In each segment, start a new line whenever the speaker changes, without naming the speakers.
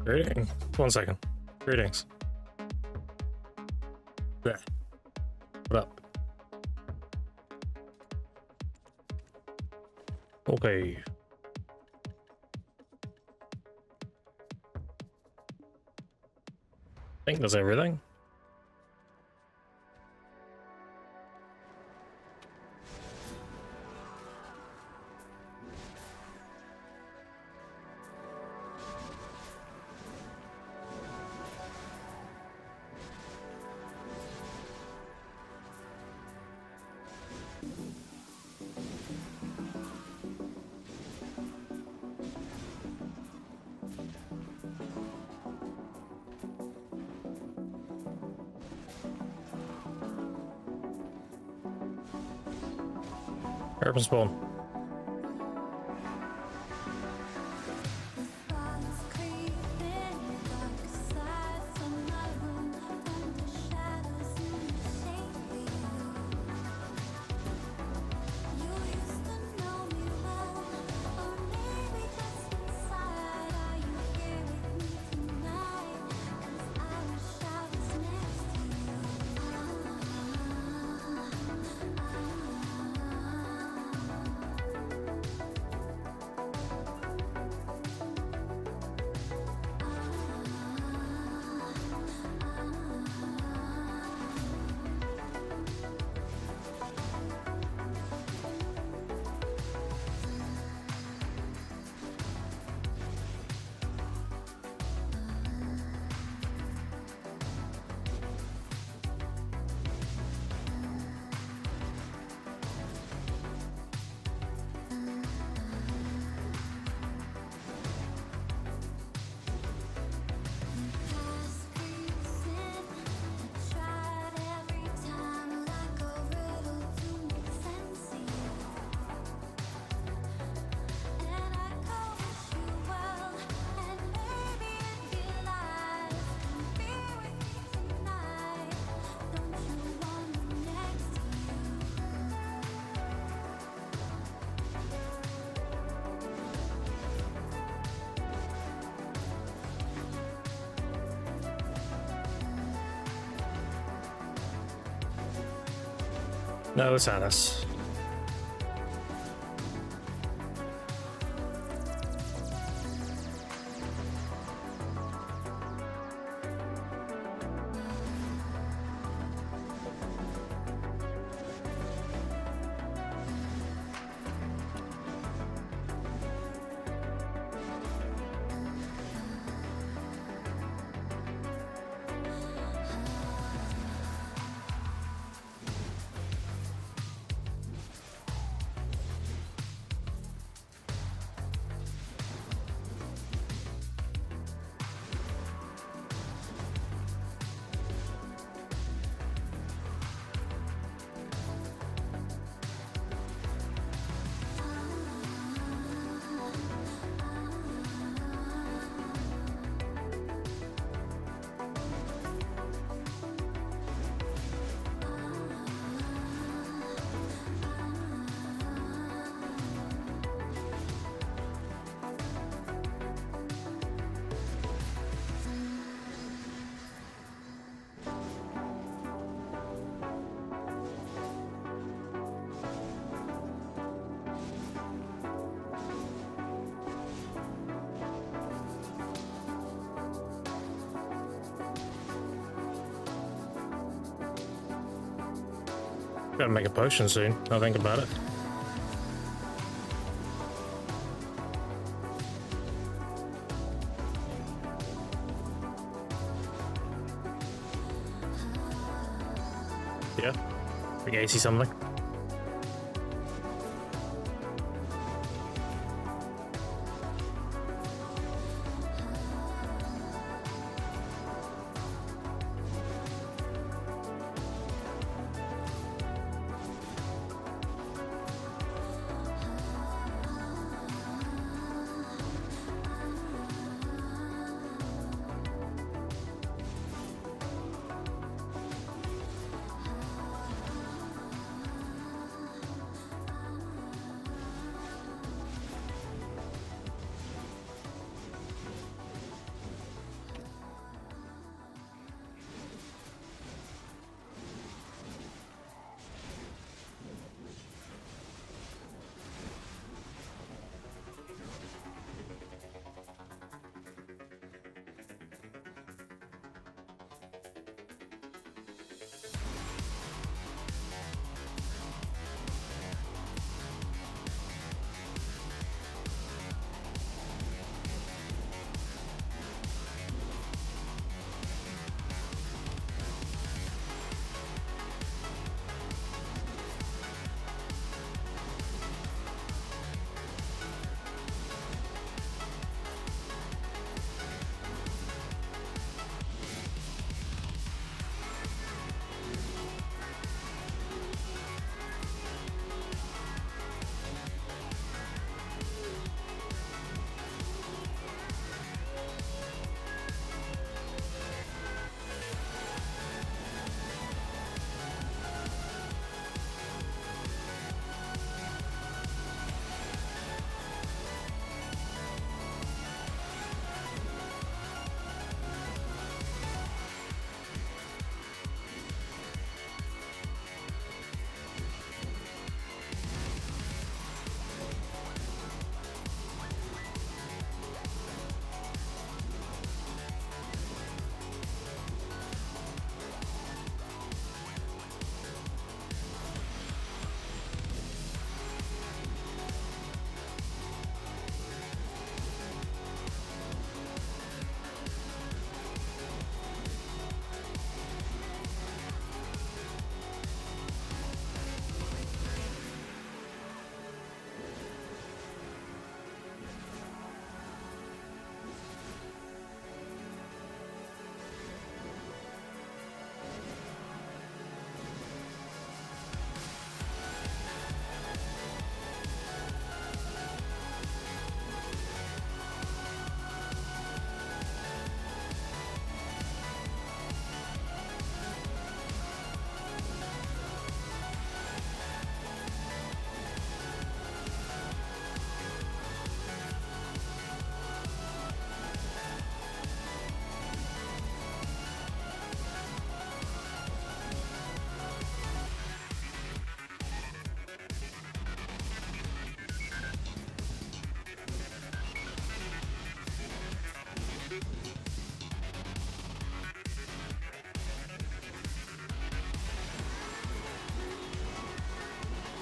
Greetings. 1 second. Greetings. There. What up? Okay. I think that's everything. Urban spawn. No, it's Alice. Gotta make a potion soon, I'll think about it. Yeah, big AC something.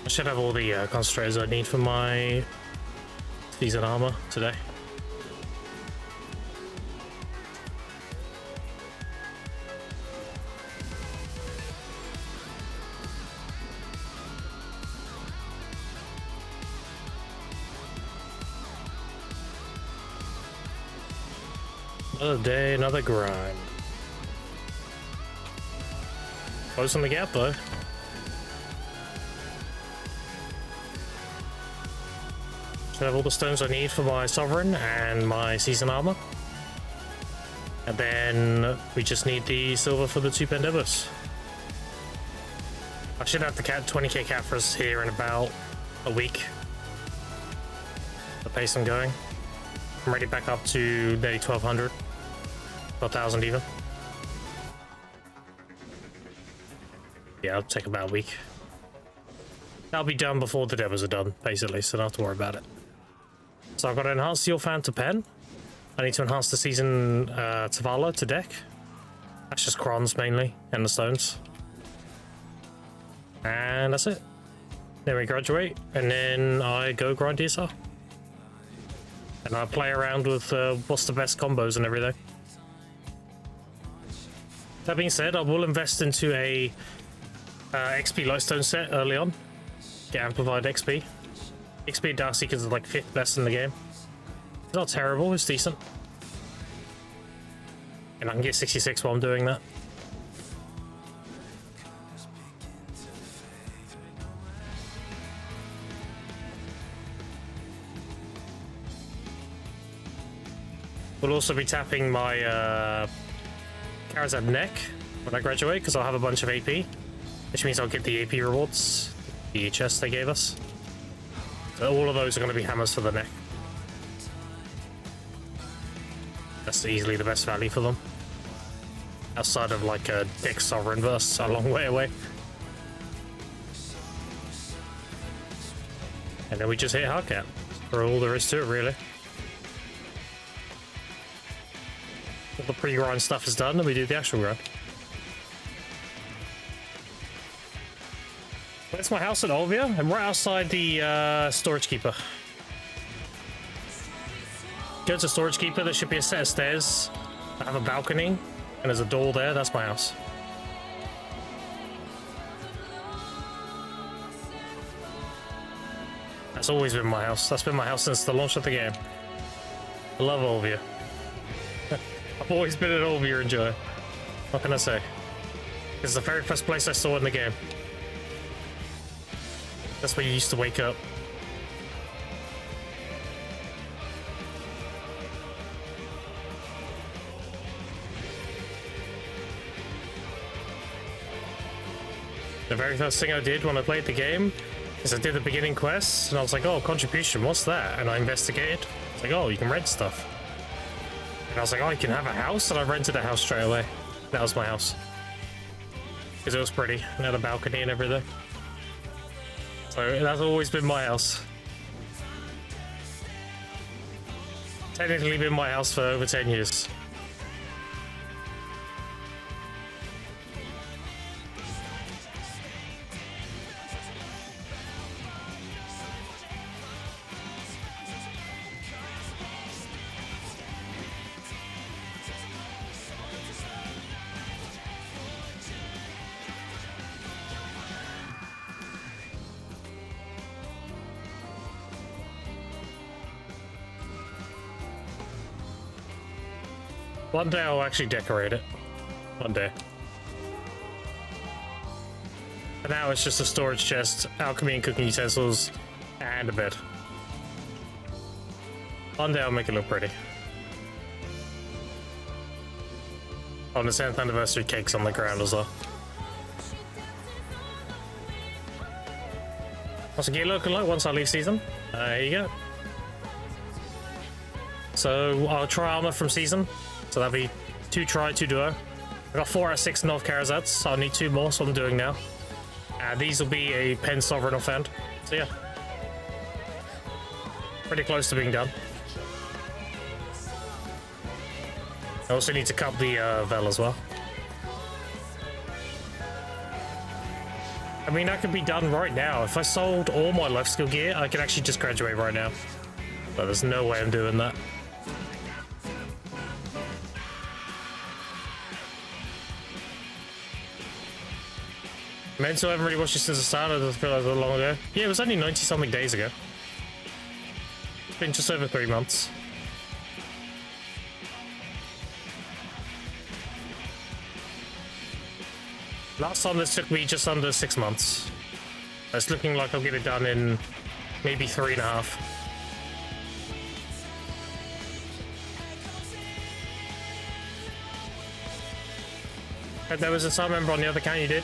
I should have all the concentrators I need for my season armor today. Another day, another grind. Closing the gap though. Should have all the stones I need for my sovereign and my season armor. And then we just need the silver for the 2 Pandebus. I should have the 20k Caphras here in about a week. The pace I'm going. I'm ready back up to nearly 1200. 12,000 even. Yeah, it'll take about a week. That'll be done before the demos are done, basically, so don't have to worry about it. So I've got to enhance the Orphan to pen. I need to enhance the season Tavala to deck. That's just crons mainly, and the stones. And that's it. Then we graduate, and then I go grind DSR. And I play around with what's the best combos and everything. That being said, I will invest into a XP Lightstone set early on. Get amplified XP. XP at Darkseekers is like 5th best in the game. It's not terrible, it's decent. And I can get 66 while I'm doing that. We'll also be tapping my Karazad neck when I graduate, because I'll have a bunch of AP, which means I'll get the AP rewards, the chest they gave us. So all of those are going to be hammers for the neck. That's easily the best value for them. Outside of like a Dick Sovereign, but that's a long way away. And then we just hit Hardcap, for all there is to it really. All the pre-grind stuff is done and we do the actual grind. That's my house at Olvia. I'm right outside the Storage Keeper. Go to Storage Keeper, there should be a set of stairs. I have a balcony and there's a door there. That's my house. That's always been my house. That's been my house since the launch of the game. I love Olvia. I've always been at Olvia and Joy. What can I say? It's the very first place I saw in the game. That's where you used to wake up. The very first thing I did when I played the game is I did the beginning quests, and I was like, oh, contribution, what's that? And I investigated. It's like, oh, you can rent stuff. And I was like, oh, you can have a house? And I rented a house straight away. That was my house. Because it was pretty. It had a balcony and everything. So that's always been my house. Technically been my house for over 10 years. One day I'll actually decorate it. One day. For now it's just a storage chest, alchemy and cooking utensils, and a bed. One day I'll make it look pretty. On the 10th anniversary cake's on the ground as well. What's the gear looking like once I leave season? There you go. So I'll try armor from season. So that'll be 2 try, 2 duo. I got 4 out of 6 North Karazads, so I'll need 2 more, so I'm doing now. These will be a Pen Sovereign offend. So yeah. Pretty close to being done. I also need to cut the Vel as well. I mean, that could be done right now. If I sold all my life skill gear, I could actually just graduate right now. But there's no way I'm doing that. Mental, I haven't really watched it since the start. I feel like that long ago. Yeah, it was only 90-something days ago. It's been just over 3 months. Last time this took me just under 6 months. It's looking like I'll get it done in maybe 3.5. And there was a sub member on the other account you did?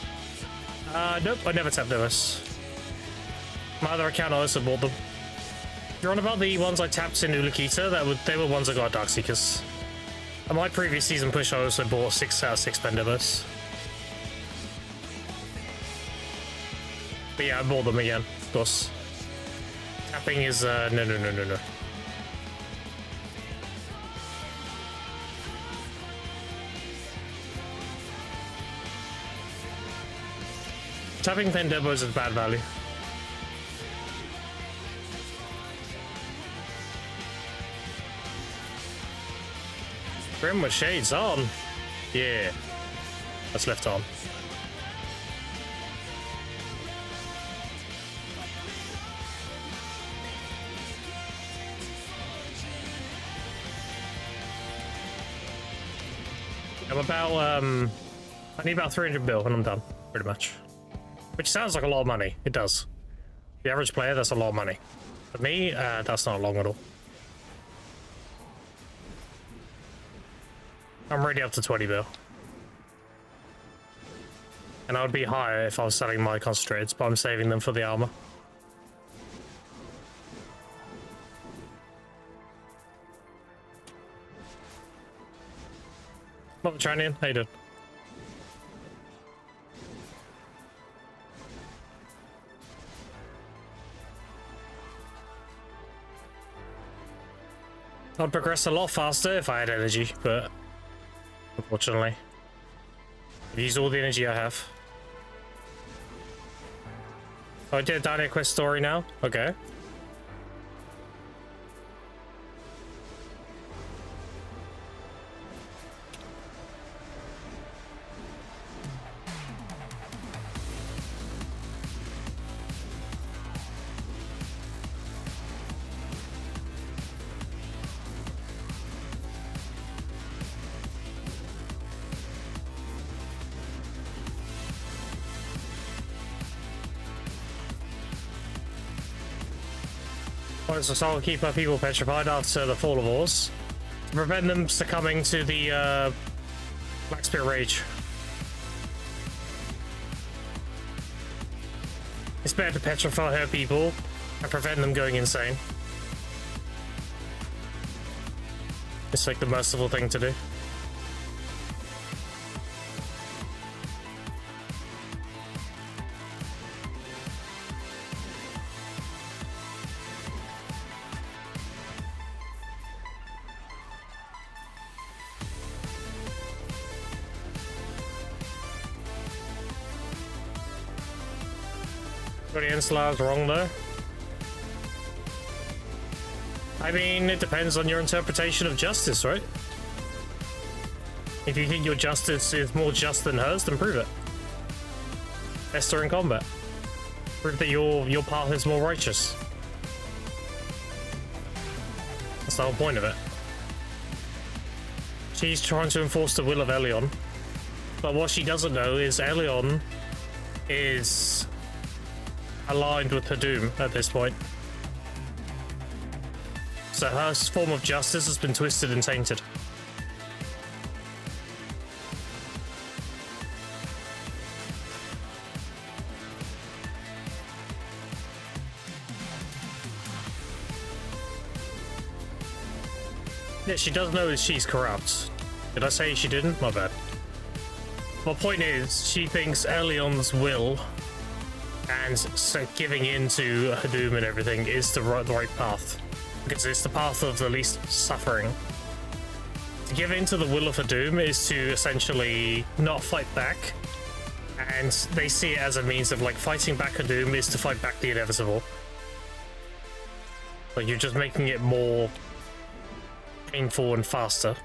Nope, I never tapped those. My other account, I also bought them. You're on about the ones I tapped in Ulukita? They were ones I got Dark Seekers. On my previous season push, I also bought 6 out of 6 Pendulous. But yeah, I bought them again, of course. Tapping is, no. Tapping Pendebos is bad value. Grim with shades on. Yeah. That's left on. I'm about, I need about 300 bill and I'm done, pretty much. Which sounds like a lot of money. It does. The average player, that's a lot of money. For me, that's not long at all. I'm already up to 20 bill. And I would be higher if I was selling my concentrates, but I'm saving them for the armor. What, Tranian? How you doing? I'd progress a lot faster if I had energy, but unfortunately, I've used all the energy I have. Oh, I did a Dynamic Quest story now? Okay. So I'll keep our people petrified after the Fall of Wars to prevent them succumbing to the Black Spirit Rage. It's better to petrify her people and prevent them going insane. It's like the merciful thing to do. Slav's wrong though. I mean, it depends on your interpretation of justice, right? If you think your justice is more just than hers, then prove it. Esther in combat. Prove that your path is more righteous. That's the whole point of it. She's trying to enforce the will of Elion, but what she doesn't know is Elion is aligned with her doom at this point. So her form of justice has been twisted and tainted. Yeah, she does know that she's corrupt. Did I say she didn't? My bad. My point is, she thinks Elion's will and so giving in to her doom and everything is the right path, because it's the path of the least suffering. To give in to the will of her doom is to essentially not fight back And they see it as a means of like fighting back Hadum is to fight back the inevitable. Like you're just making it more painful and faster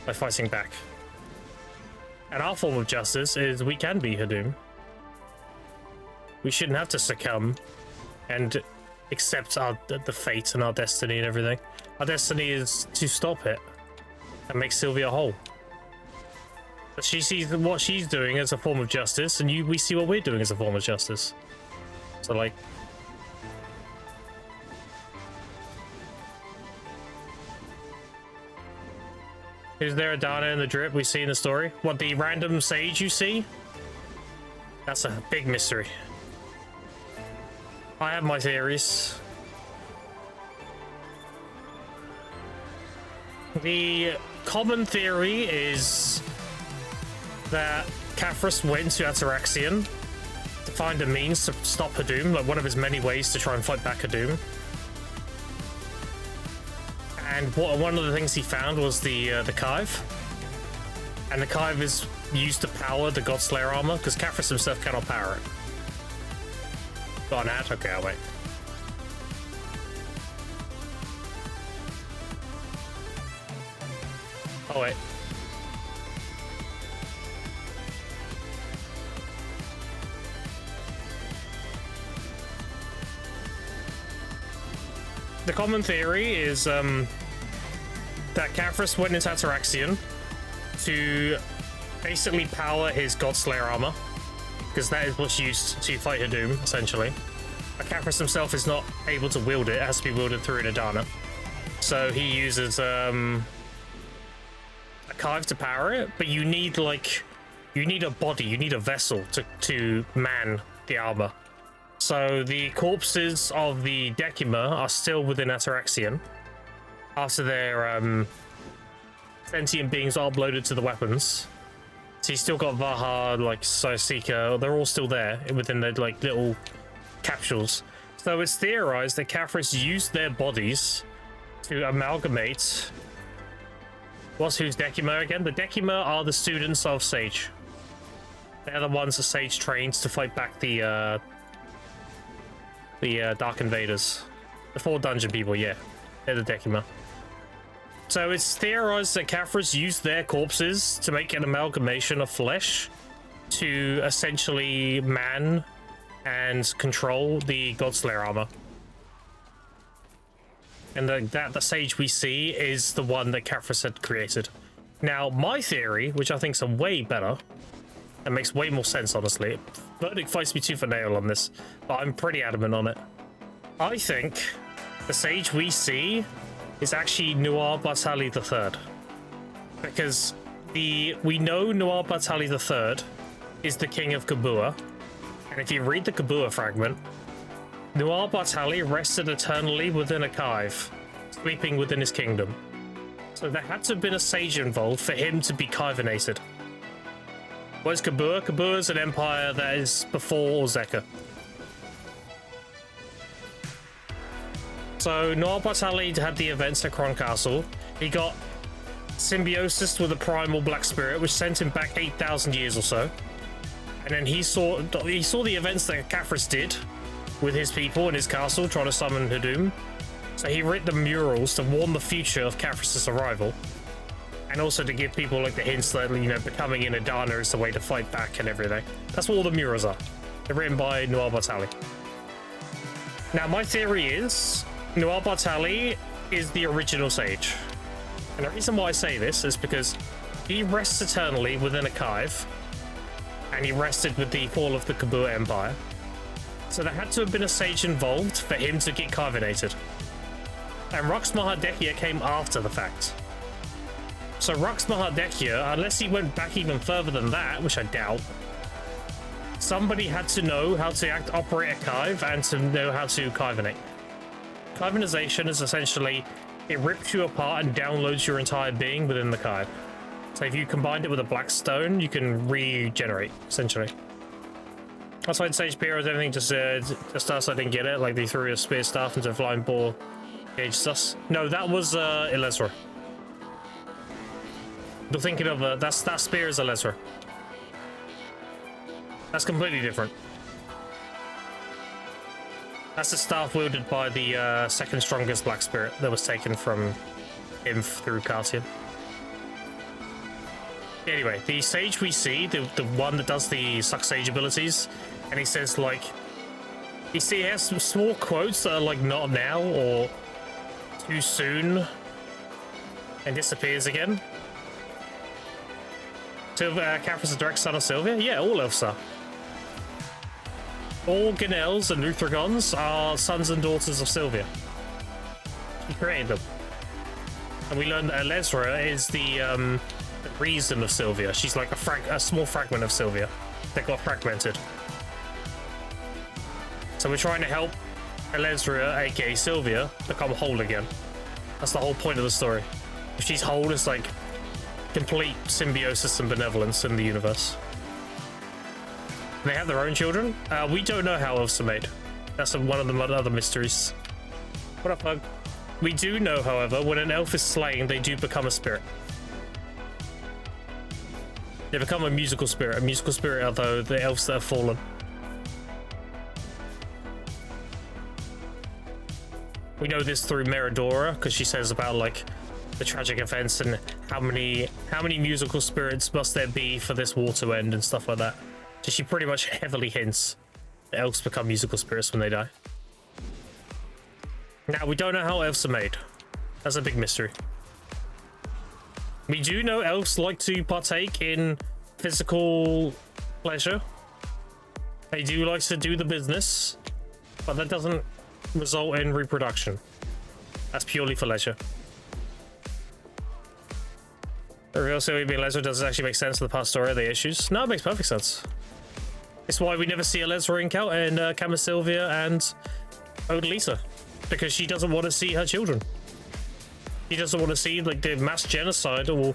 by fighting back. And our form of justice is we can be Hadum. We shouldn't have to succumb and accept the fate and our destiny and everything. Our destiny is to stop it and make Sylvia whole. But she sees what she's doing as a form of justice, and we see what we're doing as a form of justice. So like, is there a Dana in the drip we see in the story? What, the random sage you see? That's a big mystery. I have my theories. The common theory is that Caphras went to Ataraxian to find a means to stop Hadum, like one of his many ways to try and fight back Hadum. And one of the things he found was the Kive. And the Kive is used to power the Godslayer armor, because Caphras himself cannot power it. Got an ad? Okay, I'll wait. Oh, wait. The common theory is that Caphras went into Ataraxian to basically power his Godslayer armor, because that is what's used to fight Hadum, essentially. But Caphras himself is not able to wield it. It has to be wielded through an Adana. So he uses a Kive to power it, but you need a body, you need a vessel to man the armor. So the corpses of the Decima are still within Ataraxian after their sentient beings are uploaded to the weapons. So you still got Vaha, like Seika, they're all still there within the like little capsules. So it's theorized that Caphras used their bodies to amalgamate. Who's Decima again? The Decima are the students of Sage. They're the ones that Sage trains to fight back the Dark Invaders. The 4 dungeon people, yeah. They're the Decima. So it's theorized that Caphras used their corpses to make an amalgamation of flesh to essentially man and control the Godslayer armor. And the Sage we see is the one that Caphras had created. Now, my theory, which I think is way better, and makes way more sense, honestly. Verdict fights me tooth and nail on this, but I'm pretty adamant on it. I think the Sage we see is actually Noir Bartali III. Because we know Noir Bartali III is the king of Kabua. And if you read the Kabua fragment, Noir Bartali rested eternally within a Kive, sleeping within his kingdom. So there had to have been a sage involved for him to be Kivenated. What is Kabua? Kabua is an empire that is before Zeka. So Noir Bartali had the events at Kron Castle. He got symbiosis with a primal black spirit, which sent him back 8,000 years or so. And then he saw the events that Caphras did with his people in his castle trying to summon Hadum. So he writ the murals to warn the future of Caphras' arrival. And also to give people like the hints that, you know, becoming an Adana is the way to fight back and everything. That's what all the murals are. They're written by Noir Bartali. Now my theory is Noir Bartali is the original Sage. And the reason why I say this is because he rests eternally within a Kive. And he rested with the fall of the Kabua Empire. So there had to have been a Sage involved for him to get Kivenated. And Rux Mahadekia came after the fact. So Rux Mahadekia, unless he went back even further than that, which I doubt, somebody had to know how to operate a Kive and to know how to Kivenate. Kivenization is essentially, it rips you apart and downloads your entire being within the Kive. So if you combined it with a black stone, you can regenerate, essentially. That's why in Sage Pyros, everything just us, I didn't get it, like they threw a spear staff into a flying ball, engaged us. No, that was Elezra. You're thinking of, that spear is Elezra. That's completely different. That's the staff wielded by the second strongest Black Spirit that was taken from him through Cartier. Anyway, the sage we see, the one that does the suck sage abilities, and he says like, he has some small quotes that are like not now or too soon, and disappears again. Caphras, a direct son of Sylvia? Yeah, all elves are. All Ganels and Luthragons are sons and daughters of Sylvia. He created them. And we learned that Elezra is the reason of Sylvia. She's like a small fragment of Sylvia that got fragmented. So we're trying to help Elezra, aka Sylvia, become whole again. That's the whole point of the story. If she's whole, it's like complete symbiosis and benevolence in the universe. They have their own children. We don't know how elves are made. That's one of the other mysteries. What up, bug? We do know, however, when an elf is slain, they do become a spirit. They become a musical spirit. A musical spirit are the elves that have fallen. We know this through Meridora, because she says about like the tragic events and how many musical spirits must there be for this war to end and stuff like that. So she pretty much heavily hints that elves become musical spirits when they die. Now, we don't know how elves are made. That's a big mystery. We do know elves like to partake in physical pleasure. They do like to do the business, but that doesn't result in reproduction. That's purely for leisure. The real Sylvia being Elezra doesn't actually make sense to the past story of the issues. No, it makes perfect sense. It's why we never see Elezra in Camasylvia and Odalisa, because she doesn't want to see her children. She doesn't want to see like the mass genocide or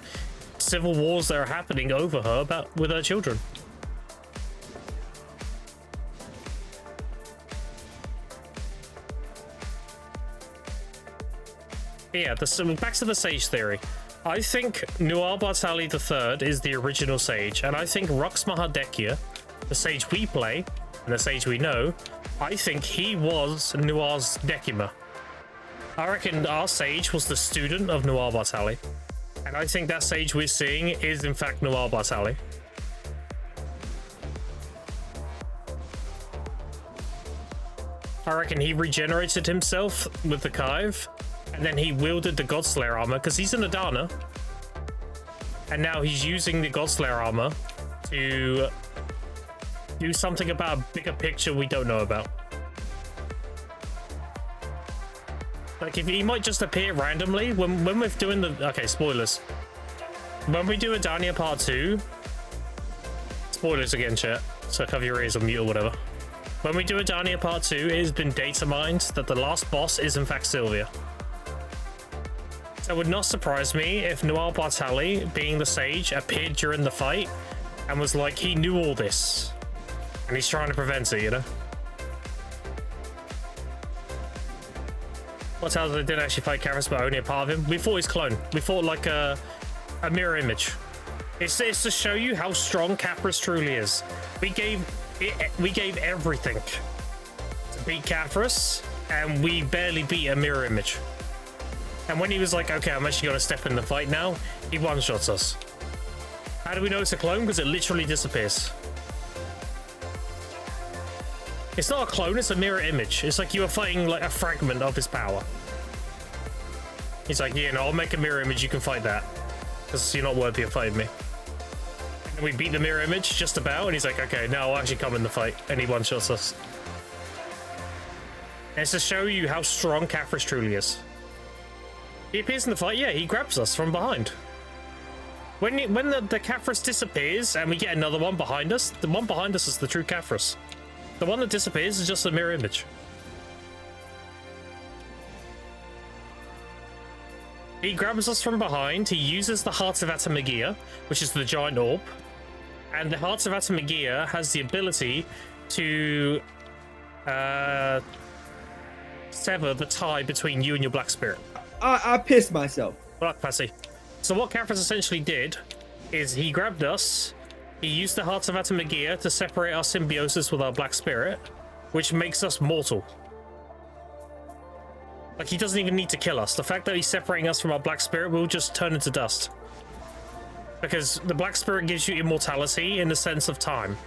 civil wars that are happening over her with her children. Yeah, back to the Sage theory. I think Nuar Bartali III is the original Sage, and I think Rux Mahadekia, the Sage we play, and the Sage we know, I think he was Nuar's Decima. I reckon our Sage was the student of Nuar Bartali, and I think that Sage we're seeing is in fact Nuar Bartali. I reckon he regenerated himself with the Kive, and then he wielded the Godslayer armor, because he's an Adana. And now he's using the Godslayer armor to do something about a bigger picture we don't know about. Like, if he might just appear randomly when we're doing the... Okay, spoilers. When we do Adania Part 2... Spoilers again, chat. So cover your ears or mute or whatever. When we do Adania Part 2, it has been data mined that the last boss is in fact Sylvia. It would not surprise me if Nuar Bartali, being the Sage, appeared during the fight and was like, he knew all this. And he's trying to prevent it, you know? What's how they didn't actually fight Caphras, but only a part of him? We fought his clone. We fought like a mirror image. It's to show you how strong Caphras truly is. We gave everything to beat Caphras, and we barely beat a mirror image. And when he was like, okay, I'm actually going to step in the fight now, he one-shots us. How do we know it's a clone? Because it literally disappears. It's not a clone, it's a mirror image. It's like you are fighting like a fragment of his power. He's like, yeah, no, I'll make a mirror image, you can fight that. Because you're not worthy of fighting me. And we beat the mirror image just about, and he's like, okay, now I'll actually come in the fight. And he one-shots us. And it's to show you how strong Caphras truly is. He appears in the fight, yeah, he grabs us from behind. When the Caphras disappears and we get another one behind us, the one behind us is the true Caphras. The one that disappears is just a mirror image. He grabs us from behind, he uses the Heart of Atamagia, which is the giant orb, and the Heart of Atamagia has the ability to sever the tie between you and your Black Spirit.
I pissed myself.
Black Passy. So what Caphras essentially did is he grabbed us, He used the Hearts of Atamagia to separate our symbiosis with our Black Spirit, which makes us mortal. Like, he doesn't even need to kill us. The fact that he's separating us from our Black Spirit will just turn into dust. Because the Black Spirit gives you immortality in the sense of time.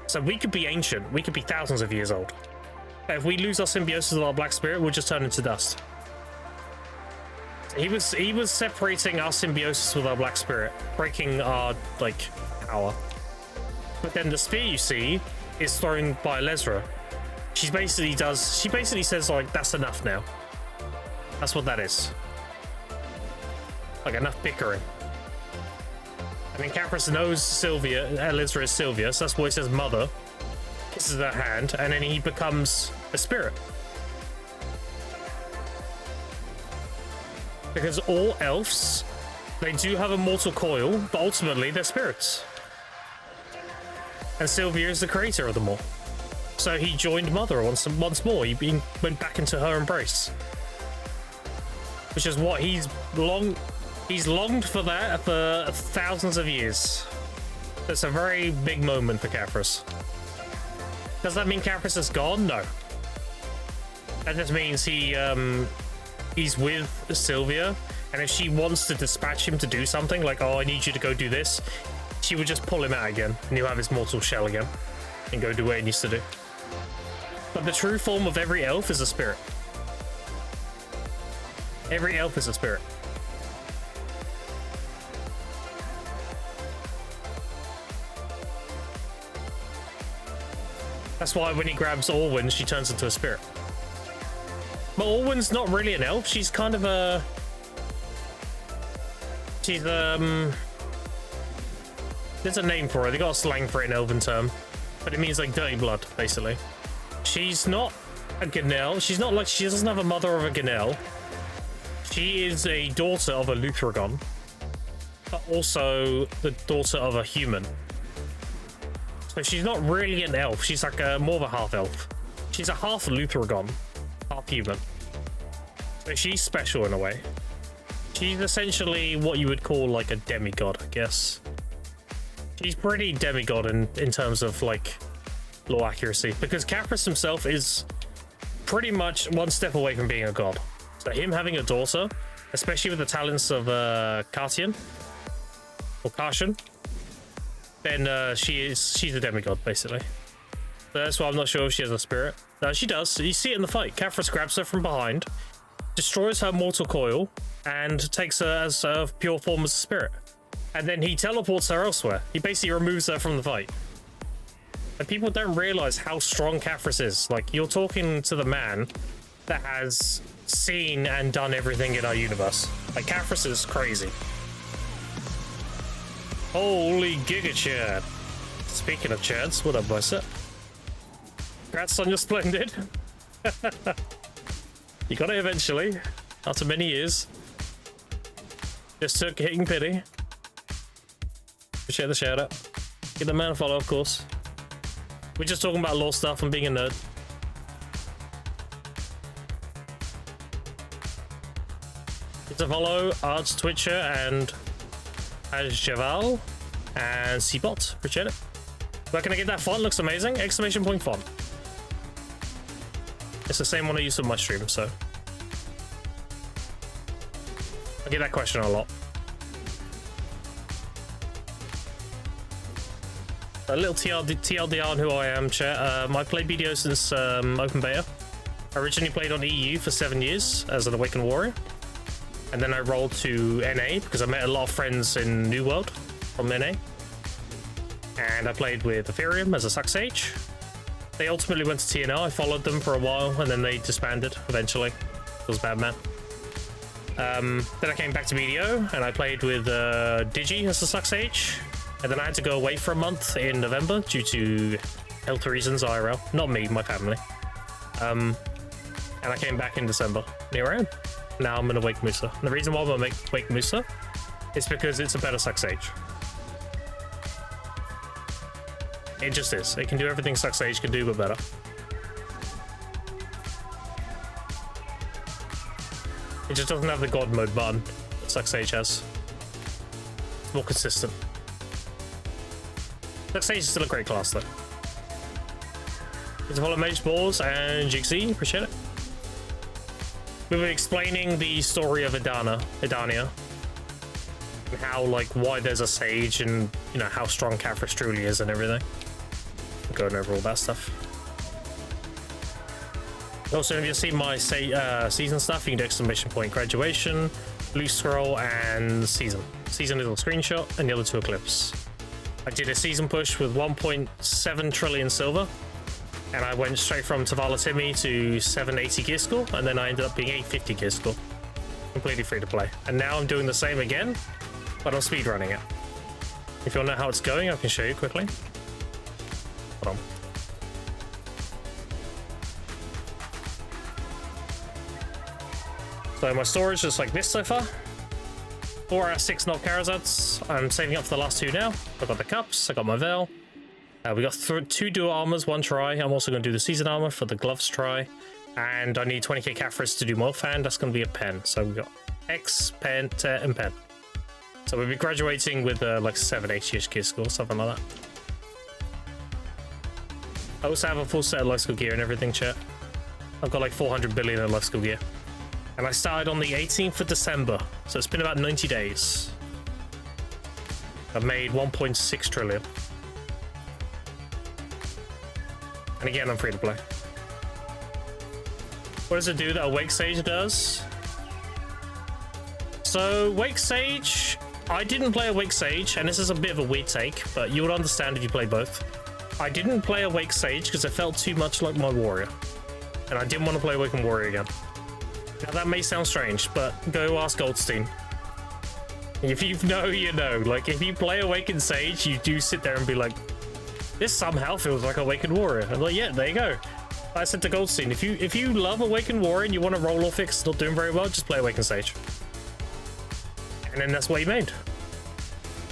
So we could be ancient. We could be thousands of years old. But if we lose our symbiosis with our Black Spirit, we'll just turn into dust. He was separating our symbiosis with our Black Spirit, breaking our, like, power. But then the spear you see is thrown by Lesra. She basically says, like, that's enough now. That's what that is. Like, enough bickering. And then Capris knows Sylvia, Lesra is Sylvia, so that's why he says mother. Kisses her hand, and then he becomes a spirit. Because all elves, they do have a mortal coil, but ultimately they're spirits. And Sylvia is the creator of them all. So he joined Mother once more. He went back into her embrace. Which is what he's longed for that for thousands of years. It's a very big moment for Capris. Does that mean Capris is gone? No. That just means he's with Sylvia, and if she wants to dispatch him to do something, like, oh, I need you to go do this, she would just pull him out again, and he'll have his mortal shell again, and go do what he needs to do. But the true form of every elf is a spirit. Every elf is a spirit. That's why when he grabs Orwyn, she turns into a spirit. But Orwyn's not really an elf. She's kind of a... She's, there's a name for her. They got a slang for it in Elven term. But it means, like, dirty blood, basically. She's not a Ganel. She's not like... She doesn't have a mother of a Ganel. She is a daughter of a Luthragon. But also the daughter of a human. So she's not really an elf. She's like more of a half-elf. She's a half Luthragon. Half human. So she's special in a way. She's essentially what you would call like a demigod, I guess. She's pretty demigod in terms of like lore accuracy, because Capris himself is pretty much one step away from being a god. So him having a daughter, especially with the talents of Cartian or Carshan, then she's a demigod basically. So that's why I'm not sure if she has a spirit. No, she does. You see it in the fight. Capris grabs her from behind, destroys her mortal coil, and takes her as a pure form as a spirit. And then he teleports her elsewhere. He basically removes her from the fight. And people don't realize how strong Capris is. Like, you're talking to the man that has seen and done everything in our universe. Like, Capris is crazy. Holy Giga Chad. Speaking of Chads, what up, boys? Congrats on your Splendid. You got it eventually, after many years. Just took hitting pity. Appreciate the shout out. Give the man a follow, of course. We're just talking about lore stuff and being a nerd. It's a follow, Arts Twitcher and Javal and Cbot. Appreciate it. Where can I get that font? Looks amazing. Exclamation point font. It's the same one I use on my stream, so I get that question a lot. A little TLDR on who I am, chat. I played BDO since open beta. I originally played on EU for 7 years as an Awakened Warrior. And then I rolled to NA because I met a lot of friends in New World from NA. And I played with Ethereum as a Suck Sage. They ultimately went to TNL. I followed them for a while and then they disbanded eventually. It was bad, man. Then I came back to BDO and I played with Digi as a Suck Sage. And then I had to go away for a month in November due to health reasons, IRL. Not me, my family. And I came back in December. Here I am. Now I'm gonna Wake Musa. And the reason why I'm gonna make Wake Musa is because it's a better Suck Sage. It just is. It can do everything Suck Sage can do, but better. It just doesn't have the God mode button that Suck Sage has. It's more consistent. Sage is still a great class though. It's follow Mage Balls and Jigsy, appreciate it. We were explaining the story of Edania, and how, like, why there's a Sage and, you know, how strong Caphras truly is and everything. Going over all that stuff. Also, if you've seen my season stuff, you can do exclamation point graduation, blue scroll, and season. Season is a screenshot, and the other two are clips. I did a season push with 1.7 trillion silver, and I went straight from Tavala Timmy to 780 gear score, and then I ended up being 850 gear score. Completely free to play. And now I'm doing the same again, but I'm speedrunning it. If you want to know how it's going, I can show you quickly. Hold on. So my storage is like this so far. 4 out of 6 knock Charizards. I'm saving up for the last 2 now. I've got the cups, I got my Veil. We got 2 dual armors, 1 try. I'm also going to do the season armor for the gloves try. And I need 20k Caphras to do Morph Hand. That's going to be a pen. So we've got X, pen, and pen. So we'll be graduating with like 780-ish gear score, something like that. I also have a full set of life skill gear and everything, chat. I've got like 400 billion in life skill gear. And I started on the 18th of December, so it's been about 90 days. I've made 1.6 trillion. And again, I'm free to play. What does it do that a Wake Sage does? So, Wake Sage... I didn't play a Wake Sage, and this is a bit of a weird take, but you would understand if you play both. I didn't play a Wake Sage because it felt too much like my Warrior. And I didn't want to play Awakened Warrior again. Now that may sound strange, but go ask Goldstein. If you know, you know. Like, if you play Awakened Sage, you do sit there and be like, this somehow feels like Awakened Warrior. I'm like, yeah, there you go. I said to Goldstein, if you love Awakened Warrior and you want to roll off it 'cause it's not doing very well, just play Awakened Sage. And then that's what he made.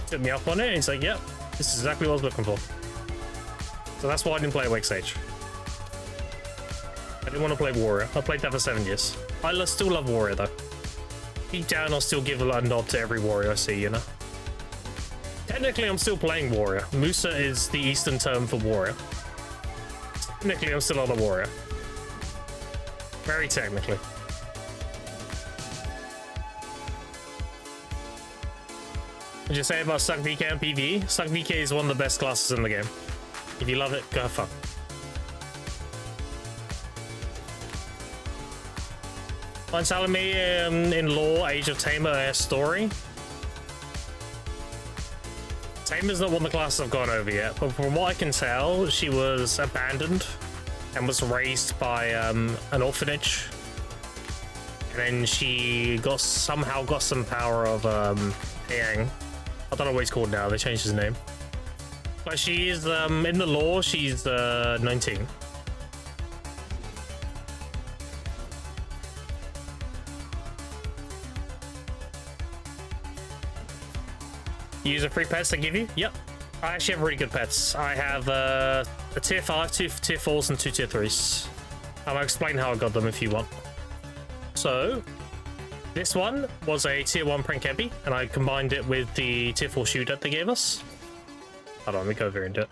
Took me up on it, and he's like, yep, this is exactly what I was looking for. So that's why I didn't play Wake Sage. I didn't want to play Warrior. I played that for 7 years. I still love Warrior, though. Deep down, I'll still give a nod to every Warrior I see, you know? Technically, I'm still playing Warrior. Musa is the Eastern term for Warrior. Technically, I'm still on a Warrior. Very technically. What'd you say about Suck DK and PvE? Suck DK is one of the best classes in the game. If you love it, go have fun. Mine's telling me in lore, Age of Tamer story. Tamer's not one of the classes I've gone over yet, but from what I can tell, she was abandoned and was raised by an orphanage. And then she somehow got some power of Yang. I don't know what he's called now, they changed his name. But she is, in the lore, she's 19. Use a free pets they give you? Yep. I actually have really good pets. I have a tier 5, 2 tier 4s, and 2 tier 3s. I'll explain how I got them if you want. So, this one was a tier 1 Prankebi, and I combined it with the tier 4 shoe that they gave us. Hold on, let me go over here and do it.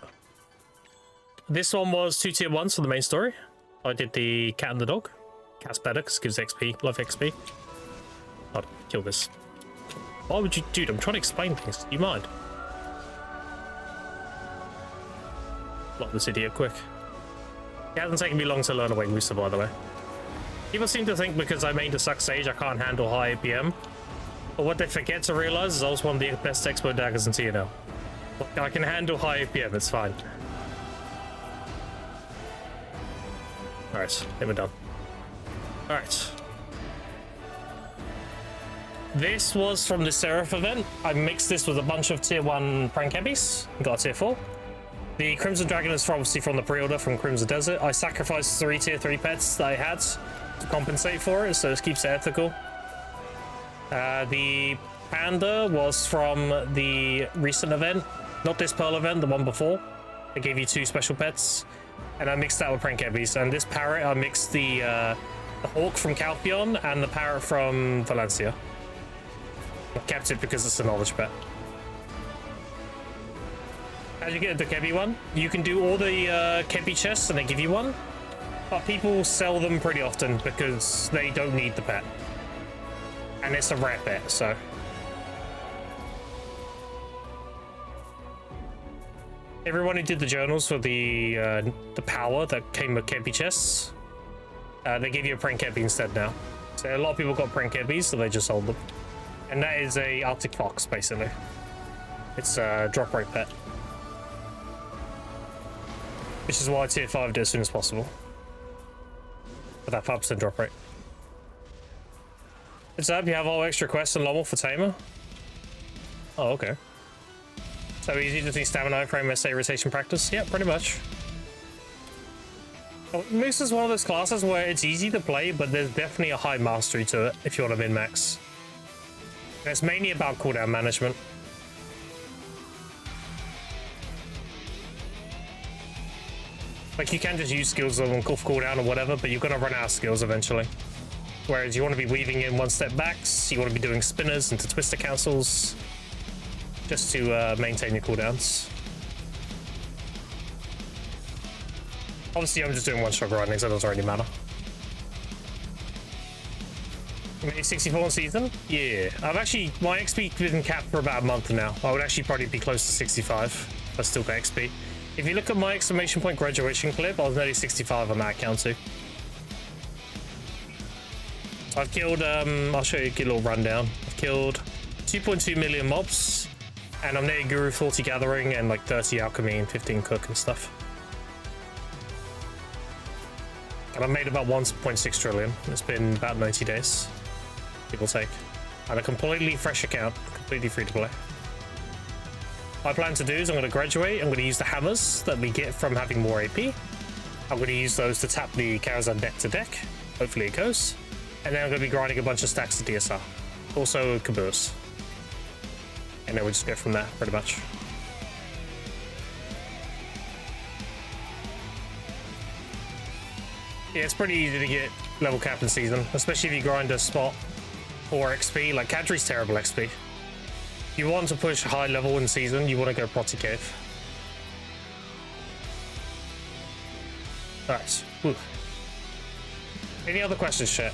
This one was 2 tier 1s for the main story. I did the cat and the dog. Cat's better because it gives XP. Love XP. Hold on, kill this. Why would you... Dude, I'm trying to explain things. Do you mind? Block this idiot quick. It hasn't taken me long to learn Awake Musa, by the way. People seem to think because I mained a Suck Sage, I can't handle high APM. But what they forget to realize is I was one of the best Expo daggers in TNL. I can handle high APM, it's fine. Alright, then we're done. Alright. This was from the Seraph event. I mixed this with a bunch of tier 1 Prankebbies. Got a tier 4. The Crimson Dragon is obviously from the pre-order from Crimson Desert. I sacrificed 3 tier 3 pets that I had to compensate for it, so it keeps it ethical. The Panda was from the recent event. Not this Pearl event, the one before. They gave you 2 special pets. And I mixed that with Prankebbies. And this Parrot, I mixed the Hawk from Calpheon and the Parrot from Valencia. I kept it because it's a knowledge pet. As you get the Kebi one, you can do all the Kebi chests and they give you one, but people sell them pretty often because they don't need the pet. And it's a rare pet, so. Everyone who did the journals for the power that came with Kebi chests, they give you a prank Kebi instead now. So a lot of people got prank Kebis, so they just sold them. And that is a Arctic Fox, basically. It's a drop rate pet. Which is why tier 5 did as soon as possible. For that 5% drop rate. It's up, you have all extra quests and normal for Tamer. Oh, okay. So easy, just need stamina, frame, SA, rotation practice. Yeah, pretty much. Well, Moose is one of those classes where it's easy to play, but there's definitely a high mastery to it if you want to min-max. And it's mainly about cooldown management. Like, you can just use skills on off cooldown or whatever, but you're going to run out of skills eventually. Whereas you want to be weaving in one step backs, you want to be doing spinners into twister councils, just to maintain your cooldowns. Obviously, I'm just doing one-shot grinding, so it doesn't really matter. Maybe 64 in season? Yeah. I've actually, my XP been capped for about a month now. I would actually probably be close to 65. I still got XP. If you look at my exclamation point graduation clip, I was nearly 65 on that account too. So I've killed, I'll show you a little rundown. I've killed 2.2 million mobs, and I'm near Guru 40 Gathering and like 30 Alchemy and 15 Cook and stuff. And I've made about 1.6 trillion. It's been about 90 days, give or take. And a completely fresh account, completely free to play. What I plan to do is I'm going to graduate. I'm going to use the hammers that we get from having more AP. I'm going to use those to tap the Karazhan deck to deck. Hopefully it goes. And then I'm going to be grinding a bunch of stacks of DSR. Also Caboose. And then we'll just go from there, pretty much. Yeah, it's pretty easy to get level cap in season, especially if you grind a spot for XP. Like, Kadri's terrible XP. If you want to push high level in season, you want to go Proti Cave. Nice. Woo. Any other questions, chat?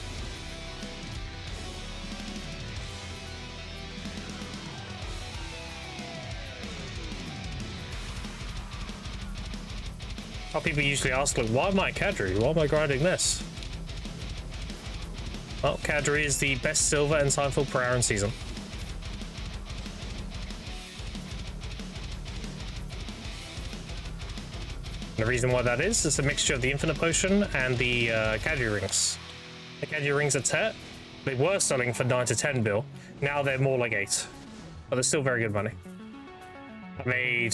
How people usually ask, like, why am I Kadri? Why am I grinding this? Well, Kadri is the best silver and Seinfeld per hour in season. The reason why that is a mixture of the Infinite Potion and the Kadri Rings. The Kadri Rings are TET. They were selling for 9 to 10 bill. Now they're more like 8. But they're still very good money. I made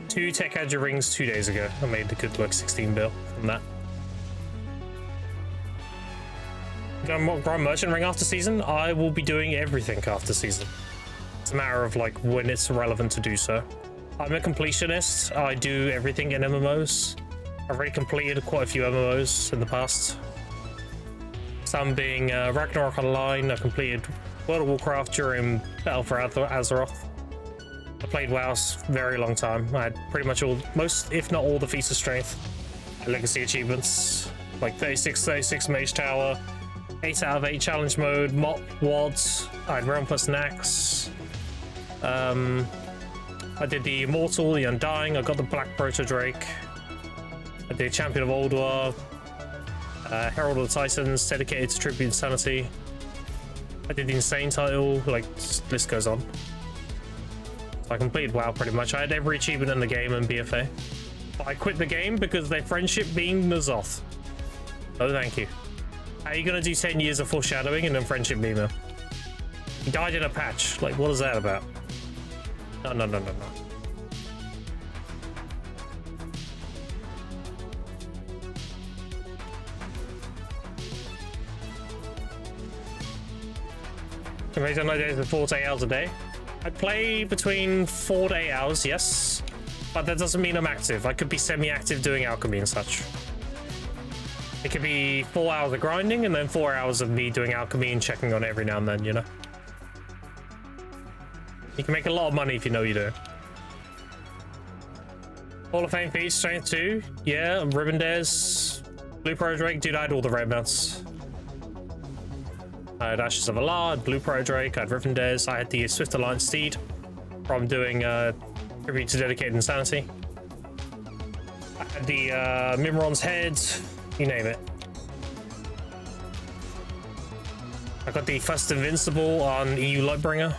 2 Tech Kadri Rings 2 days ago. I made a good like 16 bill from that. Gonna grind Merchant Ring after season? I will be doing everything after season. It's a matter of like when it's relevant to do so. I'm a completionist. I do everything in MMOs. I've already completed quite a few MMOs in the past. Some being Ragnarok Online. I completed World of Warcraft during Battle for Azeroth. I played WoW a very long time. I had pretty much all, most, if not all, the Feats of Strength Legacy achievements. Like 36 Mage Tower, 8 out of 8 challenge mode, Mop, Wads. I had Realm plus Nax. I did the Immortal, the Undying, I got the Black Proto Drake. I did Champion of Ulduar, Herald of the Titans, dedicated to Tribute Insanity. I did the Insane title, like, list goes on. So I completed WoW pretty much. I had every achievement in the game and BFA. But I quit the game because their friendship being Nazoth. Oh, thank you. How are you gonna do 10 years of foreshadowing and then friendship beamer? He died in a patch. Like, what is that about? No. I play 9 days and 4 to 8 hours a day. I play between 4 to 8 hours, yes. But that doesn't mean I'm active. I could be semi-active doing alchemy and such. It could be 4 hours of grinding and then 4 hours of me doing alchemy and checking on it every now and then, you know? You can make a lot of money if you know you do. Hall of Fame feats, strength 2. Yeah, Ribbon Dares, Blue Pro Drake. Dude, I had all the red mounts. I had Ashes of Allah, I had Blue Pro Drake, I had Ribbon Dares, I had the Swift Alliance Steed from doing Tribute to Dedicated Insanity. I had the Mimron's Head, you name it. I got the First Invincible on EU Lightbringer.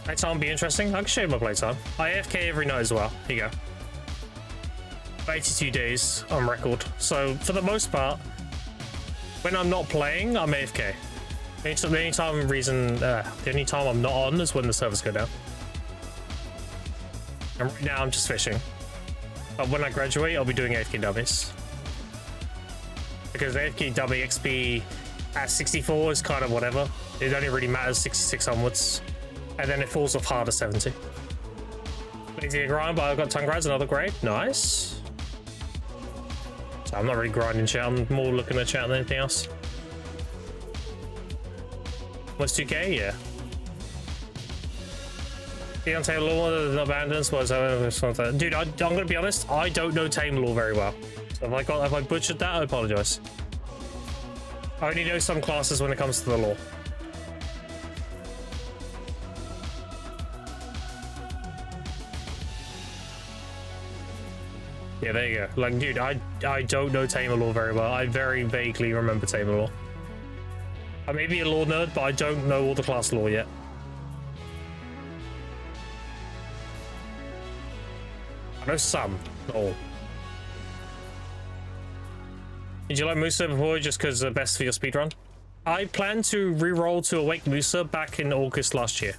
Playtime will be interesting. I can show you my playtime. I AFK every night as well. Here you go. 82 days on record. So for the most part, when I'm not playing, I'm AFK. The only time I'm not on is when the servers go down. And right now I'm just fishing. But when I graduate, I'll be doing AFK dummies. Because AFK dummy XP at 64 is kind of whatever. It only really matters 66 onwards. And then it falls off hard at 70. Lazy to grind, but I've got tongue grides, another grade. Nice. So I'm not really grinding chat, I'm more looking at chat than anything else. What's 2k? Yeah. Deontay Law, the abandons was dude, I'm gonna be honest, I don't know Tame Law very well. So if I butchered that, I apologize. I only know some classes when it comes to the law. Yeah, there you go. Like, dude, I don't know Tamer Law very well. I very vaguely remember Tamer Law. I may be a law nerd, but I don't know all the class law yet. I know some, not all. Did you like Musa before just because the best for your speedrun? I plan to re-roll to Awake Musa back in August last year.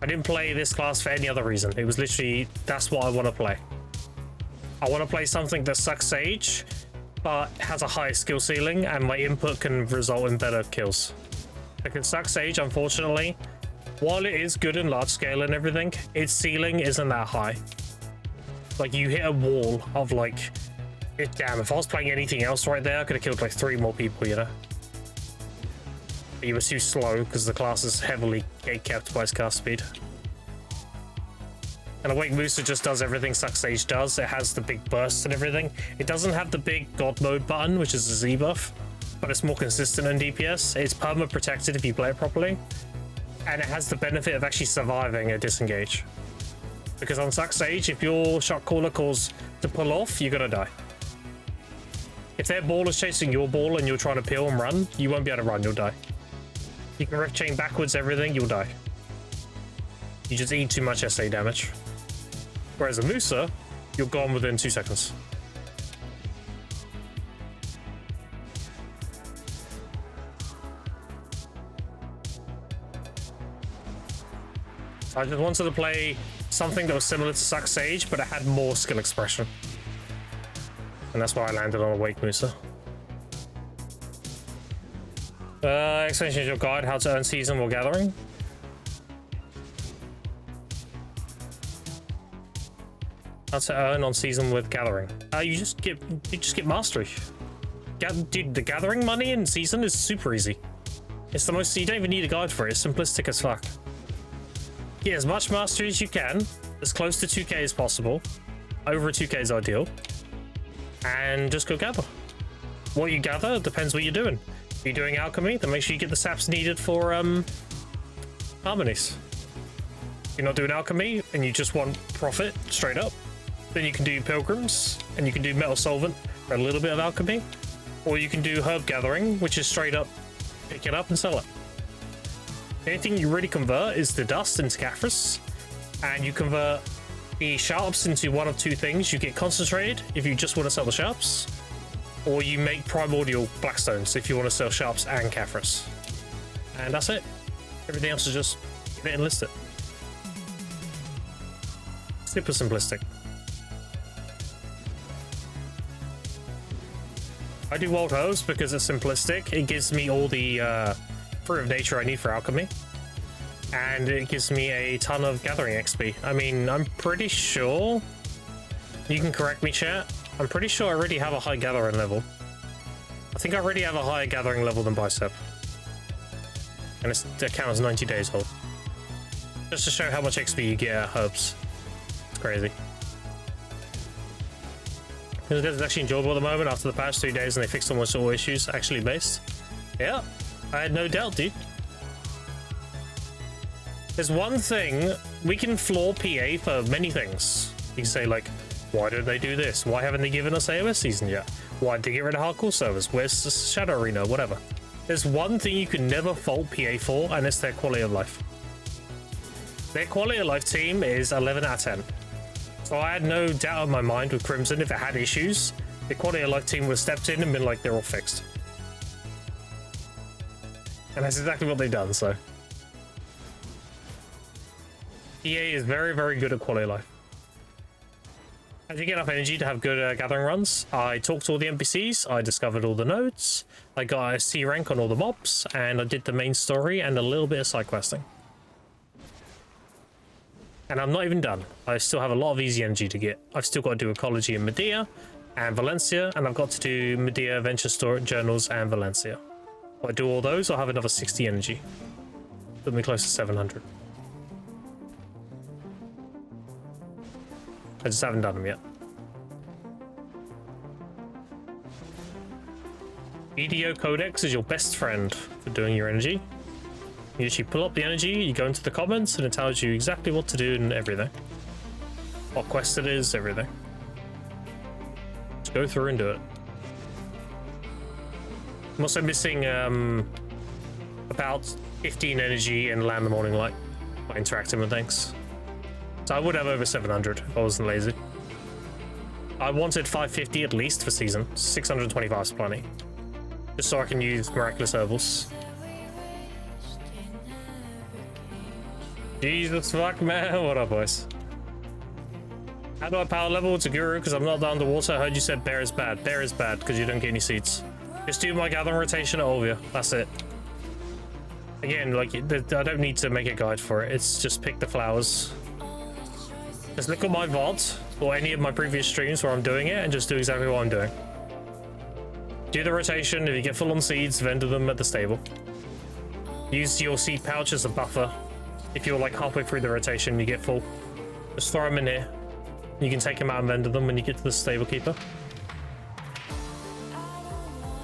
I didn't play this class for any other reason. It was literally, that's what I want to play. I want to play something that sucks Sage, but has a higher skill ceiling, and my input can result in better kills. Because Suck Sage, unfortunately, while it is good in large scale and everything, its ceiling isn't that high. Like, you hit a wall of like, damn, if I was playing anything else right there, I could have killed like 3 more people, you know? But you were too slow because the class is heavily gatekept by its cast speed. And Awake Musa just does everything Suck Sage does. It has the big bursts and everything. It doesn't have the big God Mode button, which is a Z buff, but it's more consistent in DPS. It's perma protected if you play it properly. And it has the benefit of actually surviving a disengage. Because on Suck Sage, if your shot caller calls to pull off, you're gonna die. If their ball is chasing your ball and you're trying to peel and run, you won't be able to run, you'll die. You can ref chain backwards, everything, you'll die. You just eat too much SA damage. Whereas a Musa, you're gone within 2 seconds. So I just wanted to play something that was similar to Suck Sage, but it had more skill expression. And that's why I landed on Awake Musa. Explanation of your guide, how to earn season while gathering. How to earn on season with gathering. You just get mastery. Dude, the gathering money in season is super easy. It's the most, you don't even need a guide for it. It's simplistic as fuck. Get as much mastery as you can, as close to 2k as possible. Over 2k is ideal. And just go gather. What you gather depends what you're doing. If you're doing alchemy, then make sure you get the saps needed for harmonies. If you're not doing alchemy and you just want profit straight up, then you can do pilgrims and you can do metal solvent for a little bit of alchemy, or you can do herb gathering, which is straight up pick it up and sell it. The only thing you really convert is the dust into Caphras, and you convert the sharps into one of 2 things. You get concentrated if you just want to sell the sharps, or you make primordial blackstones if you want to sell sharps and Caphras. And that's it. Everything else is just get it and list it. Super simplistic. I do Wild Herbs because it's simplistic. It gives me all the fruit of nature I need for alchemy. And it gives me a ton of gathering XP. I mean, I'm pretty sure You can correct me, chat. I'm pretty sure I already have a high gathering level. I think I already have a higher gathering level than Bicep. And the account is 90 days old. Just to show how much XP you get at herbs. It's crazy. It's actually enjoyable at the moment after the past 3 days and they fixed almost all issues actually based. Yeah, I had no doubt, dude. There's one thing, we can flaw PA for many things. You can say like, why don't they do this? Why haven't they given us AOS season yet? Why did they get rid of hardcore servers? Where's the Shadow Arena? Whatever. There's one thing you can never fault PA for, and it's their quality of life. Their quality of life team is 11 out of 10. So I had no doubt in my mind with Crimson, if it had issues, the quality of life team would have stepped in and been like, they're all fixed. And that's exactly what they've done, so. EA is very, very good at quality of life. As you get enough energy to have good gathering runs, I talked to all the NPCs, I discovered all the nodes, I got a C rank on all the mobs, and I did the main story and a little bit of side questing. And I'm not even done. I still have a lot of easy energy to get. I've still got to do Ecology in Medea and Valencia, and I've got to do Medea, Venture Store, Journals, and Valencia. If I do all those, I'll have another 60 energy. Put me close to 700. I just haven't done them yet. EDO Codex is your best friend for doing your energy. You actually pull up the energy, you go into the comments, and it tells you exactly what to do and everything. What quest it is, everything. Just go through and do it. I'm also missing about 15 energy in Land the Morning Light by interacting with things. So I would have over 700 if I wasn't lazy. I wanted 550 at least for season. 625 is plenty. Just so I can use miraculous herbals. Jesus fuck, man. What up, boys? How do I power level to Guru? Because I'm not down the water. I heard you said bear is bad. Bear is bad because you don't get any seeds. Just do my gathering rotation at Olvia. That's it. Again, like, I don't need to make a guide for it. It's just pick the flowers. Just look at my VOD or any of my previous streams where I'm doing it and just do exactly what I'm doing. Do the rotation. If you get full on seeds, vendor them at the stable. Use your seed pouch as a buffer. If you're like halfway through the rotation, you get full. Just throw them in here. You can take them out and vendor them when you get to the stable keeper.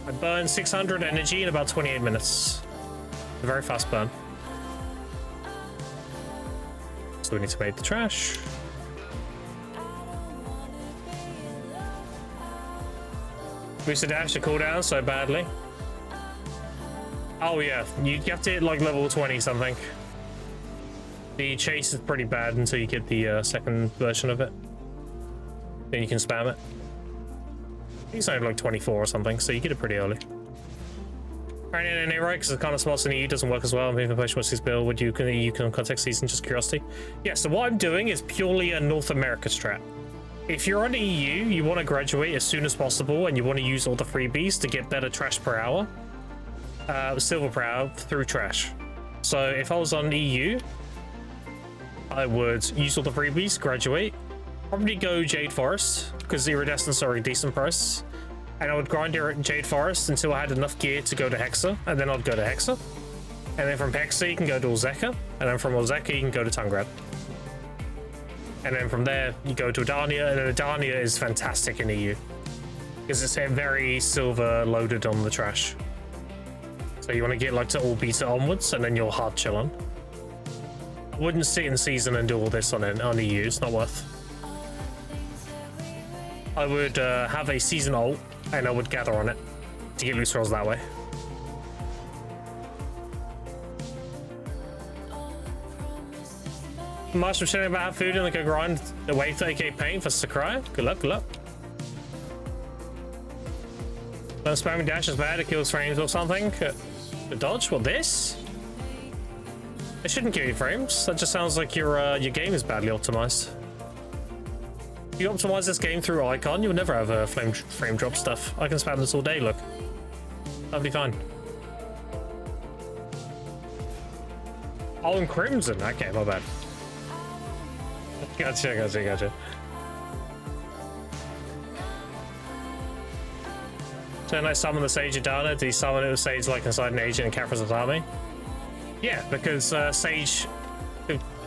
I burned 600 energy in about 28 minutes. A very fast burn. So we need to make the trash. Boosted dash to cooldown so badly. Oh yeah, you have to hit like level 20 something. The chase is pretty bad until you get the second version of it. Then you can spam it. I think it's only like 24 or something, so you get it pretty early. Right, because the kind of spots in EU doesn't work as well. I'm moving what's his bill. Would you can context season, just curiosity? Yeah, so what I'm doing is purely a North America strat. If you're on EU, you want to graduate as soon as possible and you want to use all the freebies to get better trash per hour, silver per hour through trash. So if I was on EU, I would use all the freebies, graduate, probably go Jade Forest because the iridescents are a decent price, and I would grind Jade Forest until I had enough gear to go to Hexa, and then I'd go to Hexa, and then from Hexa you can go to Olzeka, and then from Olzeka you can go to Tungrad. And then from there, you go to Adania, and then Adania is fantastic in EU. Because it's very silver loaded on the trash. So you want to get like to all beta onwards, and then you're hard chilling. I wouldn't sit in season and do all this on EU, it's not worth. I would have a season ult, and I would gather on it to get loose rolls that way. Much for sharing about food and like a grind away 30k paint for Sakurai. Good luck, good luck. Don't spamming dash is bad, it kills frames or something. The dodge? What, this? It shouldn't kill you frames. That just sounds like your game is badly optimized. If you optimize this game through icon, you'll never have a frame drop stuff. I can spam this all day, look. That'll be fine. Oh, and Crimson. Okay, my bad. Gotcha. So when I summon the Sage Adana, did he summon it with Sage like inside an agent in Caphras' army? Yeah, because Sage,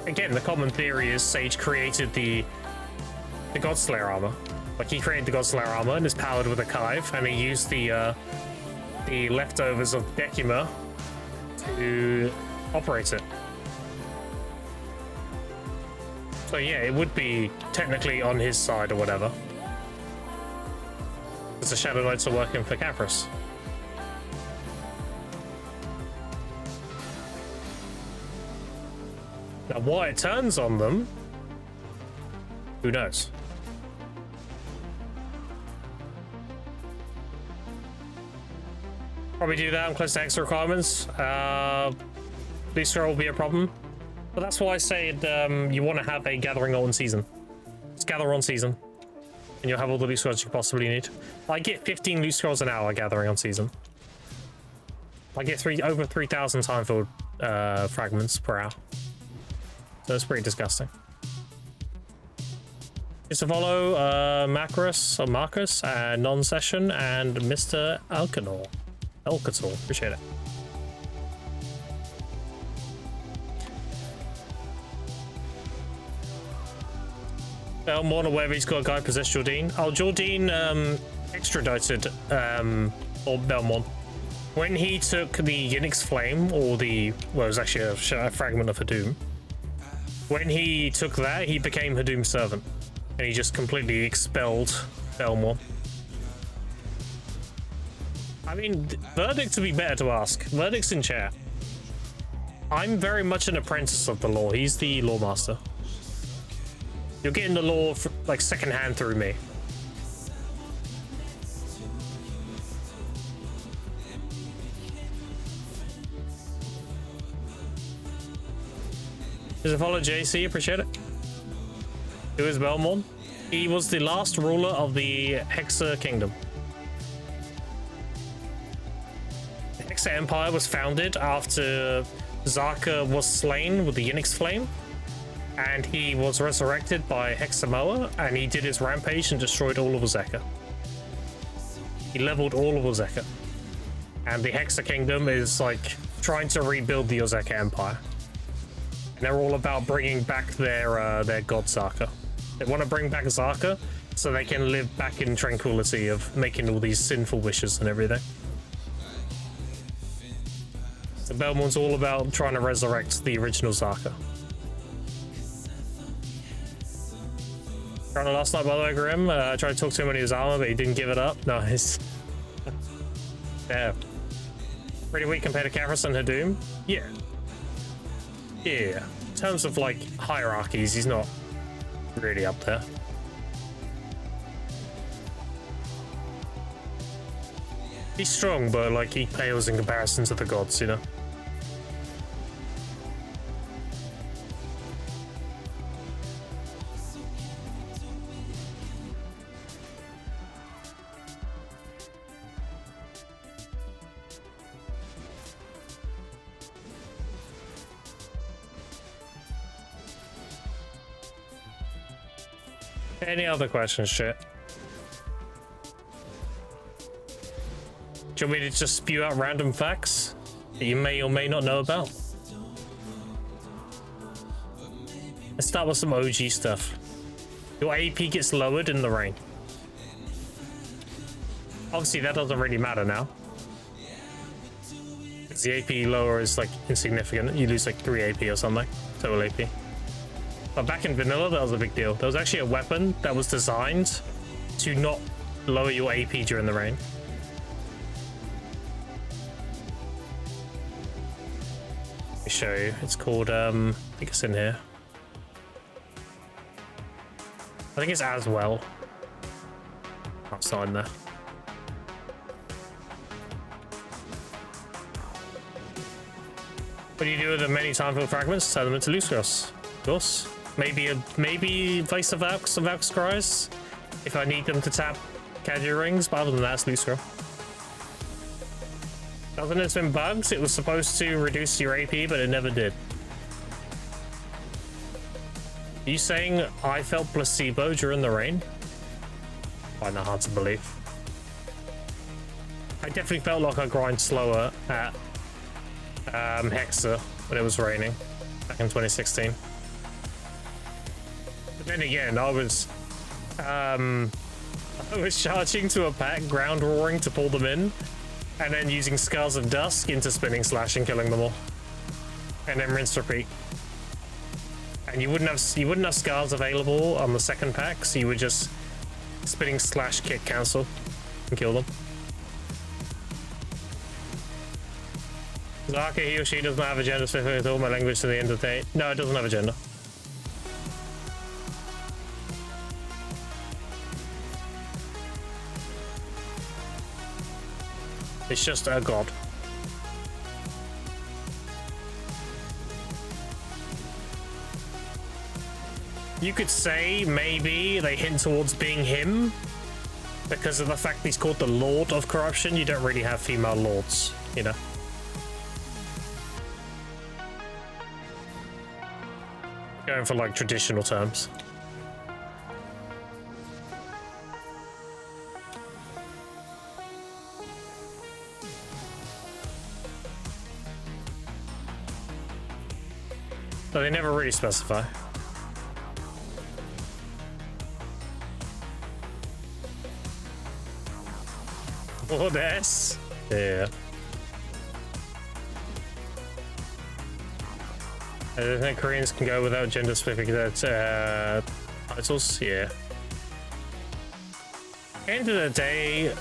again, the common theory is Sage created the Godslayer armor. Like, he created the Godslayer armor and is powered with a Kive, and he used the leftovers of Decima to operate it. So yeah, it would be technically on his side or whatever. Because the Shadow Knights are working for Caphras. Now, why it turns on them, who knows? Probably do that on close to extra requirements. Blue Scroll will be a problem. But that's why I said you want to have a gathering on season. Just gather on season. And you'll have all the loot scrolls you possibly need. I get 15 loot scrolls an hour gathering on season. I get over 3,000 time-filled fragments per hour. So it's pretty disgusting. Just to follow Macros or Marcus and Non-Session and Mr. Alcanor. Elcator, appreciate it. Belmont or wherever he's got a guy possessed Jordine. Oh, Jordine extradited or Belmont. When he took the Yinix Flame, or the, well, it was actually a fragment of Hadum. When he took that, he became Hadum's servant. And he just completely expelled Belmont. I mean, Verdict would be better to ask. Verdict's in chat. I'm very much an apprentice of the law. He's the law master. You're getting the law like secondhand through me. Does it follow JC? Appreciate it. Who is Belmont? He was the last ruler of the Hexa Kingdom. The Hexa Empire was founded after Zaka was slain with the Yinix Flame, and he was resurrected by Hexamoa, and he did his rampage and destroyed all of Ozeka. He leveled all of Ozeka. And the Hexa Kingdom is like trying to rebuild the Ozeka Empire. And they're all about bringing back their god Zaka. They want to bring back Zaka so they can live back in tranquility of making all these sinful wishes and everything. So Belmont's all about trying to resurrect the original Zaka. Trying to last night, by the way, Grim. I tried to talk to him when he was armor, but he didn't give it up. Nice. Yeah. Pretty weak compared to Caphras and Hadum. Yeah. Yeah. In terms of like hierarchies, he's not really up there. He's strong, but like he pales in comparison to the gods, you know. Any other questions, shit? Do you want me to just spew out random facts that you may or may not know about? Let's start with some OG stuff. Your AP gets lowered in the rain. Obviously, that doesn't really matter now. Because the AP lower is like insignificant. You lose like 3 AP or something, total AP. But back in vanilla, that was a big deal. There was actually a weapon that was designed to not lower your AP during the rain. Let me show you. It's called, I think it's in here. I think it's as well. Oh, it's not in there. What do you do with the many time-filled fragments? Turn them into loose grass. Of course. Maybe Vice of Valks and Valk's Cries if I need them to tap Kaiju Rings, but other than that, it's loose scroll. Doesn't it been bugs? It was supposed to reduce your AP, but it never did. Are you saying I felt placebo during the rain? Find that hard to believe. I definitely felt like I grind slower at Hexa when it was raining back in 2016. But then again, I was charging to a pack, ground roaring to pull them in, and then using Scars of Dusk into Spinning Slash and killing them all, and then rinse repeat. And you wouldn't have Scars available on the second pack, so you would just Spinning Slash, kick, cancel, and kill them. Zaka, he or she does not have a gender specific at all. My language to the end of the day. No, it doesn't have a gender. It's just a god. You could say maybe they hint towards being him because of the fact he's called the Lord of Corruption. You don't really have female lords, you know. Going for like traditional terms. But they never really specify. Oh, this? Yeah. I don't think Koreans can go without gender specific titles. Yeah. End of the day,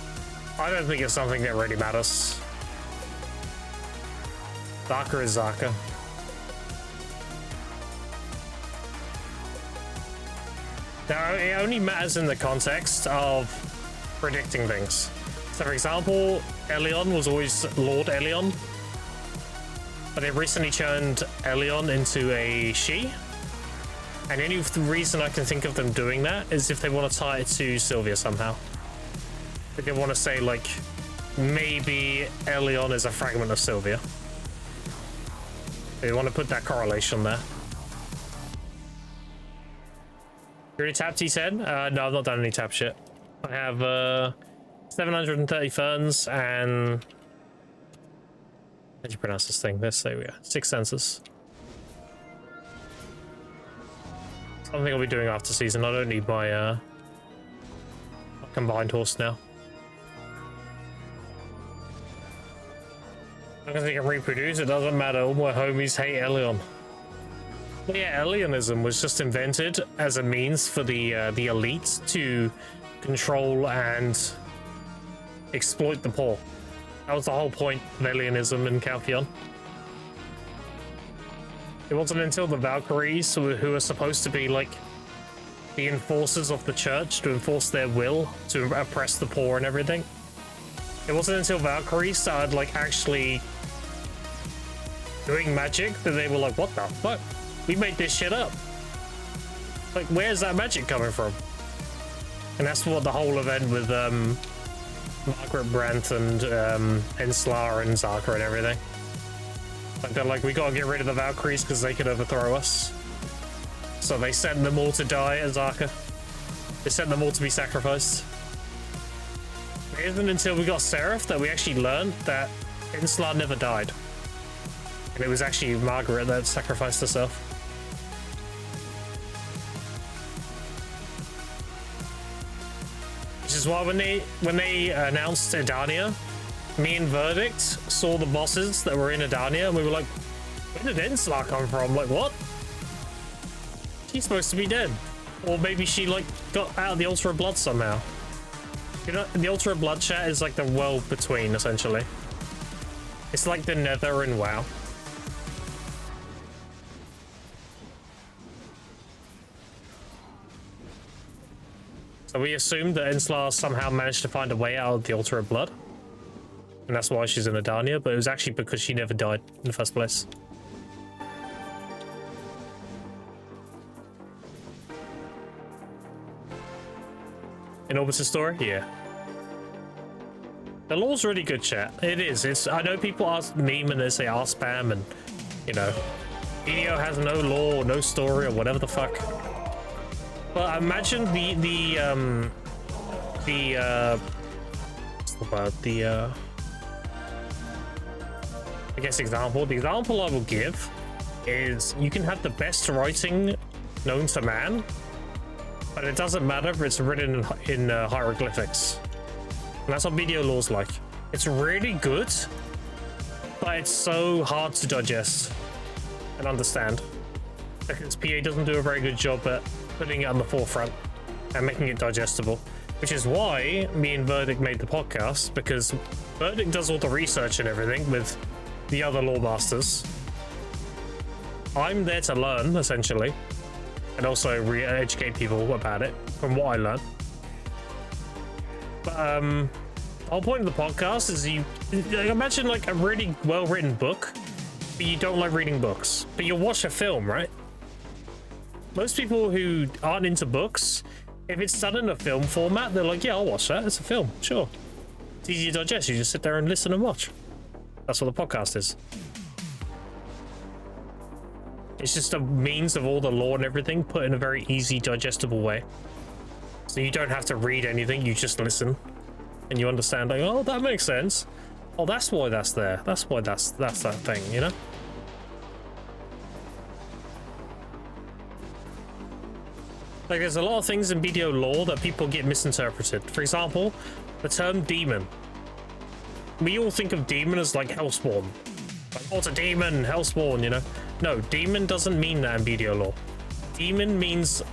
I don't think it's something that really matters. Zaka is Zaka. Now, it only matters in the context of predicting things. So, for example, Elion was always Lord Elion, but they recently turned Elion into a she. And any reason I can think of them doing that is if they want to tie it to Sylvia somehow. If they want to say, like, maybe Elion is a fragment of Sylvia. They want to put that correlation there. You already tapped, he said? No, I've not done any tap shit. I have 730 ferns and... How do you pronounce this thing? There we go. 6 sensors. Something I'll be doing after season. I don't need my combined horse now. As long as they can reproduce, it doesn't matter. All my homies hate Elion. But yeah, Elionism was just invented as a means for the elite to control and exploit the poor. That was the whole point of Elionism in Caltheon. It wasn't until the Valkyries, who are supposed to be like the enforcers of the church, to enforce their will, to oppress the poor and everything. It wasn't until Valkyries started like actually doing magic that they were like, what the fuck? We made this shit up. Like, where's that magic coming from? And that's what the whole event with Margaret Brandt and Enslar and Zaka and everything. Like, they're like, we gotta get rid of the Valkyries because they could overthrow us. So they sent them all to die at Zaka. They sent them all to be sacrificed. It isn't until we got Seraph that we actually learned that Enslar never died. And it was actually Margaret that sacrificed herself. Which is why when they announced Edania, me and Verdict saw the bosses that were in Edania, and we were like, where did Enslar come from? Like, what? She's supposed to be dead. Or maybe she, like, got out of the Altar of Blood somehow. You know, the Altar of Blood chat is like the world between, essentially. It's like the Nether in WoW. So we assumed that Enslar somehow managed to find a way out of the Altar of Blood. And that's why she's in Edania, but it was actually because she never died in the first place. In Orbiter's story? Yeah. The lore's really good, chat. It is. I know people ask meme and they say spam and, you know, video has no lore, no story, or whatever the fuck. But imagine what's the word? I guess, example. The example I will give is you can have the best writing known to man, but it doesn't matter if it's written in hieroglyphics. And that's what video lore's like. It's really good, but it's so hard to digest and understand. Because PA doesn't do a very good job at putting it on the forefront and making it digestible. Which is why me and Verdict made the podcast, because Verdict does all the research and everything with the other lore masters. I'm there to learn, essentially, and also re-educate people about it from what I learned. But the whole point of the podcast is you imagine like a really well-written book, but you don't like reading books, but you'll watch a film, right? Most people who aren't into books, if it's done in a film format, they're like, yeah, I'll watch that. It's a film, sure. It's easy to digest. You just sit there and listen and watch. That's what the podcast is. It's just a means of all the lore and everything put in a very easy, digestible way. So you don't have to read anything. You just listen, and you understand. Like, oh, that makes sense. Oh, that's why that's there. That's why that's that thing. You know. Like, there's a lot of things in video lore that people get misinterpreted. For example, the term demon. We all think of demon as like hellspawn. Like, oh, it's a demon, hellspawn, you know? No, demon doesn't mean that in video lore. Demon means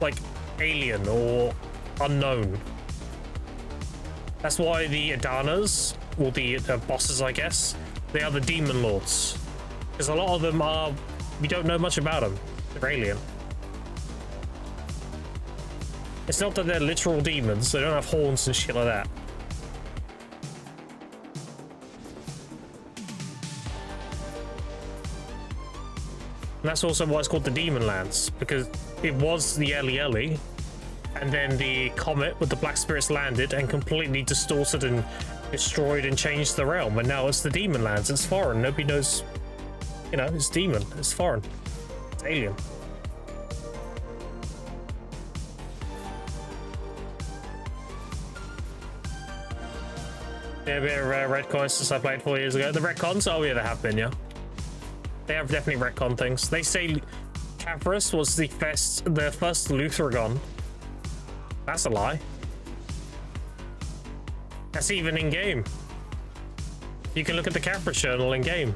like alien or unknown. That's why the Adanas, or the bosses, I guess, they are the demon lords. Because a lot of them are, we don't know much about them. They're alien. It's not that they're literal demons, they don't have horns and shit like that. And that's also why it's called the Demon Lands, because it was the Eli, and then the comet with the Black Spirits landed and completely distorted and destroyed and changed the realm, and now it's the Demon Lands. It's foreign, nobody knows, you know, it's demon, it's foreign, it's alien. Yeah, a bit of retcons since I played 4 years ago. The retcons? Oh yeah, they have been, yeah. They have definitely retcon things. They say Caprus was the first Luthragon. That's a lie. That's even in-game. You can look at the Caprus journal in-game.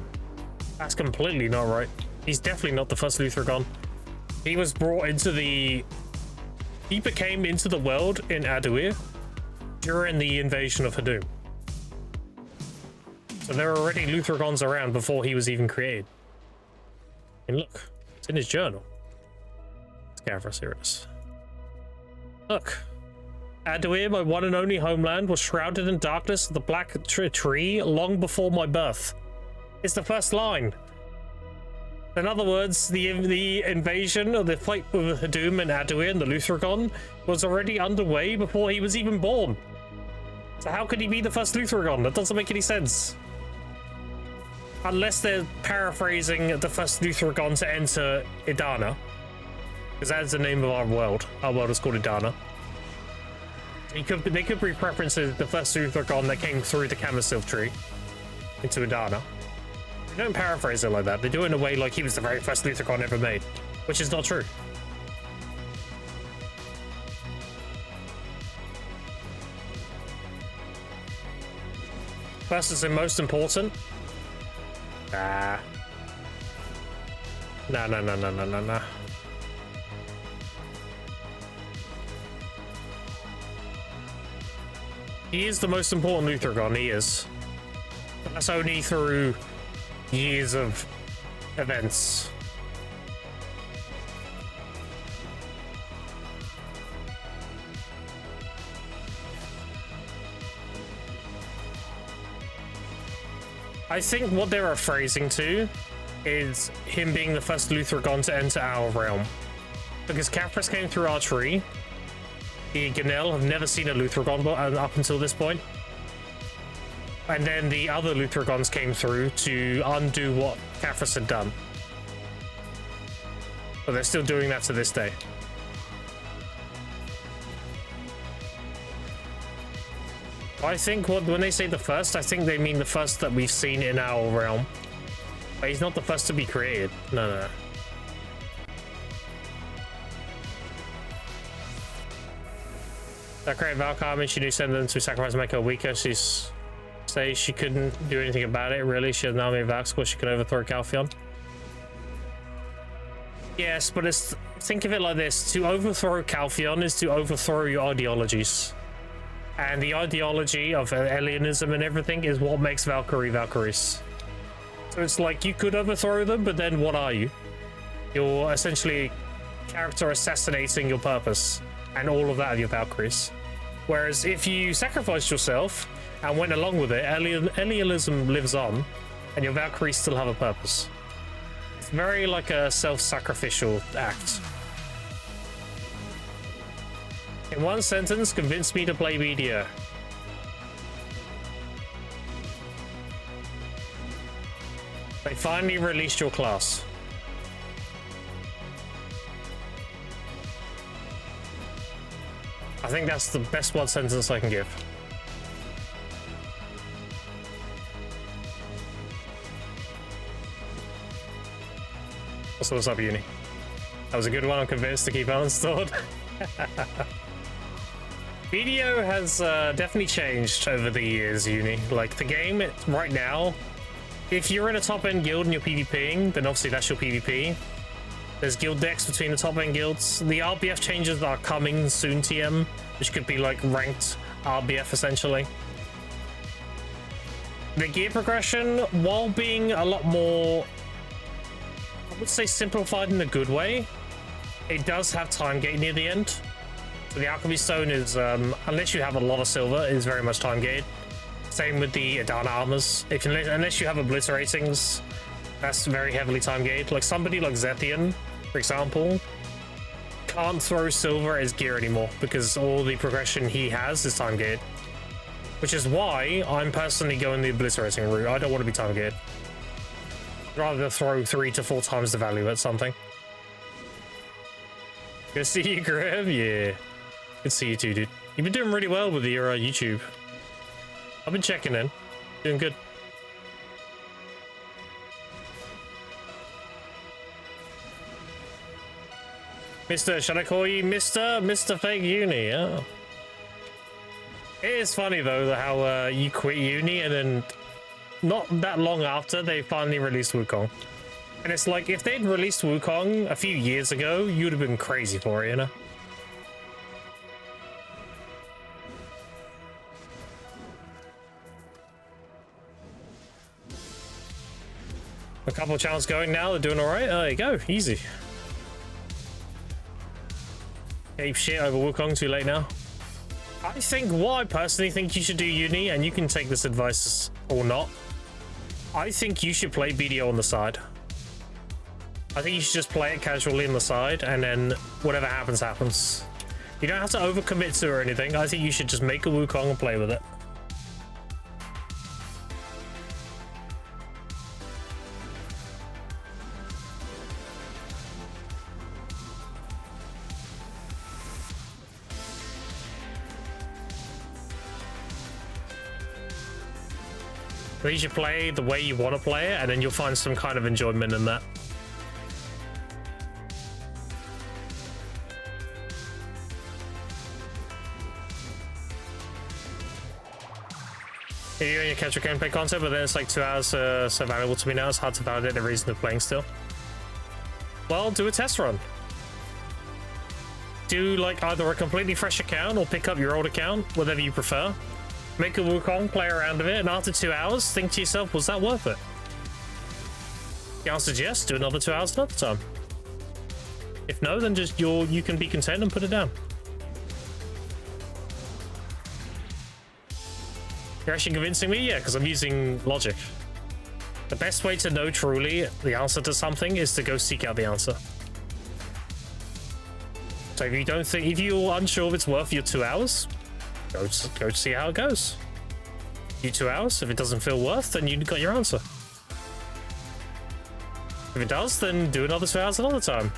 That's completely not right. He's definitely not the first Luthragon. He was brought into the... He became into the world in Aduir during the invasion of Hadum. So there were already Luthragons around before he was even created. And look, it's in his journal. It's Gavras, here it is. Look. Aduir, my one and only homeland, was shrouded in darkness of the black tree long before my birth. It's the first line. In other words, the invasion of the fight with Hadum and Aduir and the Luthragon was already underway before he was even born. So how could he be the first Luthragon? That doesn't make any sense. Unless they're paraphrasing the first Luthragon to enter Idana. Because that's the name of our world. Our world is called Idana. They could be referencing the first Luthragon that came through the Camisil tree into Idana. They don't paraphrase it like that. They do it in a way like he was the very first Luthragon ever made. Which is not true. First is the most important. Nah. Nah. He is the most important Luthragon, he is. But that's only through years of events. I think what they're phrasing to is him being the first Luthragon to enter our realm. Because Caprus came through our tree. The Ganel have never seen a Luthragon up until this point. And then the other Luthragons came through to undo what Caprus had done. But they're still doing that to this day. I think when they say the first, I think they mean the first that we've seen in our realm. But he's not the first to be created. No. That created Valkyrie, she knew send them to sacrifice and make her weaker. She's say she couldn't do anything about it, really. She had an army of Valkyrie, she could overthrow Calpheon. Yes, but it's, think of it like this. To overthrow Calpheon is to overthrow your ideologies. And the ideology of alienism and everything is what makes Valkyrie Valkyries. So it's like you could overthrow them, but then what are you? You're essentially character assassinating your purpose and all of that of your Valkyries. Whereas if you sacrificed yourself and went along with it, alienism lives on and your Valkyries still have a purpose. It's very like a self-sacrificial act. In one sentence, convince me to play BDO. They finally released your class. I think that's the best one sentence I can give. So what's up, Uni? That was a good one. I'm convinced to keep uninstalled. BDO has definitely changed over the years, Uni. Like, the game right now, if you're in a top-end guild and you're PvPing, then obviously that's your PvP. There's guild decks between the top-end guilds. The RBF changes are coming soon, TM, which could be like ranked RBF, essentially. The gear progression, while being a lot more, I would say, simplified in a good way, it does have time gate near the end. So the alchemy stone is, unless you have a lot of silver, is very much time gated. Same with the Adana armors. Unless you have obliteratings, that's very heavily time gated. Like somebody like Zethian, for example, can't throw silver as gear anymore because all the progression he has is time gated. Which is why I'm personally going the obliterating route. I don't want to be time gated. I'd rather throw 3 to 4 times the value at something. Good to see you, Graham. Yeah. Good to see you too, dude. You've been doing really well with your YouTube. I've been checking in. Doing good. Mr. Should I call you Mr. Fake Uni? Yeah. It is funny though how you quit uni and then not that long after they finally released Wukong. And it's like if they'd released Wukong a few years ago, you'd have been crazy for it, you know? A couple of channels going now, they're doing alright. There you go, easy. Ape shit over Wukong, too late now. I think what I personally think you should do, Uni, and you can take this advice or not, I think you should play BDO on the side. I think you should just play it casually on the side, and then whatever happens, happens. You don't have to overcommit to it or anything. I think you should just make a Wukong and play with it. But you should play the way you want to play it, and then you'll find some kind of enjoyment in that. You and your catcher can play content, but then it's like 2 hours so valuable to me now. It's hard to validate the reason of playing still. Well, do a test run. Do like either a completely fresh account or pick up your old account, whatever you prefer. Make a Wukong, play around with it, and after 2 hours, think to yourself, was that worth it? The answer is yes, do another 2 hours another time. If no, then just you can be content and put it down. You're actually convincing me? Yeah, because I'm using logic. The best way to know truly the answer to something is to go seek out the answer. So if you're unsure if it's worth your 2 hours, go see how it goes. You 2 hours. If it doesn't feel worth, then you got your answer. If it does, then do another 2 hours another time.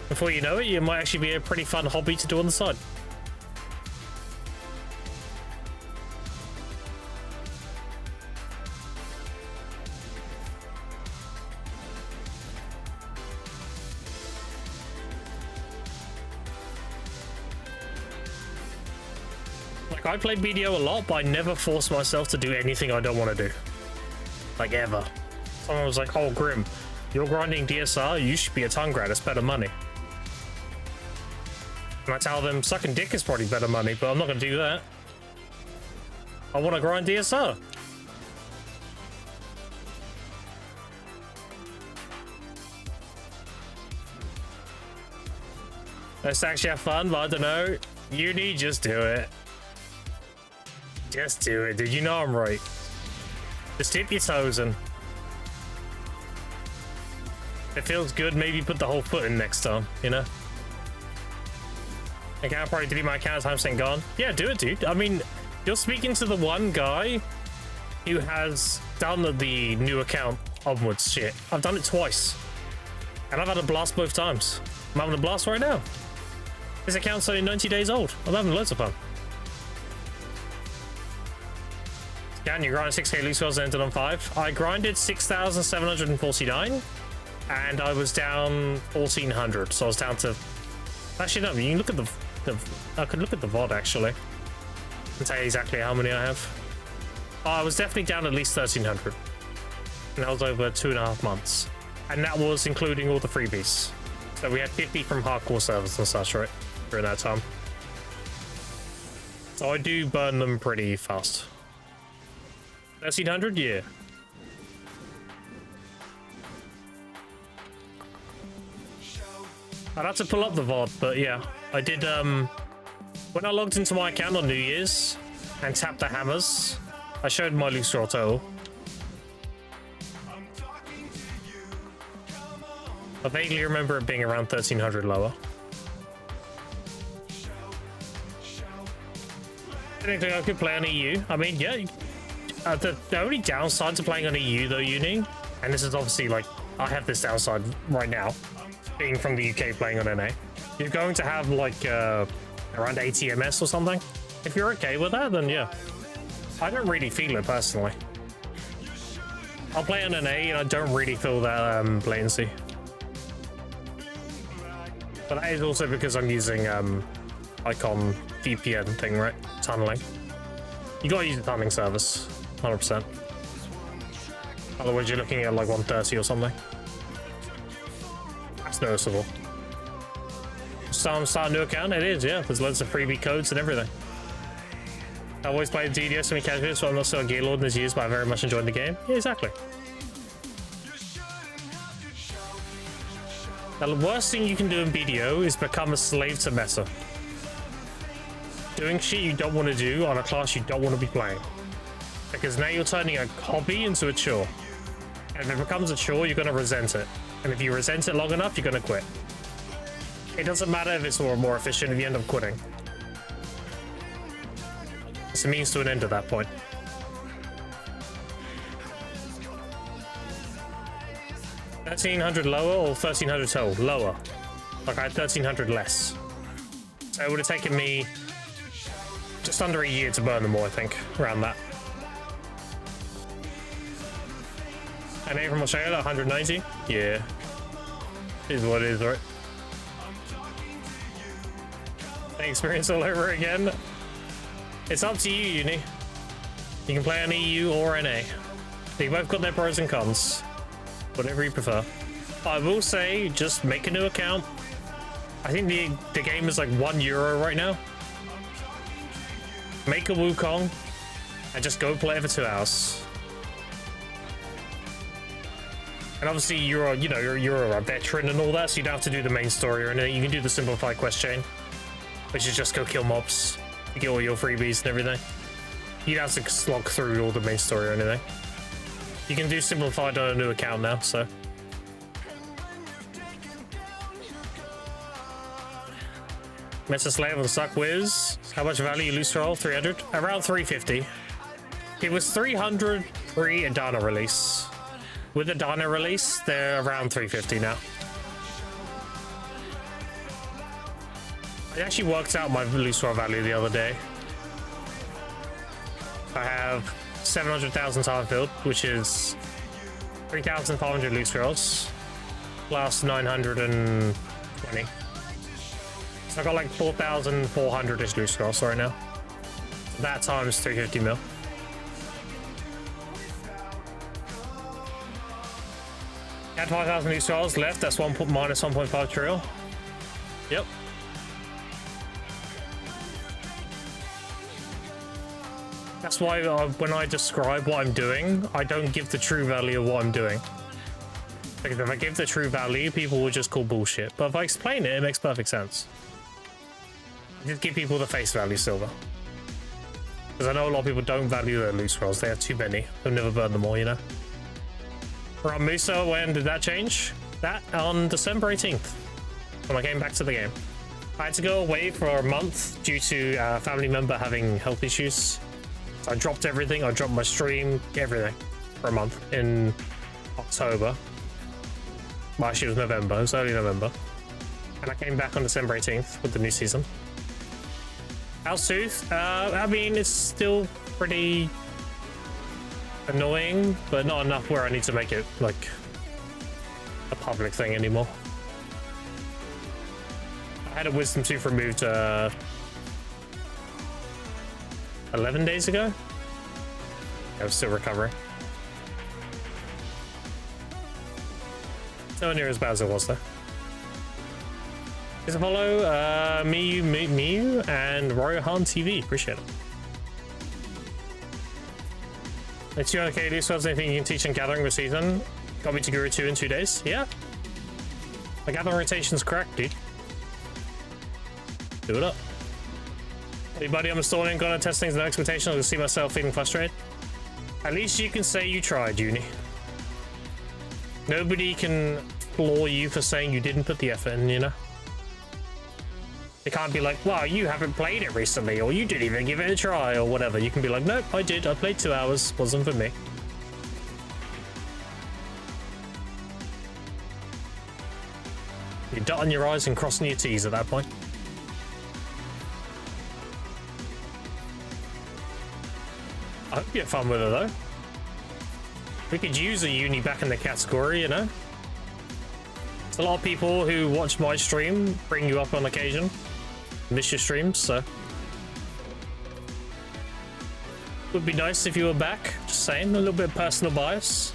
Before you know it, it might actually be a pretty fun hobby to do on the side. Like, I play BDO a lot, but I never force myself to do anything I don't want to do. Like, ever. Someone was like, oh, Grim, you're grinding DSR, you should be a tongue grad, it's better money. And I tell them, sucking dick is probably better money, but I'm not going to do that. I want to grind DSR. Let's actually have fun, but I don't know. Uni, just do it. Just do it, dude. You know I'm right. Just dip your toes in. It feels good, maybe put the whole foot in next time, you know? Okay, I'll probably delete my account as I'm saying gone. Yeah, do it, dude. I mean, you're speaking to the one guy who has done the new account onwards shit. I've done it twice. And I've had a blast both times. I'm having a blast right now. This account's only 90 days old. I'm having loads of fun. Scan, you grinded 6k loose scrolls and ended on 5. I grinded 6,749 and I was down 1,400. So I was down to... Actually, no, you can look at the I could look at the VOD actually and tell you exactly how many I have. I was definitely down at least 1,300. And that was over 2.5 months. And that was including all the freebies. So we had 50 from hardcore servers and such, right? During that time. So I do burn them pretty fast. 1,300? Yeah. I'd have to pull up the VOD, but yeah. I did, when I logged into my account on New Year's and tapped the hammers, I showed my loose scroll total. I vaguely remember it being around 1,300 lower. I think I could play on EU. I mean, yeah. The only downside to playing on EU, though, Uni, and this is obviously like, I have this downside right now, being from the UK playing on NA. You're going to have like around 80 MS or something. If you're okay with that, then yeah. I don't really feel it personally. I'll play on NA and I don't really feel that latency. But that is also because I'm using Icon VPN thing, right? Tunneling. You gotta use the tunneling service, 100%. Otherwise you're looking at like 130 or something. That's noticeable. Start a new account? It is, yeah. There's loads of freebie codes and everything. I always played DDS and casually, so I'm not so a gear lord in his years, but I very much enjoyed the game. Yeah, exactly. Now, the worst thing you can do in BDO is become a slave to meta. Doing shit you don't want to do on a class you don't want to be playing. Because now you're turning a hobby into a chore. And if it becomes a chore, you're going to resent it. And if you resent it long enough, you're going to quit. It doesn't matter if it's more efficient if you end up quitting. It's a means to an end at that point. $1,300 lower or 1,300 total? Lower. Like I had 1,300 less. So it would have taken me just under a year to burn them all, I think. Around that. And A from Australia, 190? Yeah. Is what it is, right? Experience all over again. It's up to you, Uni. You can play on EU or NA. They both got their pros and cons. Whatever you prefer. I will say, just make a new account. I think the game is like €1 right now. Make a Wukong and just go play it for 2 hours. And obviously you're a veteran and all that, so you don't have to do the main story or anything. You can do the simplified quest chain, which is just go kill mobs, you get all your freebies and everything. You don't have to slog through all the main story or anything. You can do simplified on a new account now, so. Meta Slave on Suck Wiz. How much value you lose for all? 300? Around 350. It was 300 pre-Adana release. With Adana release, they're around 350 now. I actually worked out my loose roll value the other day. I have 700,000 time filled, which is 3,500 loose rolls, plus 920. So I got like 4,400-ish loose rolls right now. That times 350 mil. Had 5,000 new stars left. That's minus 1.5 trillion. Yep. That's why when I describe what I'm doing, I don't give the true value of what I'm doing. Because if I give the true value, people will just call bullshit. But if I explain it, it makes perfect sense. I just give people the face value silver. Because I know a lot of people don't value their loot scrolls. They have too many. They'll never burn them all, you know? Right, Musa, when did that change? That on December 18th, when I came back to the game. I had to go away for a month due to a family member having health issues. So I dropped everything. I dropped my stream, everything, for a month in October. Well, actually, it was November. It was early November. And I came back on December 18th with the new season. How's Tooth? I mean, it's still pretty annoying, but not enough where I need to make it, like, a public thing anymore. I had a wisdom tooth removed 11 days ago. I was still recovering. Nowhere near as bad as it was, though. Please follow Miyu and Royohan TV. Appreciate it. It's 200k loose swords. Anything you can teach in gathering this season? Got me to Guru 2 in 2 days. Yeah. My gathering rotation's correct, dude. Do it up. Hey, buddy, I'm installing. Gonna test things in no expectation. I'll see myself feeling frustrated. At least you can say you tried, Uni. Nobody can floor you for saying you didn't put the effort in, you know? They can't be like, well, you haven't played it recently, or you didn't even give it a try, or whatever. You can be like, nope, I did. I played 2 hours. Wasn't for me. You're dotting your I's and crossing your T's at that point. I hope you have fun with it, though. We could use a uni back in the category, you know? There's a lot of people who watch my stream bring you up on occasion. Miss your streams, so. Would be nice if you were back. Just saying, a little bit of personal bias.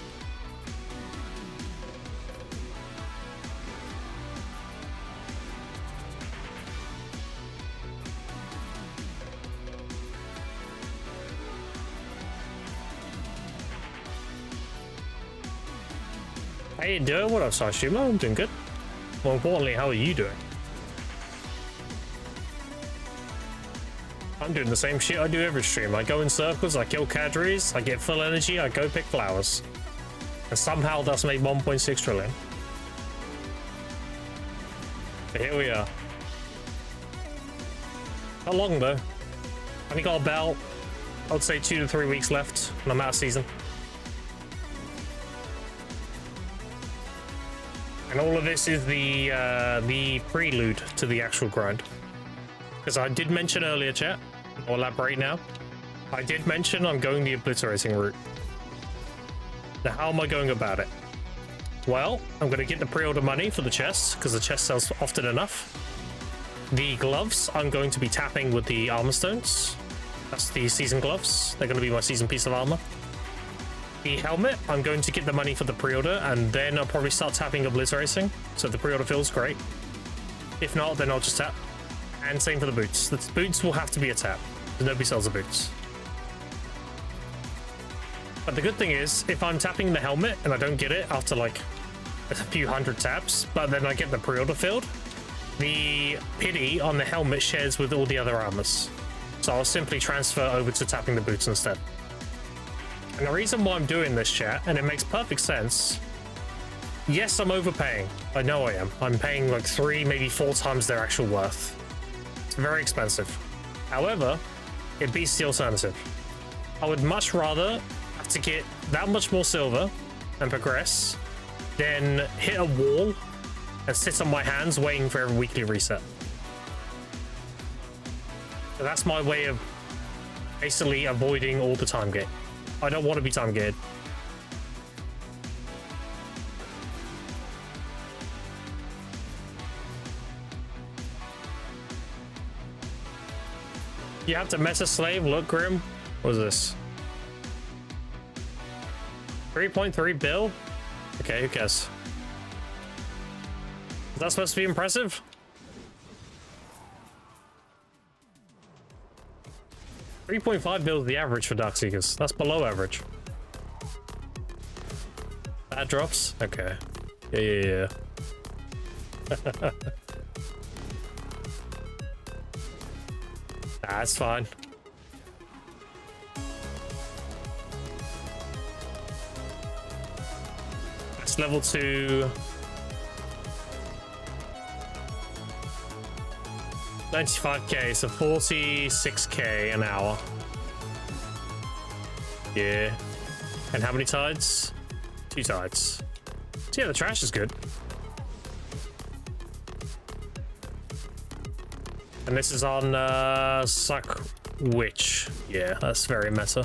How you doing? What up, Side Streamer? I'm doing good. More importantly, how are you doing? I'm doing the same shit I do every stream. I go in circles, I kill cadres, I get full energy, I go pick flowers. And somehow that's made 1.6 trillion. But here we are. Not long though. Only got about, I would say 2 to 3 weeks left, and I'm out of season. And all of this is the prelude to the actual grind. Because I did mention earlier, chat, I'll elaborate now. I did mention I'm going the obliterating route. Now, how am I going about it? Well, I'm going to get the pre-order money for the chest, because the chest sells often enough. The gloves, I'm going to be tapping with the armor stones. That's the season gloves. They're going to be my season piece of armor. The helmet, I'm going to get the money for the pre-order, and then I'll probably start tapping obliterating. So if the pre-order feels great. If not, then I'll just tap. And same for the boots. The boots will have to be a tap, because nobody sells the boots. But the good thing is, if I'm tapping the helmet and I don't get it after like a few hundred taps, but then I get the pre-order filled, the pity on the helmet shares with all the other armors. So I'll simply transfer over to tapping the boots instead. And the reason why I'm doing this, chat, and it makes perfect sense, yes, I'm overpaying. I know I am. I'm paying like 3, maybe 4 times their actual worth. It's very expensive. However, it beats the alternative. I would much rather have to get that much more silver and progress than hit a wall and sit on my hands waiting for every weekly reset. So that's my way of basically avoiding all the time gate. I don't want to be time gated. You have to meta slave. Look, Grim. What is this? 3.3 bill? Okay, who cares? Is that supposed to be impressive? 3.5 bill is the average for Darkseekers. That's below average. Bad drops? Okay. Yeah. That's fine. That's level 2. 95k, so 46k an hour. Yeah. And how many tides? 2 tides. So yeah, the trash is good. And this is on Suck Witch. Yeah, that's very meta.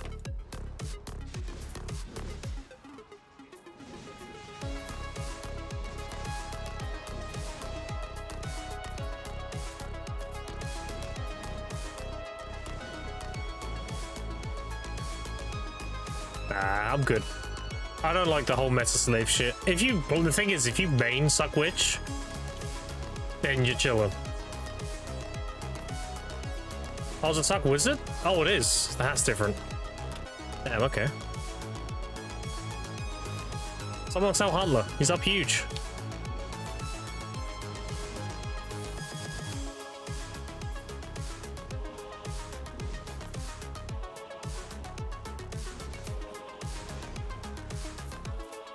Nah, I'm good. I don't like the whole meta slave shit. Well, the thing is, if you main Suck Witch, then you're chilling. Oh, is it Suck Wizard? Oh, it is. That's different. Damn, okay. Someone sell Huntler. He's up huge.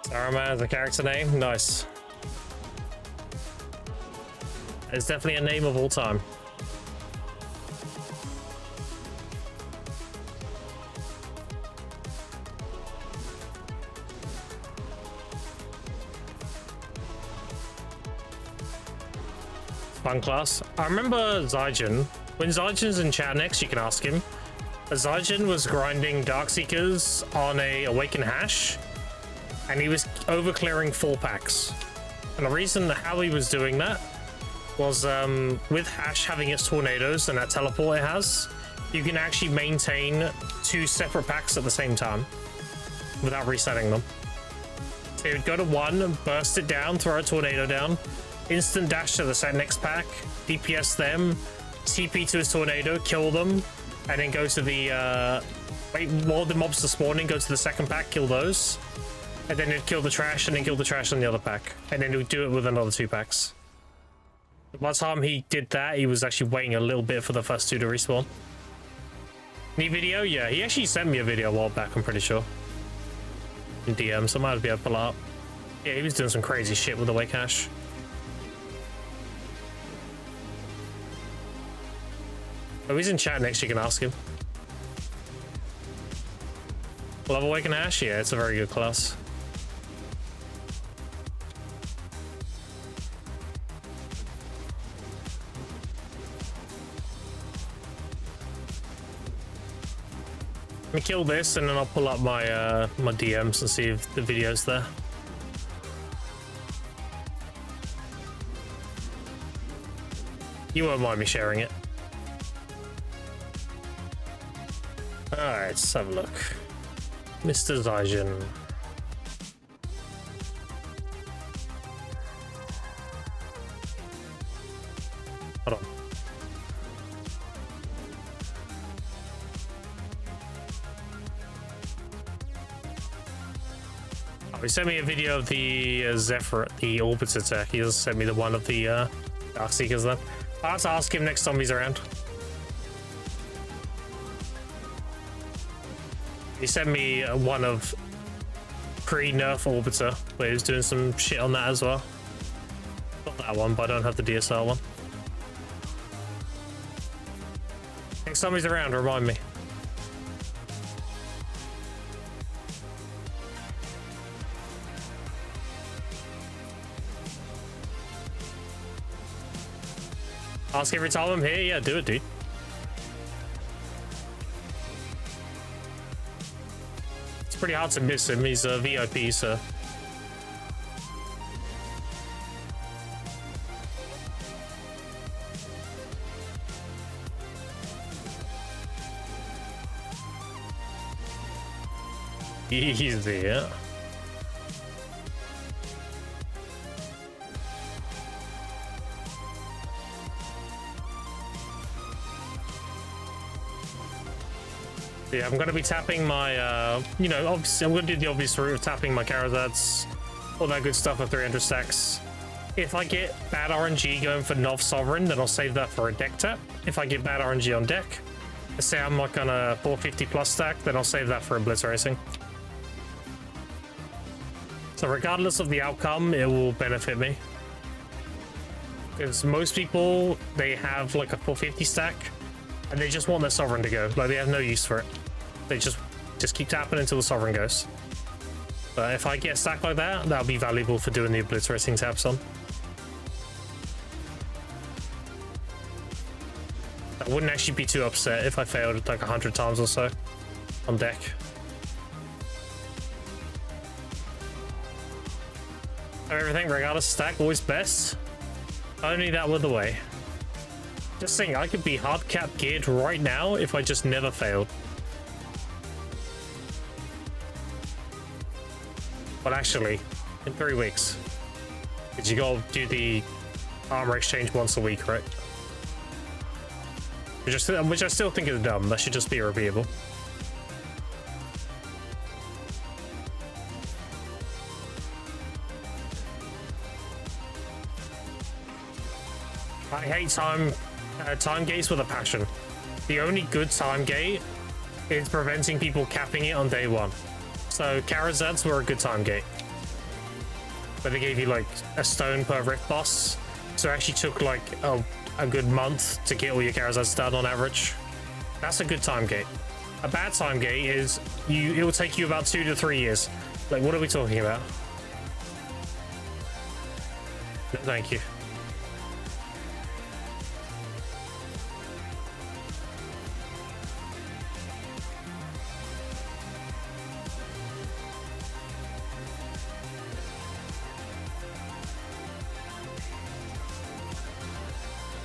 Saruman is a character name. Nice. It's definitely a name of all time. Fun class. I remember Zygen. When Zygen's in chat next, you can ask him. Zygen was grinding Darkseekers on a Awaken Hash, and he was over clearing 4 packs. And the reason how he was doing that was with Hash having its tornadoes and that teleport it has, you can actually maintain 2 separate packs at the same time without resetting them. So he would go to 1, burst it down, throw a tornado down, instant dash to the next pack, DPS them, TP to his tornado, kill them, and then go to the wait while the mobs are spawning, go to the second pack, kill those, and then he'd kill the trash, and then kill the trash on the other pack, and then he'd do it with another 2 packs. By the time he did that, he was actually waiting a little bit for the first 2 to respawn. Need video? Yeah, he actually sent me a video a while back, I'm pretty sure. In DM, so I might be able to pull it up. Yeah, he was doing some crazy shit with the Wake Hash. Oh, he's in chat next, you can ask him. Love Awaken Ash? Yeah, it's a very good class. Let me kill this and then I'll pull up my my DMs and see if the video's there. You won't mind me sharing it. Alright, let's have a look. Mr. Zygen. Hold on. Oh, he sent me a video of the Zephyr, the orbit attack. He doesn't send me the one of the Darkseekers then. I'll have to ask him next time he's around. He sent me one of pre-nerf Orbiter, where he was doing some shit on that as well. Not that one, but I don't have the DSL one. Next time he's around, remind me. Ask every time I'm here? Yeah, do it, dude. Pretty hard to miss him. He's a VIP, so Easy, yeah. Yeah, I'm gonna be tapping my, you know, obviously I'm gonna do the obvious route of tapping my Charizards, all that good stuff of 300 stacks. If I get bad RNG going for Nov Sovereign, then I'll save that for a deck tap. If I get bad RNG on deck, let's say I'm like on a 450 plus stack, then I'll save that for a Blitz Racing. So regardless of the outcome, it will benefit me. Because most people, they have like a 450 stack, and they just want their Sovereign to go. Like, they have no use for it. They just keep tapping until the Sovereign goes. But if I get a stack like that, that'll be valuable for doing the Blitz Racing taps on. I wouldn't actually be too upset if I failed like 100 times or so on deck. Everything, regardless of stack, always best. Only that were the way. Just saying, I could be Hardcap geared right now if I just never failed. But actually, in 3 weeks. Because you gotta do the armor exchange once a week, right? Which I still think is dumb. That should just be repeatable. I hate time gates with a passion. The only good time gate is preventing people capping it on day one. So Charizards were a good time gate, but they gave you like a stone per Rift boss. So it actually took like a good month to get all your Charizards done on average. That's a good time gate. A bad time gate is it will take you about 2 to 3 years. Like, what are we talking about? No, thank you.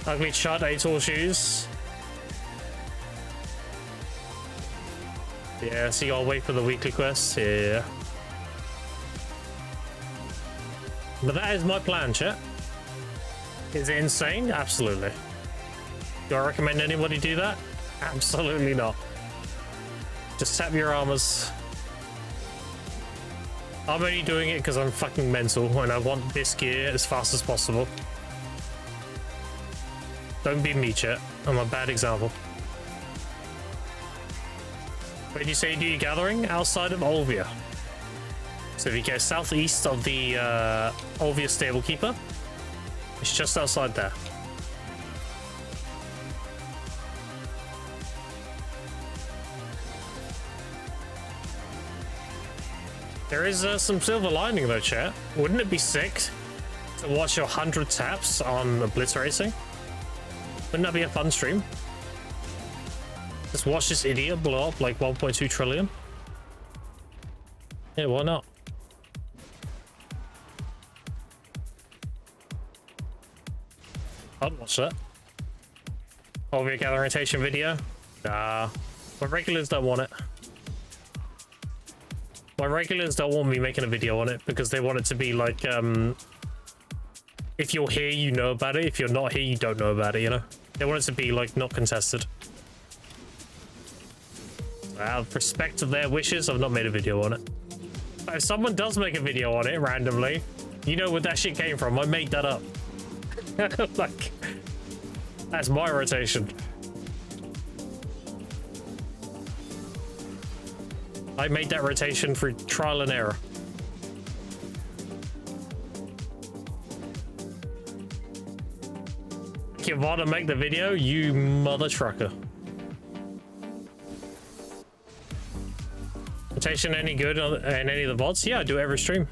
Ugly shot, 8 tall shoes. Yeah, so you gotta wait for the weekly quest. Yeah. But that is my plan, chat. Is it insane? Absolutely. Do I recommend anybody do that? Absolutely not. Just tap your armors. I'm only doing it because I'm fucking mental and I want this gear as fast as possible. Don't be me, chat. I'm a bad example. Where did you say you do your gathering? Outside of Olvia. So if you go southeast of the Olvia Stablekeeper, it's just outside there. There is some silver lining though, chat. Wouldn't it be sick to watch your 100 taps on the Blitz Racing? Wouldn't that be a fun stream? Just watch this idiot blow up like 1.2 trillion. Yeah, why not? I'd watch that. Olvia Gather Rotation video? Nah. My regulars don't want it. My regulars don't want me making a video on it because they want it to be like, if you're here, you know about it. If you're not here, you don't know about it, you know? They want it to be like not contested. Out of respect of their wishes, I've not made a video on it. But if someone does make a video on it randomly, you know where that shit came from. I made that up. Like, that's my rotation. I made that rotation through trial and error. Twitch Vod to make the video, you mother trucker. Rotation any good in any of the VODs? Yeah, I do every stream.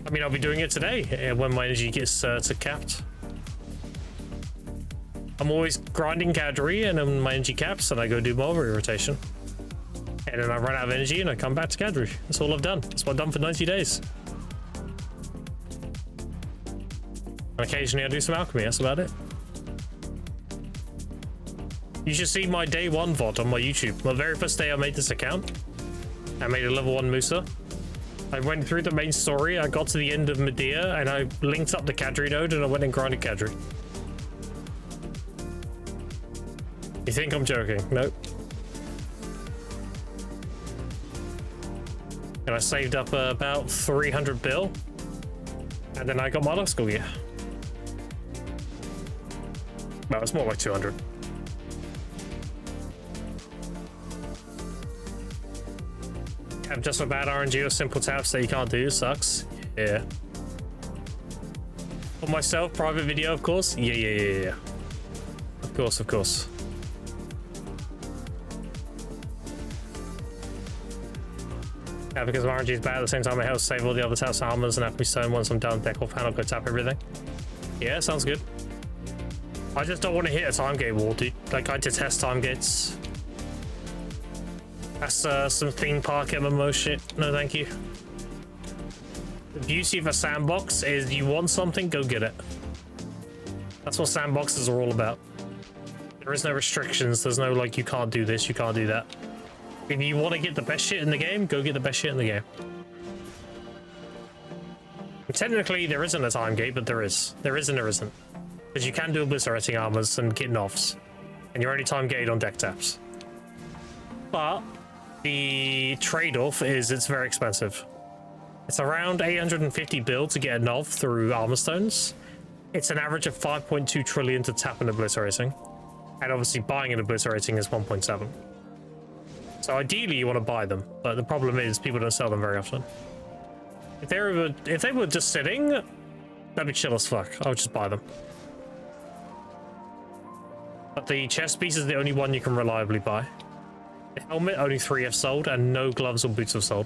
I mean, I'll be doing it today when my energy gets to capped. I'm always grinding Cadry and then my energy caps and I go do Mulberry rotation. And then I run out of energy and I come back to Cadry. That's all I've done. That's what I've done for 90 days. And occasionally I do some alchemy, that's about it. You should see my day 1 VOD on my YouTube. My very first day I made this account, I made a level 1 Musa. I went through the main story, I got to the end of Medea, and I linked up the Kadri node, and I went and grinded Kadri. You think I'm joking? Nope. And I saved up about 300 bill, and then I got my last school year. Well, it's more like 200. Have just a bad RNG or simple taps that you can't do sucks. Yeah. For myself, private video, of course. Yeah. Of course. Yeah, because RNG is bad at the same time, I help save all the other taps armors and Alchemy Stone once I'm done. Deck off panel, go tap everything. Yeah, sounds good. I just don't want to hit a time gate wall, dude. Like, I detest time gates. That's some theme park MMO shit. No, thank you. The beauty of a sandbox is you want something, go get it. That's what sandboxes are all about. There is no restrictions. There's no, like, you can't do this, you can't do that. If you want to get the best shit in the game, go get the best shit in the game. And technically, there isn't a time gate, but there is. There is and there isn't. Because you can do obliterating armors and get offs. And you're only time gated on deck taps. But the trade-off is it's very expensive. It's around 850 bill to get a nov through armor stones. It's an average of 5.2 trillion to tap an obliterating. And obviously buying an obliterating is 1.7. So ideally you want to buy them, but the problem is people don't sell them very often. If they were just sitting, that'd be chill as fuck. I would just buy them. But the chest piece is the only one you can reliably buy. The helmet, only 3 have sold, and no gloves or boots have sold.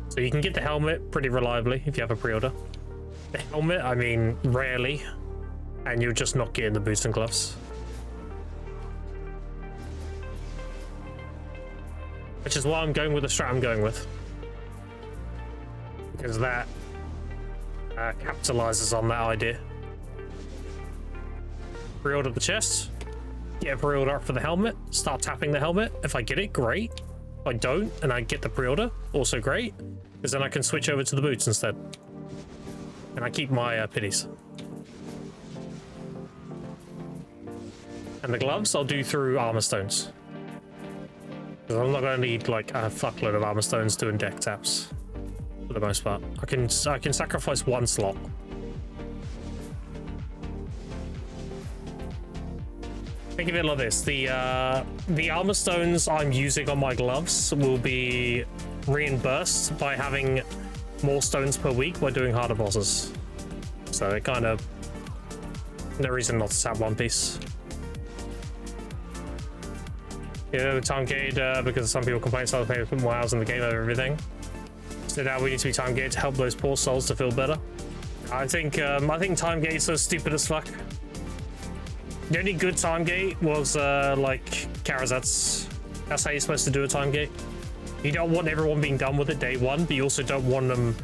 So you can get the helmet pretty reliably if you have a pre-order. The helmet, I mean, rarely, and you're just not getting the boots and gloves. Which is why I'm going with the strat I'm going with. Because that capitalizes on that idea. Pre-order the chest, get a pre-order up for the helmet, start tapping the helmet. If I get it, great. If I don't, and I get the pre-order, also great. Because then I can switch over to the boots instead. And I keep my pities. And the gloves I'll do through armor stones. Because I'm not going to need like a fuckload of armor stones doing deck taps. For the most part. I can sacrifice 1 slot. Think of it like this: the armor stones I'm using on my gloves will be reimbursed by having more stones per week by doing harder bosses. So it kind of no reason not to tap one piece. Yeah, the time gated because some people complain so they put more hours in the game over everything. So now we need to be time gated to help those poor souls to feel better. I think time gates are stupid as fuck. The only good time gate was like Karazat's. That's how you're supposed to do a time gate. You don't want everyone being done with it day 1, but you also don't want them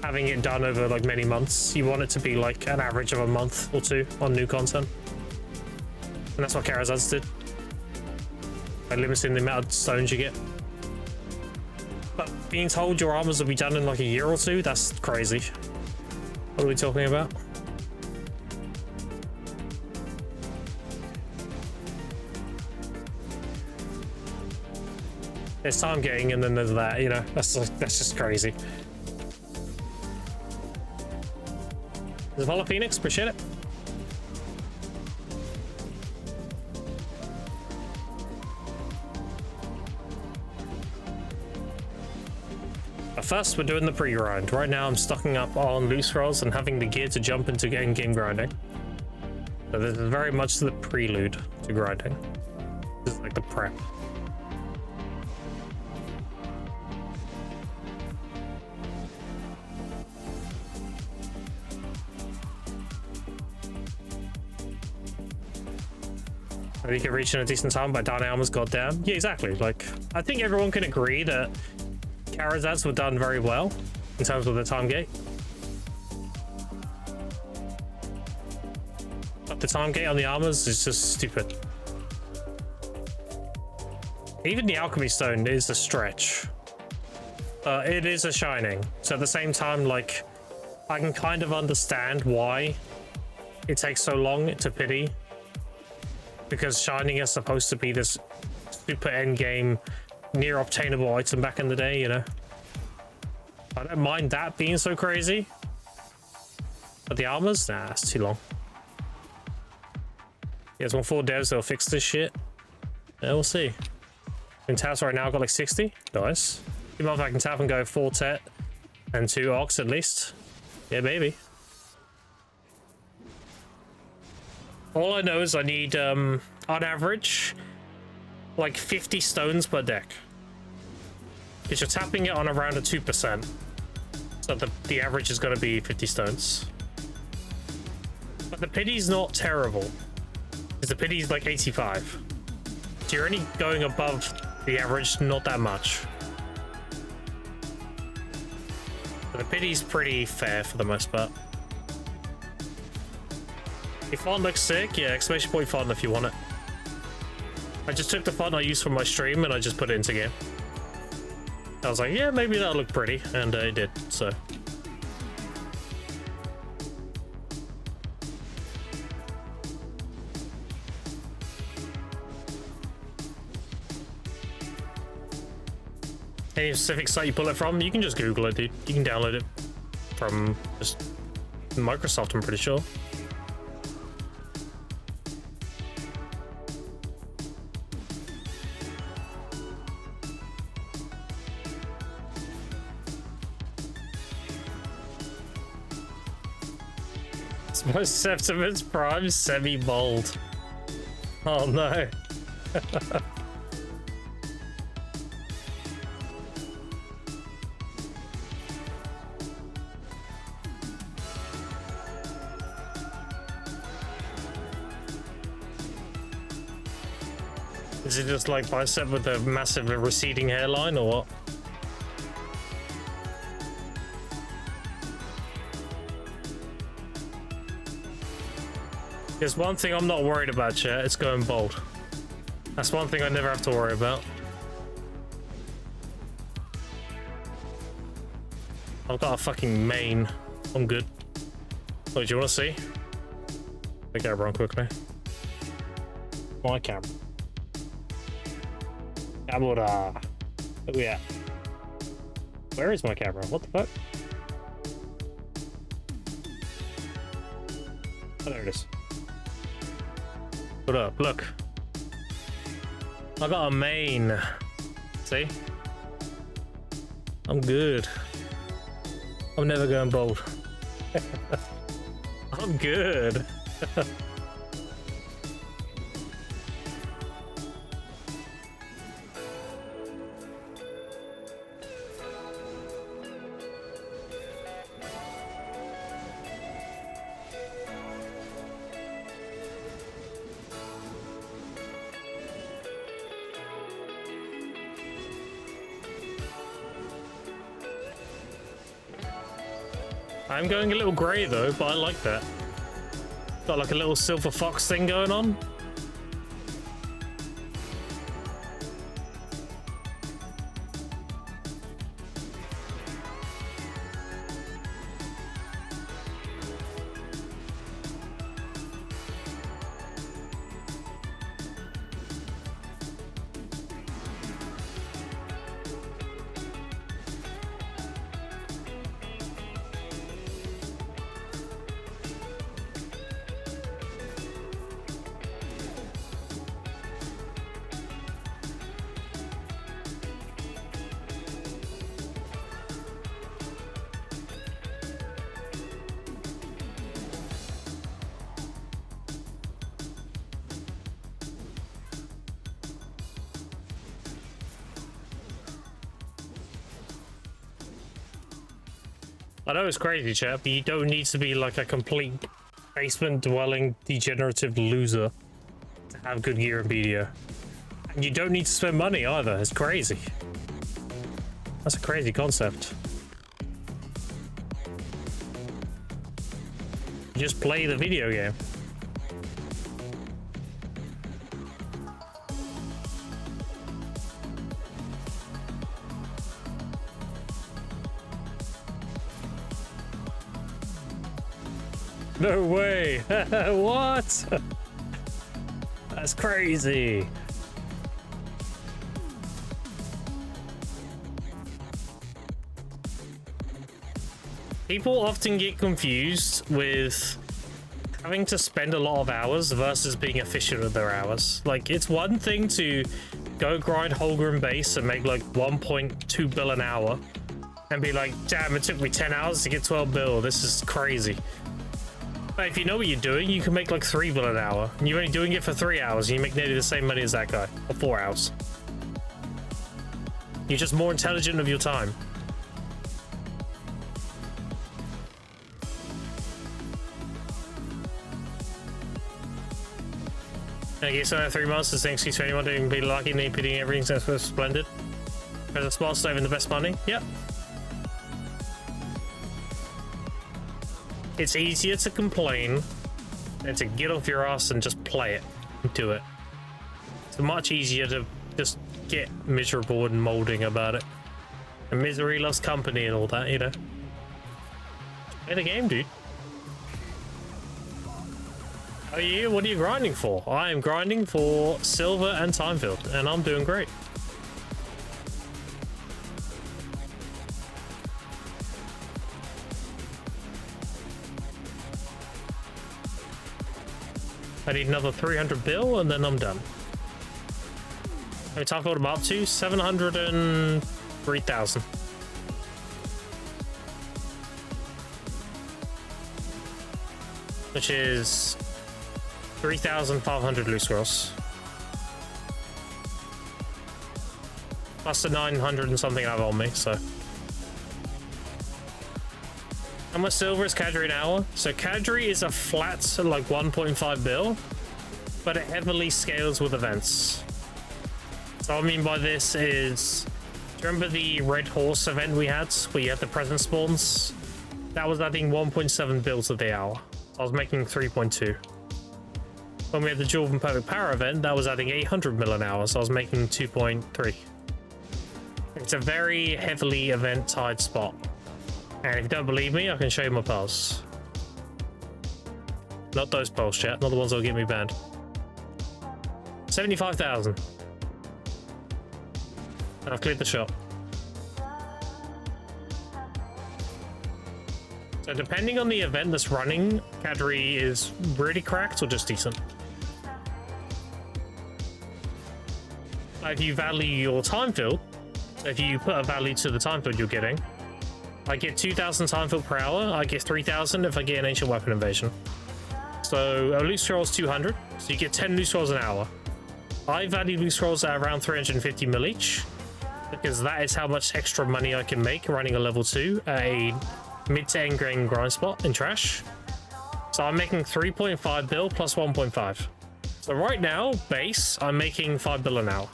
having it done over like many months. You want it to be like an average of a month or 2 on new content. And that's what Karazat's did. By limiting the amount of stones you get. But being told your armors will be done in like a year or 2, that's crazy. What are we talking about? There's time gating and then there's that, you know, that's just crazy. There's Vola Phoenix, appreciate it. But first, we're doing the pre-grind. Right now, I'm stocking up on loose rolls and having the gear to jump into in-game grinding. So this is very much the prelude to grinding. This is like the prep. You can reach in a decent time by down armors, goddamn. Yeah, exactly. Like, I think everyone can agree that Karazats were done very well in terms of the time gate. But the time gate on the armors is just stupid. Even the alchemy stone is a stretch. It is a shining. So at the same time, like, I can kind of understand why it takes so long to pity. Because shining is supposed to be this super end game, near obtainable item back in the day, you know? I don't mind that being so crazy. But the armors? Nah, it's too long. There's 1 4 devs that'll fix this shit. Yeah, we'll see. In taps right now, I've got like 60. Nice. Even if I can tap and go 4 tet and 2 ox at least. Yeah, baby. All I know is I need, on average, like 50 stones per deck. Because you're tapping it on around a 2%. So the average is going to be 50 stones. But the pity's not terrible. Because the pity's like 85. So you're only going above the average, not that much. But the pity's pretty fair for the most part. If font looks sick, yeah, exclamation point font if you want it. I just took the font I used for my stream and I just put it into game. I was like, yeah, maybe that'll look pretty, and it did, so. Any specific site you pull it from? You can just Google it, dude. You can download it from just Microsoft, I'm pretty sure. Most Septimus Prime semi-bold. Oh no. Is it just like bicep with a massive receding hairline or what? There's one thing I'm not worried about, chat. It's going bold. That's one thing I never have to worry about. I've got a fucking main. I'm good. Oh, do you want to see? The camera on quickly. My camera. Camera. Oh yeah. Where is my camera? What the fuck? Oh, there it is. What up? Look. I got a main. See? I'm good. I'm never going bold. I'm good. I'm going a little grey though, but I like that. Got like a little silver fox thing going on. I know it's crazy, chat, but you don't need to be like a complete basement-dwelling, degenerative loser to have good gear and media. And you don't need to spend money either. It's crazy. That's a crazy concept. You just play the video game. No way. What? That's crazy. People often get confused with having to spend a lot of hours versus being efficient with their hours. Like, it's one thing to go grind Holger and base and make like 1.2 bill an hour and be like, damn, it took me 10 hours to get 12 bill. This is crazy. But if you know what you're doing, you can make like 3 bill an hour. And you're only doing it for 3 hours and you make nearly the same money as that guy, or 4 hours. You're just more intelligent of your time. I guess I have 3 months is thanks to anyone doing be lucky and putting everything that's splendid. As a small saving the best money. Yep. It's easier to complain than to get off your ass and just play it and do it. It's much easier to just get miserable and molding about it. And misery loves company and all that, you know. Play the game, dude. How are you? What are you grinding for? I am grinding for silver and time filled, and I'm doing great. I need another 300 bill, and then I'm done. How many time filled am I up to? 703,000. Which is 3,500 loose scrolls. Plus the 900 and something I have on me, so. How much silver is Kadri an hour? So Kadri is a flat, like 1.5 bill, but it heavily scales with events. So what I mean by this is, do you remember the Red Horse event we had, where you had the present spawns? That was, I think, 1.7 bills of the hour. I was making 3.2. When we had the Jewel and Perfect Power event, that was adding 800 mil an hour, so I was making 2.3. It's a very heavily event-tied spot. And if you don't believe me, I can show you my pearls. Not those pearls, chat. Not the ones that'll get me banned. 75,000. And I've cleared the shop. So depending on the event that's running, Kadri is really cracked or just decent. If you value your time field, if you put a value to the time field you're getting, I get 2,000 time field per hour, I get 3,000 if I get an ancient weapon invasion. So a loose scroll is 200, so you get 10 loose scrolls an hour. I value loose scrolls at around 350 mil each, because that is how much extra money I can make running a level 2 at a mid to end game grind spot in trash. So I'm making 3.5 bill plus 1.5. So right now, base, I'm making 5 bill an hour.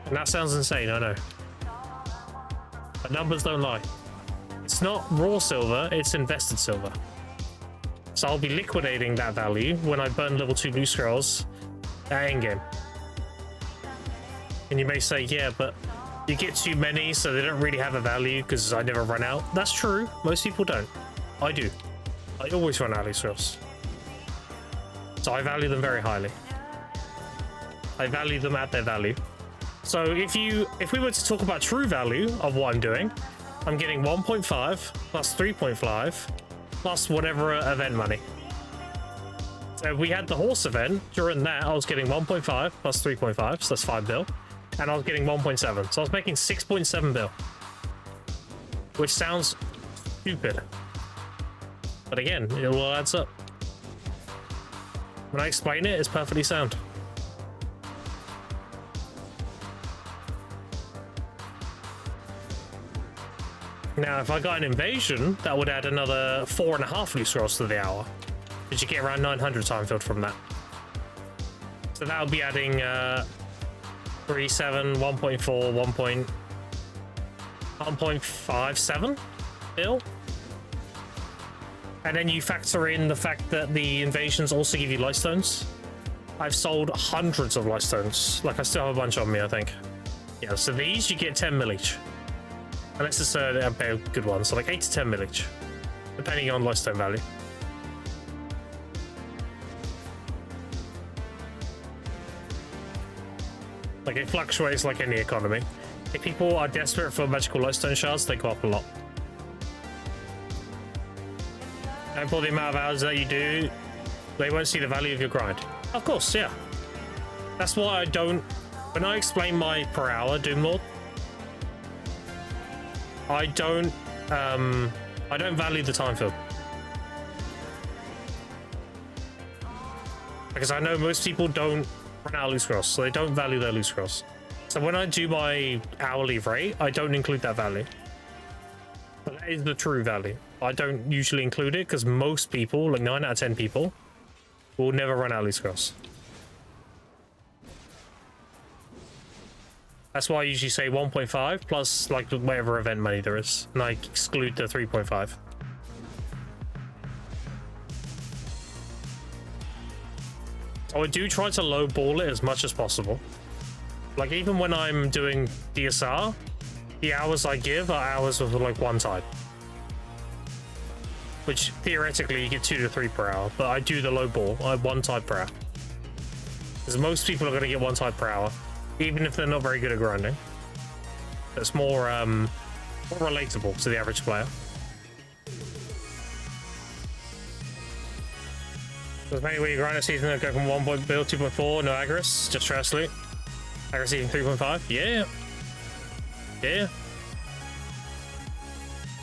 And that sounds insane, I know. But numbers don't lie. It's not raw silver, it's invested silver. So I'll be liquidating that value when I burn level 2 loose scrolls at endgame. And you may say, yeah, but you get too many, so they don't really have a value because I never run out. That's true. Most people don't. I do. I always run out of loose scrolls. So I value them very highly. I value them at their value. So if we were to talk about true value of what I'm doing, I'm getting 1.5 plus 3.5 plus whatever event money. So if we had the horse event, during that I was getting 1.5 plus 3.5, so that's 5 bill, and I was getting 1.7, so I was making 6.7 bill, which sounds stupid, but again, it all adds up. When I explain it, it's perfectly sound. Now, if I got an invasion, that would add another 4.5 loose scrolls to the hour. But you get around 900 time filled from that. So that would be adding 3.7, 1.4, 1.57 bill. And then you factor in the fact that the invasions also give you lightstones. I've sold hundreds of lightstones. Like, I still have a bunch on me, I think. Yeah, so these you get 10 mil each. Unless it's a good one, so like 8 to 10 mil each. depending on lifestyle value. Like, it fluctuates like any economy. If people are desperate for magical lifestone shards, they go up a lot. And for the amount of hours that you do, they won't see the value of your grind. Of course, yeah. That's why I don't... When I explain my per hour Doom Lord, I don't value the time field. Because I know most people don't run out of loose cross, so they don't value their loose cross. So when I do my hourly rate, I don't include that value. But that is the true value. I don't usually include it because most people, like 9 out of 10 people, will never run out of loose cross. That's why I usually say 1.5 plus like whatever event money there is, and I exclude the 3.5. So I do try to lowball it as much as possible. Like even when I'm doing DSR, the hours I give are hours with like one type. Which theoretically you get 2 to 3 per hour, but I do the lowball. I have one type per hour. Because most people are going to get one type per hour, even if they're not very good at grinding. That's more relatable to the average player. So maybe you grind a season, go from 1 point build 2.4, no Agris, just try to sleep. Agris season 3.5, yeah. Yeah.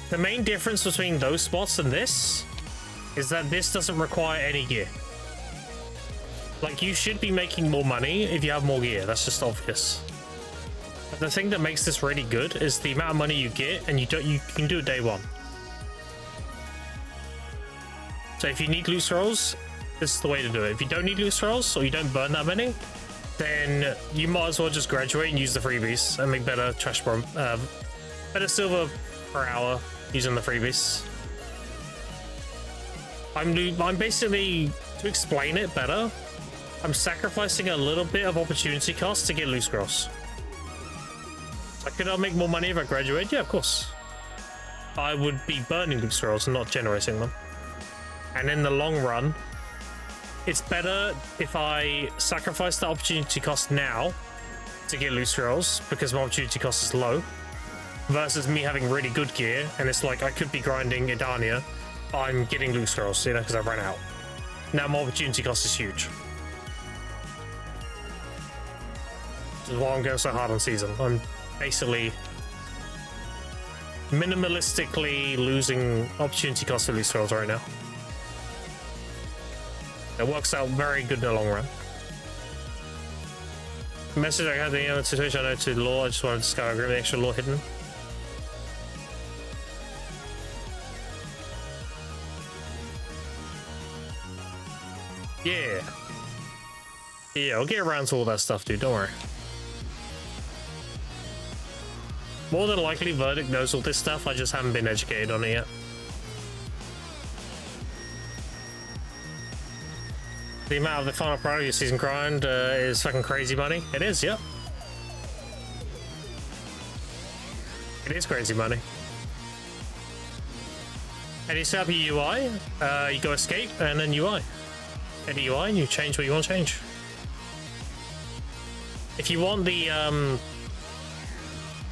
The main difference between those spots and this is that this doesn't require any gear. Like, you should be making more money if you have more gear. That's just obvious. But the thing that makes this really good is the amount of money you get, and you can do it day one. So if you need loose rolls, this is the way to do it. If you don't need loose rolls, or you don't burn that many, then you might as well just graduate and use the freebies and make better trash bomb, better silver per hour using the freebies. I'm basically, to explain it better, I'm sacrificing a little bit of opportunity cost to get loose cross. Could I make more money if I graduate? Yeah, of course. I would be burning loose rolls and not generating them. And in the long run, it's better if I sacrifice the opportunity cost now to get loose rolls because my opportunity cost is low, versus me having really good gear and it's like I could be grinding Edania, I'm getting loose rolls, you know, because I've run out. Now my opportunity cost is huge. This is why I'm going so hard on season. I'm basically minimalistically losing opportunity cost for loose rolls right now. It works out very good in the long run. Message I had the to Twitch, I know to law, I just wanted to discover the extra law hidden. Yeah. Yeah, I'll get around to all that stuff, dude, don't worry. More than likely, Verdict knows all this stuff, I just haven't been educated on it yet. The amount of the final product of your season grind is fucking crazy money. It is, yep. It is crazy money. And you set up your UI, you go escape, and then UI. Hit the UI, and you change what you want to change. If you want the,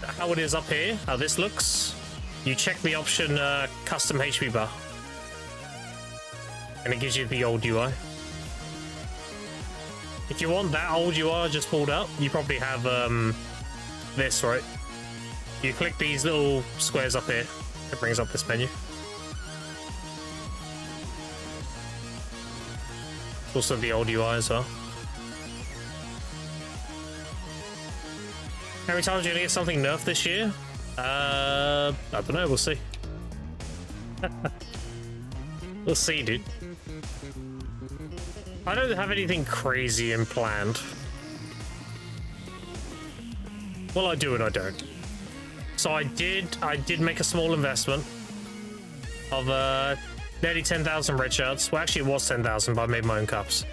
how it is up here, how this looks, you check the option custom HP bar. And it gives you the old UI. If you want that old UI I just pulled up, you probably have this, right? You click these little squares up here, it brings up this menu. Also the old UI as well. How many times are you gonna get something nerfed this year? I don't know, we'll see. We'll see, dude. I don't have anything crazy in planned. Well, I do and I don't. So I did make a small investment of nearly 10,000 red shards. Well, actually it was 10,000, but I made my own cups.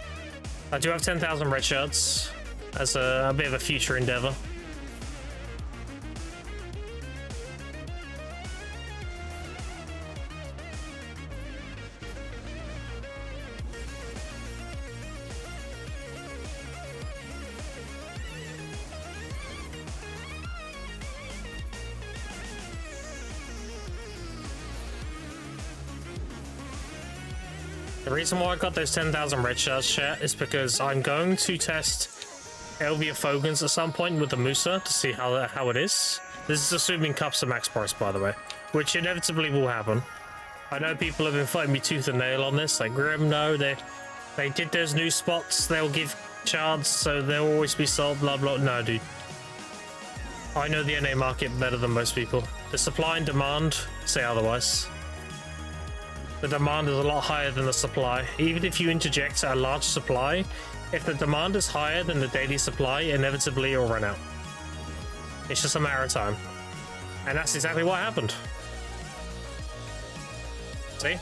I do have 10,000 red shards as a bit of a future endeavor. The reason why I got those 10,000 red shards, chat, is because I'm going to test Elvia Fogans at some point with the Musa to see how it is. This is assuming cups are max price, by the way, which inevitably will happen. I know people have been fighting me tooth and nail on this, like Grim, no, they did those new spots, they'll give shards, so they'll always be sold, blah blah. No, dude. I know the NA market better than most people. The supply and demand say otherwise. The demand is a lot higher than the supply. Even if you interject a large supply, if the demand is higher than the daily supply, inevitably it'll run out. It's just a matter of time. And that's exactly what happened. See?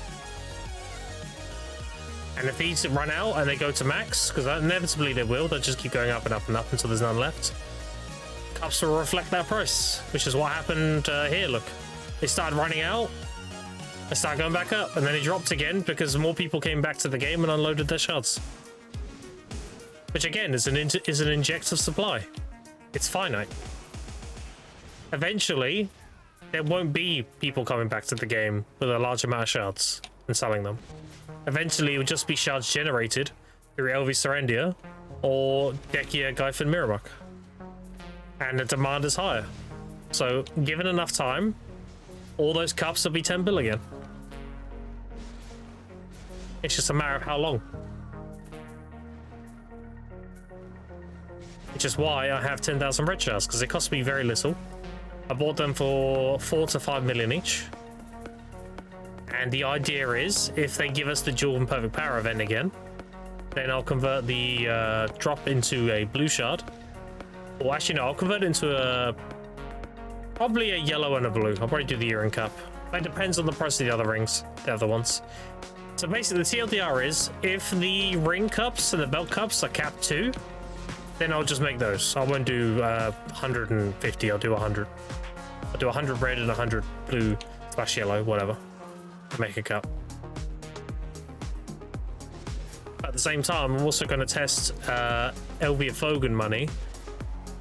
And if these run out and they go to max, because inevitably they will, they'll just keep going up and up and up until there's none left. Cups will reflect that price, which is what happened here, look. They started running out, they started going back up, and then it dropped again because more people came back to the game and unloaded their shards. Which again is an injective supply. It's finite. Eventually, there won't be people coming back to the game with a large amount of shards and selling them. Eventually, it will just be shards generated through Elvi Serendia or Dekia Gyfin Miramok. And the demand is higher. So, given enough time, all those cups will be 10 bill again. It's just a matter of how long. Which is why I have 10,000 red shards, because it cost me very little. I bought them for 4 to 5 million each. And the idea is, if they give us the dual and perfect power event again, then I'll convert the drop into a blue shard. Or actually, no, I'll convert it into probably a yellow and a blue. I'll probably do the Urine Cup. It depends on the price of the other rings, the other ones. So basically, the TLDR is, if the ring cups and the belt cups are capped 2, then I'll just make those. I won't do 150, I'll do 100. I'll do 100 red and 100 blue / yellow, whatever. Make a cup. At the same time, I'm also going to test Elvia Fogan money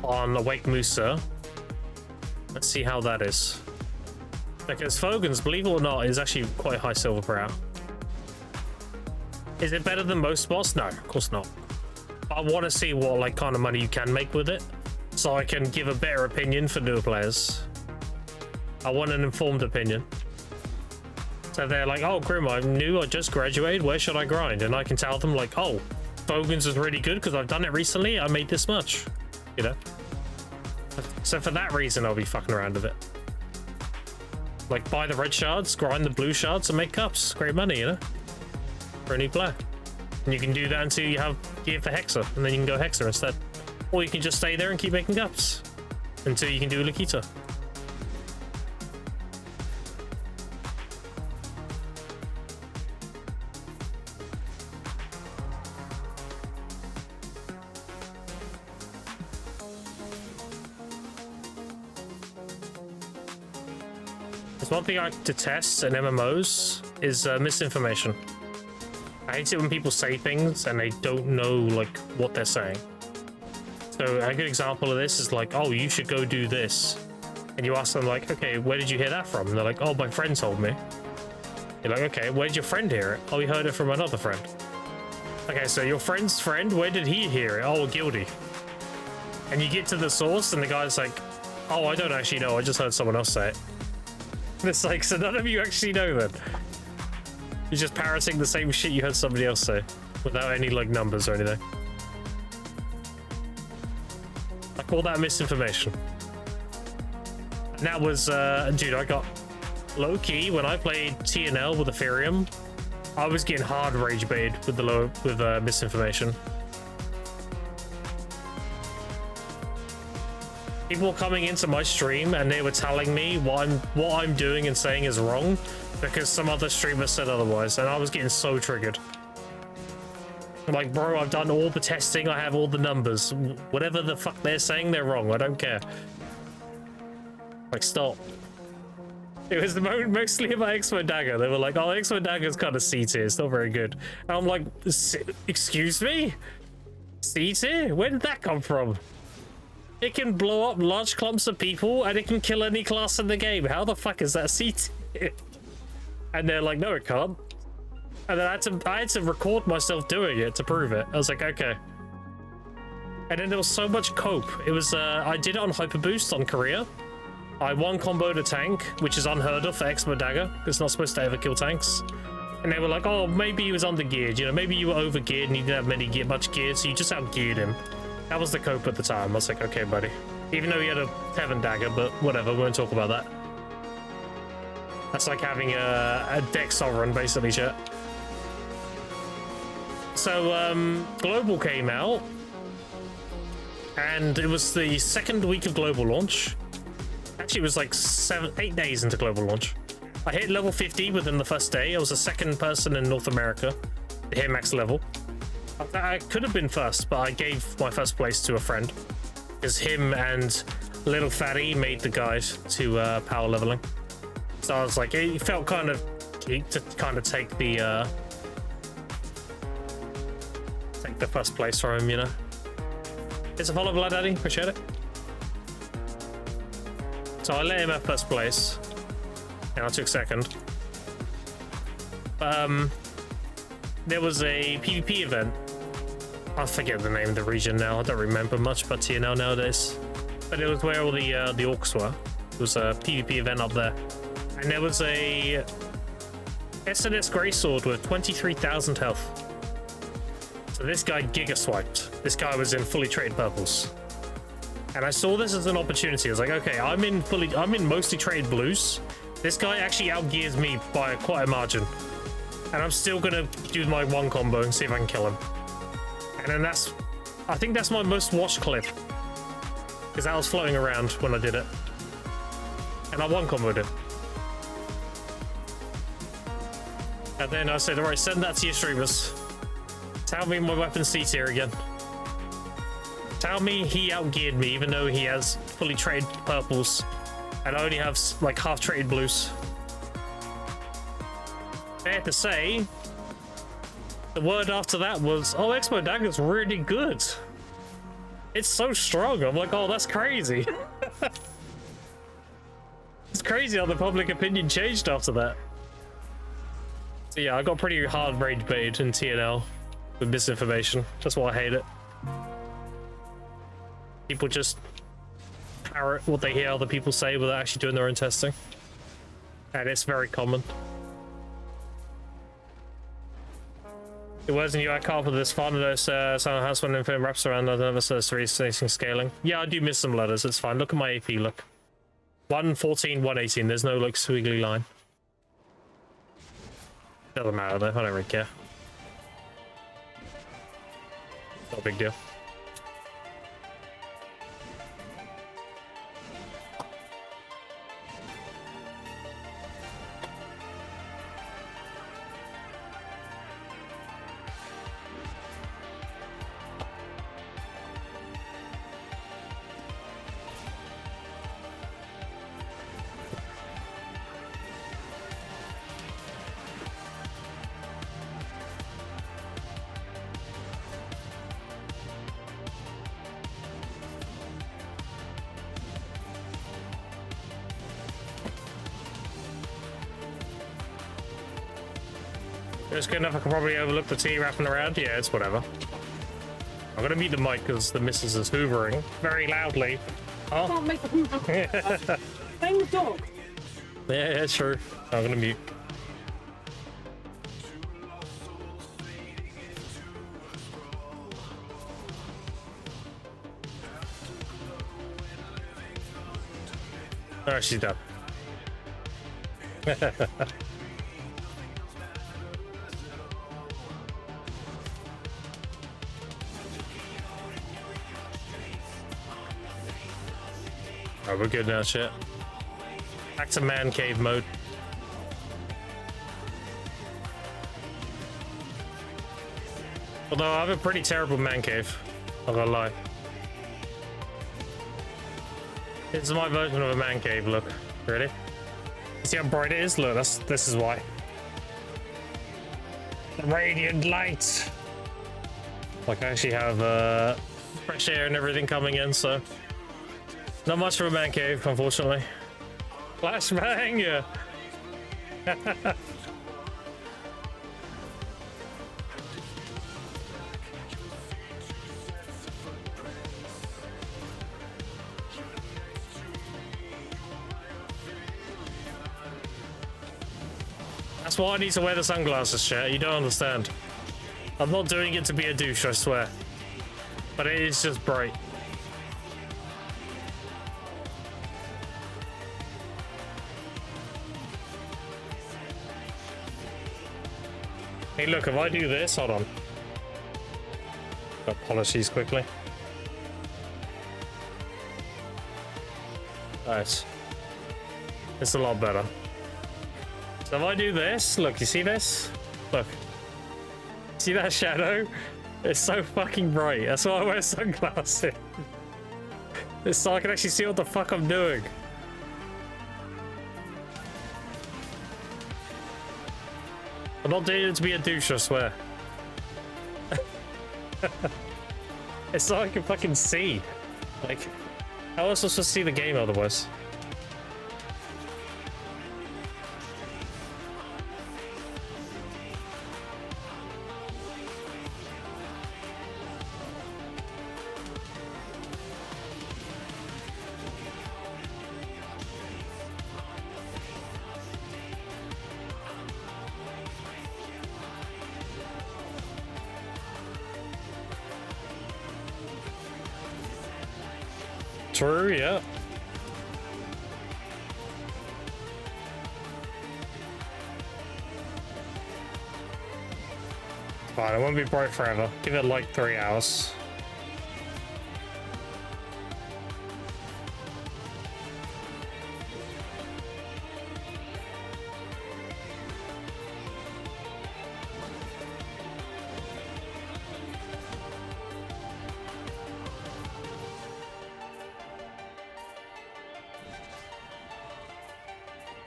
on Awake Musa. Let's see how that is. Because Fogan's, believe it or not, is actually quite high silver per hour. Is it better than most spots? No, of course not. I want to see what like kind of money you can make with it, so I can give a better opinion for newer players. I want an informed opinion. So they're like, oh, Grim, I'm new, I just graduated, where should I grind? And I can tell them like, oh, Fogan's is really good because I've done it recently, I made this much, you know? So for that reason, I'll be fucking around with it. Like, buy the red shards, grind the blue shards, and make cups. Great money, you know? For a new player. And you can do that until you have gear for Hexa, and then you can go Hexa instead. Or you can just stay there and keep making cups until you can do Lakita. There's one thing I like to test in MMOs is misinformation. I hate it when people say things and they don't know like what they're saying. So a good example of this is like, oh, you should go do this. And you ask them like, okay, where did you hear that from? And they're like, oh, my friend told me. You're like, okay, where did your friend hear it? Oh, he heard it from another friend. Okay, so your friend's friend, where did he hear it? Oh, Guilty. And you get to the source and the guy's like, oh, I don't actually know, I just heard someone else say it. And it's like, so none of you actually know then. You're just parroting the same shit you heard somebody else say without any like numbers or anything. I call that misinformation. And that was, dude, I got low-key when I played TNL with Ethereum. I was getting hard rage baited with misinformation. People were coming into my stream and they were telling me what I'm doing and saying is wrong because some other streamer said otherwise, and I was getting so triggered. I'm like, bro, I've done all the testing, I have all the numbers. Whatever the fuck they're saying, they're wrong. I don't care. Like, stop. It was mostly about Expo Dagger. They were like, oh, Expo Dagger's kind of C tier, it's not very good. And I'm like, excuse me? C tier? Where did that come from? It can blow up large clumps of people and it can kill any class in the game. How the fuck is that C tier? And they're like, no, it can't. And then I had to record myself doing it to prove it. I was like, okay. And then there was so much cope. It was, I did it on Hyper Boost on Korea. I one comboed a tank, which is unheard of for Expo Dagger. It's not supposed to ever kill tanks. And they were like, oh, maybe he was under-geared, you know, maybe you were over-geared and you didn't have much gear, so you just out-geared him. That was the cope at the time. I was like, okay, buddy. Even though he had a Heaven Dagger, but whatever, we won't talk about that. That's like having a deck Sovereign, basically, chat. So, Global came out, and it was the second week of Global launch. Actually, it was like 8 days into Global launch. I hit level 50 within the first day. I was the second person in North America to hit max level. I could have been first, but I gave my first place to a friend. Because him and Little Fatty made the guide to power leveling. So I was like, it felt kind of geek to kind of take the first place from him, you know. It's a follow, Blood Daddy. Appreciate it. So I let him have first place. And I took second. There was a PvP event. I forget the name of the region now. I don't remember much about TNL nowadays. But it was where all the orcs were. It was a PvP event up there. And there was a SNS Greysword with 23,000 health. So this guy giga swiped. This guy was in fully traded purples. And I saw this as an opportunity. I was like, okay, I'm in mostly traded blues. This guy actually outgears me by quite a margin. And I'm still gonna do my one combo and see if I can kill him. And then I think that's my most watched clip. Because that was floating around when I did it. And I one comboed it. And then I said, alright, send that to your streamers. Tell me my weapon C tier again. Tell me he outgeared me even though he has fully traded purples. And I only have like half traded blues. Fair to say, the word after that was, oh, Expo Dagger's really good. It's so strong. I'm like, oh, that's crazy. It's crazy how the public opinion changed after that. So yeah, I got pretty hard rage bait in TNL with misinformation. That's why I hate it. People just parrot what they hear other people say without actually doing their own testing. And it's very common. It was, and you add carpet this fun, those Silent House when Infinite wraps around another series scaling. Yeah, I do miss some letters, it's fine. Look at my AP, look. 114, 118, there's no like squiggly line. Doesn't matter though, I don't really care. Not a big deal. It's good enough I can probably overlook the tea wrapping around. Yeah, it's whatever. I'm gonna mute the mic because the missus is hoovering very loudly. Oh.
Can't make a hoover. Playing with dog.
Yeah, true. I'm gonna mute. Oh, she's done. Oh, we're good now, shit. Back to man cave mode. Although I have a pretty terrible man cave, not gonna lie. This is my version of a man cave, look. Ready? See how bright it is? Look, this is why. The radiant light! Like I actually have fresh air and everything coming in, so not much for a man cave, unfortunately. Flashbang, yeah. That's why I need to wear the sunglasses, chat. You don't understand. I'm not doing it to be a douche, I swear. But it is just bright. Hey, look, if I do this, hold on. Got policies quickly. Nice. It's a lot better. So if I do this, look, you see this? Look. See that shadow? It's so fucking bright. That's why I wear sunglasses. It's so I can actually see what the fuck I'm doing. I'm not doing it to be a douche, I swear. It's so I can fucking see. Like, how else am I supposed to see the game otherwise? True, yeah. Fine, it won't be bright forever. Give it like 3 hours.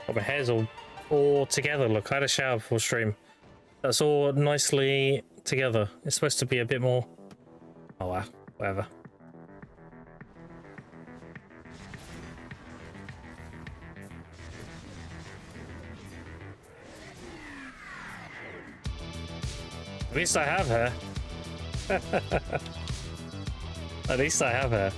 Oh, my hair's all together. Look, I had a shower before stream. That's all nicely together. It's supposed to be a bit more... Oh, wow. Whatever. At least I have hair. At least I have hair.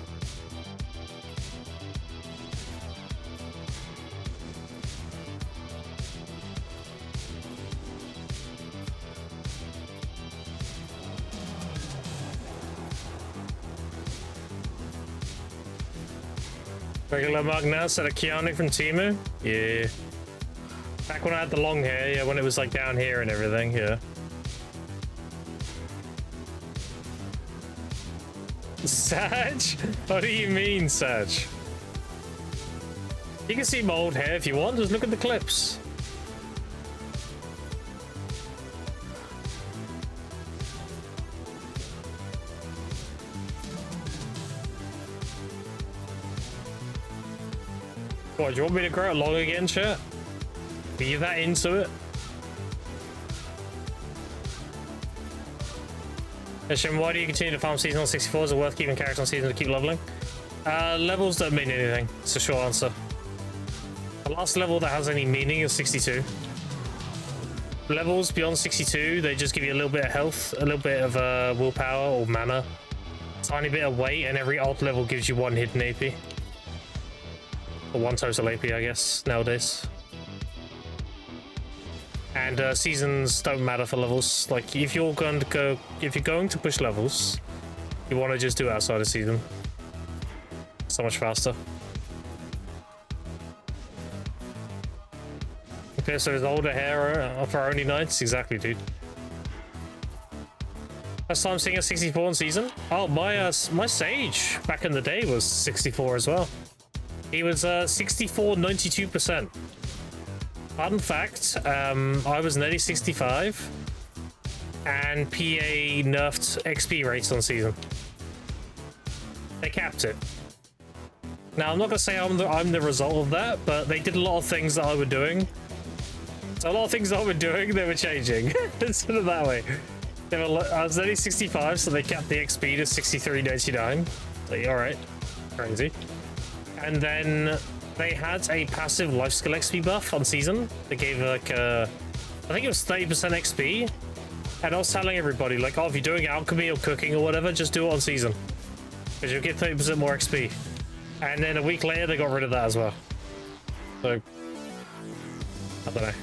Regular mug now, instead of Keanu from Timu? Yeah. Back when I had the long hair, yeah, when it was like down here and everything, yeah. Sag? What do you mean, Sag? You can see my old hair if you want, just look at the clips. What, do you want me to grow it long again, chat? Are you that into it? Question, why do you continue to farm season on 64? Is it worth keeping characters on season to keep leveling? Levels don't mean anything. It's a short answer. The last level that has any meaning is 62. Levels beyond 62, they just give you a little bit of health, a little bit of willpower or mana, tiny bit of weight, and every odd level gives you 1 hidden AP. Or 1 total AP, I guess, nowadays. And seasons don't matter for levels. Like, if you're going to push levels, you want to just do it outside of season. So much faster. Okay, so his older hair for only nights? Exactly, dude. First time seeing a 64 in season? Oh, my Sage back in the day was 64 as well. He was 64, 92%. Fun fact, I was nearly 65, and PA nerfed XP rates on season. They capped it. Now, I'm not gonna say I'm the result of that, but they did a lot of things that I was doing. So a lot of things that I was doing, they were changing. Let's put it that way. I was nearly 65, so they capped the XP to 63.99. So, all right, crazy. And then they had a passive life skill XP buff on season. They gave like I think it was 30% XP. And I was telling everybody, like, oh, if you're doing alchemy or cooking or whatever, just do it on season, because you'll get 30% more XP. And then a week later, they got rid of that as well. So I don't know.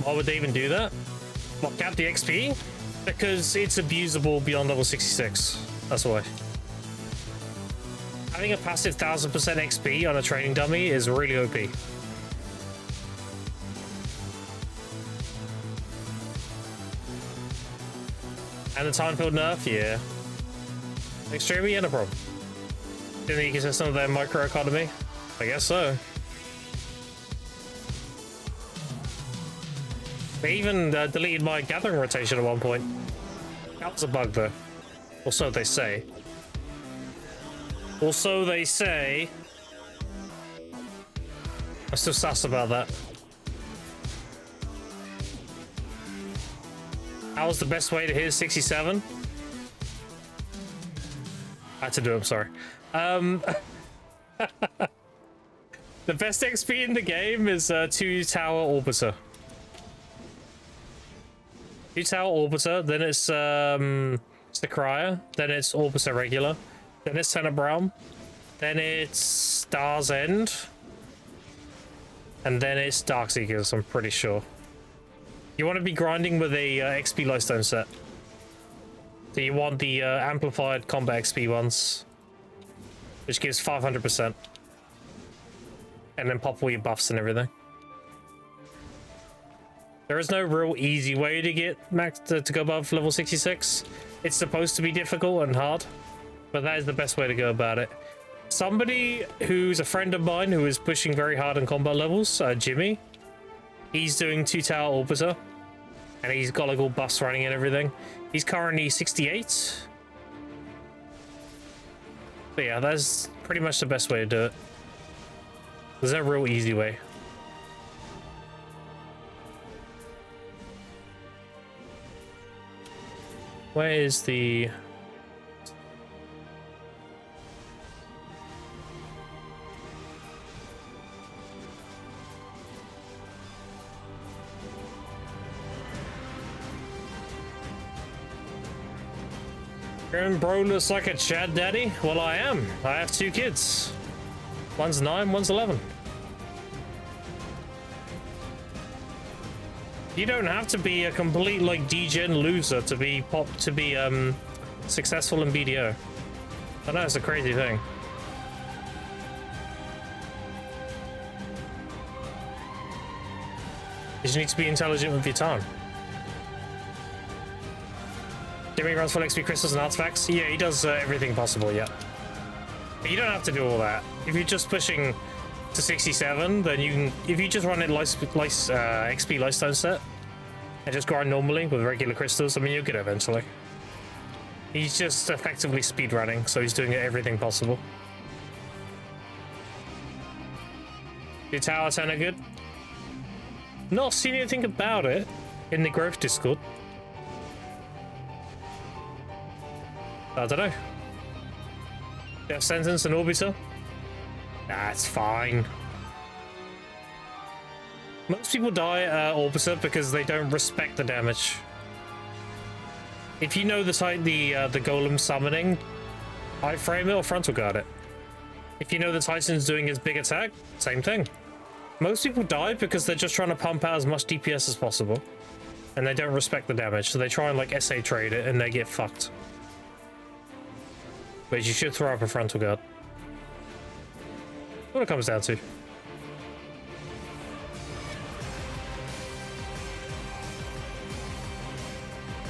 Why would they even do that? What, cap the XP? Because it's abusable beyond level 66. That's why. Having a passive 1000% XP on a training dummy is really OP. And the time field nerf, yeah. Extremely, yeah, no problem. In the ecosystem of their microeconomy? I guess so. They even deleted my gathering rotation at one point. That was a bug, though. Or so they say. Also, they say. I'm still sus about that. How was the best way to hit 67? I had to do it, I'm sorry. The best XP in the game is 2 Tower Orbiter. 2 Tower Orbiter, then it's Sakraya, then it's Orbiter regular, then it's Tenebrealm, then it's Star's End, and then it's Darkseekers, I'm pretty sure. You want to be grinding with a XP Lifestone set. So you want the amplified combat XP ones, which gives 500%. And then pop all your buffs and everything. There is no real easy way to get max to go above level 66. It's supposed to be difficult and hard, but that is the best way to go about it. Somebody who's a friend of mine who is pushing very hard in combat levels, Jimmy, he's doing 2 Tower Orbiter, and he's got like all buffs running and everything. He's currently 68. But yeah, that's pretty much the best way to do it. There's no real easy way. Where is the... And bro looks like a Chad daddy? Well, I am. I have 2 kids. One's 9, one's 11. You don't have to be a complete like degen loser to be successful in BDO. I know it's a crazy thing. You just need to be intelligent with your time. Jimmy runs full XP crystals and artifacts. Yeah, he does everything possible, yeah. But you don't have to do all that. If you're just pushing to 67, then you can... If you just run it XP Lifestone set and just grind normally with regular crystals, I mean, you'll get it eventually. He's just effectively speedrunning, so he's doing everything possible. Your tower 10 are good? Not seen anything about it in the growth Discord. I don't know. Death Sentence and Orbiter? That's fine. Most people die Orbiter because they don't respect the damage. If you know the Golem summoning, I frame it or frontal guard it. If you know the Titan's doing his big attack, same thing. Most people die because they're just trying to pump out as much DPS as possible. And they don't respect the damage, so they try and like SA trade it and they get fucked. But you should throw up a frontal guard. What it comes down to.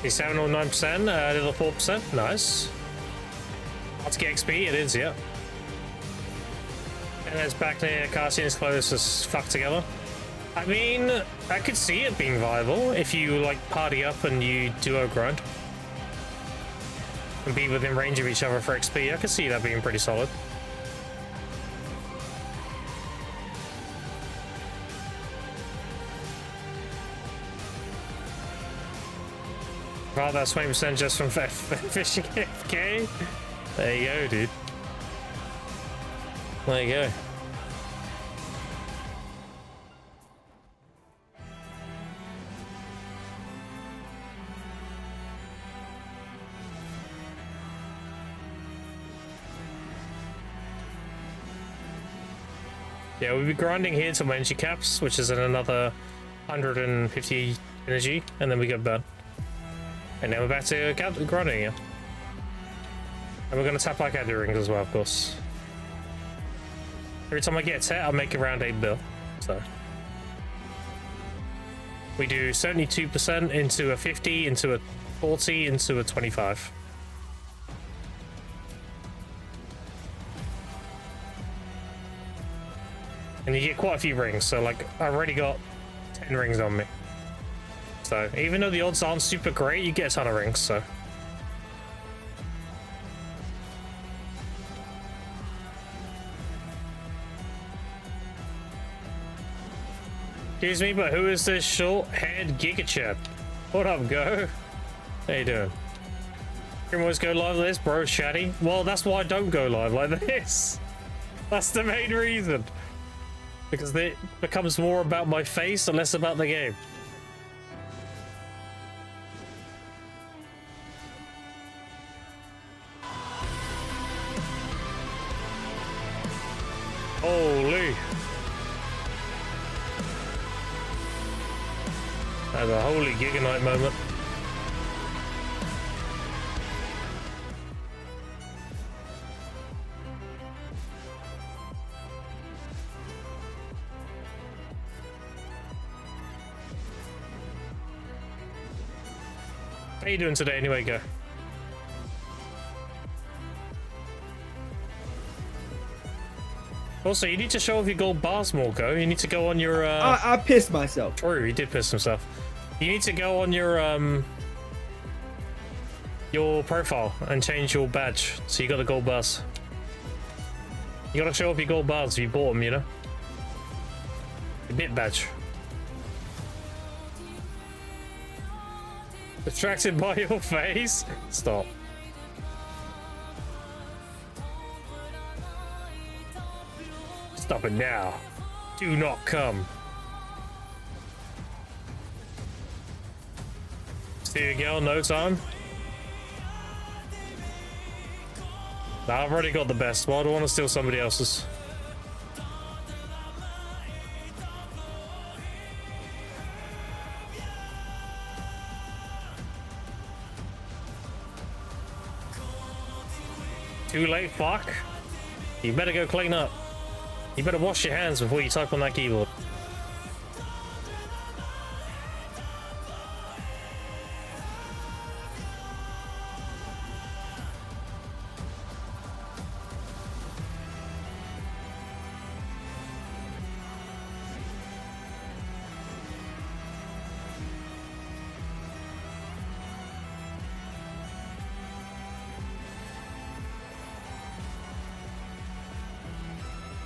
He's 7 or 9%, level 4%. Nice. Hard to get XP, it is, yeah. And there's back near Cassian's clothes as fuck together. I mean, I could see it being viable if you like party up and you duo grind. And be within range of each other for XP. I could see that being pretty solid. Wow, that's 20% just from fishing FK. There you go, dude. There you go. Yeah, we'll be grinding here to Menchi caps, which is in another 150 energy, and then we get burn. And then we're back to grinding again. And we're going to tap our caddy rings as well, of course. Every time I get a tet, I make around 8 bill. So we do 72% into a 50, into a 40, into a 25. And you get quite a few rings, so like I've already got 10 rings on me. So even though the odds aren't super great, you get a ton of rings, so. Excuse me, but who is this short-haired gigachad? What up, go? How you doing? You always go live like this, bro, chatty? Well, that's why I don't go live like this. That's the main reason. Because it becomes more about my face and less about the game. Holy. That's a holy Giganite moment. How you doing today anyway, go? Also, you need to show off your gold bars more, go. You need to go on your
I pissed myself.
True, he did piss himself. You need to go on your profile and change your badge so you got the gold bars. You gotta show off your gold bars if you bought them, you know? Your bit badge. Distracted by your face? Stop. Stop it now. Do not come. See you girl, no time. Nah, I've already got the best. Well, I don't want to steal somebody else's. Too late, fuck. You better go clean up. You better wash your hands before you type on that keyboard.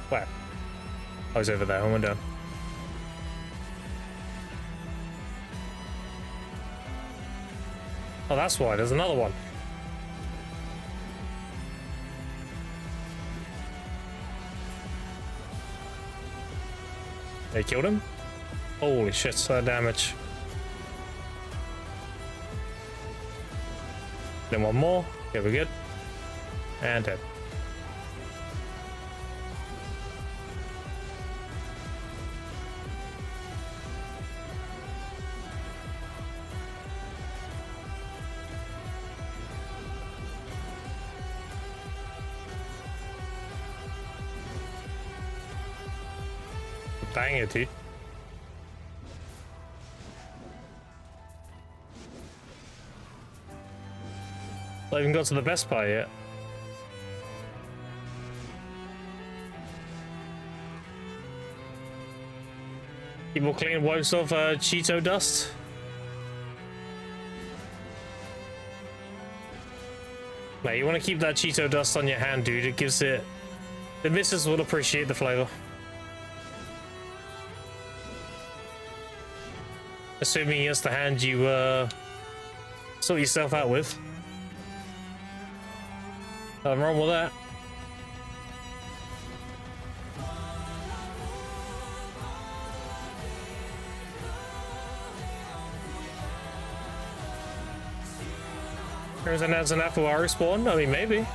Where? I was over there. I went down. Oh, that's why. There's another one. They killed him? Holy shit, that damage. Then one more. Okay, we're good. And dead. Dang it, dude. Not even got to the best part yet. People clean wipes off Cheeto dust. Mate, you want to keep that Cheeto dust on your hand, dude. It gives it... The missus will appreciate the flavor. Assuming it's the hand you sort yourself out with. Nothing wrong with that. There's an Afuari spawn? I mean, maybe.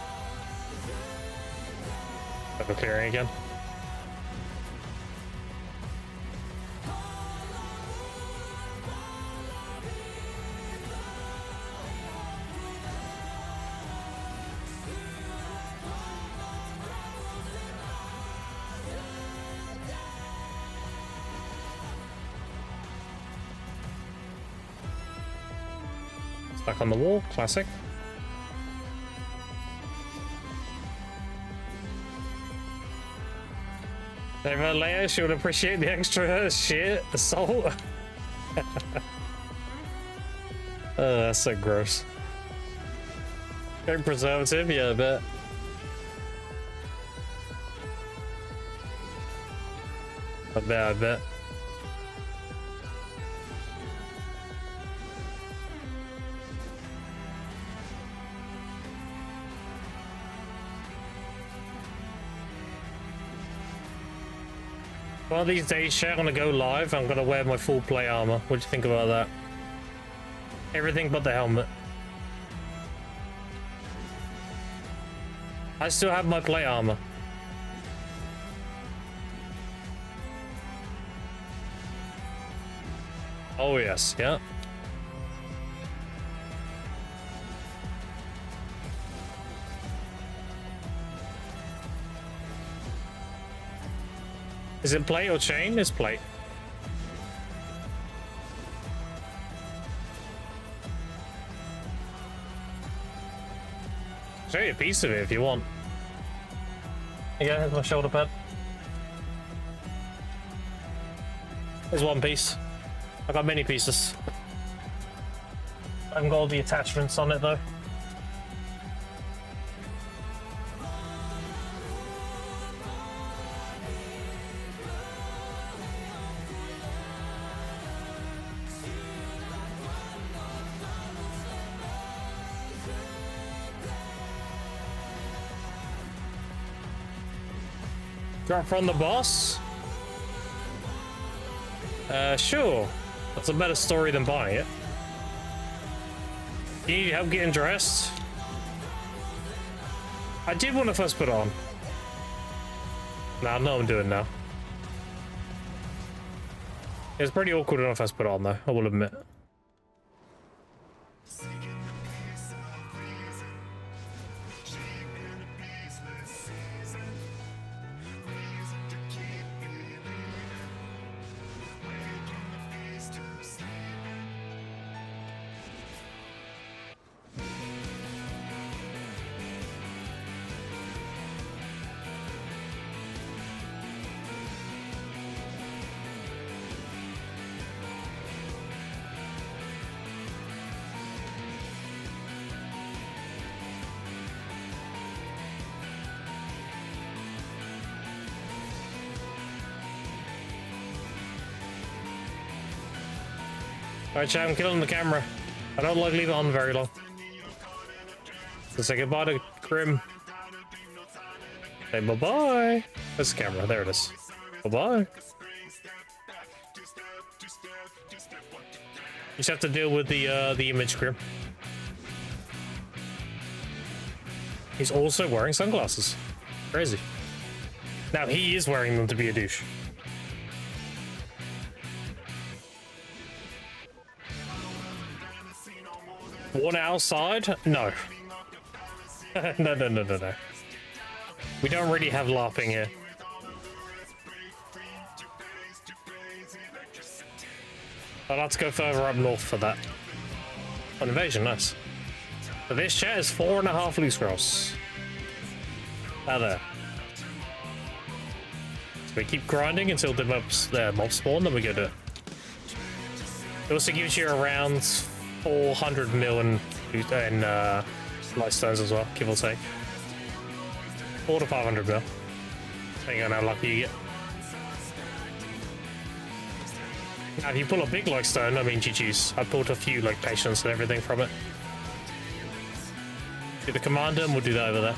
Have clearing again. Back on the wall, classic. If Leia, she would appreciate the extra shit, salt. Oh, that's so gross. Very preservative, yeah, I bet. I bet. One of these days, chat, I'm gonna go live. I'm gonna wear my full plate armor. What do you think about that? Everything but the helmet. I still have my plate armor. Oh yes, yeah. Is it plate or chain? It's plate. Show you a piece of it if you want. Yeah, here's my shoulder pad. There's one piece. I got many pieces. I haven't got all the attachments on it though. Drop from the boss? Sure. That's a better story than buying it. You need help getting dressed? I did want to first put on. Nah, I know what I'm doing now. It was pretty awkward when I first put on though, I will admit. Alright, chat, I'm killing the camera. I don't like leaving it on very long. So say goodbye to Grim. Say bye-bye. Where's the camera? There it is. Bye-bye. You just have to deal with the image, Grim. He's also wearing sunglasses. Crazy. Now he is wearing them to be a douche. One outside? No. No. We don't really have LARPing here. I'll have to go further up north for that. Oh, invasion, nice. So this chat is 4.5 loot scrolls. Ah, there. So we keep grinding until the mob spawn, then we go to it. It also gives you around 400 mil in light stones as well, give or take. 400 to 500 mil. Depending on how lucky you get. Now, if you pull a big light stone, I mean GG's. I pulled a few like patience and everything from it. Do the commander and we'll do that over there.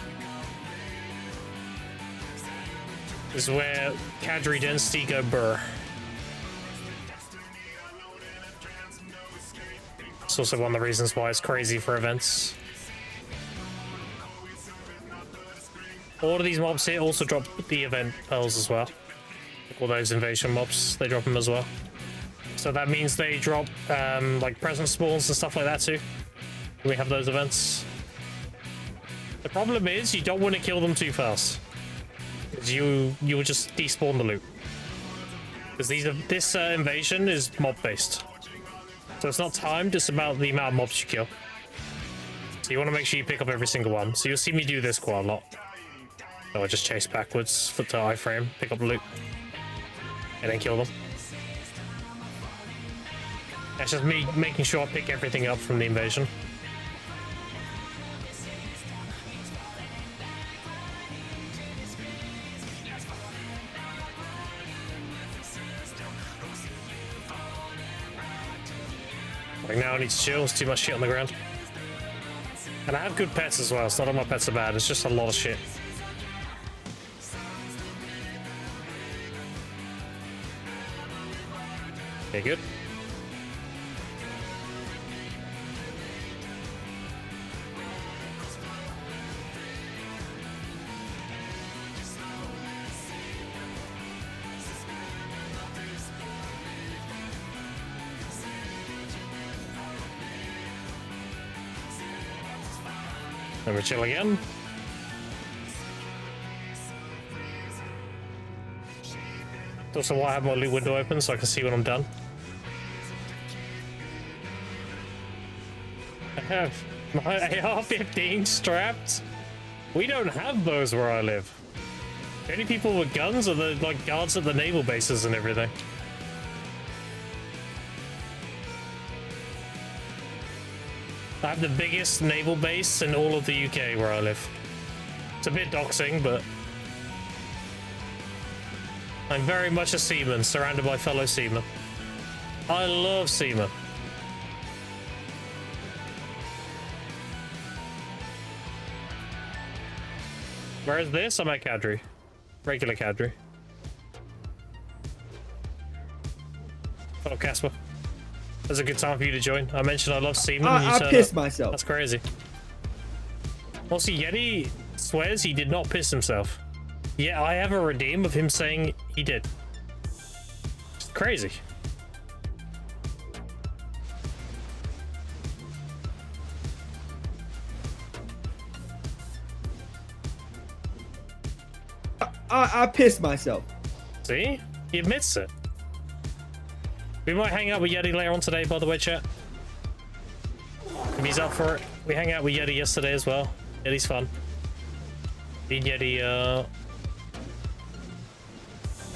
This is where cadre density go burr. It's also one of the reasons why it's crazy for events. All of these mobs here also drop the event pearls as well. Like all those invasion mobs, they drop them as well. So that means they drop like present spawns and stuff like that too. We have those events. The problem is you don't want to kill them too fast, because you will just despawn the loot. Because this invasion is mob based. So it's not timed, it's about the amount of mobs you kill. So you want to make sure you pick up every single one. So you'll see me do this quite a lot. So I just chase backwards, flip to iframe, pick up loot, and then kill them. That's just me making sure I pick everything up from the invasion. Like now I need to chill, there's too much shit on the ground. And I have good pets as well, it's not all my pets are bad, it's just a lot of shit. Okay, good. Then we chill again. That's also why I have my loot window open so I can see when I'm done. I have my AR-15 strapped. We don't have those where I live. The only people with guns are the like guards at the naval bases and everything. I have the biggest naval base in all of the UK where I live. It's a bit doxing, but I'm very much a seaman, surrounded by fellow seamen. I love seamen. Where is this? I'm at Cadre. Regular Cadre. Oh, Casper. That's a good time for you to join. I mentioned I love seamen.
I pissed myself.
That's crazy. Also, Yeti swears he did not piss himself. Yeah, I have a redeem of him saying he did. It's crazy.
I pissed myself.
See? He admits it. We might hang out with Yeti later on today, by the way, chat. If he's up for it. We hang out with Yeti yesterday as well. Yeti's fun. Me and Yeti,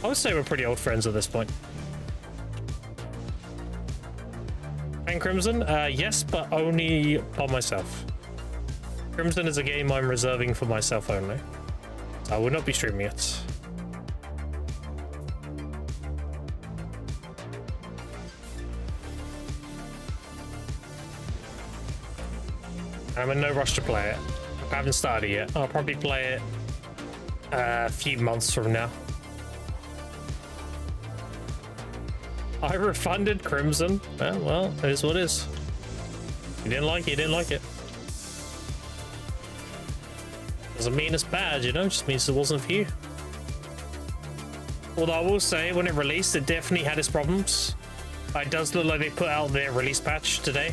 I would say we're pretty old friends at this point. And Crimson? Yes, but only by myself. Crimson is a game I'm reserving for myself only. So I will not be streaming it. I'm in no rush to play it. I haven't started yet. I'll probably play it a few months from now. I refunded Crimson. Well, it is what it is. You didn't like it, you didn't like it. Doesn't mean it's bad, you know, it just means it wasn't for you. Although I will say, when it released, it definitely had its problems. It does look like they put out their release patch today,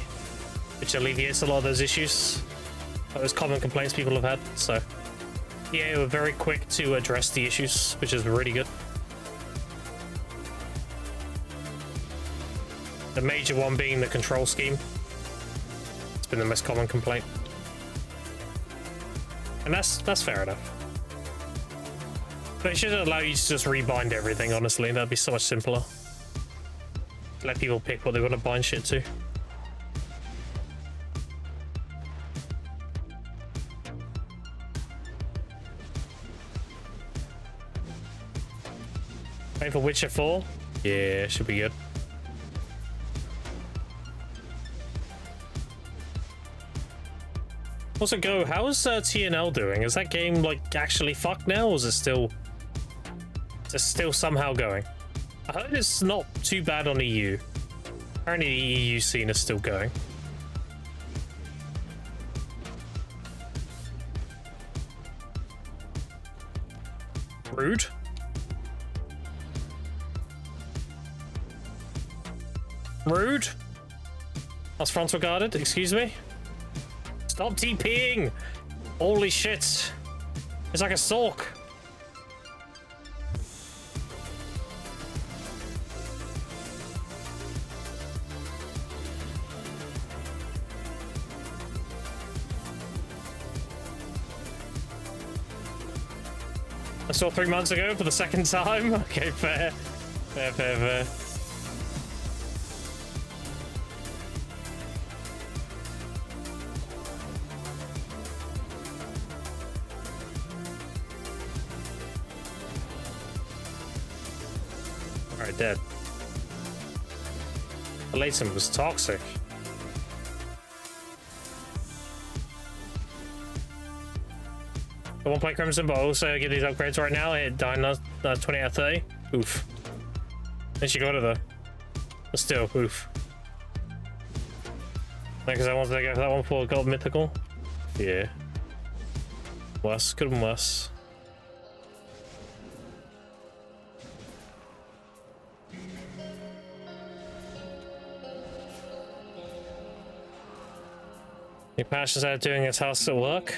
which alleviates a lot of those issues, those common complaints people have had. So yeah, they were very quick to address the issues, which is really good. The major one being the control scheme. It's been the most common complaint, and that's fair enough. But it should allow you to just rebind everything, honestly. That'd be so much simpler. Let people pick what they want to bind shit to. Waiting for Witcher 4? Yeah, should be good. Also, Go, how's TNL doing? Is that game, like, actually fucked now, or is it still somehow going? I heard it's not too bad on EU. Apparently the EU scene is still going. Rude. Rude. That's frontal guarded, excuse me. Stop TPing! Holy shit. It's like a Sork. I saw 3 months ago for the second time. Okay, fair. Fair. Alright, dead. The Layton was toxic. I won't play Crimson, but also get these upgrades right now. It died 20 out of 30. Oof. Then she got it though. But still, oof. Because I wanted to go for that one for gold mythical. Yeah. Worse, could have been worse. Your passion's out doing its house at work.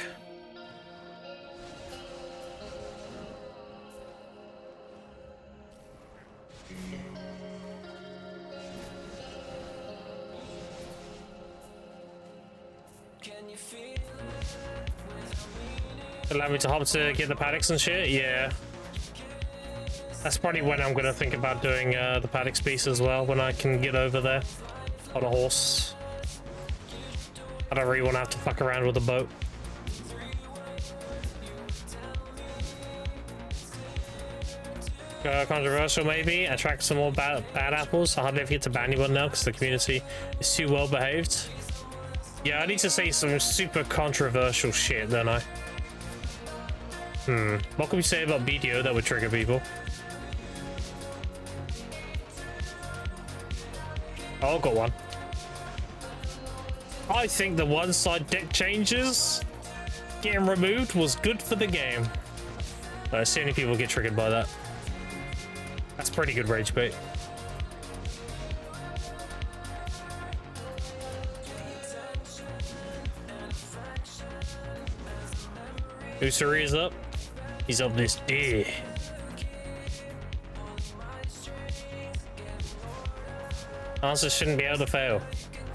Allow me to hop to get the paddocks and shit? Yeah. That's probably when I'm gonna think about doing the paddocks piece as well, when I can get over there on a horse. I don't really want to have to fuck around with a boat. Controversial maybe, attract some more bad apples. I hardly ever get to ban anyone now because the community is too well behaved. Yeah, I need to say some super controversial shit, don't I? What can we say about BDO that would trigger people? Oh, I've got one. I think the one-side deck changes getting removed was good for the game. I see any people get triggered by that. That's pretty good rage bait. Usuri is up. He's up this day. Answers shouldn't be able to fail.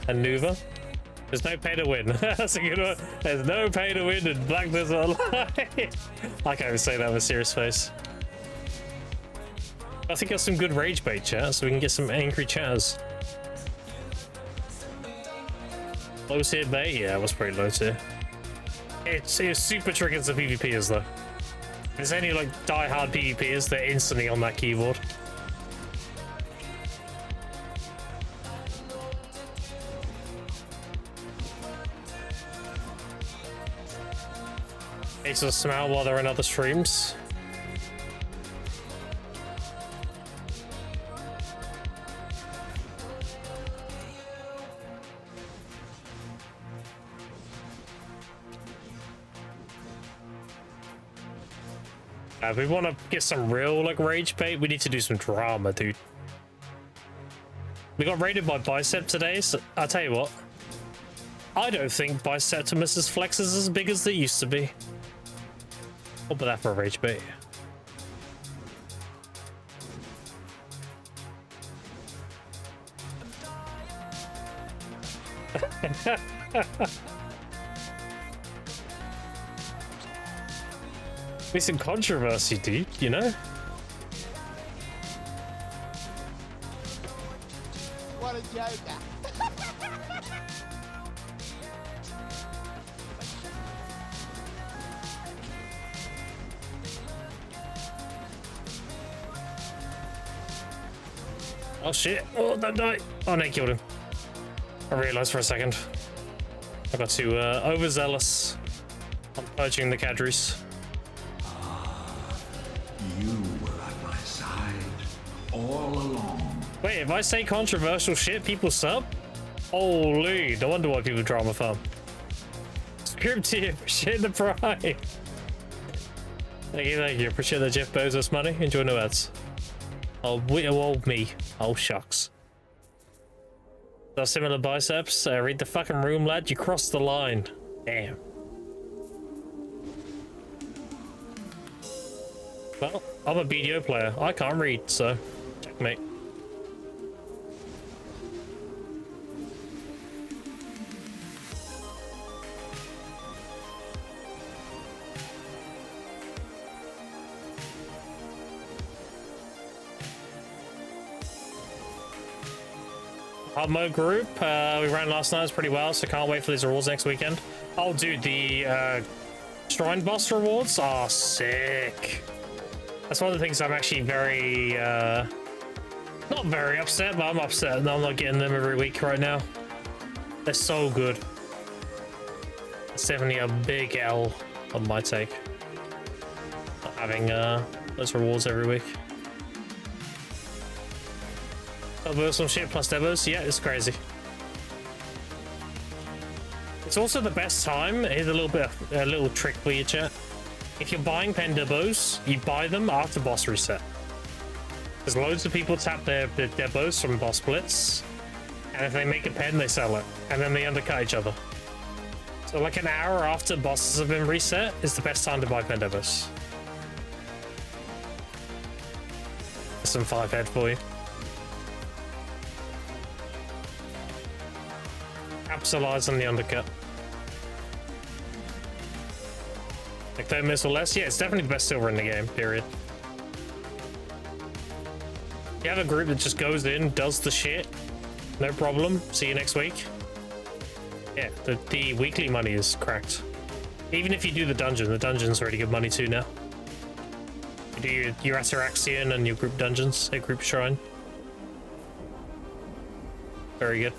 And Nuva? There's no pay to win. That's a good one. There's no pay to win in Blackness Online. I can't even say that with a serious face. I think there's some good rage bait chat, so we can get some angry chatters. Low tier bait? Yeah, it was pretty low tier. It super triggers the PvPers though. There's only like die-hard PvPers, they're instantly on that keyboard. Makes us smile while they're in other streams. If we want to get some real like rage bait, we need to do some drama, dude. We got raided by Bicep today, so I'll tell you what. I don't think Biceptimus's flex is as big as they used to be. I'll put that for a rage bait. There's some controversy, dude, you know?
What a joker.
Oh shit. Oh, don't die. Oh, no, he killed him. I realized for a second. I got too overzealous on purging the cadres.
You were at my side all along.
Wait, if I say controversial shit, people sub? Holy, no wonder why people drama farm. Script here, appreciate the prime. Thank you. Appreciate the Jeff Bezos money. Enjoy no ads. Oh, me. Oh, shucks. So similar biceps. Read the fucking room, lad. You crossed the line. Damn. Well, I'm a BDO player. I can't read, so checkmate. Hard mode group, we ran last night pretty well, so can't wait for these rewards next weekend. Oh, dude, the Shrine Boss rewards are sick. That's one of the things I'm actually very, not very upset, but I'm upset that I'm not getting them every week right now. They're so good. It's definitely a big L on my take. Not having those rewards every week. Double some shit plus demos, yeah, it's crazy. It's also the best time. Here's a little trick for you, chat. If you're buying Pendebos, you buy them after boss reset. There's loads of people tap their debos from boss splits, and if they make a pen, they sell it, and then they undercut each other. So like an hour after bosses have been reset is the best time to buy Pendebos. Some 5 head for you. Capitalize on the undercut. Like 30 minutes or less? Yeah, it's definitely the best silver in the game, period. You have a group that just goes in, does the shit, no problem. See you next week. Yeah, the weekly money is cracked. Even if you do the dungeon's already good money too now. You do your Ataraxian and your group dungeons, a group shrine. Very good.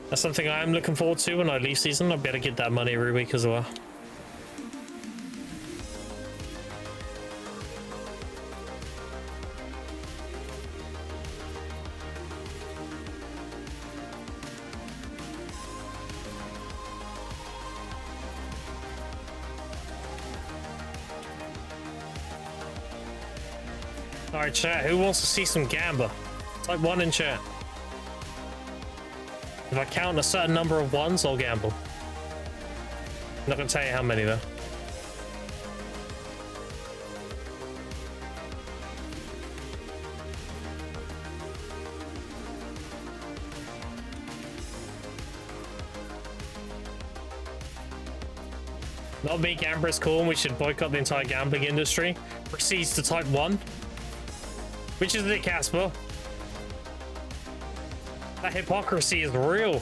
That's something I am looking forward to when I leave season. I'll be able to get that money every week as well. Alright, chat, who wants to see some gamba? Type 1 in chat. If I count a certain number of ones, I'll gamble. I'm not gonna tell you how many though. Not me, gambler is cool and we should boycott the entire gambling industry. Proceeds to type 1. Which is it, Casper? That hypocrisy is real.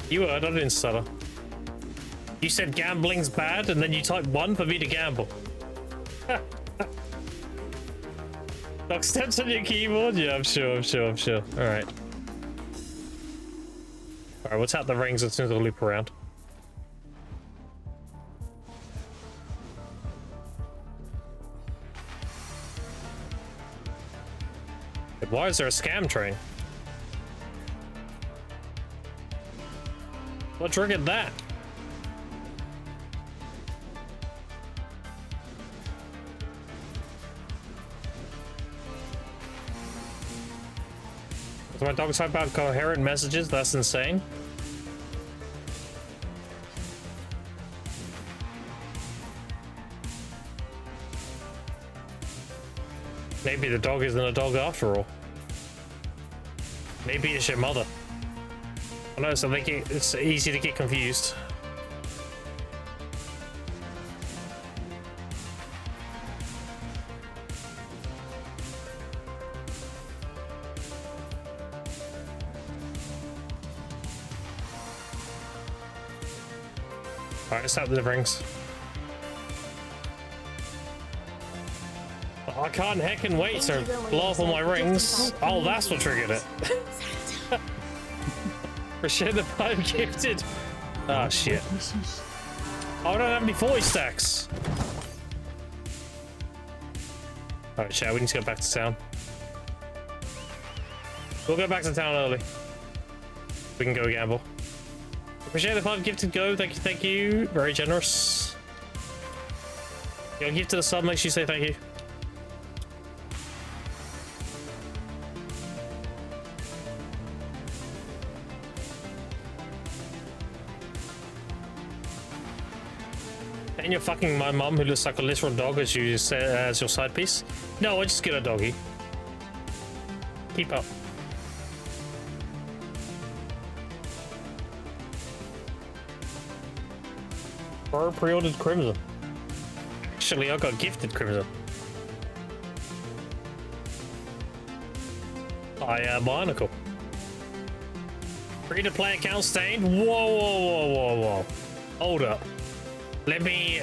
You heard, I didn't stutter. You said gambling's bad, and then you typed 1 for me to gamble. Doc steps on your keyboard? Yeah, I'm sure. Alright. Alright, we'll tap the rings as soon as I loop around. Why is there a scam train? What triggered that? Was my dog type about coherent messages? That's insane. Maybe the dog isn't a dog after all. Maybe it's your mother. I know, so it's easy to get confused. Alright, let's tap the rings. I can't heckin' wait to blow up all my rings. Oh, that's what triggered it. Appreciate the 5 gifted. Oh, shit. Oh, I don't have any 40 stacks. Alright, chat, we need to go back to town. We'll go back to town early. We can go gamble. Appreciate the 5 gifted go. Thank you. Very generous. Your gift to the sub makes you say thank you. And you're fucking my mum who looks like a literal dog as you say as your side piece. No, I just get a doggy. Keep up. Bro pre-ordered Crimson. Actually, I got gifted Crimson. By Bionicle. Free-to-play account stained. Whoa, whoa, whoa, whoa, whoa. Hold up. Let me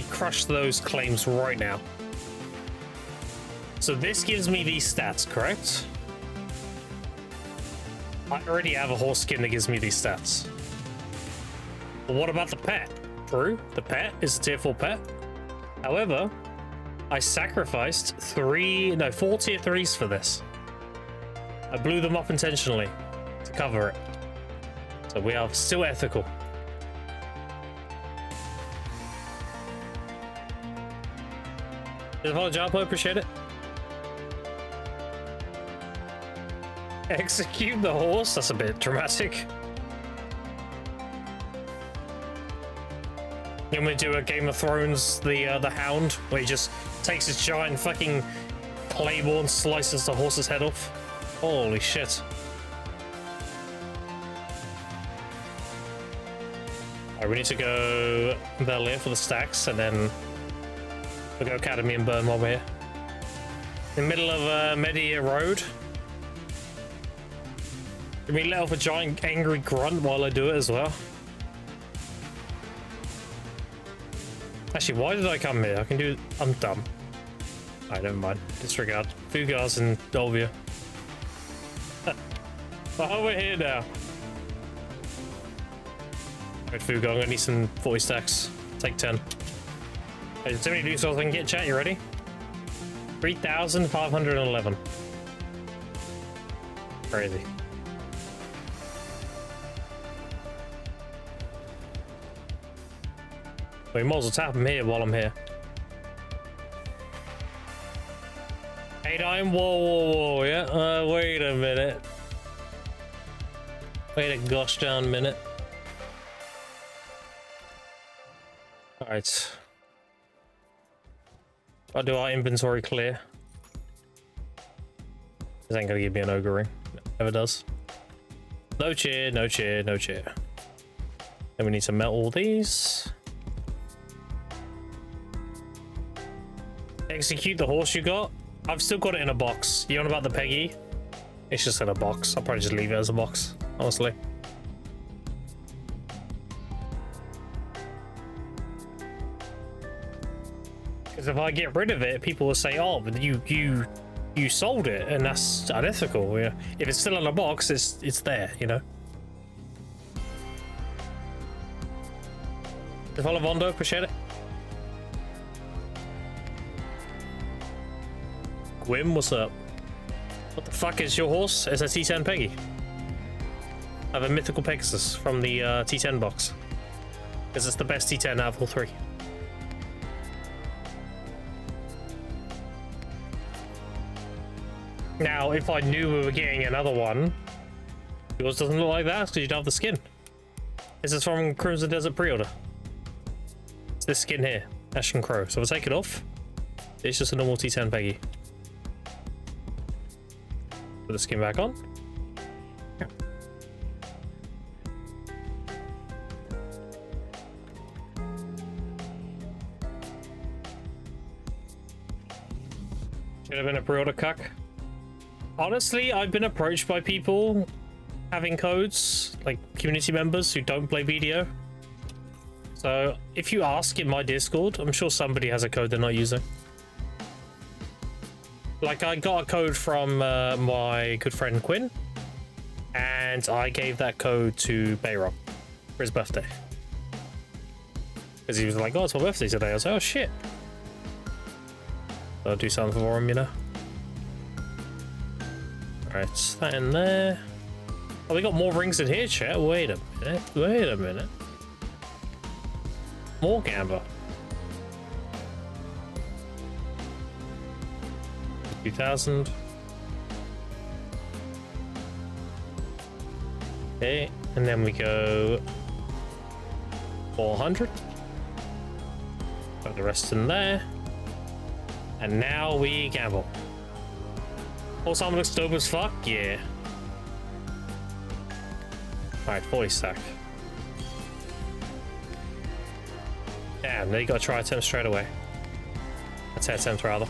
crush those claims right now. So this gives me these stats, correct? I already have a horse skin that gives me these stats. But what about the pet? True, the pet is a tier 4 pet. However, I sacrificed 4 tier 3s for this. I blew them up intentionally to cover it. So we are still ethical. Just follow Jump, I appreciate it. Execute the horse? That's a bit dramatic. You want me to do a Game of Thrones, the Hound, where he just takes his giant fucking claymore and slices the horse's head off? Holy shit. Alright, we need to go Bel-Air for the stacks, and then we'll go Academy and burn while we're here. In the middle of Media Road. Can we let off a giant angry grunt while I do it as well? Actually, why did I come here? I can do... I'm dumb. Alright, never mind. Disregard. Fugas and Dolvia. Oh, we're here now. Alright, Fuga, I'm gonna need some 40 stacks. Take 10. There's so many loot souls I can get, chat. You ready? 3,511. Crazy. We might as well tap him here while I'm here. 8 iron, whoa, yeah. Wait a minute. Wait a gosh darn minute. Alright. I'll do our inventory clear. This ain't gonna give me an ogre ring. Never does. No cheer, no cheer, no cheer. Then we need to melt all these. Execute the horse you got. I've still got it in a box. You on about the Peggy? It's just in a box. I'll probably just leave it as a box, honestly. Because if I get rid of it, people will say, "Oh, but you sold it," and that's unethical. Yeah. If it's still in a box, it's there, you know. Follow Vondo, appreciate it. Gwyn, what's up? What the fuck is your horse? It's a T10 Peggy. I have a mythical Pegasus from the T10 box. Because it's the best T10 out of all 3. Now, if I knew we were getting another one, yours doesn't look like that because you don't have the skin. This is from Crimson Desert pre-order. It's this skin here, Ashen Crow. So we'll take it off. It's just a normal T10 Peggy. Put the skin back on. Yeah. Should have been a pre-order cuck. Honestly, I've been approached by people having codes, like community members who don't play BDO. So if you ask in my Discord, I'm sure somebody has a code they're not using. Like, I got a code from my good friend Quinn, and I gave that code to Bayrock for his birthday. Because he was like, "Oh, it's my birthday today." I was like, "Oh, shit." So I'll do something for him, you know? Alright, that in there. Oh, we got more rings in here, chat. Wait a minute. Wait a minute. More Gamba. 2,000. Okay, and then we go 400. Got the rest in there. And now we gamble. Also, armor looks dope as fuck. Yeah. Alright, 40 stack. Damn, now you gotta try attempt straight away. That's attempt rather.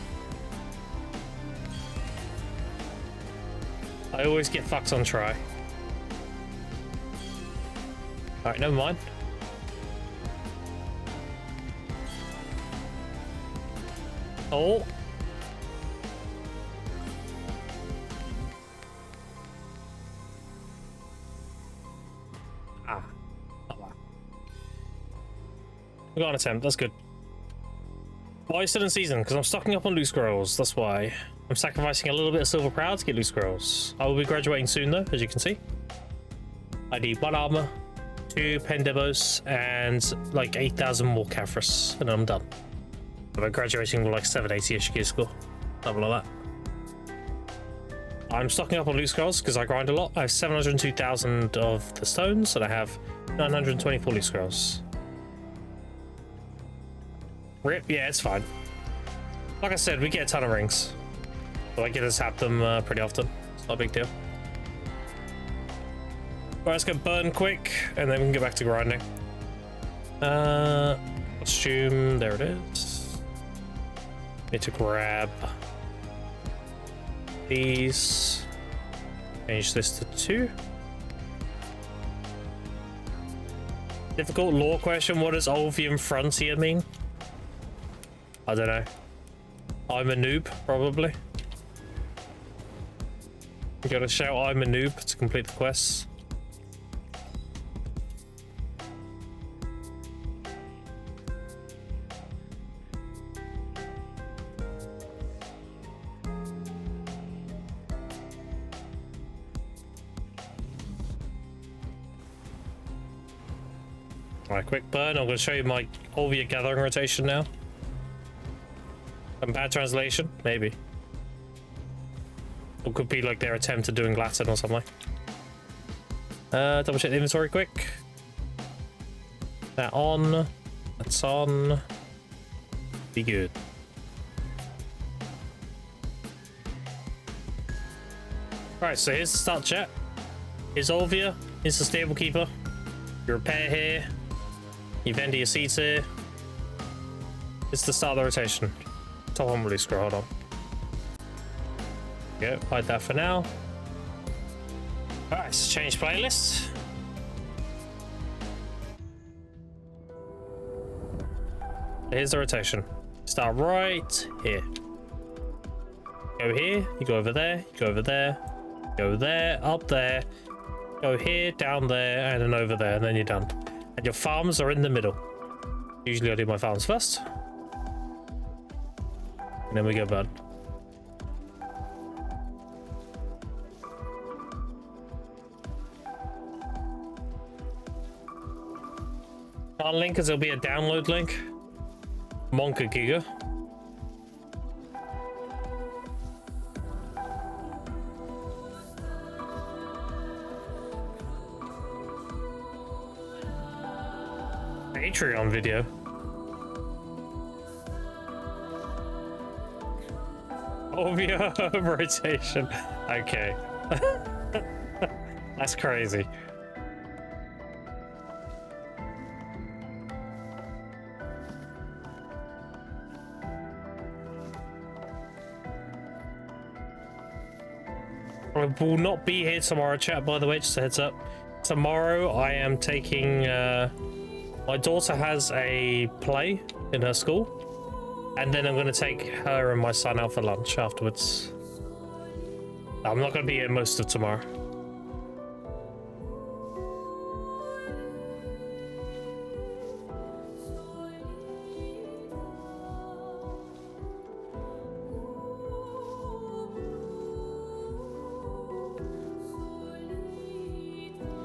I always get fucked on try. Alright, never mind. Oh. Ah. Oh, wow. We got an attempt, that's good. Why are you still in season? Because I'm stocking up on loot scrolls, that's why. I'm sacrificing a little bit of silver proud to get loot scrolls. I will be graduating soon though, as you can see. I need 1 armor, 2 pen demos, and like 8,000 more Caphras, and I'm done. I'm graduating with like 780-ish gear score. Something like that. I'm stocking up on loot scrolls because I grind a lot. I have 702,000 of the stones, and I have 924 loot scrolls. Rip, yeah, it's fine. Like I said, we get a ton of rings. So I get to tap them pretty often. It's not a big deal. Alright, let's go burn quick, and then we can get back to grinding. Costume, there it is. Need to grab these. Change this to 2. Difficult lore question. What does Olvium Frontier mean? I don't know. I'm a noob, probably. You gotta shout I'm a noob to complete the quests. Alright, quick burn. I'm going to show you my Olvia gathering rotation now. Some bad translation? Maybe. Or could be like their attempt at doing Latin or something. Double check the inventory quick. That on. That's on. Be good. Alright, so here's the start chat. Here's Olvia. Here's the stable keeper. You repair here. You vendor your seeds here. It's the start of the rotation. Top one really scroll, hold on. Go, hide that for now. Alright, let's change playlist. Here's the rotation. Start right here. Go here, you go over there, you go over there, go there, up there, go here, down there, and then over there, and then you're done. And your farms are in the middle. Usually I do my farms first. And then we go burn. Can't link because there'll be a download link. Monka Giga. Patreon video. Olvia rotation. Okay. That's crazy. I will not be here tomorrow, chat, by the way, just a heads up. Tomorrow I am taking my daughter has a play in her school, and then I'm going to take her and my son out for lunch afterwards. I'm not going to be here most of tomorrow.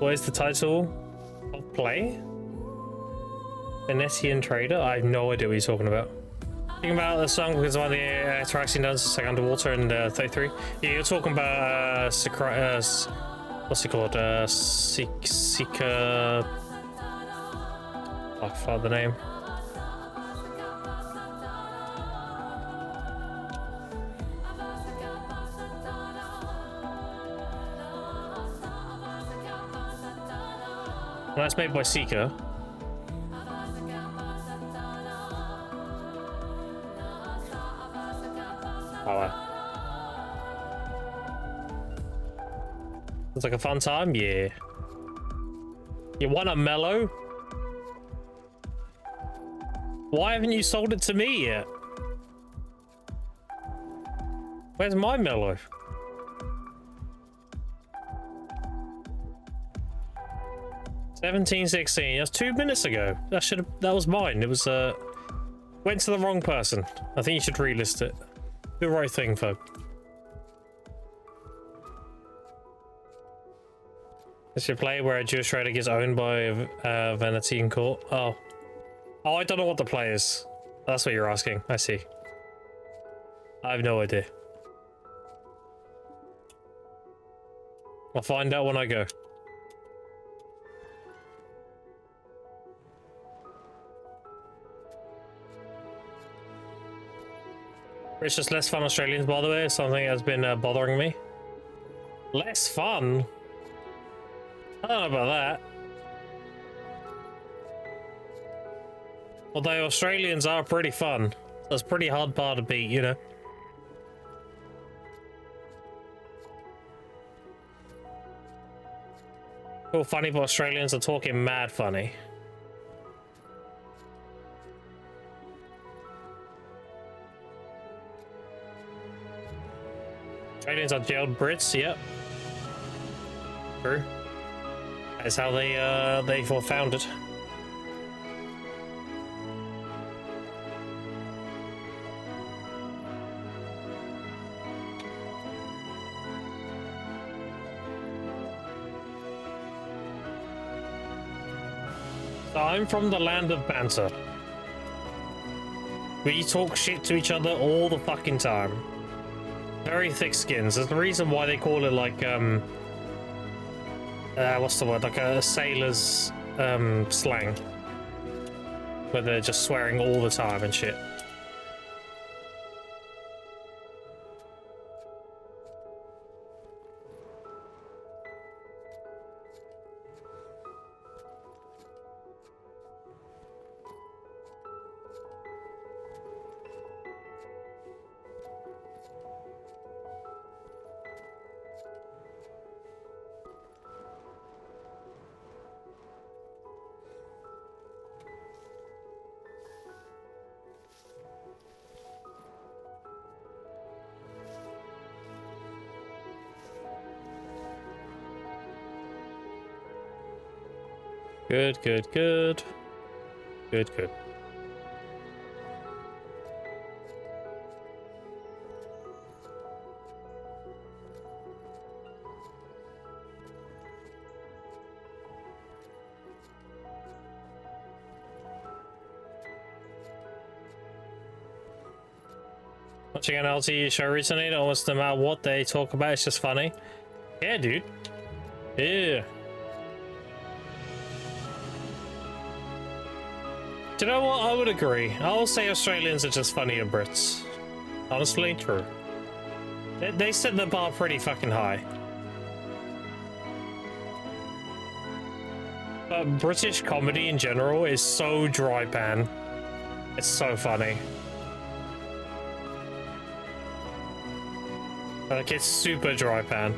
What is the title of play? Venetian Trader? I have no idea what you're talking about. Thinking about the song because one of the Ataraxian dances like Underwater and 33. Yeah, you're talking about what's it called? Sika. I forgot the name. That's made by Seeker. Oh, wow. It's like a fun time, yeah. You want a mellow? Why haven't you sold it to me yet? Where's my mellow? $17.16. That's 2 minutes ago. That was mine. It was went to the wrong person. I think you should relist it. Do the right thing, folk. This should play where a Jewish trader gets owned by a Venetian court. Oh, I don't know what the play is. That's what you're asking. I see. I have no idea. I'll find out when I go. It's just less fun Australians, by the way. Something has been bothering me. Less fun? I don't know about that. Although Australians are pretty fun. That's a pretty hard bar to beat, you know. Cool, funny, but Australians are talking mad funny. Australians are jailed Brits, yep. True. That's how they were founded. So I'm from the land of banter. We talk shit to each other all the fucking time. Very thick skins. There's the reason why they call it like what's the word? Like a sailor's slang. Where they're just swearing all the time and shit. Good, good, good. Good, good. Watching an LTE show recently, almost no matter what they talk about, it's just funny. Yeah, dude. Yeah. Do you know what? I would agree. I'll say Australians are just funnier Brits. Honestly, true. They set the bar pretty fucking high. But British comedy in general is so dry pan. It's so funny. Like, it's super dry pan.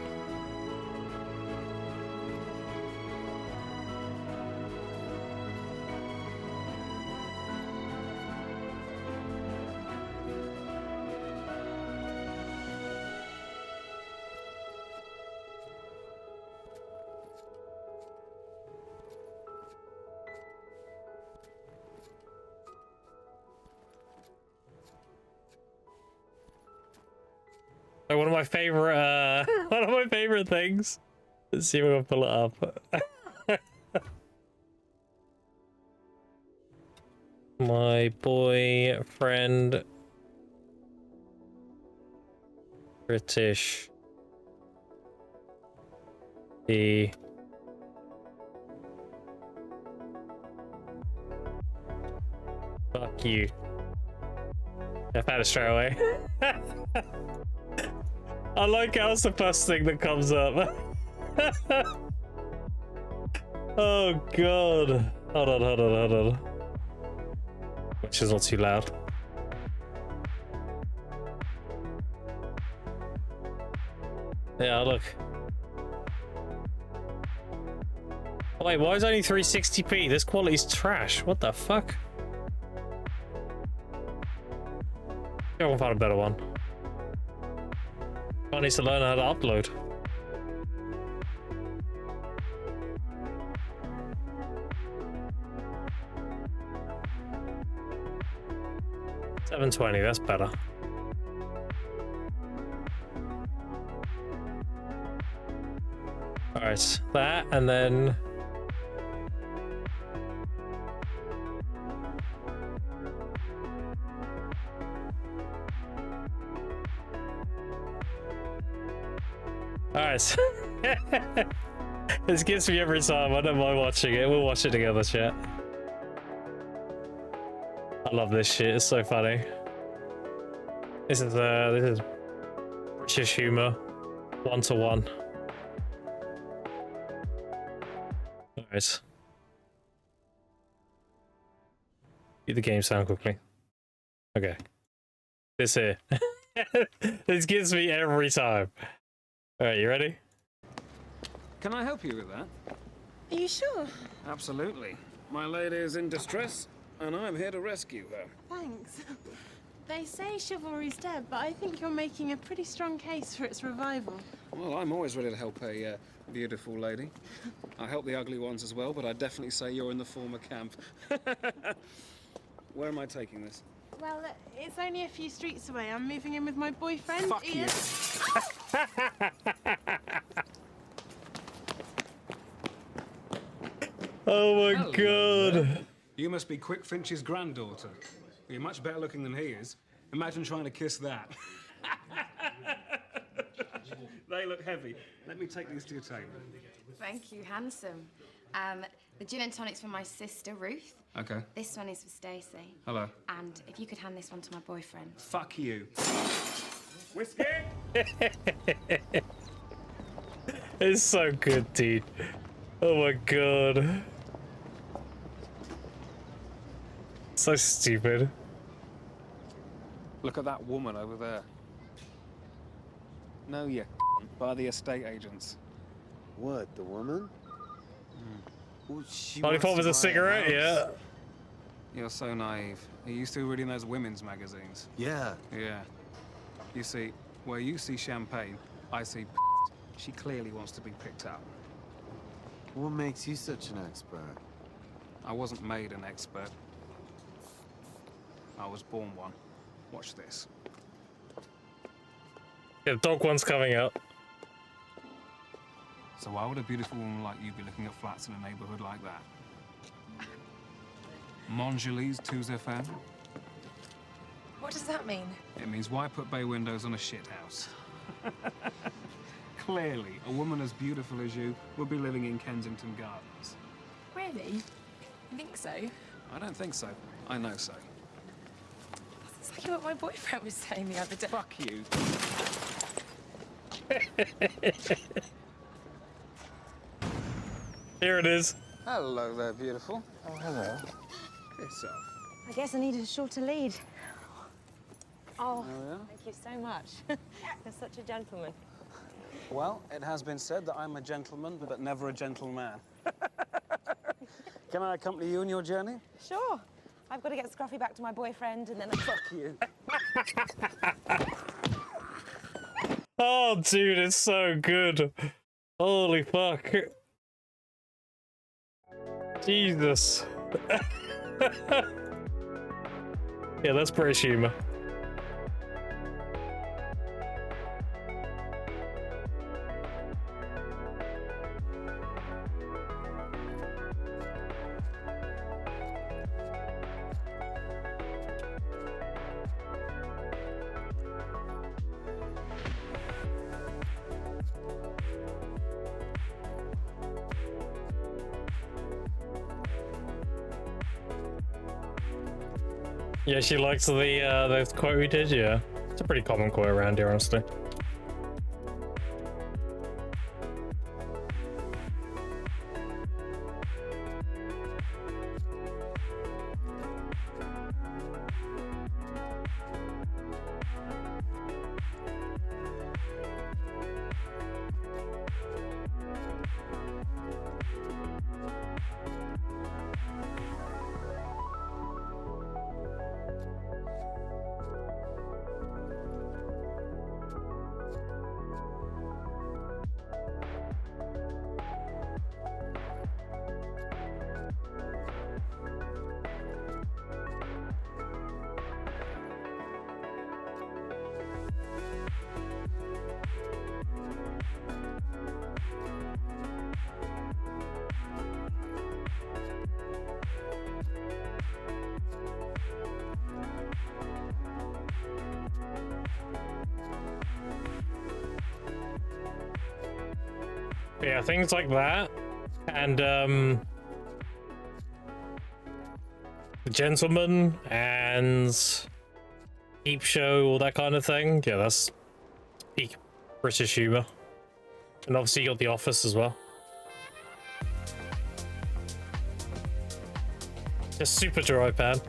One of my favorite, things. Let's see if we can pull it up. My boyfriend, British, the fuck you. I found it straight away. I like how it's the first thing that comes up. Oh god. Hold on, hold on, hold on. Which is not too loud. Yeah, look. Oh, wait, why is it only 360p? This quality's trash. What the fuck? I won't find a better one. I need to learn how to upload. $720, that's better. Alright, that, and then... Alright. This gets me every time, I don't mind watching it. We'll watch it together, chat. I love this shit, it's so funny. This is British humor. 1-to-1. Alright. Get the game sound quickly. Okay. This here. This gives me every time. Alright, you ready?
Can I help you with that?
Are you sure?
Absolutely. My lady is in distress, and I'm here to rescue her.
Thanks. They say chivalry's dead, but I think you're making a pretty strong case for its revival.
Well, I'm always ready to help a beautiful lady. I help the ugly ones as well, but I definitely say you're in the former camp. Where am I taking this?
Well, it's only a few streets away. I'm moving in with my boyfriend,
Fuck
Ian.
Oh my
Hello
god.
there. You must be Quick Finch's granddaughter. You're much better looking than he is. Imagine trying to kiss that. They look heavy. Let me take these to your table.
Thank you, handsome. The gin and tonic's for my sister, Ruth.
Okay.
This one is for Stacey.
Hello.
And if you could hand this one to my boyfriend.
Fuck you. Whiskey?
It's so good, dude. Oh my god. So stupid.
Look at that woman over there. No, you by the estate agents.
What, the woman? Well, she
Lollipop
wants
was
to
a
buy
cigarette,
house.
yeah.
You're so naive. Are you still reading those women's magazines?
Yeah.
Yeah. You see, where you see champagne, I see She clearly wants to be picked up.
What makes you such an expert?
I wasn't made an expert. I was born one. Watch this.
Yeah, dog one's coming out.
So why would a beautiful woman like you be looking at flats in a neighborhood like that? Montjoli's tous FM?
What does that mean?
It means why put bay windows on a shithouse? Clearly, a woman as beautiful as you would be living in Kensington Gardens.
Really? You think so?
I don't think so. I know so.
That's exactly what my boyfriend was saying the other day.
Fuck you.
Here it is.
Hello there, beautiful.
Oh, hello.
Piss off.
I guess I needed a shorter lead. Oh,
yeah?
thank you so much. You're such a gentleman.
Well, it has been said that I'm a gentleman, but never a gentleman. Can I accompany you on your journey?
Sure. I've got to get Scruffy back to my boyfriend and then...
Fuck you.
Oh, dude, it's so good. Holy fuck. Jesus. Yeah, that's British humor. Yeah, she likes the quote we did, yeah. It's a pretty common quote around here, honestly. Yeah, things like that. And The Gentleman and Peep Show, all that kind of thing. Yeah, that's peak British humor. And obviously you got The Office as well. Just super dry pan.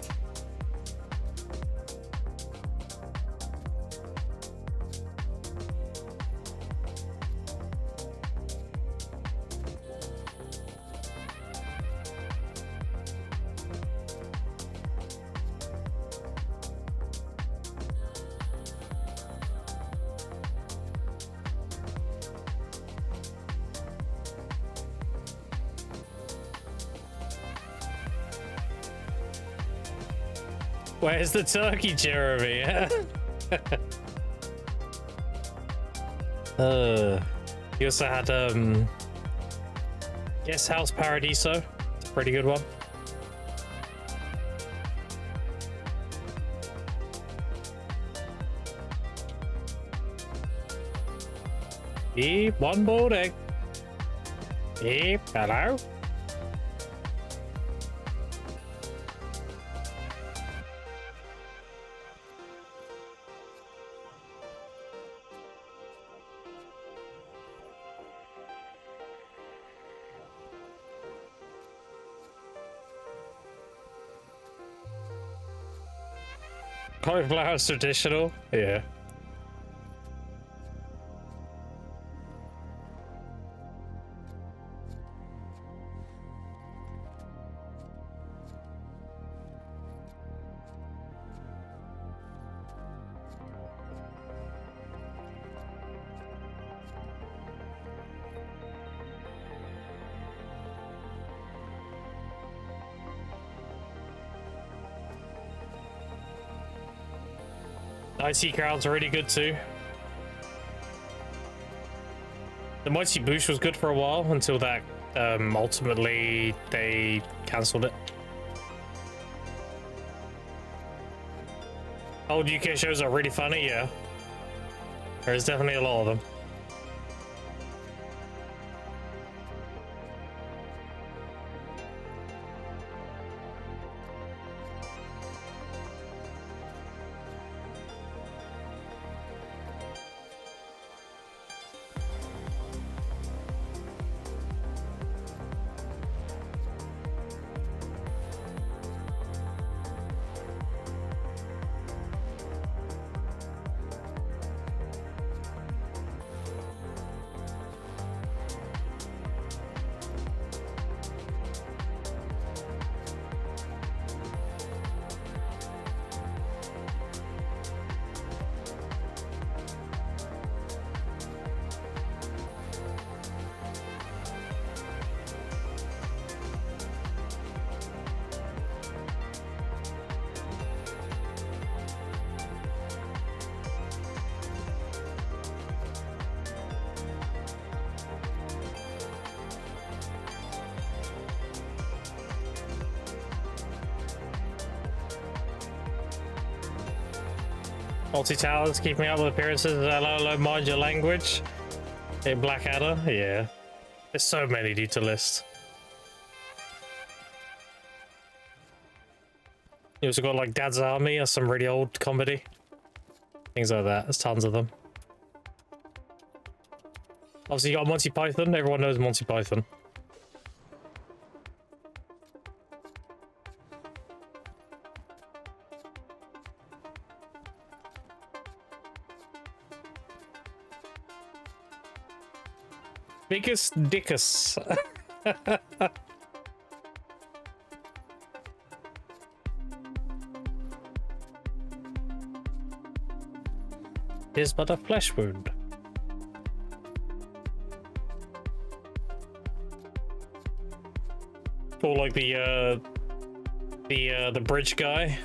Where's the turkey, Jeremy? You also had Guest House Paradiso. It's a pretty good one. Beep, one boiled egg. Beep, hello. Cauliflower's traditional, yeah. Icy Crowd's really good too. The Mighty Boosh was good for a while until that ultimately they cancelled it. Old UK shows are really funny, yeah. There's definitely a lot of them. Multi-talents, keeping up with appearances, hello, mind your language. Hey, Blackadder, yeah. There's so many dude to list. You also got like Dad's Army or some really old comedy. Things like that, there's tons of them. Obviously you got Monty Python, everyone knows Monty Python. Biggest dickus. Is but a flesh wound. Or like the bridge guy.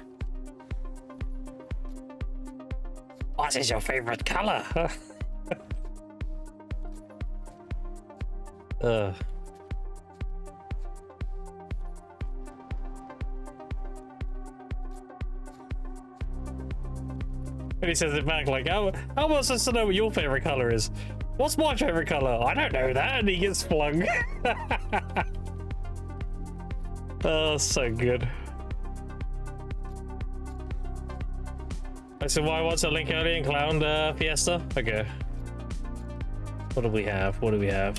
What is your favorite color? And he says it back like, how am I supposed to know what your favorite color is? What's my favorite color? I don't know that, and he gets flung. Oh, so good. So why what's a Lincolnian Clown Fiesta? Okay. What do we have? What do we have?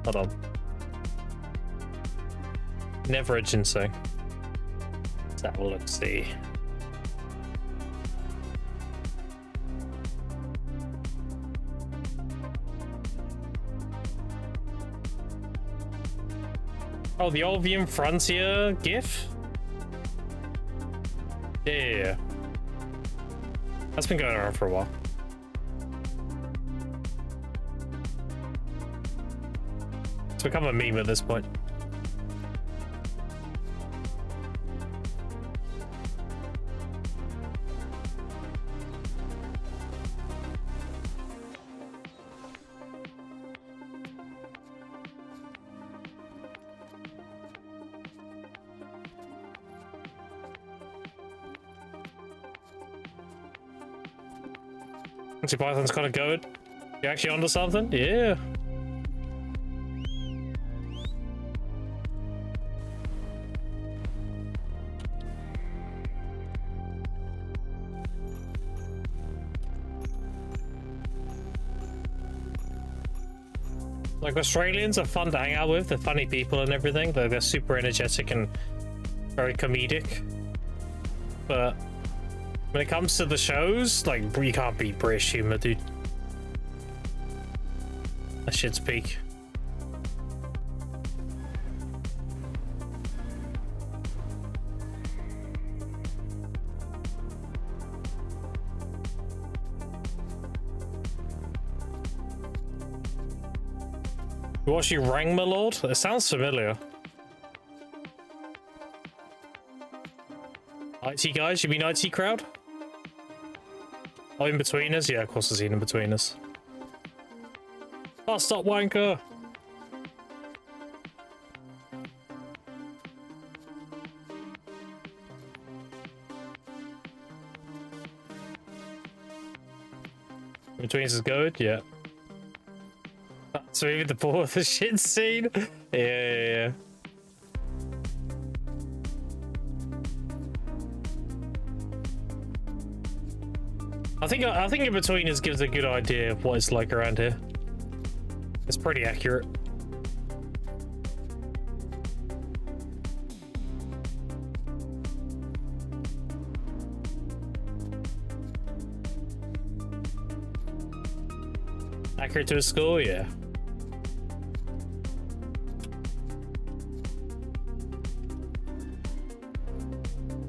Hold on. Never a ginseng. Let's have a look, see. Oh, the Olvium Frontier GIF? Yeah. That's been going around for a while. It's become a meme at this point. Monty Python's kind of good. You actually onto something? Yeah. Like, Australians are fun to hang out with. They're funny people and everything. They're super energetic and very comedic. But when it comes to the shows, like, you can't beat British humor, dude. That shit's peak. You watching Rang, my lord? It sounds familiar. IT guys? You mean IT crowd? Oh, in-betweeners? Yeah, of course I've seen in-betweeners. Oh, stop wanker! In-betweeners is good? Yeah. So even the ball of the shit scene? Yeah. I think In-Betweeners gives a good idea of what it's like around here. It's pretty accurate. Accurate to a score, yeah.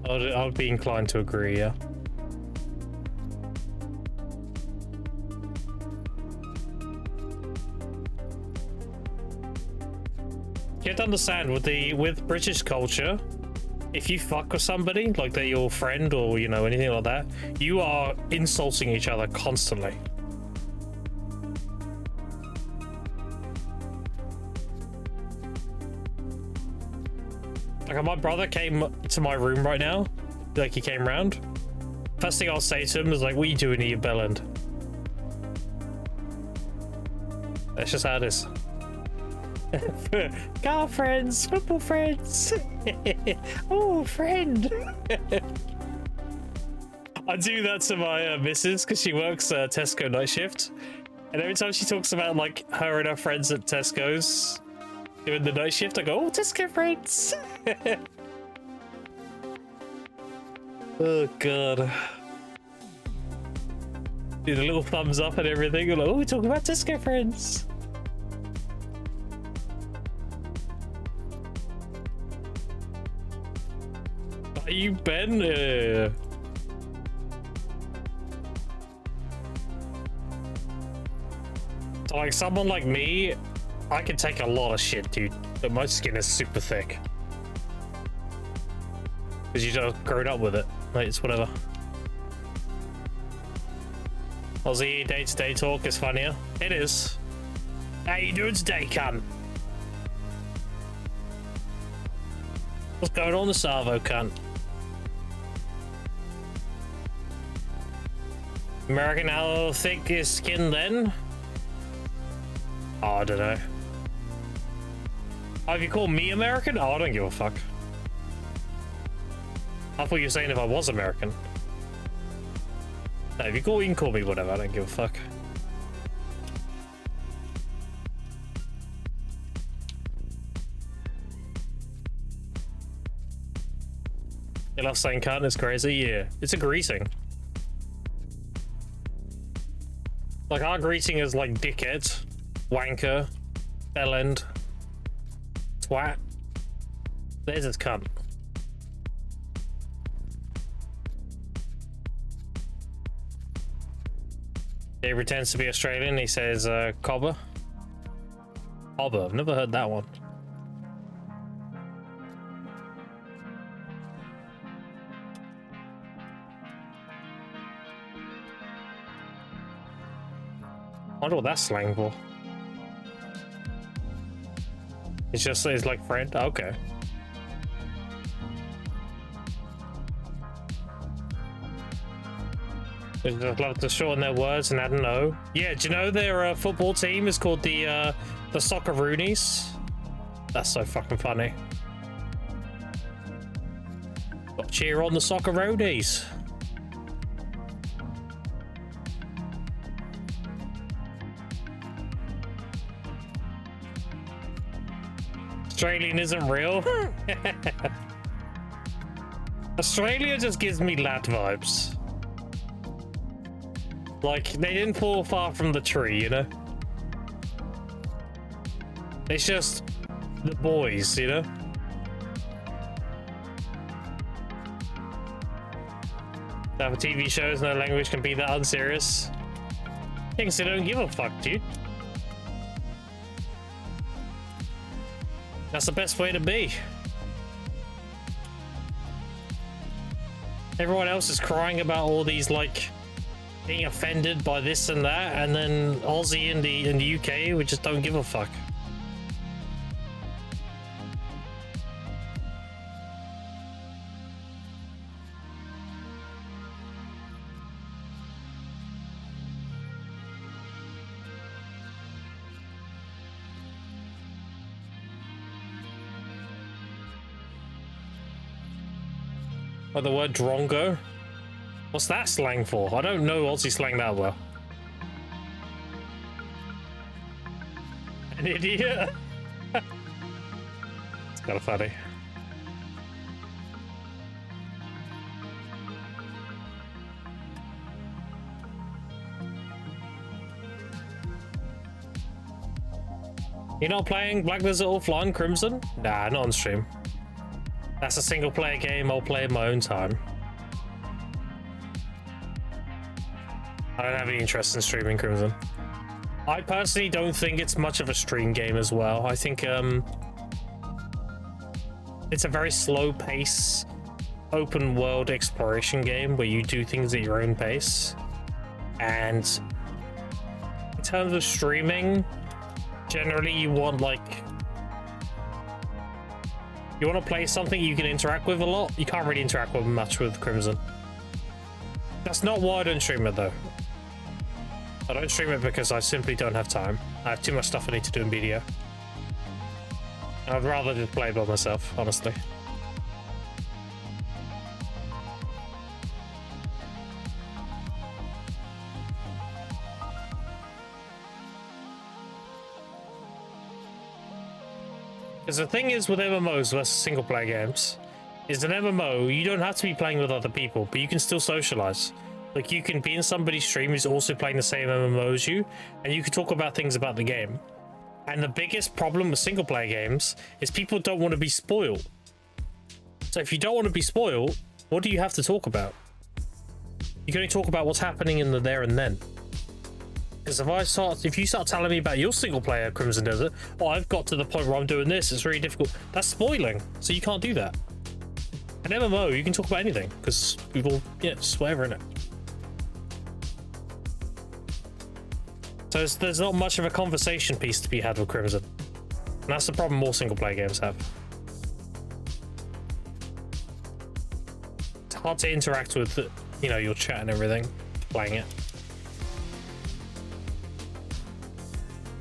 I would be inclined to agree, yeah. You have to understand with British culture, if you fuck with somebody, like they're your friend or, you know, anything like that, you are insulting each other constantly. Like, my brother came to my room right now, like he came round. First thing I'll say to him is like, what are you doing in your bell end? That's just how it is. Car friends, football friends. Oh, friend. I do that to my missus because she works Tesco night shift, and every time she talks about like her and her friends at Tesco's doing the night shift, I go, oh, Tesco friends. Oh god. Do the little thumbs up and everything. I'm like, oh, we're talking about Tesco friends. Are you Ben? So like someone like me, I can take a lot of shit, dude. But my skin is super thick. Because you just grown up with it. Like, it's whatever. Aussie day-to-day talk is funnier. It is. How you doing today, cunt? What's going on, the Savo cunt? American, how thick is skin then? Oh, I don't know. Oh, if you call me American? Oh, I don't give a fuck. I thought you were saying if I was American. No, if you can call me whatever, I don't give a fuck. You love saying cunt, it's crazy? Yeah, it's a greeting. Like, our greeting is like dickhead, wanker, bellend, twat. There's his cunt. He pretends to be Australian. He says, cobber. Cobber. I've never heard that one. I wonder what that's slang for. It's like friend. Okay. They just love to shorten their words and add an O. Yeah, do you know their football team is called the Socceroonies? That's so fucking funny. Got to cheer on the Socceroonies. Australian isn't real. Australia just gives me lad vibes. Like, they didn't fall far from the tree, you know? It's just the boys, you know? Now for TV shows, no language can be that unserious. Things they don't give a fuck, dude. That's the best way to be. Everyone else is crying about all these, like, being offended by this and that, and then Aussie in the UK, we just don't give a fuck. Or the word drongo? What's that slang for? I don't know Aussie slang that well. An idiot? It's kind of funny. You're not playing Black Desert Offline Crimson? Nah, not on stream. That's a single player game I'll play in my own time. I don't have any interest in streaming Crimson. I personally don't think it's much of a stream game as well. I think it's a very slow pace, open world exploration game where you do things at your own pace. And in terms of streaming, generally you want you want to play something you can interact with a lot. You can't really interact with much with Crimson. That's not why I don't stream it though. I don't stream it because I simply don't have time. I have too much stuff I need to do in BDO. I'd rather just play by myself, honestly. Because the thing is with MMOs versus single player games, is an MMO, you don't have to be playing with other people, but you can still socialize. Like, you can be in somebody's stream who's also playing the same MMO as you, and you can talk about things about the game. And the biggest problem with single player games is people don't want to be spoiled. So if you don't want to be spoiled, what do you have to talk about? You can only talk about what's happening in the there and then. Because if you start telling me about your single player Crimson Desert, oh, I've got to the point where I'm doing this, it's really difficult. That's spoiling, so you can't do that. An MMO, you can talk about anything, because people, yeah, it's whatever in it. So there's not much of a conversation piece to be had with Crimson. And that's the problem more single player games have. It's hard to interact with, you know, your chat and everything, playing it.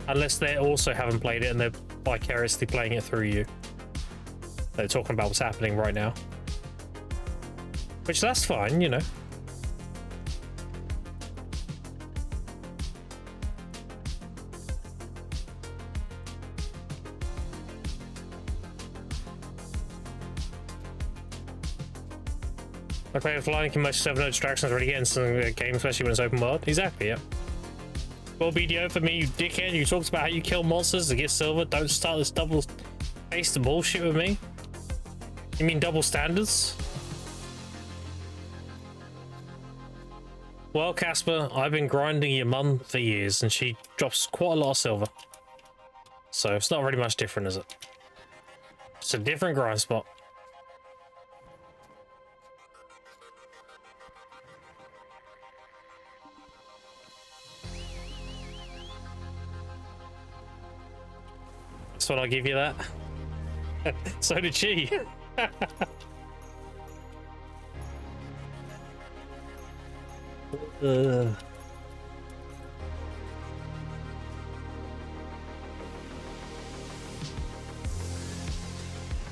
Unless they also haven't played it and they're vicariously playing it through you. They're talking about what's happening right now. Which, that's fine, you know. I play with flying, can most 7 no distractions already get into the game, especially when it's open world. Exactly, yeah. Well, BDO, for me, you dickhead, you talked about how you kill monsters to get silver. Don't start this double-faced bullshit with me. You mean double standards? Well, Casper, I've been grinding your mum for years, and she drops quite a lot of silver. So it's not really much different, is it? It's a different grind spot. That's what I'll give you that. So did she.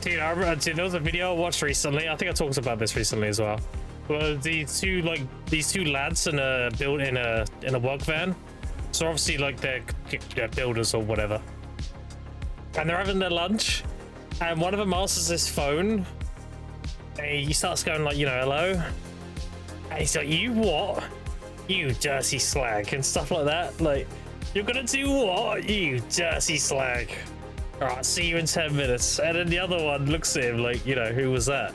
Dude, there was a video I watched recently. I think I talked about this recently as well. Well, these two lads in a work van. So obviously, like they're builders or whatever. And they're having their lunch, and one of them answers his phone, and he starts going like, you know, hello, and he's like, you what? You dirty slag, and stuff like that. Like, you're gonna do what? You dirty slag. All right, see you in 10 minutes. And then the other one looks at him like, you know, who was that?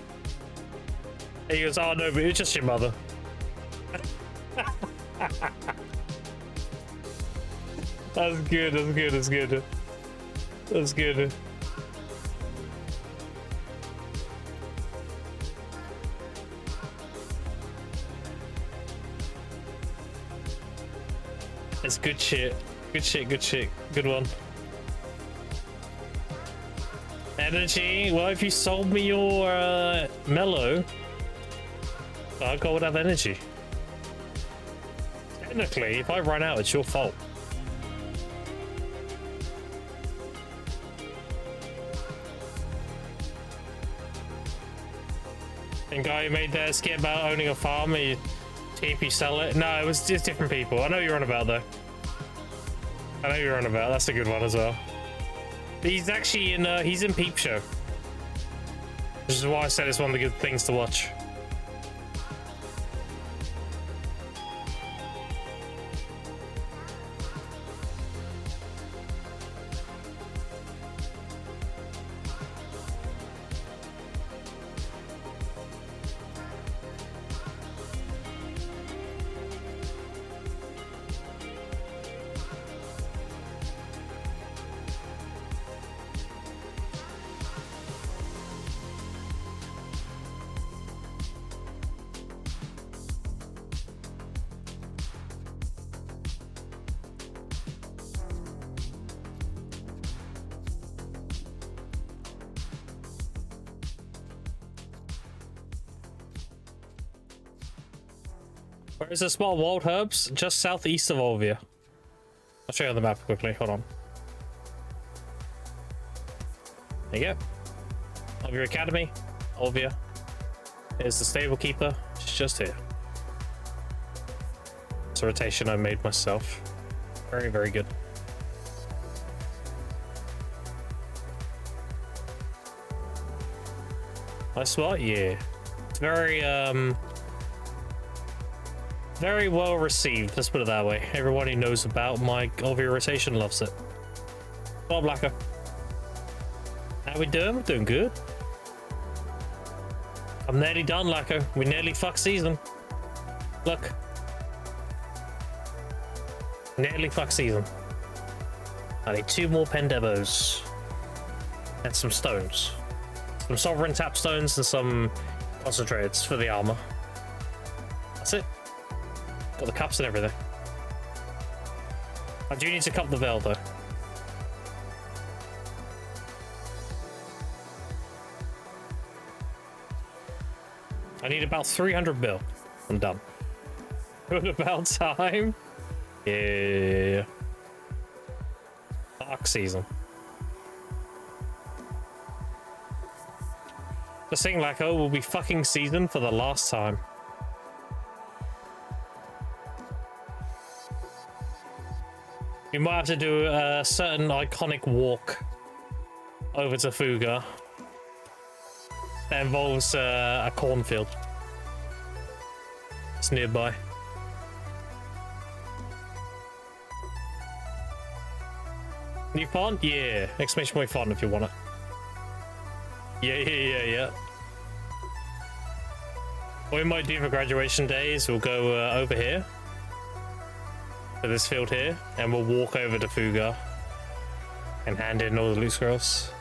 And he goes, oh no, but it was just your mother. That's good, that's good, that's good. That's good. It's good shit. Good shit, good shit. Good one. Energy. Well, if you sold me your mellow, I would have energy. Technically, if I run out, it's your fault. And guy who made that skit about owning a farm, he TP sell it. No, it was just different people. I know you're on about though. I know you're on about. That's a good one as well. He's actually in. He's in Peep Show, which is why I said it's one of the good things to watch. Where is the spot? Wild Herbs? Just southeast of Olvia. I'll show you on the map quickly. Hold on. There you go. Olvia Academy. Olvia. Here's the stable keeper. It's just here. It's a rotation I made myself. Very, very good. Nice spot? Yeah. It's very, very well received, let's put it that way. Everyone who knows about my Olvia rotation loves it. Well, Blacker. How we doing? We're doing good. I'm nearly done, Lacko. We nearly fuck season. Look. Nearly fuck season. I need 2 more Pendebos. And some stones. Some Sovereign Tap Stones and some Concentrateds for the armor. That's it. Got the cups and everything. I do need to cup the veil though. I need about 300 bill. I'm done. Good about time. Yeah. next season. The thing like, oh, will be fucking season for the last time. We might have to do a certain iconic walk over to Fuga that involves a cornfield. It's nearby. New font? Yeah. Exclamation point font if you want it. Yeah. What we might do for graduation day is we'll go over here to this field here, and we'll walk over to Fuga and hand in all the loot scrolls.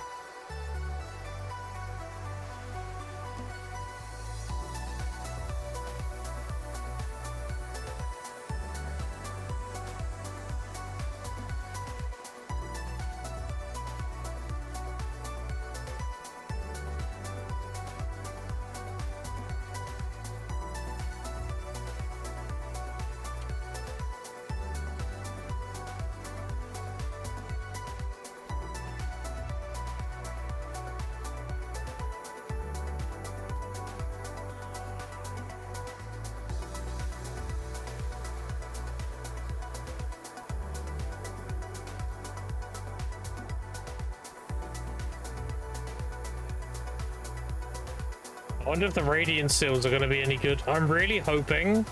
I wonder if the Radiant Seals are going to be any good. I'm really hoping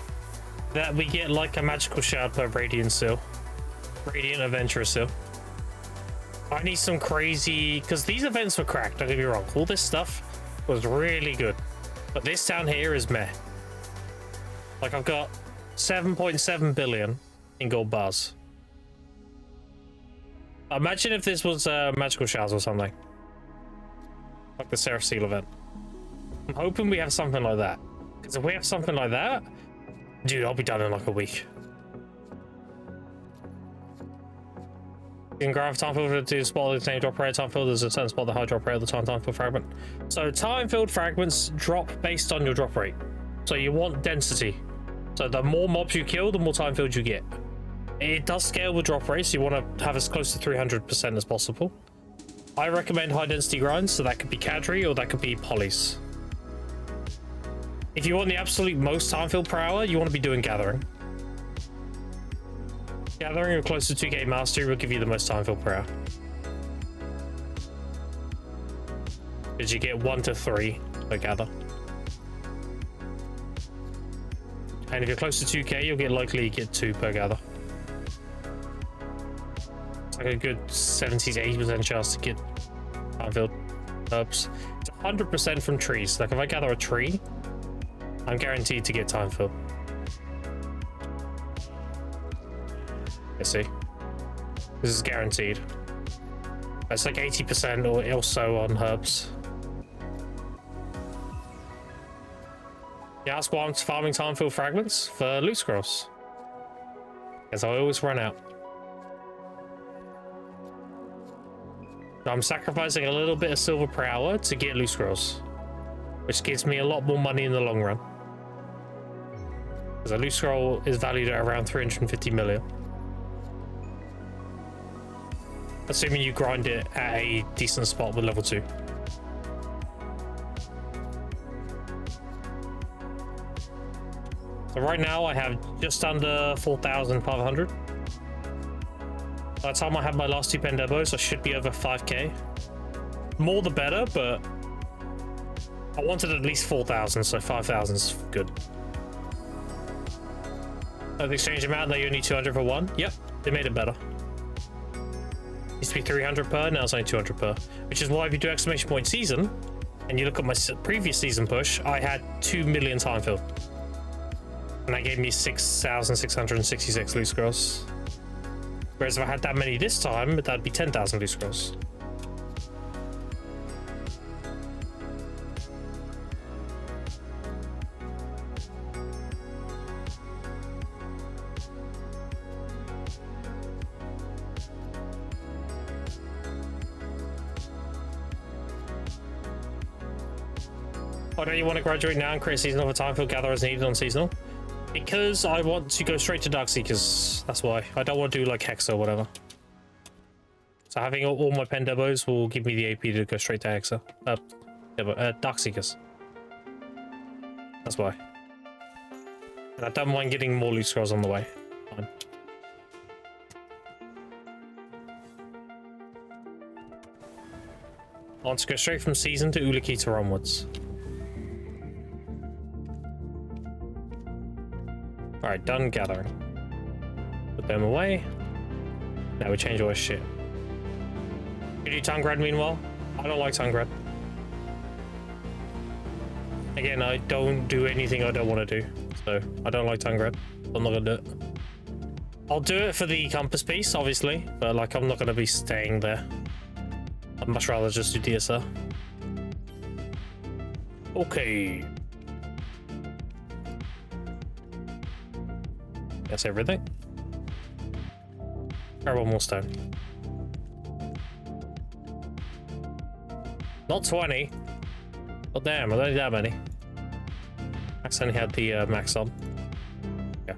that we get like a magical shard per Radiant Seal. Radiant Adventurer Seal. I need some crazy... because these events were cracked, don't get me wrong. All this stuff was really good. But this down here is meh. Like, I've got 7.7 billion in gold bars. Imagine if this was magical shards or something. Like the Seraph Seal event. I'm hoping we have something like that. Because if we have something like that, dude, I'll be done in like a week. You can grab time field to spot the drop rate. Time field is a certain spot the high drop rate of the time field fragment. So time field fragments drop based on your drop rate. So you want density. So the more mobs you kill, the more time field you get. It does scale with drop rates. So you want to have as close to 300% as possible. I recommend high density grinds, so that could be Cadre or that could be Polys. If you want the absolute most time field per hour, you want to be doing Gathering. Gathering or close to 2k mastery will give you the most time field per hour. Because you get 1 to 3 per gather. And if you're close to 2k, you'll likely get 2 per gather. It's like a good 70 to 80% chance to get time field herbs. It's 100% from trees. Like if I gather a tree, I'm guaranteed to get time fill. Let's see. This is guaranteed. It's like 80% or also on herbs. Yeah, that's why I'm farming time fill fragments for loot scrolls. Because I always run out. So I'm sacrificing a little bit of silver per hour to get loot scrolls, which gives me a lot more money in the long run. Because a loot scroll is valued at around 350 million. Assuming you grind it at a decent spot with level 2. So right now I have just under 4,500. By the time I have my last 2 Pendebos, I should be over 5k. More the better, but I wanted at least 4,000, so 5,000 is good. The exchange amount, they only 200 for one. Yep, they made it better. Used to be 300 per, now it's only 200 per. Which is why if you do exclamation point season, and you look at my previous season push, I had 2 million time fill. And that gave me 6,666 loot scrolls. Whereas if I had that many this time, that'd be 10,000 loot scrolls. Why don't you want to graduate now and create seasonal for time field gather as needed on seasonal? Because I want to go straight to Dark Seekers. That's why. I don't want to do like Hex or whatever. So having all my pen debos will give me the AP to go straight to Hexa. Darkseekers. That's why. And I don't mind getting more loot scrolls on the way. Fine. I want to go straight from Season to Ulakita onwards. Alright, done gathering. Put them away. Now we change all our shit. You do Tangrad meanwhile? I don't like Tangrad. Again, I don't do anything I don't want to do. So, I don't like Tangrad. I'm not gonna do it. I'll do it for the compass piece, obviously. But, like, I'm not gonna be staying there. I'd much rather just do DSR. Okay. That's everything. Grab one more stone. Not 20. Oh damn, I don't need that many. Max only had the max on. Yeah.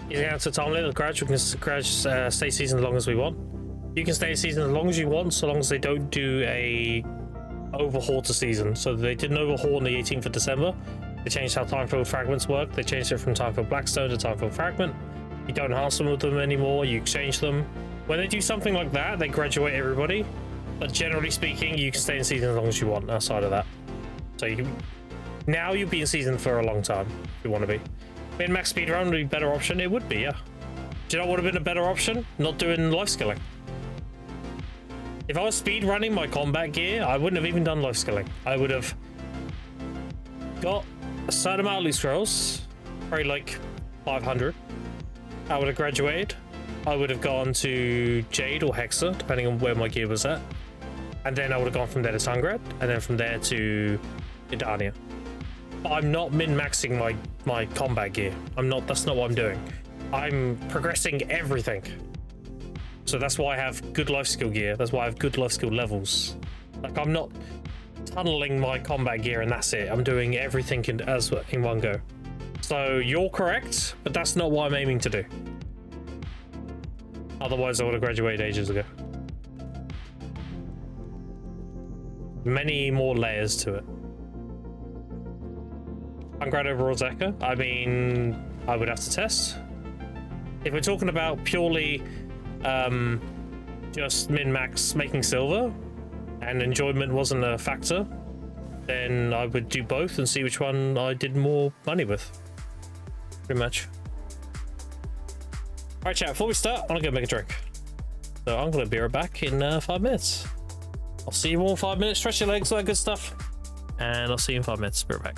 Using out to time limit, Grudge, we can stay season as long as we want. You can stay season as long as you want, so long as they don't do a overhaul to season. So they did an overhaul on the 18th of December. They changed how time-filled fragments work. They changed it from time-filled Blackstone to time-filled fragment. You don't enhance them with them anymore, you exchange them. When they do something like that, they graduate everybody. But generally speaking, you can stay in season as long as you want outside of that. So you can, now you'll be in season for a long time if you want to be. Min-max speedrun would be a better option. It would be, yeah. Do you know what would have been a better option? Not doing life skilling. If I was speed running my combat gear, I wouldn't have even done life skilling. I would have got a certain amount of loot scrolls, probably like 500. I would have graduated. I would have gone to Jade or Hexa, depending on where my gear was at. And then I would have gone from there to Tangrad, and then from there to Idania. But I'm not min-maxing my combat gear. That's not what I'm doing. I'm progressing everything. So that's why I have good life skill gear. That's why I have good life skill levels. Like, I'm not tunneling my combat gear and that's it. I'm doing everything in one go. So you're correct, but that's not what I'm aiming to do. Otherwise, I would have graduated ages ago. Many more layers to it. Tangrad over Roseka? I mean, I would have to test. If we're talking about purely just min-max making silver and enjoyment wasn't a factor, then I would do both and see which one I did more money with. Pretty much. Alright chat, before we start, I want to go make a drink. So I'm going to be right back in 5 minutes. I'll see you all in 5 minutes. Stretch your legs, all that good stuff. And I'll see you in 5 minutes. Be right back.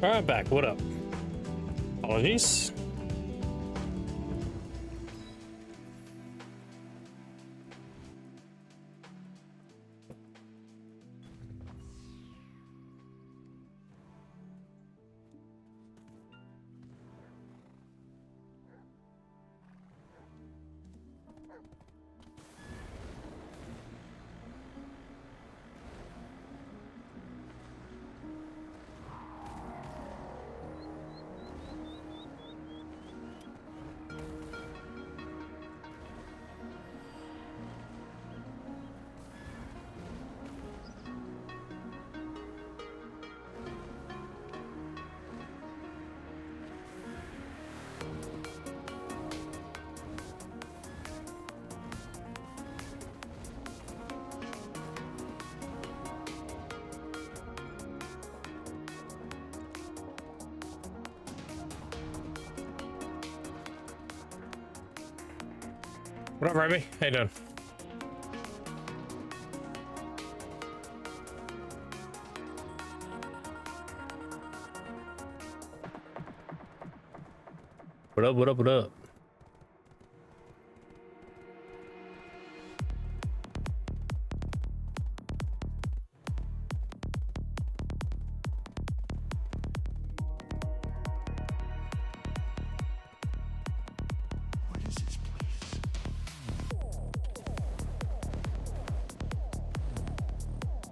Alright, back. What up? Apologies. What up, Remy? How you doing? What up, what up, what up?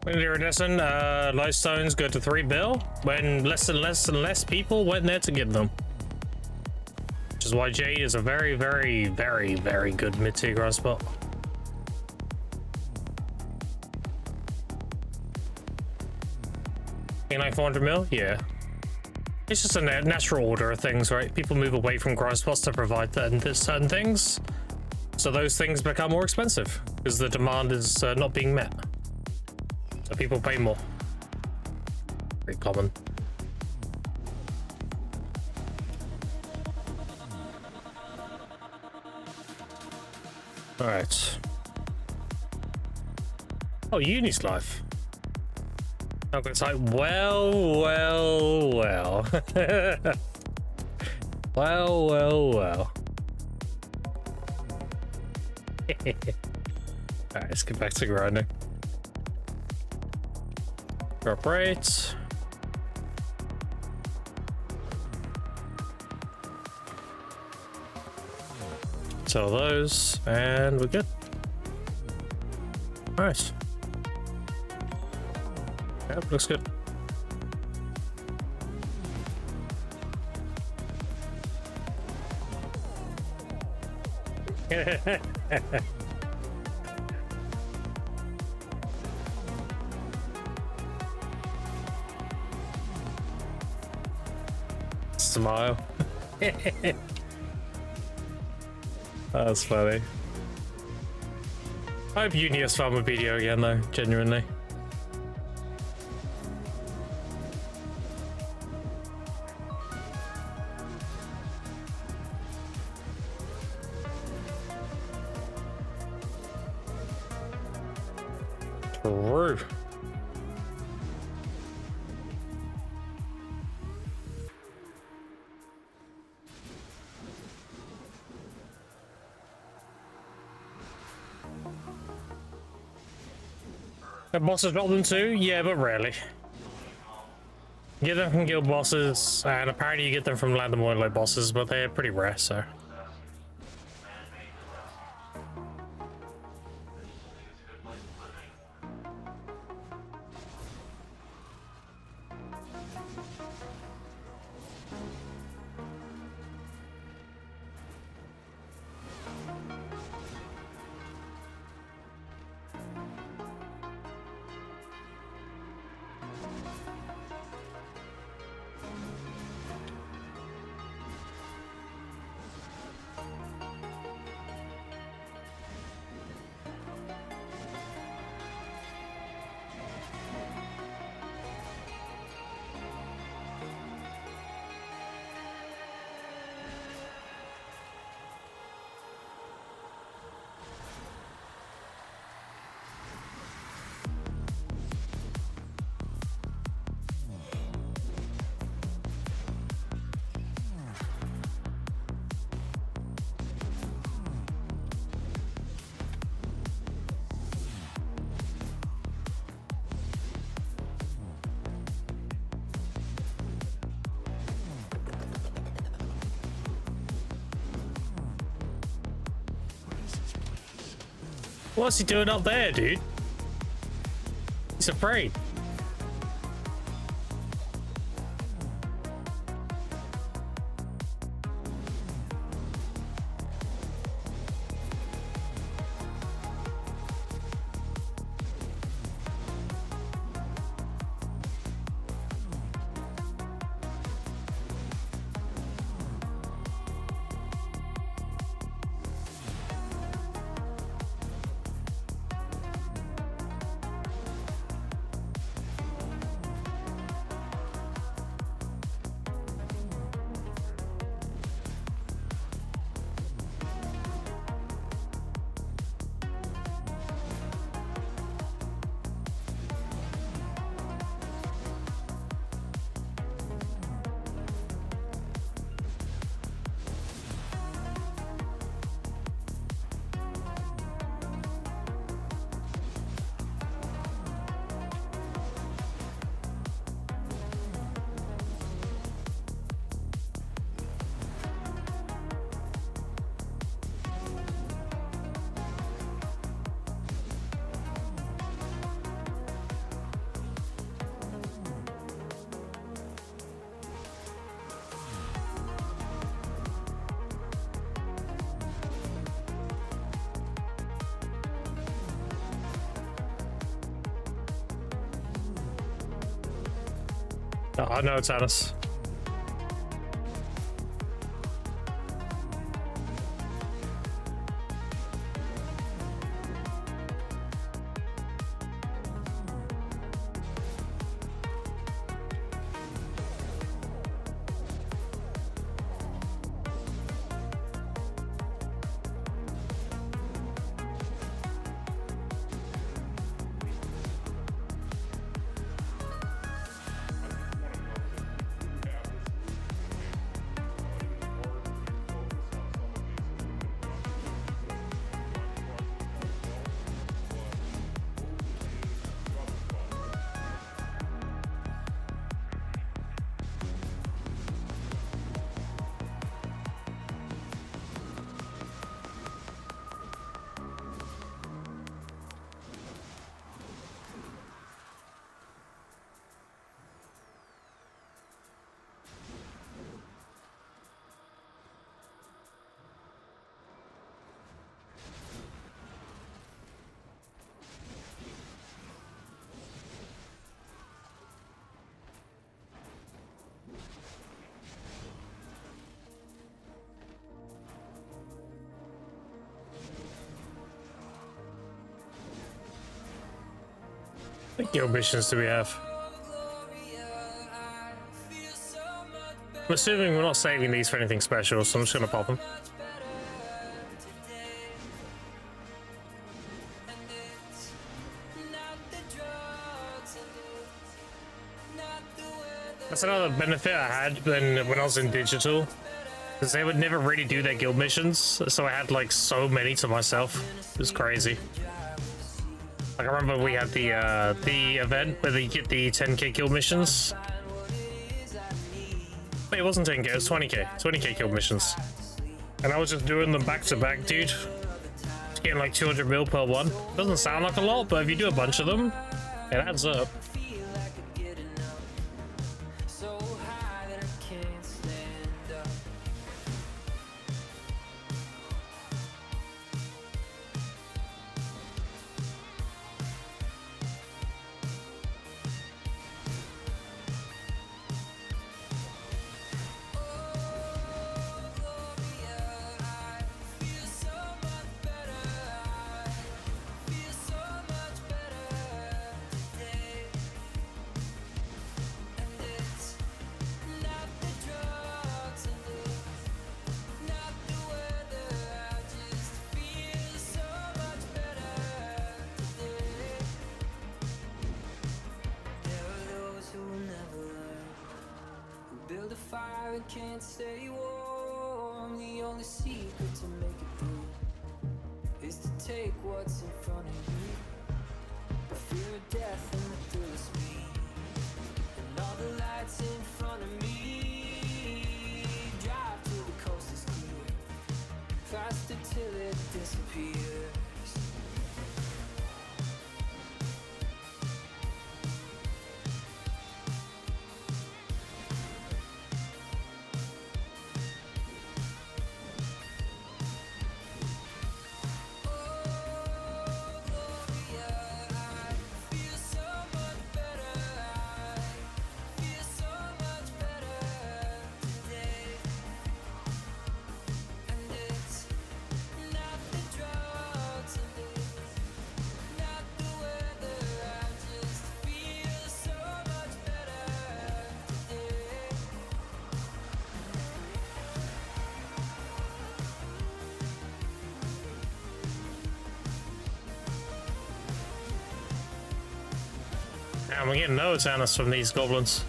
When iridescent lightstones go to 3 bill, when less and less people went there to get them. Which is why Jade is a very, very, very, very good mid-tier grass spot. Like 400 mil? Yeah. It's just a natural order of things, right? People move away from grind spots to provide certain things. So those things become more expensive because the demand is not being met. So people pay more. Very common. All right. Oh, Uni's live. I'm gonna type well. well, well. Alright, let's get back to grinding. Drop rates. Sell those, and we're good. Nice. Yep, looks good. Smile. That's funny. I hope Uni has fun with video again though, genuinely. True. The bosses drop them too? Yeah, but rarely. You get them from guild bosses, and apparently you get them from Land of Moonlight bosses, but they're pretty rare, so. What's he doing up there, dude? He's afraid. Oh, no, Tannis. What guild missions do we have? I'm assuming we're not saving these for anything special, so I'm just gonna pop them. That's another benefit I had when I was in digital, because they would never really do their guild missions, so I had like so many to myself. It was crazy. Like, I remember we had the event where they get the 10k guild missions. Wait, it wasn't 10k, it was 20k. 20k guild missions. And I was just doing them back to back, dude. Just getting like 200 mil per one. Doesn't sound like a lot, but if you do a bunch of them, it adds up.
Can't stay warm. The only secret to make it through is to take what's in front of you. The fear of death and the thrill of speed, and all the lights in front of me. Drive till the coast is clear, faster till it disappears.
Damn, we're getting no Tannis from these goblins.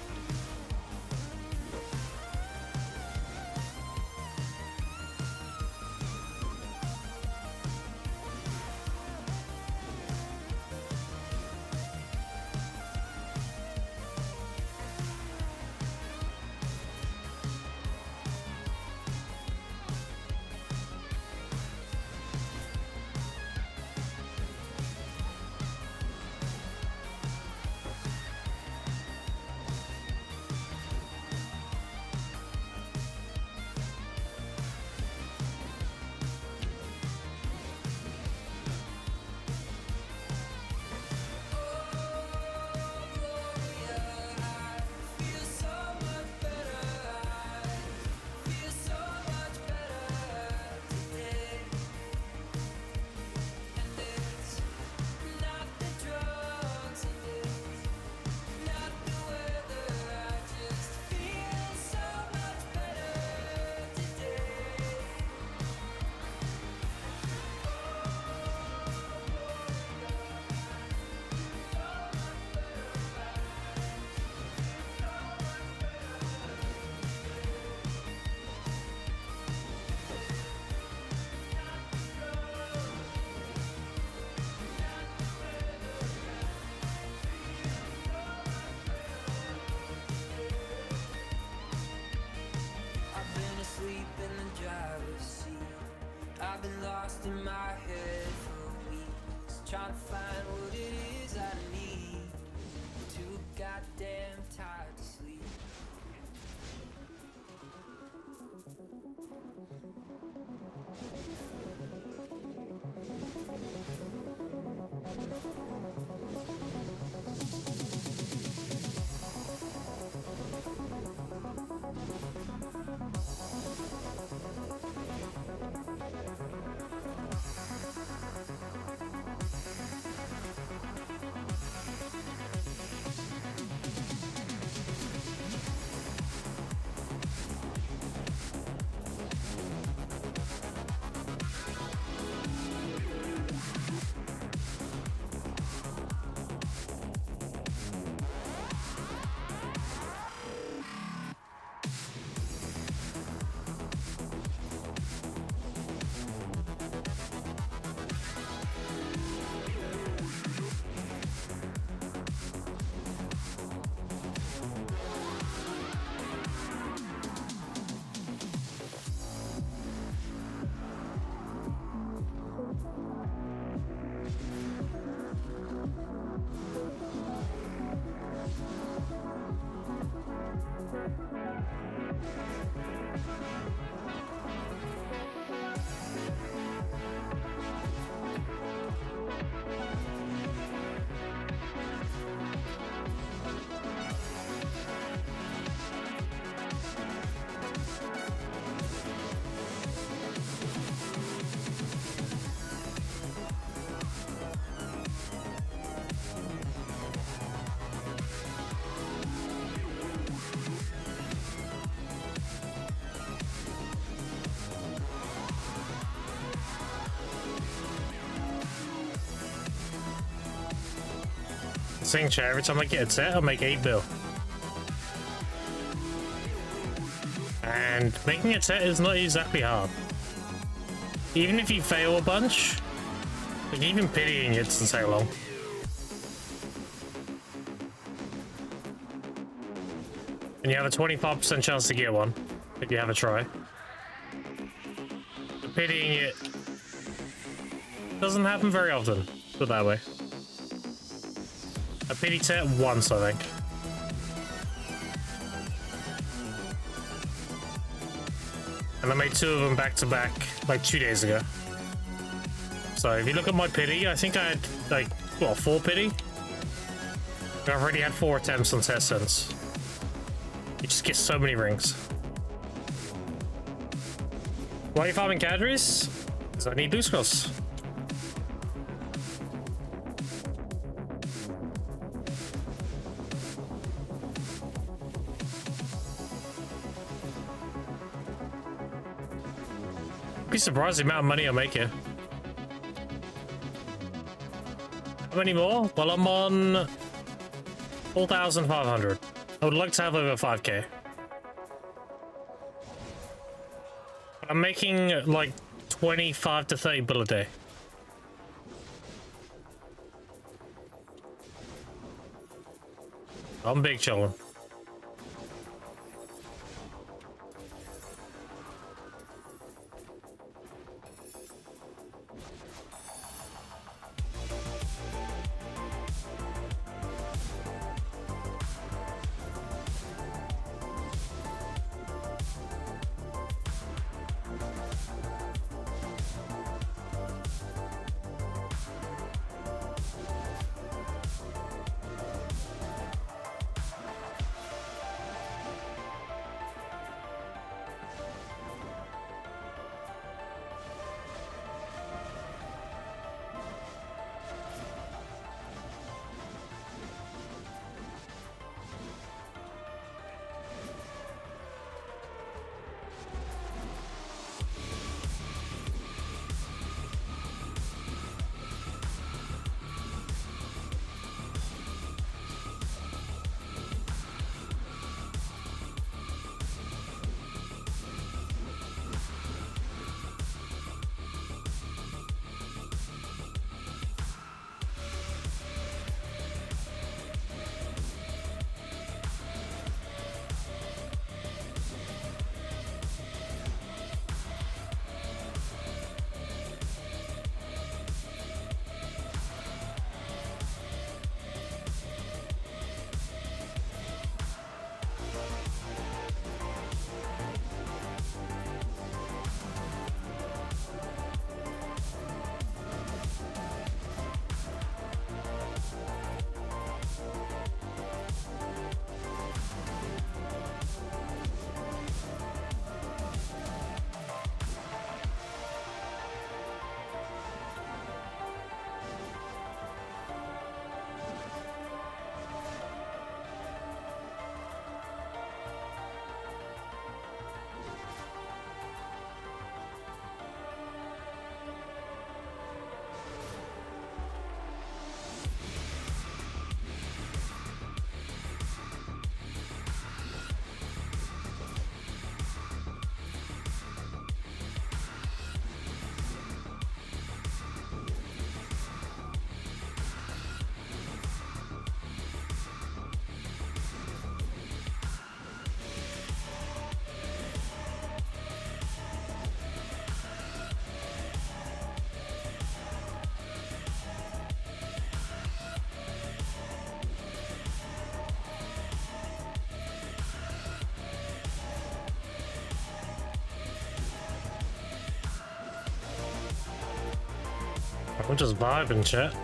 I've been lost in my head for weeks, trying to find what it is I need. Too goddamn tired to sleep.
Sing chair, every time I get a set, I'll make 8 bill. And making a set is not exactly hard. Even if you fail a bunch, like even pitying it doesn't take long. And you have a 25% chance to get one if you have a try. But pitying it doesn't happen very often, put it that way. I pity set once, I think. And I made 2 of them back to back, like 2 days ago. So if you look at my pity, I think I had, like, what, 4 pity? I've already had 4 attempts on test since. You just get so many rings. Why are you farming cadres? Because I need loose cross. Be surprised the amount of money I make here. How many more? Well, I'm on 4,500. I would like to have over 5k. But I'm making like 25 to 30 bill a day. I'm big chillin'. I'm just vibing, chat.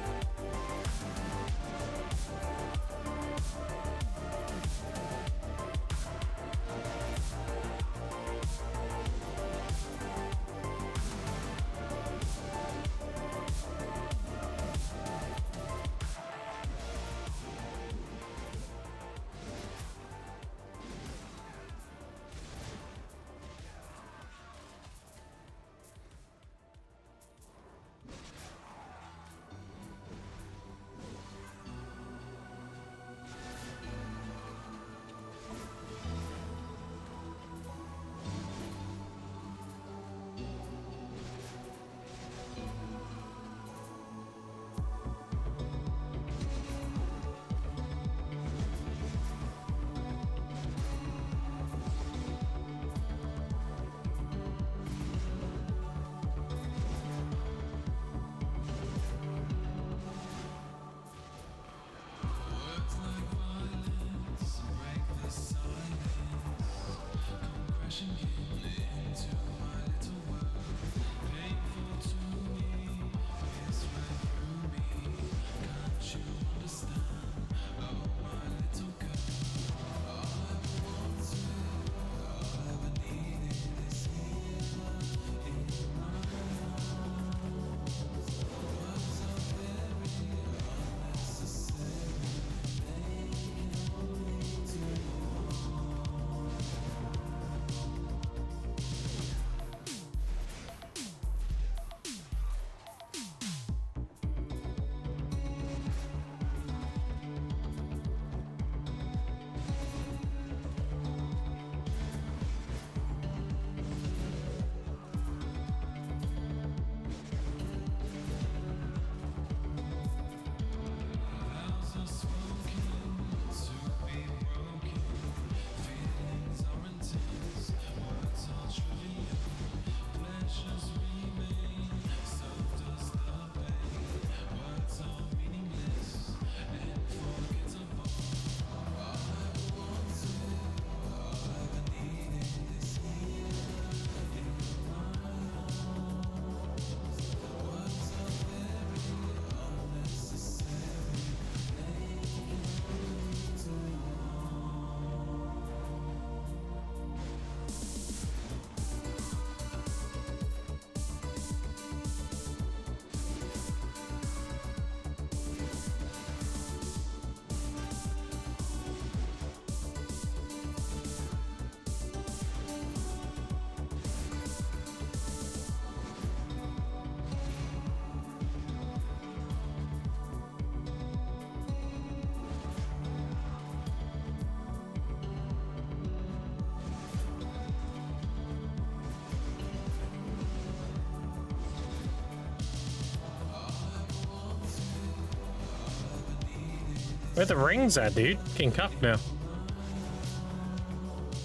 Where the rings at, dude? Getting cuffed now.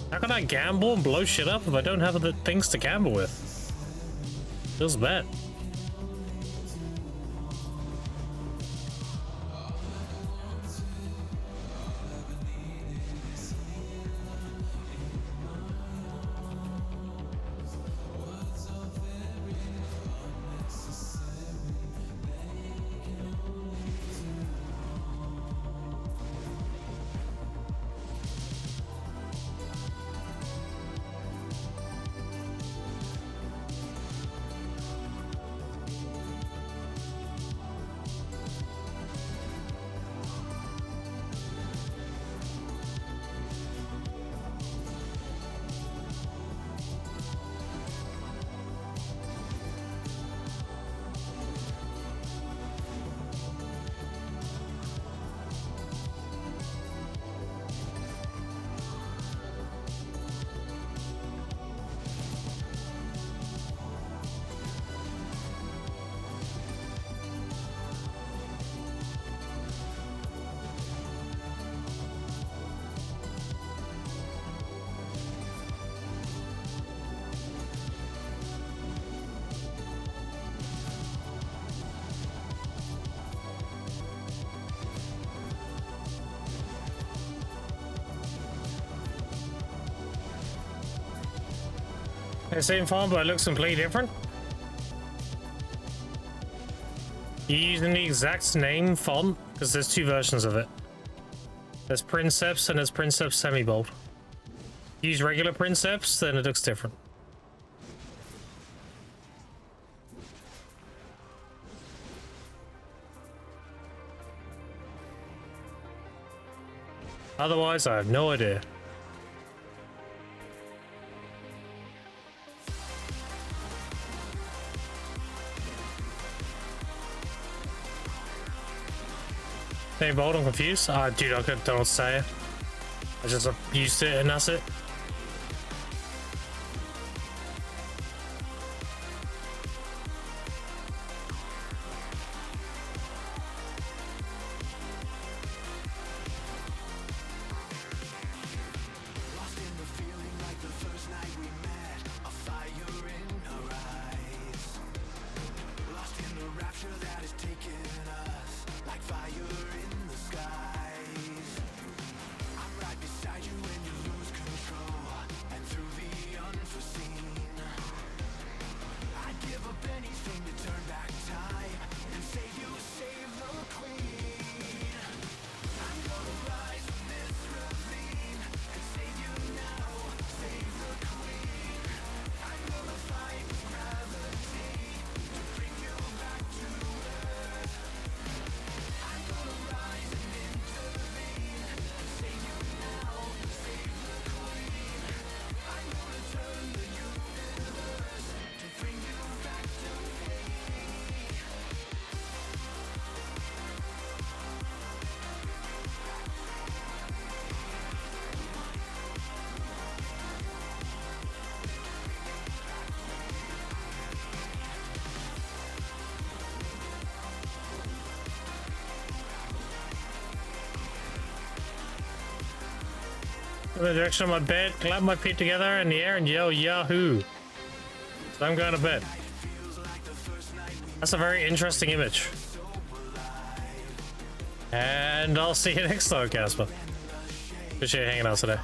How can I gamble and blow shit up if I don't have the things to gamble with? Feels bad. The same font, but it looks completely different. You're using the exact same font because there's two versions of it. There's Princeps and there's Princeps semi-bold. Use regular Princeps, then it looks different. Otherwise, I have no idea. Same bold, I'm confused. Dude, I don't know what to say. I just used it and that's it. In the direction of my bed, clap my feet together in the air and yell Yahoo! So I'm going to bed. That's a very interesting image. And I'll see you next time, Casper. Appreciate you hanging out today.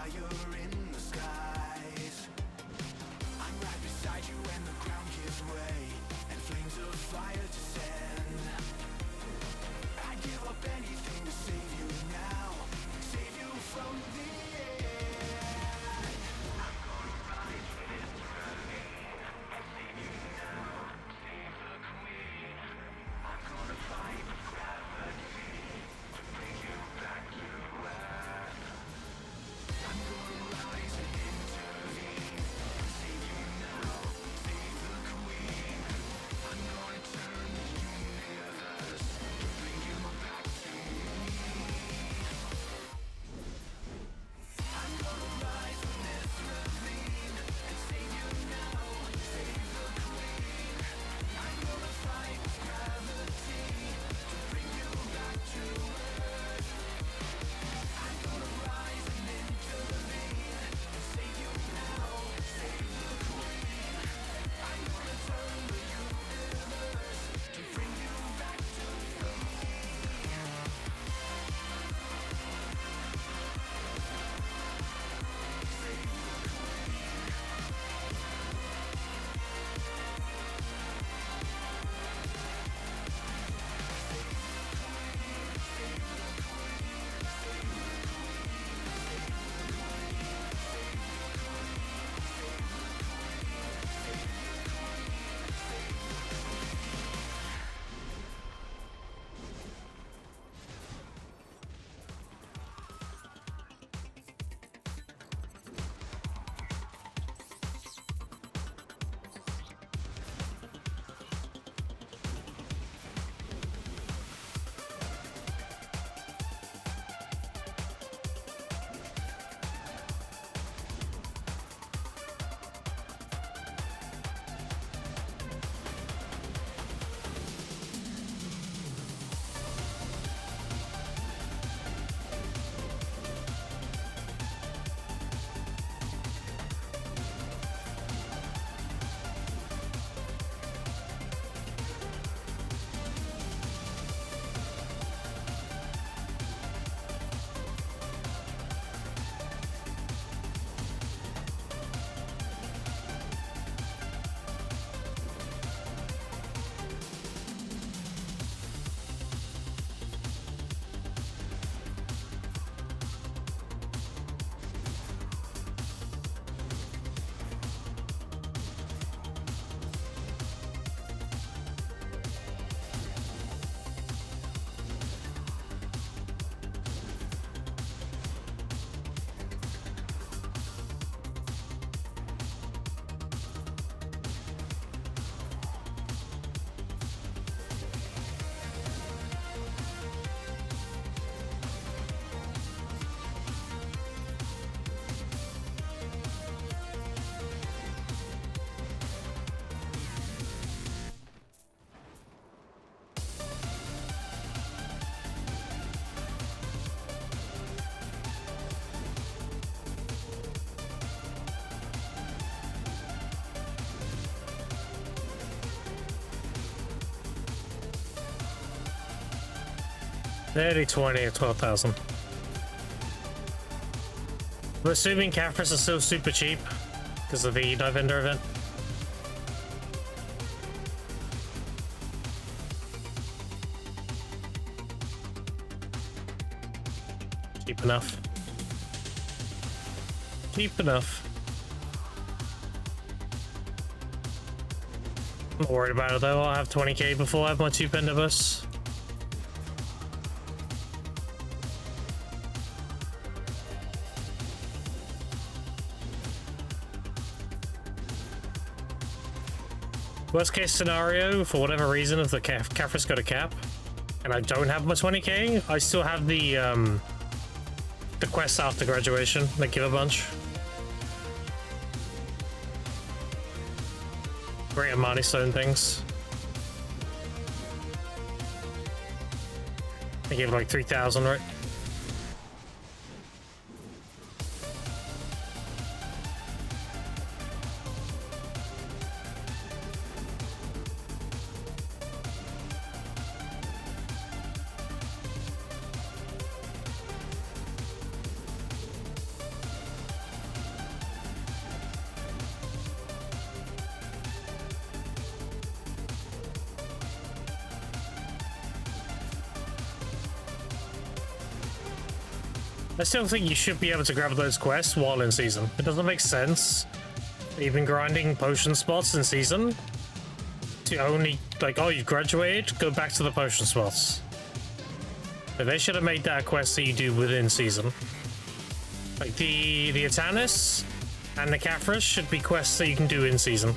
Nearly 20 or 12,000. I'm assuming Caphras are still super cheap because of the Divender event. Cheap enough. Cheap enough. I'm not worried about it though. I'll have 20k before I have my 2 Pendibus. Worst case scenario, for whatever reason, if the Caphras got a cap and I don't have my 20k, I still have the quests after graduation that give a bunch. Great Amani Stone things. They give like 3,000, right? I still think you should be able to grab those quests while in season. It doesn't make sense. You've been grinding potion spots in season to only, like, oh, you've graduated, go back to the potion spots. But they should have made that a quest that you do within season. Like, the Atanis and the Caphras should be quests that you can do in season.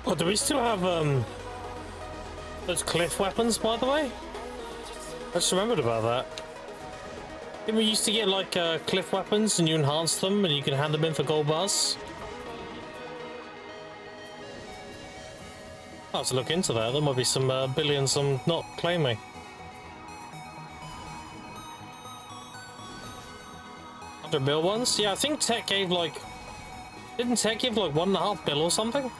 Oh, do we still have those cliff weapons, by the way? I just remembered about that. Didn't we used to get like cliff weapons and you enhance them and you can hand them in for gold bars? I'll have to look into that. There might be some billions I'm not claiming. 100 mil ones? Yeah, I think Tech gave like... Didn't Tech give like 1.5 bill or something?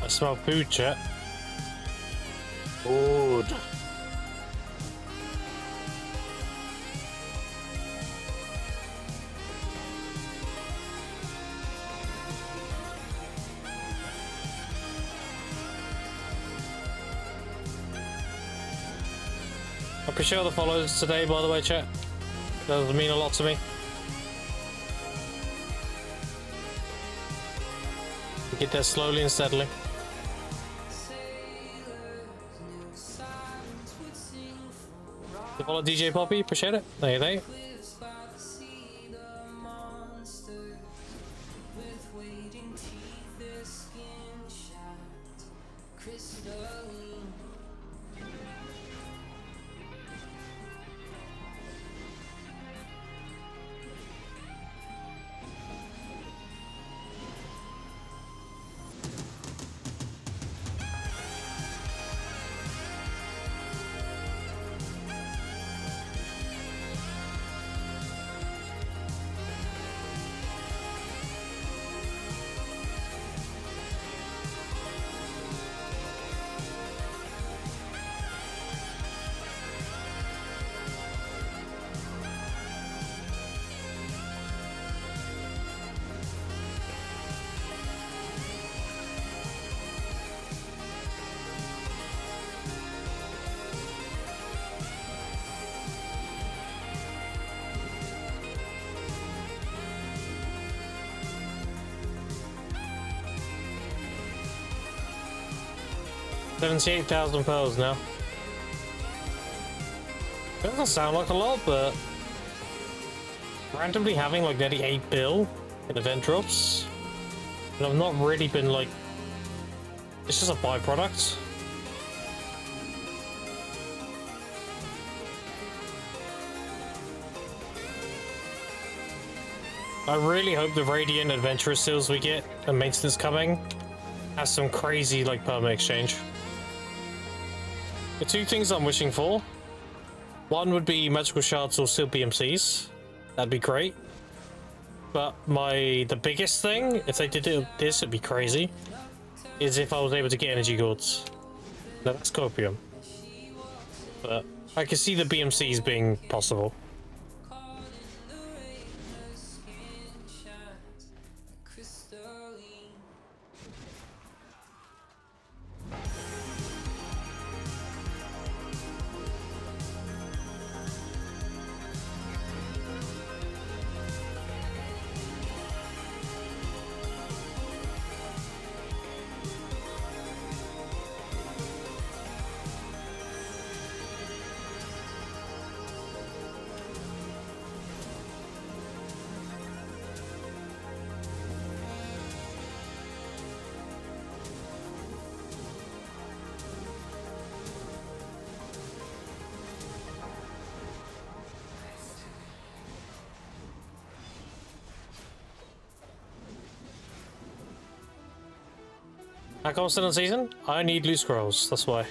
I smell food, chat. Food. I appreciate all the follows today, by the way, chat. That does mean a lot to me. We get there slowly and steadily. Follow DJ Poppy, appreciate it. There you go. £78,000 now. Doesn't sound like a lot, but randomly having like nearly 8 bill in event drops, and I've not really been like, it's just a byproduct. I really hope the Radiant Adventurer seals we get and maintenance coming has some crazy like perma exchange. The two things I'm wishing for, one would be magical shards or sealed BMCs. That'd be great. But the biggest thing, if they did this, it'd be crazy, is if I was able to get energy gourds. No, that's copium. But I can see the BMCs being possible. How come I'm still in season? I need loot scrolls, that's why.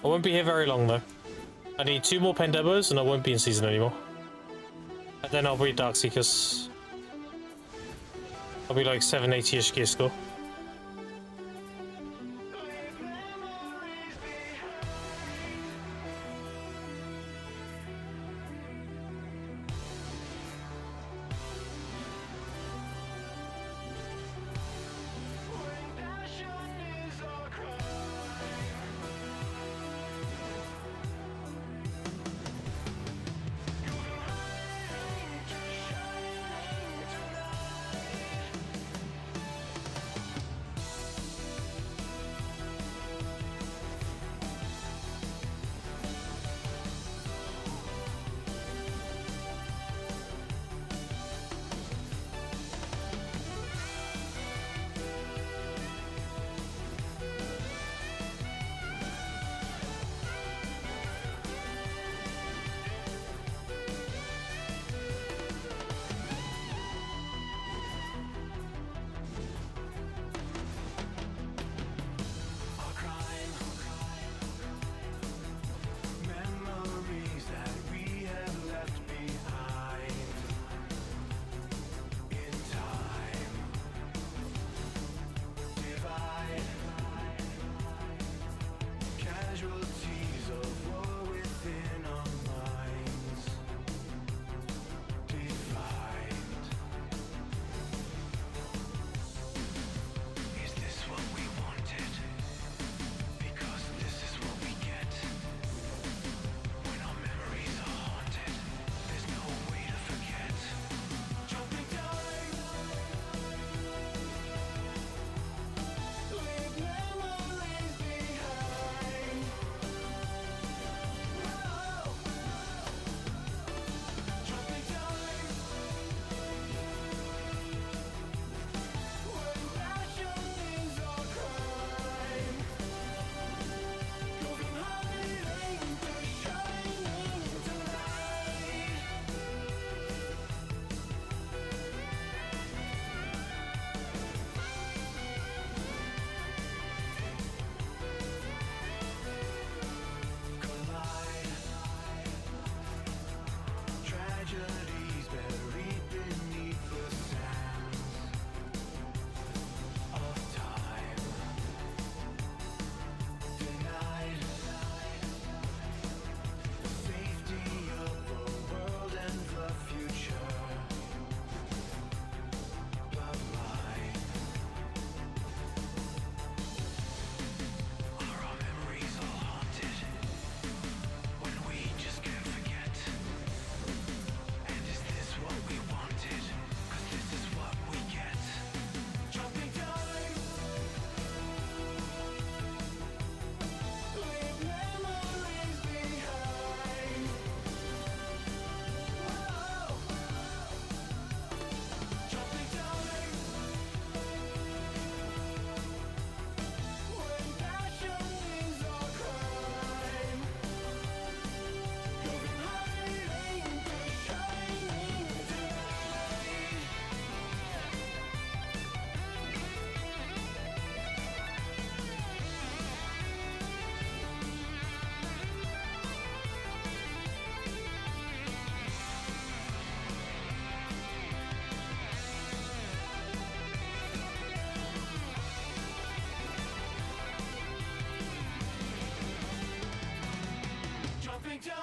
I won't be here very long though. I need 2 more Pendebos and I won't be in season anymore. And then I'll be Darkseekers. I'll be like 780-ish gear score. How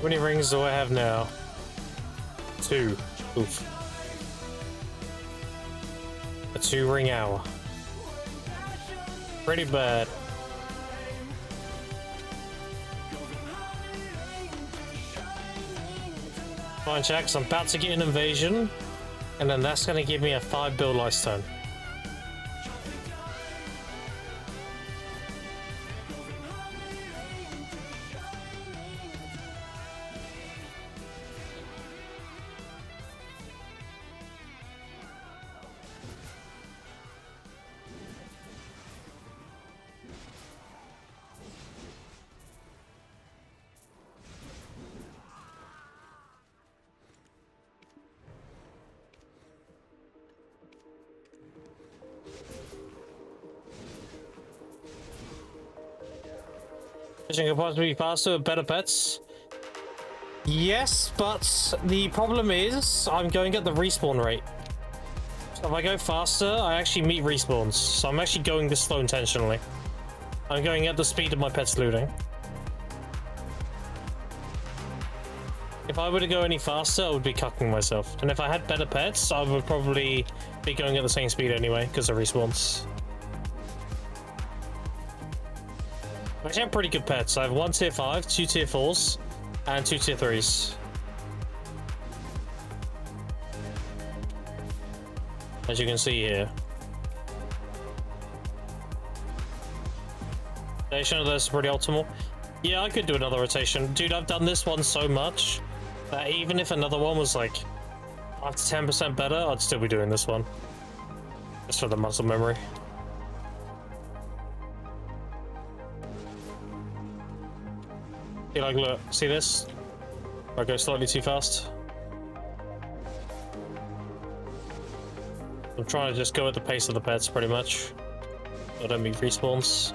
many rings do I have now? 2. Oof. A 2-ring hour. Pretty bad. Fine, chat, 'cause I'm about to get an invasion, and then that's going to give me a 5 build lifestone. Fishing could possibly be faster with better pets. Yes, but the problem is I'm going at the respawn rate. So if I go faster, I actually meet respawns. So I'm actually going this slow intentionally. I'm going at the speed of my pets looting. If I were to go any faster, I would be cucking myself. And if I had better pets, I would probably be going at the same speed anyway, because of respawns. Actually, I have pretty good pets. I have 1 tier 5, 2 tier 4s, and 2 tier 3s. As you can see here. Rotation of those is pretty optimal. Yeah, I could do another rotation. Dude, I've done this one so much that even if another one was like up to 10% better, I'd still be doing this one. Just for the muscle memory. Like, look, see this? I go slightly too fast. I'm trying to just go at the pace of the pets, pretty much. I don't meet respawns.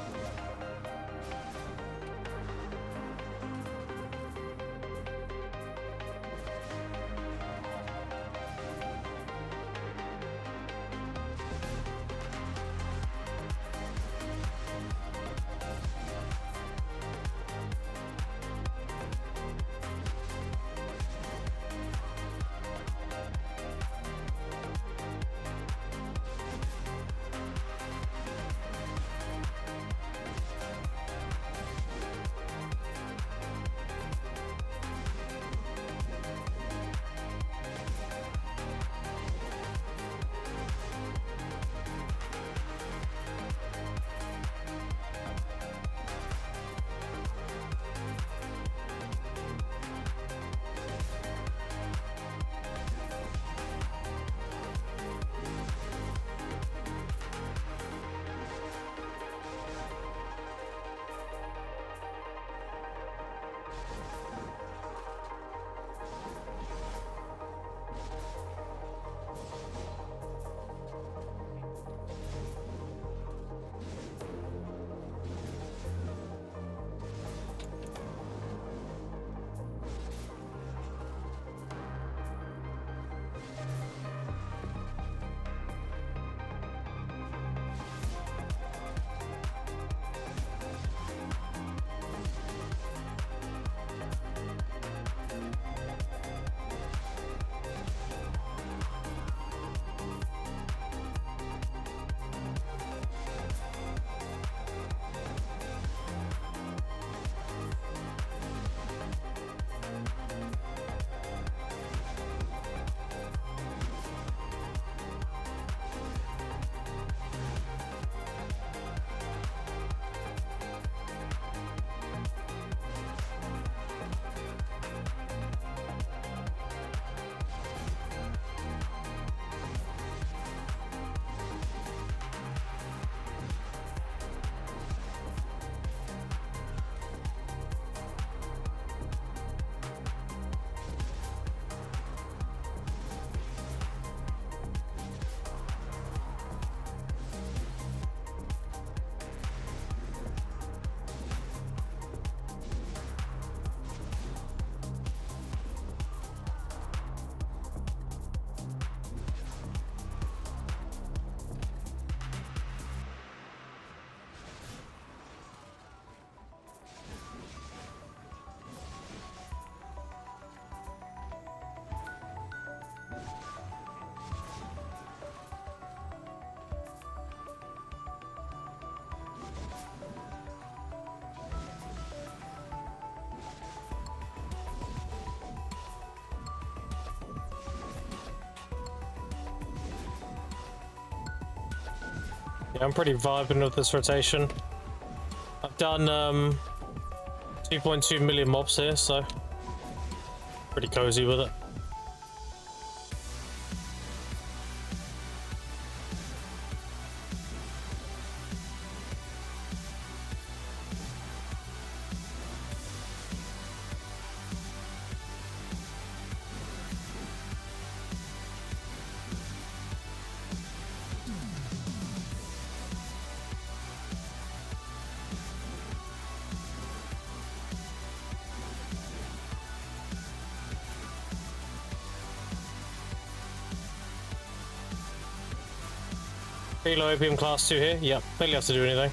Yeah, I'm pretty vibing with this rotation. I've done 2.2 million mobs here, so pretty cozy with it. Pretty low opium class 2 here. Yep, barely have to do anything.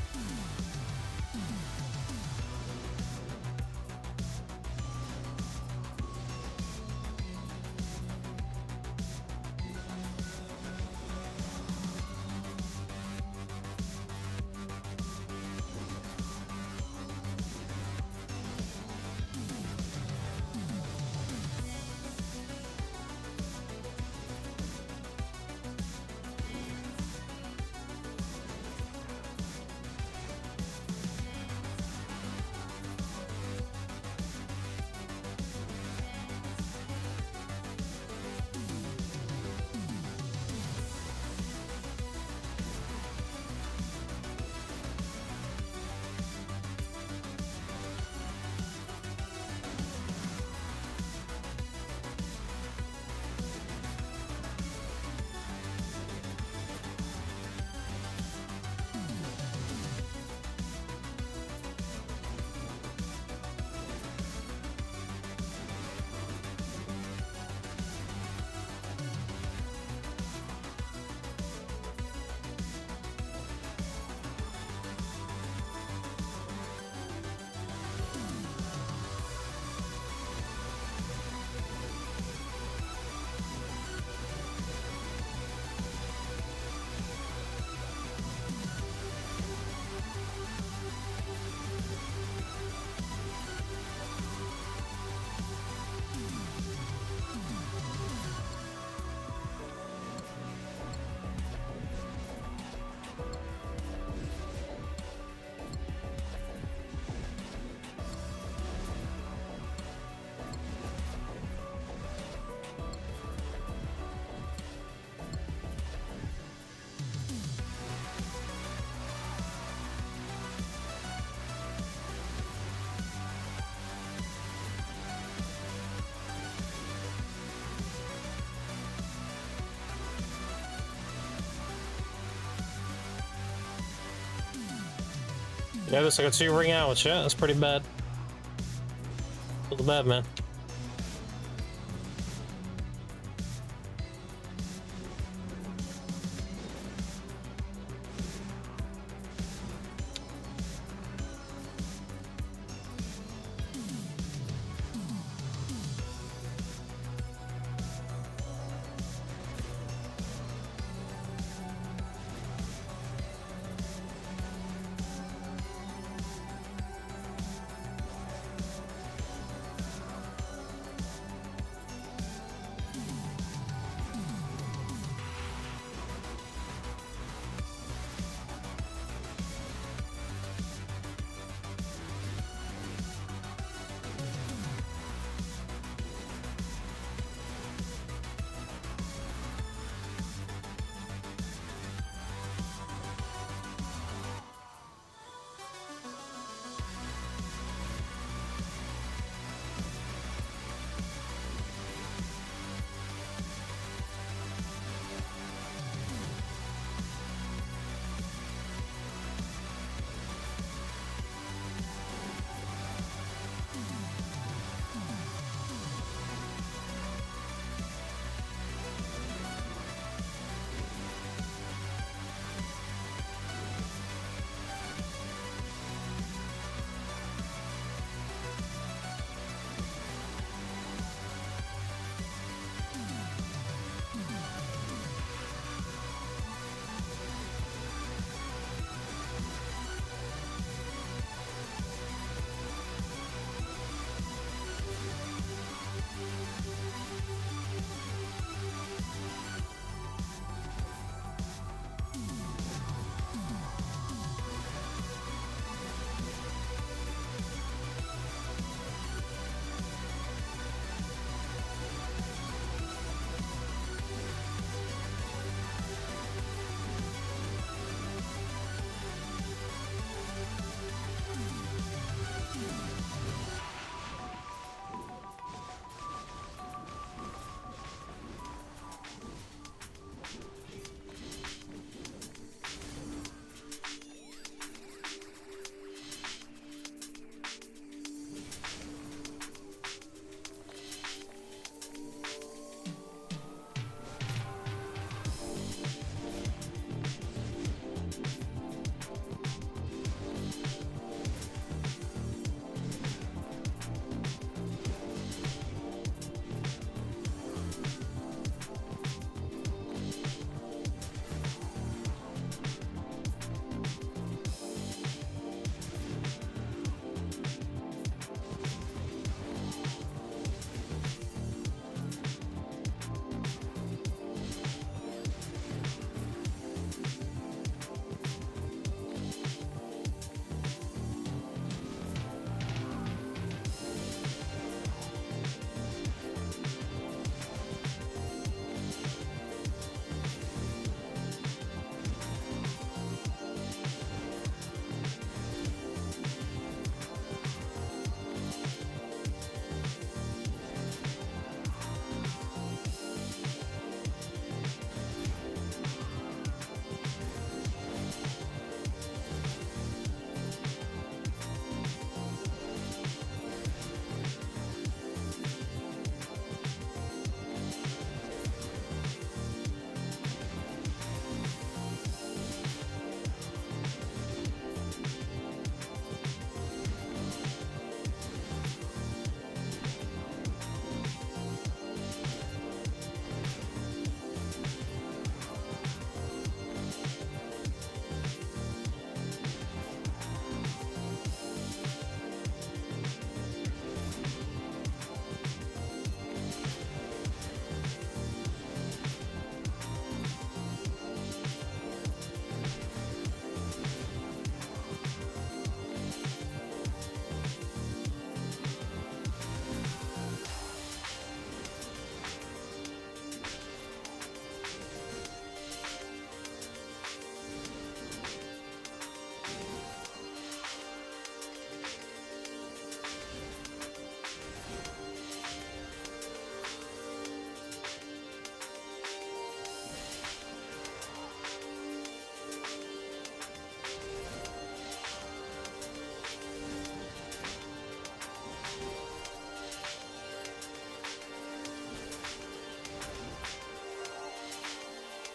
Yeah, looks like a 2 ring hour chat. That's pretty bad. Feel bad, man.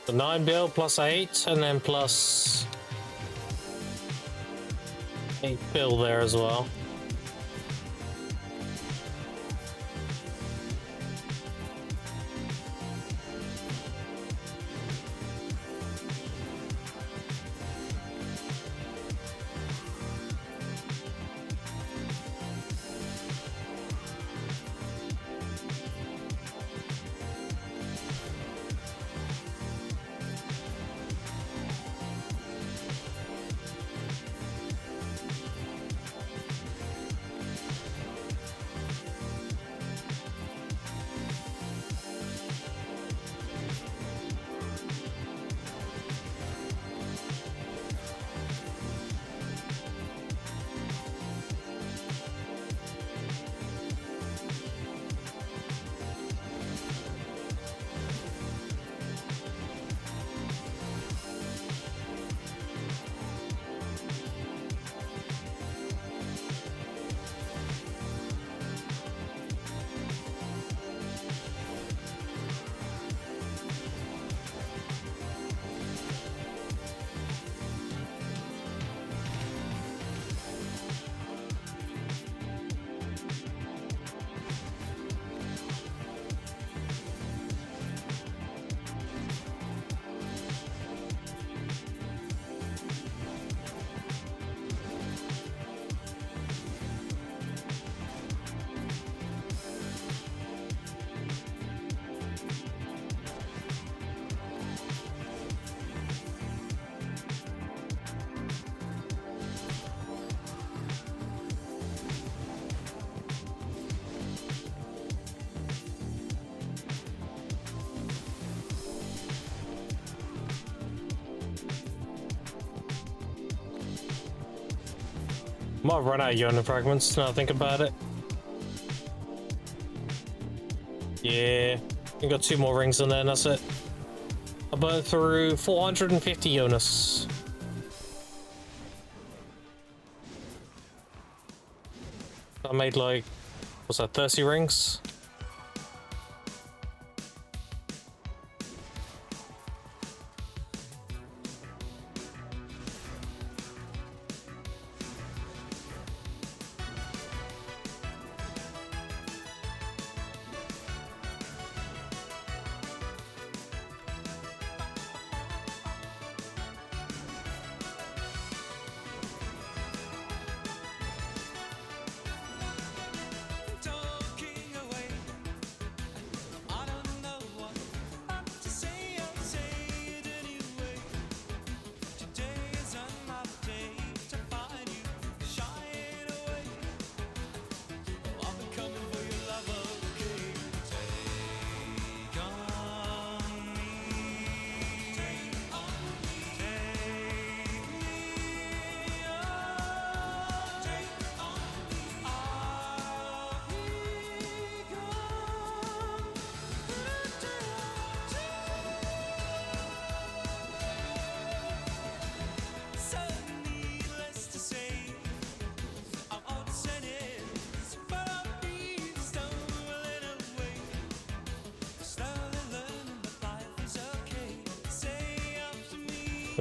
The 9 bill plus 8, and then plus 8 bill there as well. Might run out of Yona fragments now I think about it. Yeah, we got 2 more rings and then that's it. I burned through 450 Jonas. I made like, what's that, 30 rings?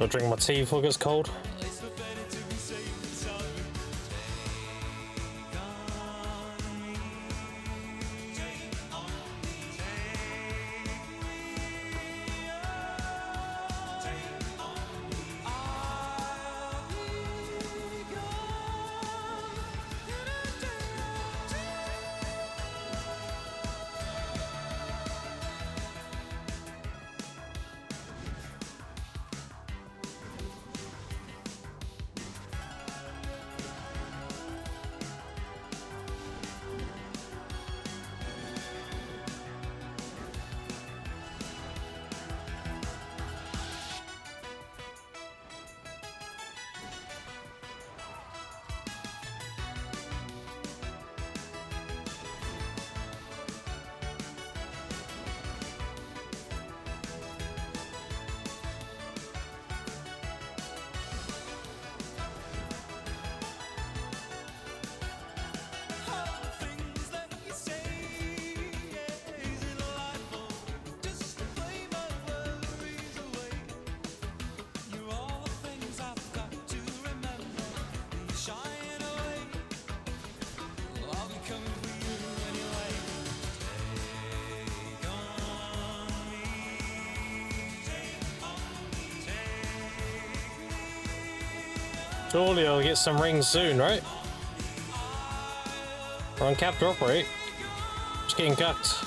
I'll drink my tea before it gets cold. Surely I'll get some rings soon, right? We're on cap drop rate. Just getting cucked.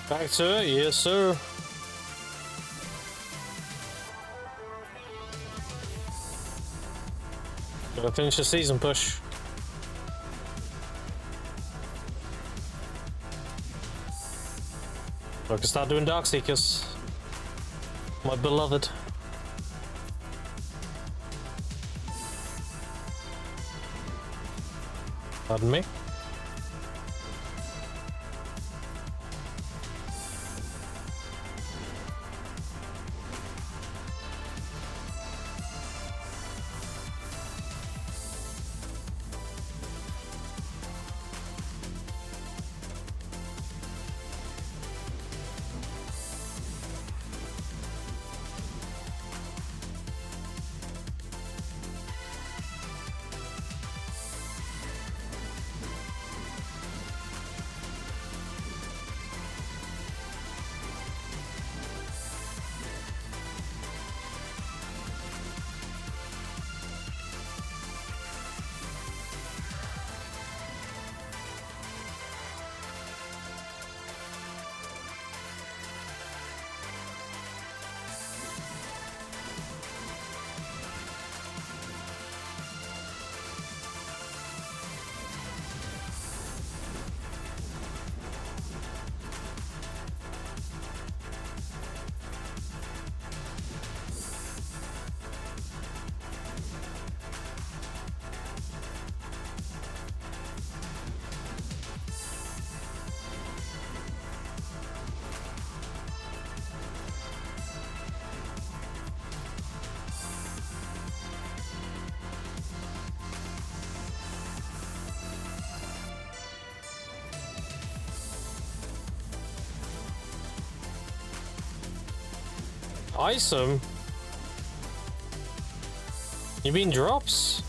Back to it, yes sir. Gotta finish the season push. So I can start doing Dark Seekers. My beloved. Pardon me. Ice them? You mean drops?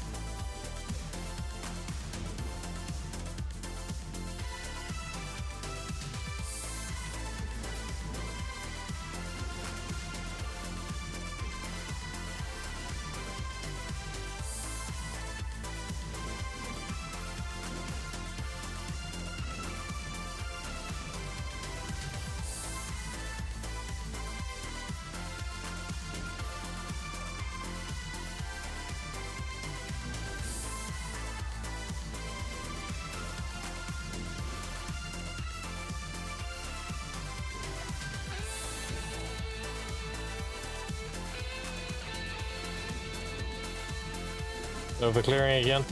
Over clearing again.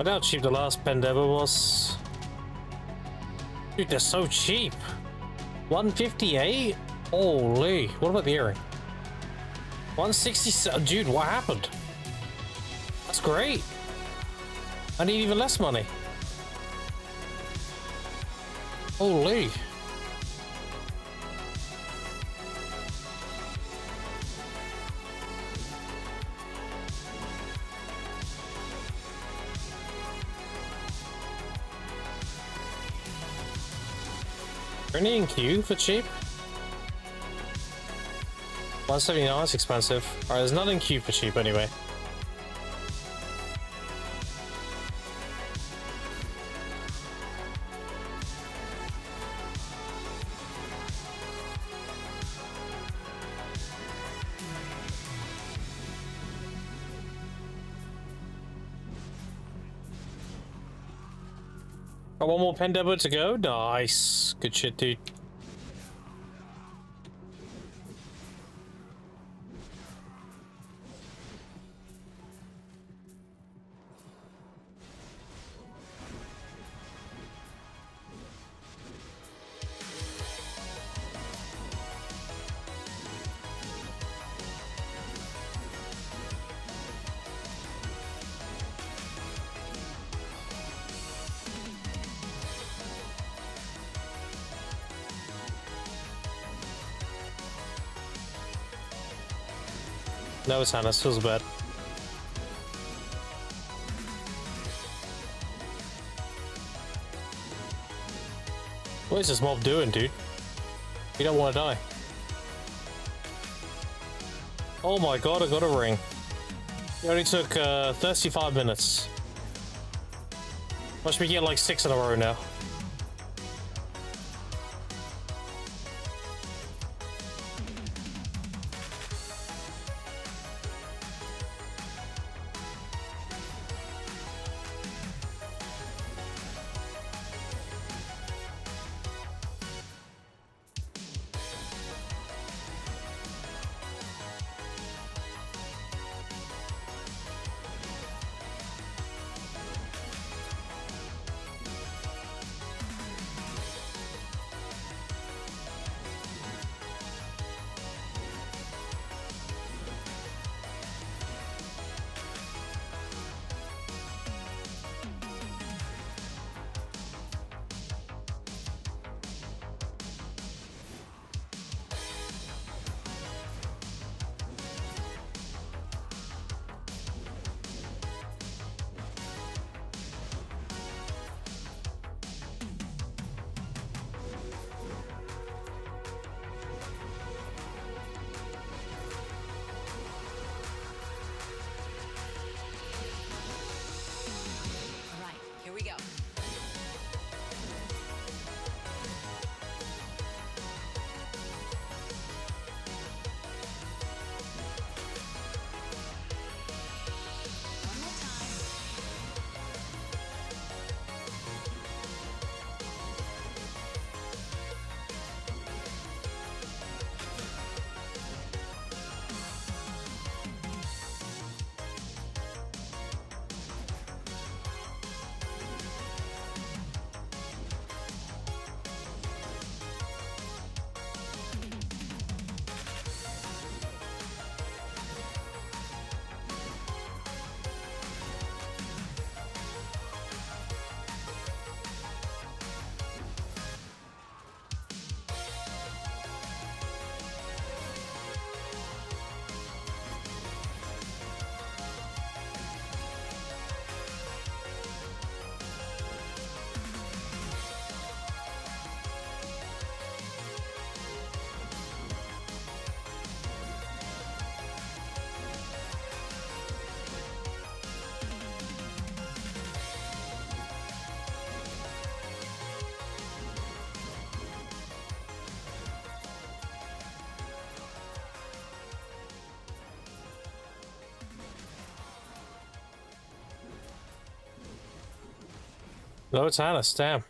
I doubt how cheap the last Pendeva was. Dude, they're so cheap. 158? Holy. What about the earring? 167. Dude, what happened? That's great. I need even less money. Holy. Any in queue for cheap? 179 is expensive. Alright, there's nothing in queue for cheap anyway. Got one more Pendeva to go. Nice. Good shit, dude. No, it's Hannah. Feels bad. What is this mob doing, dude? You don't want to die. Oh my god, I got a ring. It only took 35 minutes. Must be getting like 6 in a row now. No, it's honest, damn.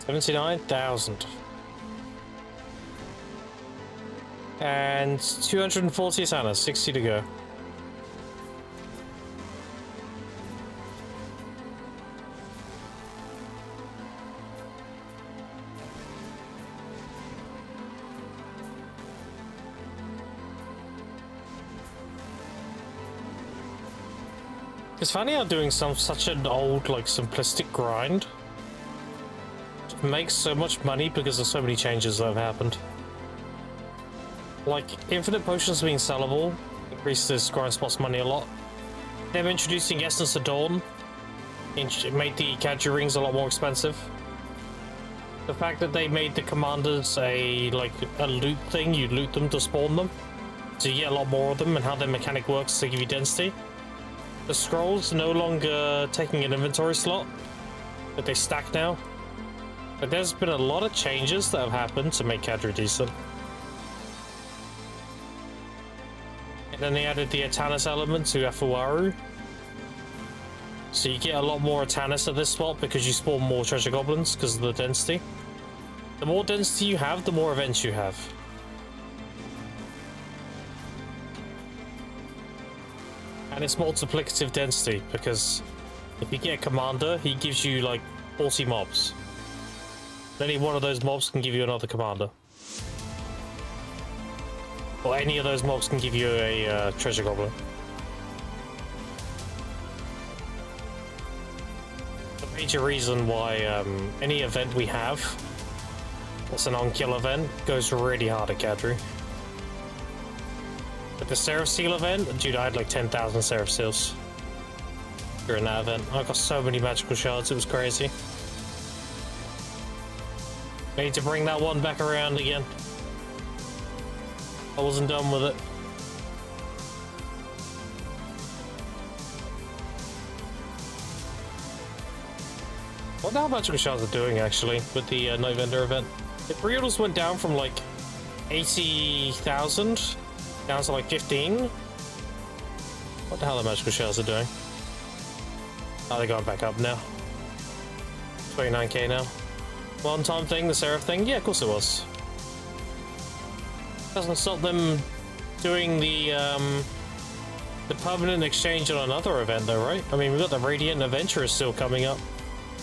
79,000. And 240 Santa, 60 to go. It's funny how doing such an old, like, simplistic grind makes so much money because there's so many changes that have happened. Like, infinite potions being sellable increases grind spots money a lot. Them introducing Essence of Dawn made the Kadju rings a lot more expensive. The fact that they made the commanders a loot thing, you loot them to spawn them, so you get a lot more of them, and how their mechanic works to give you density. The scrolls no longer taking an inventory slot, but they stack now. But there's been a lot of changes that have happened to make Kadru decent. And then they added the Atanas element to Afuaru. So you get a lot more Atanas at this spot because you spawn more treasure goblins because of the density. The more density you have, the more events you have. And it's multiplicative density because if you get a commander, he gives you like 40 mobs. Any one of those mobs can give you another commander. Or any of those mobs can give you a treasure goblin. The major reason why any event we have that's an on-kill event goes really hard at Kadru. But the Seraph Seal event, dude, I had like 10,000 Seraph Seals during that event. I got so many magical shards, it was crazy. I need to bring that one back around again. I wasn't done with it. I wonder how magical shards are doing actually with the Night Vendor event. The pre-orders went down from like 80,000 down to like 15. What the hell are magical shards are doing? Oh, they're going back up now. 29k now. One-time thing, the Seraph thing? Yeah, of course it was. Doesn't stop them doing the permanent exchange on another event though, right? I mean, we've got the Radiant Adventurer still coming up.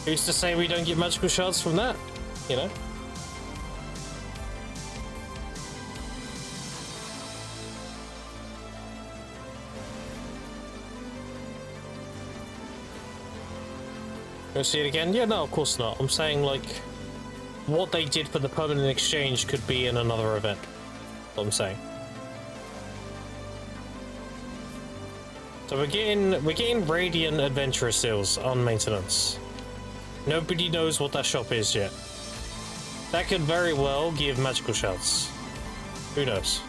Who's to say we don't get magical shards from that? You know? Gonna see it again? Yeah, no, of course not. I'm saying, like, what they did for the permanent exchange could be in another event. That's what I'm saying. So we're getting Radiant Adventurer Seals on maintenance. Nobody knows what that shop is yet. That could very well give magical shards. Who knows?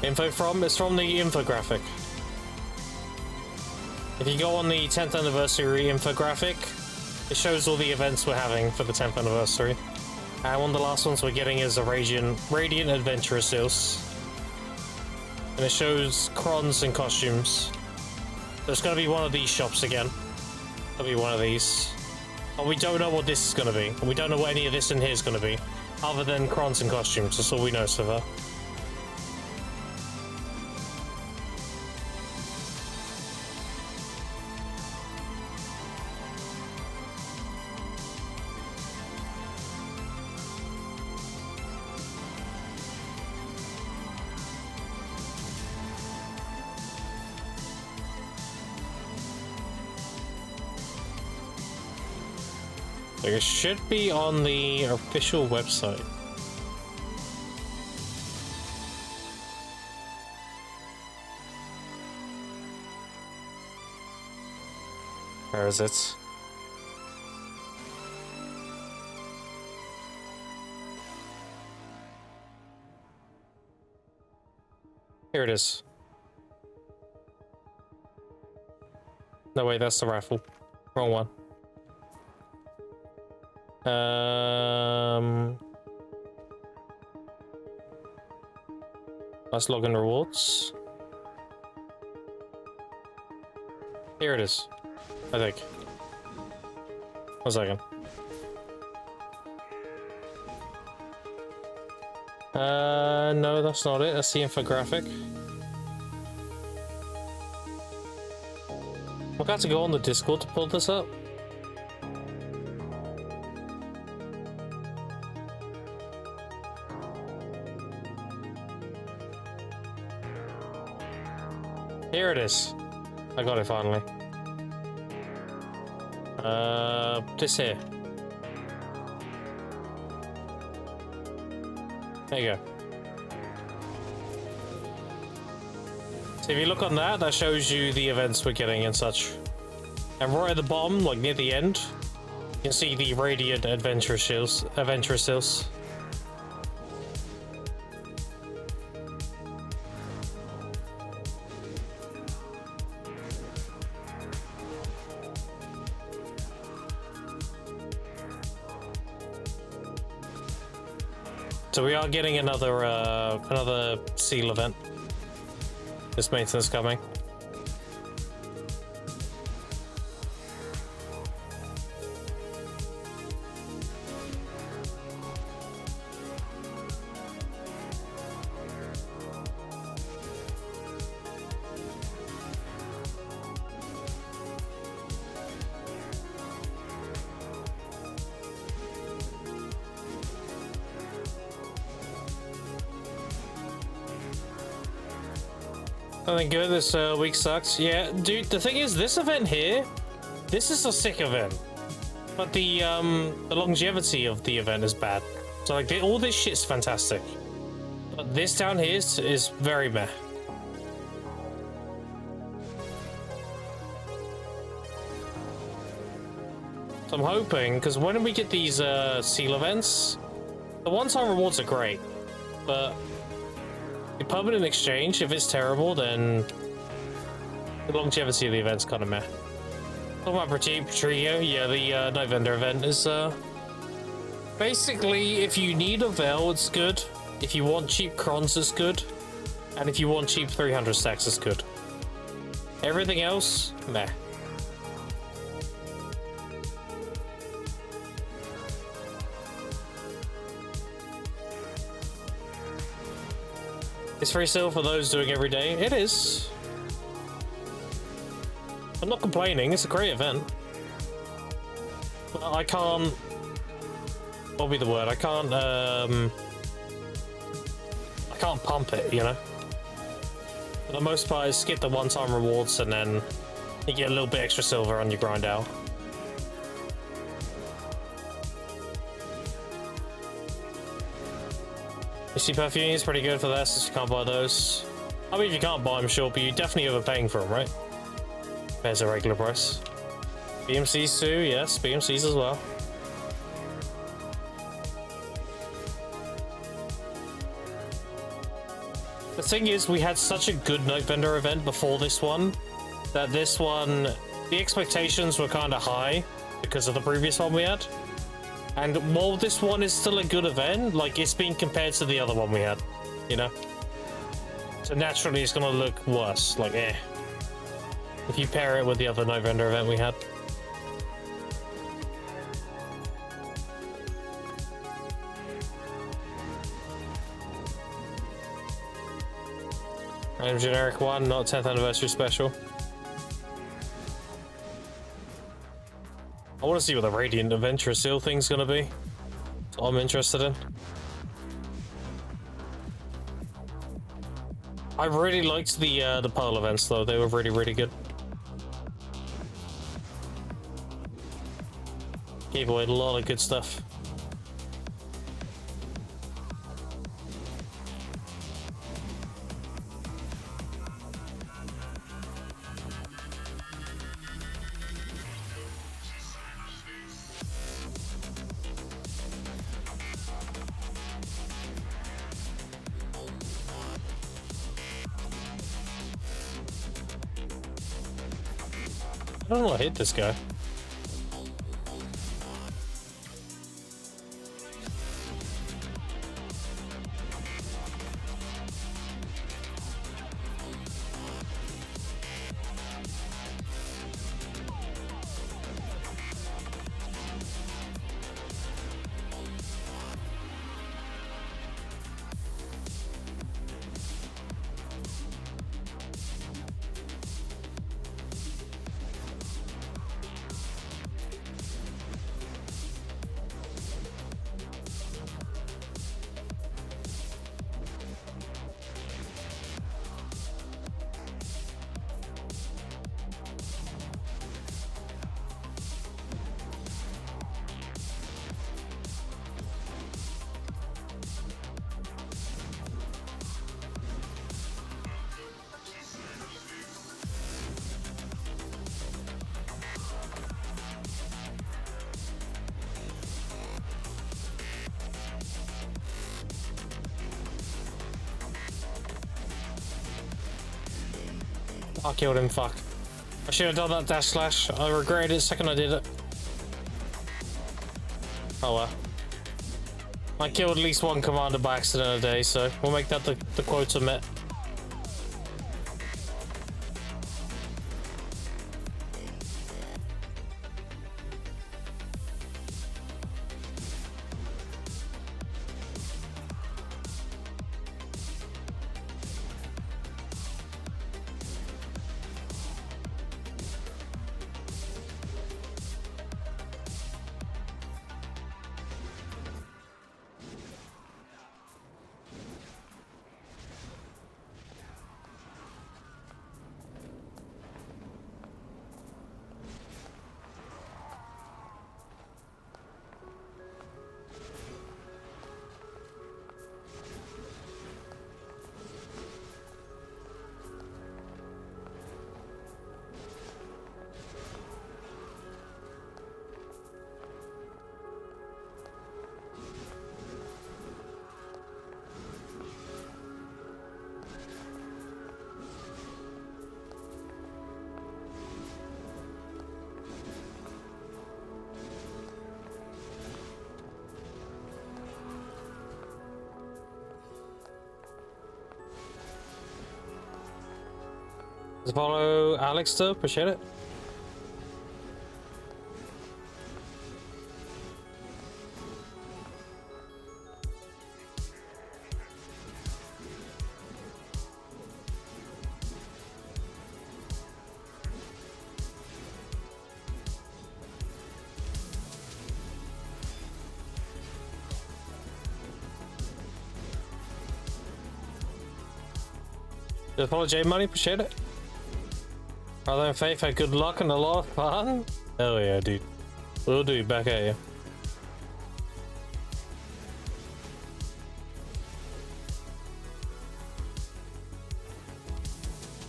It's from the infographic. If you go on the 10th anniversary infographic, it shows all the events we're having for the 10th anniversary. And one of the last ones we're getting is a Radiant Adventurer Seals. And it shows crons and costumes. There's gonna be one of these shops again. There'll be one of these. But we don't know what this is gonna be. And we don't know what any of this in here is gonna be. Other than crons and costumes, that's all we know so far. It should be on the official website. Where is it? Here it is. No, wait, that's the raffle. Wrong one. Let's log in rewards. Here it is, I think. 1 second. No, that's not it. That's the infographic. I've got to go on the Discord to pull this up. Here it is. I got it finally. This here. There you go. So if you look on that, that shows you the events we're getting and such. And right at the bottom, like near the end, you can see the Radiant Adventure Seals. So we are getting another seal event. This maintenance coming. Something good this week sucks. Yeah, dude, the thing is, this event here, this is a sick event. But the longevity of the event is bad. So like, all this shit's fantastic. But this down here is very meh. So I'm hoping, because when we get these seal events, the one-time rewards are great, but the permanent exchange, if it's terrible, then the longevity of the event's kind of meh. Talking about Trio, yeah, the Night Vendor event is basically, if you need a Veil, it's good. If you want cheap crons, it's good. And if you want cheap 300 stacks, it's good. Everything else, meh. It's free still for those doing every day. It is. I'm not complaining. It's a great event. But I can't. What would be the word? I can't pump it. You know. For the most part, skip the one-time rewards and then you get a little bit extra silver on your grind out. You see, perfume is pretty good for that, since you can't buy those. I mean, if you can't buy them, sure, but you're definitely overpaying for them, right? There's a regular price. BMCs too, yes, BMCs as well. The thing is, we had such a good Night Vendor event before this one, that this one, the expectations were kind of high because of the previous one we had. And while this one is still a good event, like, it's being compared to the other one we had, you know? So naturally it's gonna look worse, like, eh. If you pair it with the other Night Vendor event we had. Random generic one, not 10th anniversary special. I want to see what the Radiant Adventure Seal thing's gonna be. That's all I'm interested in. I really liked the Pearl events though. They were really, really good. Gave away a lot of good stuff. I don't know what hit this guy. I killed him, fuck. I should have done that dash slash. I regretted it the second I did it. Oh well. I killed at least one commander by accident a day, so we'll make that the quota met. Follow Alex to appreciate it. Just follow J Money, appreciate it. Brother and Faith had good luck and a lot of fun. Hell yeah, dude. We'll do, back at you.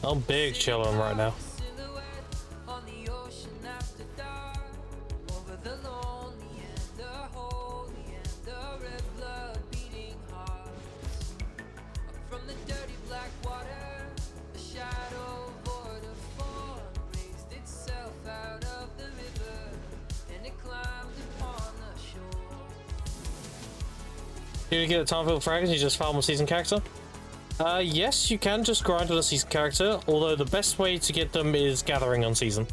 I'm big chilling right now. Did you get a Tarnfield fragments? You just farm a season character? Yes, you can just grind on a season character, although the best way to get them is gathering on season.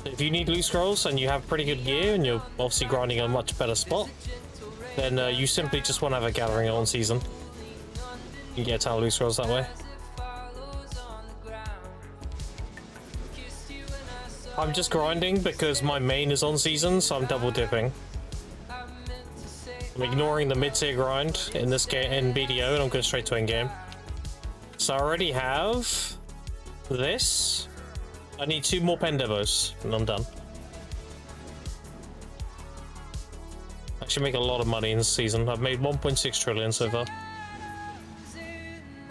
If you need loot scrolls and you have pretty good gear and you're obviously grinding a much better spot, then you simply just want to have a gathering on season. You can get a ton of loot scrolls that way. I'm just grinding because my main is on season, so I'm double dipping. I'm ignoring the mid-tier grind in this game in BDO and I'm going straight to endgame. So I already have this. I need 2 more pen devos and I'm done. I should make a lot of money in this season. I've made 1.6 trillion so far.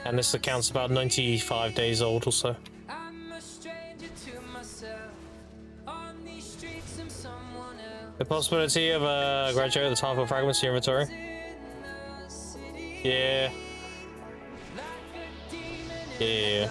And this account's about 95 days old or so. The possibility of graduating the Tarnfield fragments to your inventory. Yeah. Yeah.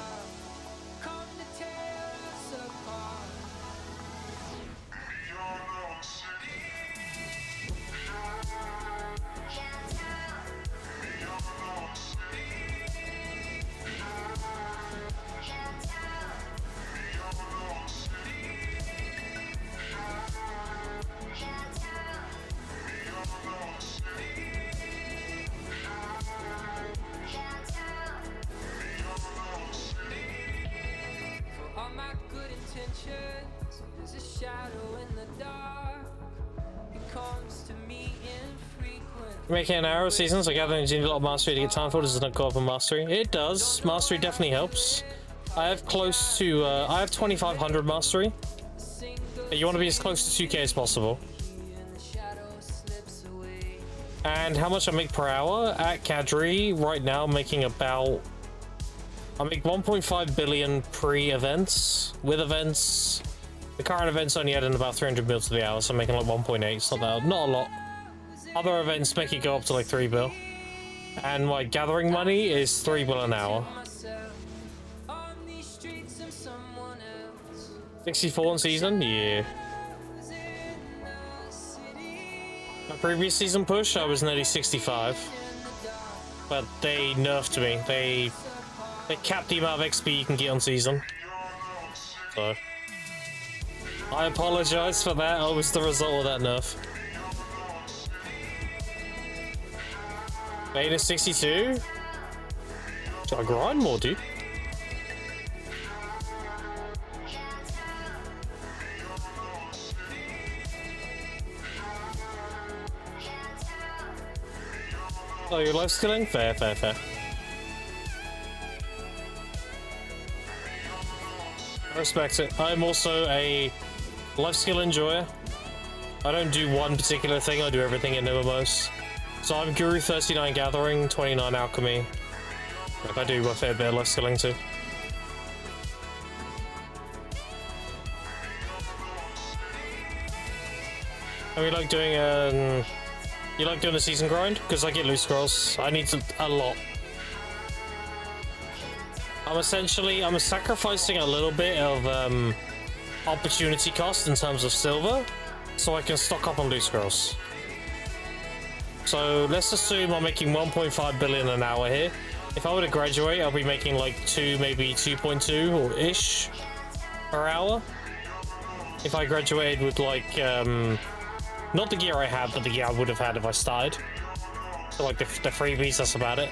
Making an arrow season, so gathering a lot of mastery to get Tarnfield does not go up on mastery. It does. Mastery definitely helps. I have close to, I have 2500 mastery. You want to be as close to 2k as possible. And how much I make per hour at Kadri right now, I'm making about, I make 1.5 billion pre-events. With events, the current events only add in about 300 mil to the hour, so I'm making like 1.8. It's not that, not a lot. Other events make it go up to like 3 bill. And my gathering money is 3 bill an hour. 64 in season? Yeah. My previous season push, I was nearly 65. But they nerfed me. They capped the amount of XP you can get on season. So I apologize for that. I was the result of that nerf. Beta 62? Should I grind more, dude? Oh, you're life skilling? Fair, fair, fair. I respect it. I'm also a life skill enjoyer. I don't do one particular thing, I do everything in MMOs. So I'm Guru 39 Gathering, 29 Alchemy. Like, I do a fair bit of life skilling too. I mean, like doing you like doing a season grind? Because I get loot scrolls. I need a lot. I'm sacrificing a little bit of opportunity cost in terms of silver, so I can stock up on loot scrolls. So let's assume I'm making 1.5 billion an hour here. If I were to graduate, I'll be making like 2, maybe 2.2 or ish per hour. If I graduated with like not the gear I had, but the gear I would have had if I started. So like the freebies, that's about it.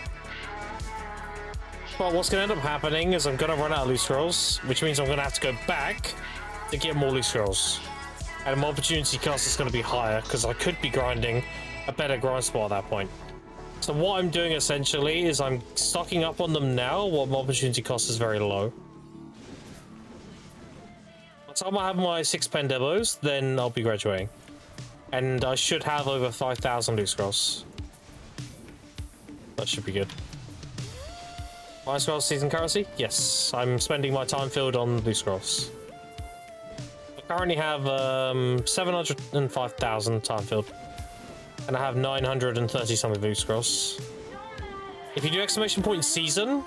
But what's going to end up happening is I'm going to run out of loot scrolls, which means I'm going to have to go back to get more loot scrolls. And my opportunity cost is going to be higher, because I could be grinding a better grind spot at that point. So what I'm doing essentially is I'm stocking up on them now while my opportunity cost is very low. By the time I have my 6 pen demos, then I'll be graduating. And I should have over 5,000 loot scrolls. That should be good. My scrolls season currency? Yes, I'm spending my time filled on loot scrolls. I currently have 705,000 time filled. And I have 930 something loot scrolls. If you do exclamation point season,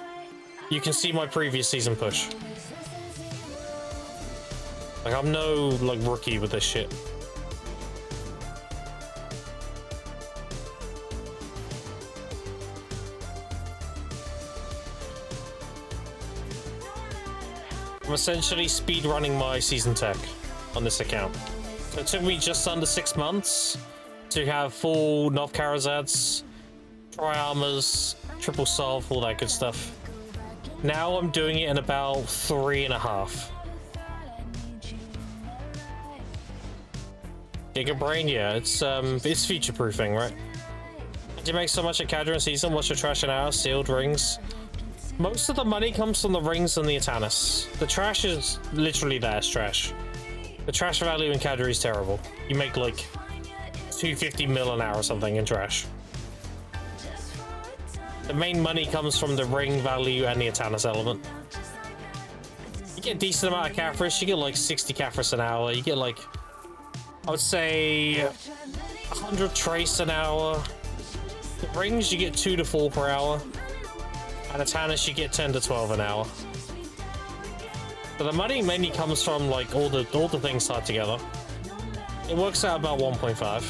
you can see my previous season push. Like, I'm no like rookie with this shit. I'm essentially speed running my season tech on this account. So it took me just under 6 months to have full Nov Karazads, tri-armors, triple salve, all that good stuff. Now I'm doing it in about 3.5. Giga Brain, yeah, it's future-proofing, right? Did you make so much at Cadra season? What's your trash and hour? Sealed rings? Most of the money comes from the rings and the Atanas. The trash is literally there as trash. The trash value in Cadra is terrible. You make like 250 mil an hour or something in trash. The main money comes from the ring value and the Atanas element. You get a decent amount of Caphras. You get like 60 Caphras an hour. You get like, I would say, 100 Trace an hour. The rings, you get 2 to 4 per hour. And Atanas, you get 10 to 12 an hour. But the money mainly comes from like all the things tied together. It works out about 1.5.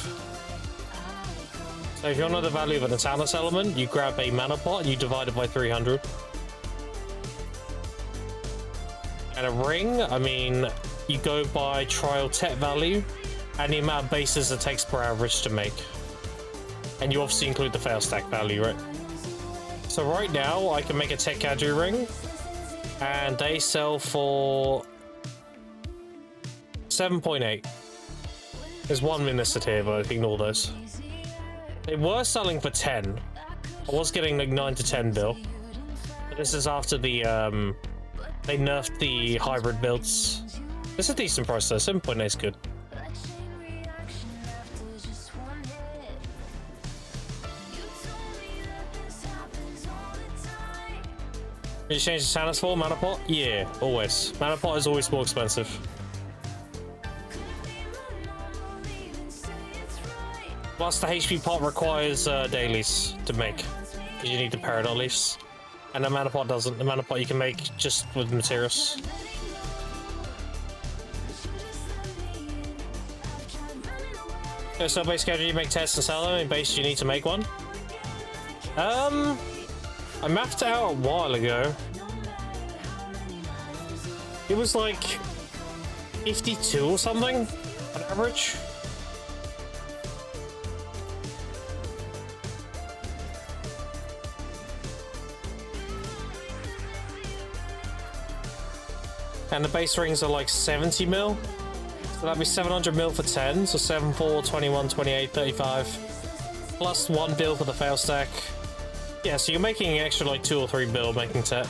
So if you want to know the value of an Atanas element, you grab a mana pot and you divide it by 300. And a ring, I mean, you go by trial tech value and the amount of bases it takes per average to make. And you obviously include the fail stack value, right? So right now, I can make a Tech Cadre ring, and they sell for 7.8. There's one min listed here, but ignore those. They were selling for 10. I was getting like 9 to 10 bill. But this is after the, they nerfed the hybrid builds. It's a decent price though, 7.8 is good. Did you change the Atanas for mana pot? Yeah, always. Mana pot is always more expensive. Plus, the HP pot requires dailies to make, because you need the Peridot leaves. And the mana pot doesn't. The mana pot you can make just with materials. So basically, you make tests and sell them. In base, you need to make one. I mapped it out a while ago. It was like 52 or something on average. And the base rings are like 70 mil. So that'd be 700 mil for 10. So 7, 4, 21, 28, 35. Plus 1 bill for the fail stack. Yeah, so you're making an extra like 2 or 3 bill making tech.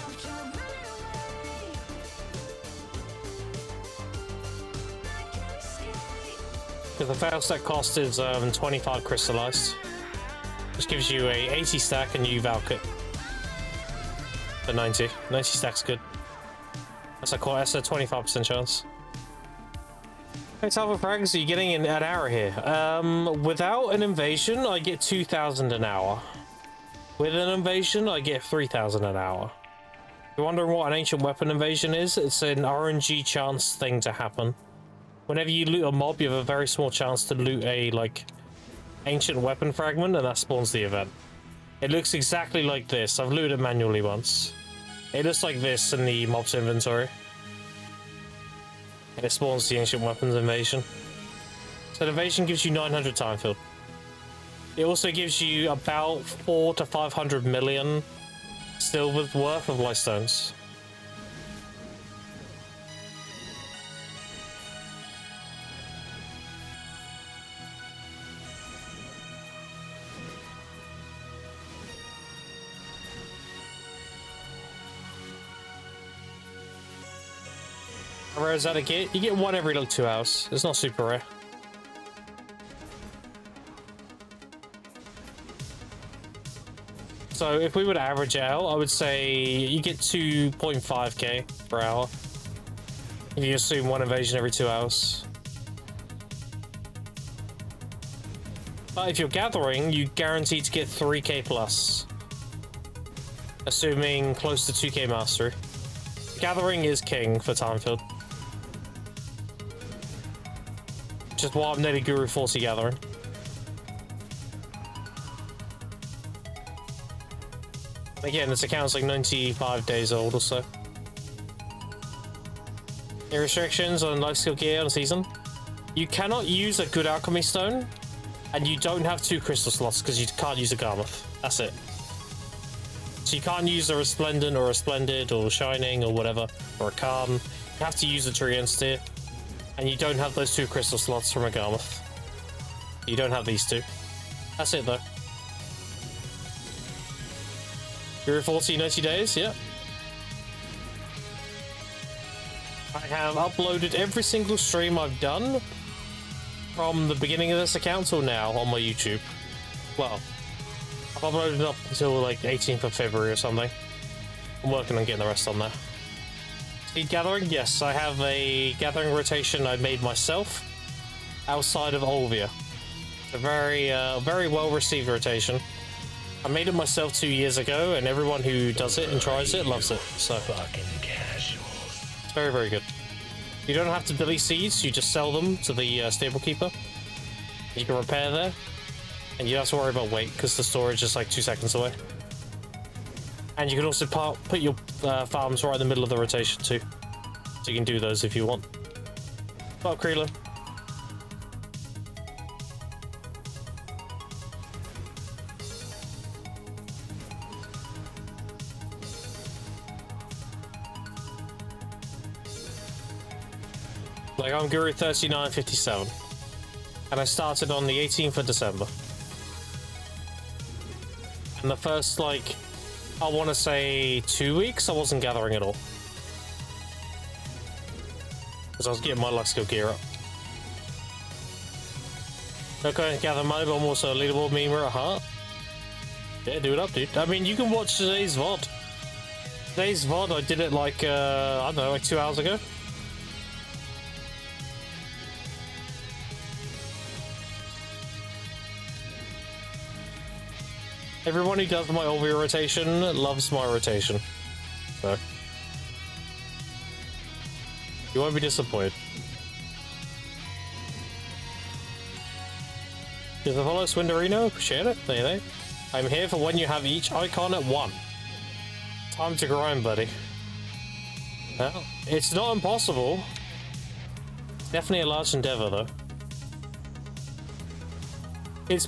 Because the fail stack cost is 25 crystallized. Which gives you a 80 stack and you Valk it. For 90. 90 stack's good. That's a 25% chance. Hey, Talbot Frags, are you getting an hour here? Without an invasion, I get 2,000 an hour. With an invasion, I get 3,000 an hour. If you're wondering what an ancient weapon invasion is, it's an RNG chance thing to happen. Whenever you loot a mob, you have a very small chance to loot a, like, ancient weapon fragment, and that spawns the event. It looks exactly like this. I've looted it manually once. It looks like this in the mob's inventory. And it spawns the ancient weapons invasion. So the invasion gives you 900 time field. It also gives you about 400 to 500 million silver's worth of light stones. How rare is that to get? You get one every like 2 hours. It's not super rare. So if we were to average it out, I would say you get 2.5k per hour. If you assume one invasion every 2 hours. But if you're gathering, you guaranteed to get 3k plus. Assuming close to 2k mastery. Gathering is king for time field. Which is why I'm nearly Guru 40 gathering. Again, this account's like 95 days old or so. Any restrictions on life skill gear on season? You cannot use a good alchemy stone, and you don't have 2 crystal slots because you can't use a Garmoth. That's it. So you can't use a Resplendent or a Splendid or Shining or whatever, or a Calm. You have to use a Tree Entity, and you don't have those 2 crystal slots from a Garmoth. You don't have these 2. That's it though. You're 40, 90 days, yeah. I have uploaded every single stream I've done from the beginning of this account till now on my YouTube. Well, I've uploaded up until like 18th of February or something. I'm working on getting the rest on there. Speed gathering? Yes, I have a gathering rotation I made myself outside of Olvia. It's a very well received rotation. I made it myself 2 years ago, and everyone who does it and tries it loves it. So it's very, very good. You don't have to delete seeds; you just sell them to the stable keeper. You can repair there, and you don't have to worry about weight because the storage is like 2 seconds away. And you can also put your farms right in the middle of the rotation too, so you can do those if you want. Well, Creeler. Like, I'm Guru 3957, and I started on the 18th of December. And the first, like, I want to say 2 weeks, I wasn't gathering at all. Because I was getting my life skill gear up. Okay, gather money, but I'm also a leaderboard memer at heart. Yeah, do it up, dude. I mean, you can watch today's VOD. Today's VOD, I did it like, I don't know, like 2 hours ago. Everyone who does my Olvia rotation loves my rotation. So you won't be disappointed. Does the follow Swinderino? Appreciate it. There you go. I'm here for when you have each icon at 1. Time to grind, buddy. Well, it's not impossible. Definitely a large endeavor, though. It's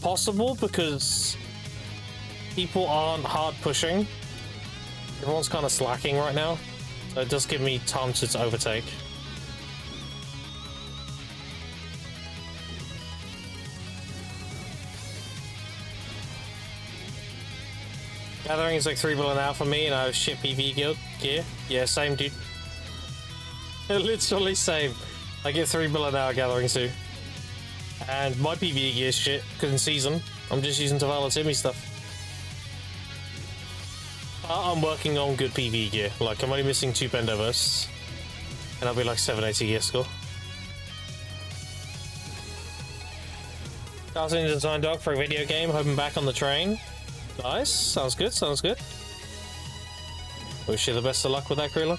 possible because people aren't hard pushing. Everyone's kind of slacking right now, so it does give me time to overtake. Gathering is like 3 billion out for me, and I have shit PV gear. Yeah, same, dude. Literally same. I get 3 billion hour gathering too. And my PV gear is shit, because in season, I'm just using Tavalla Timmy stuff. I'm working on good PV gear. Like, I'm only missing 2 Bendo bursts, and I'll be like 780 gear score. Starting to design doc for a video game, hoping back on the train. Nice, sounds good, sounds good. Wish you the best of luck with that, Krila.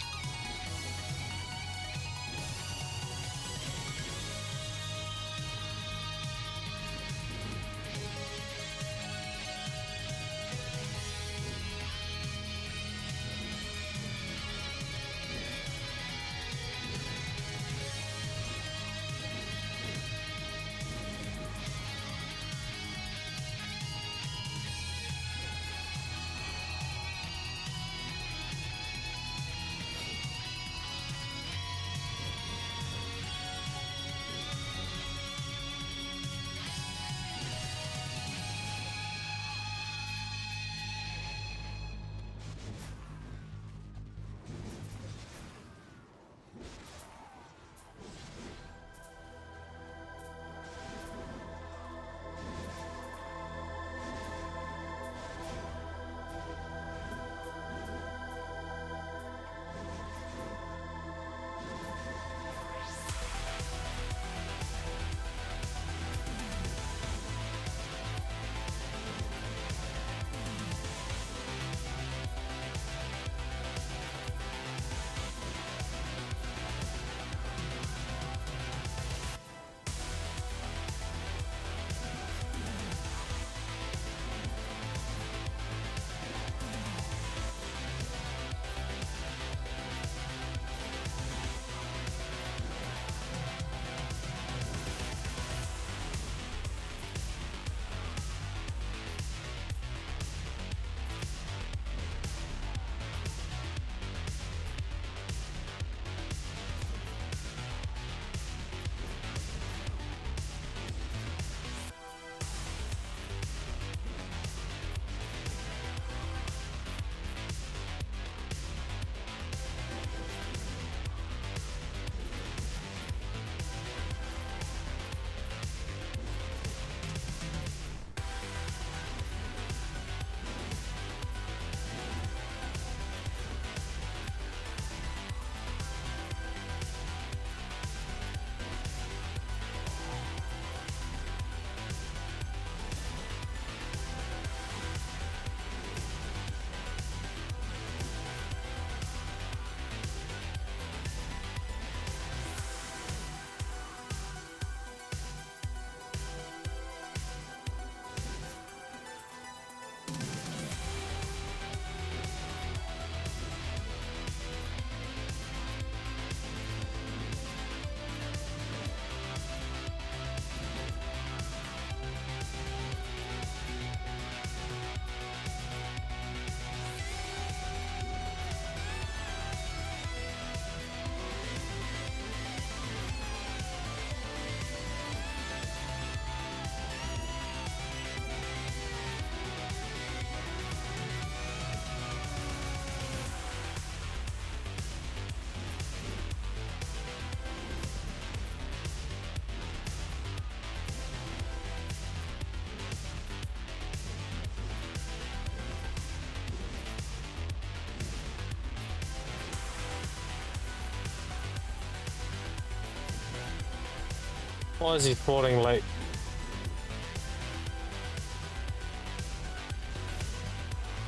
Why is he spawning late?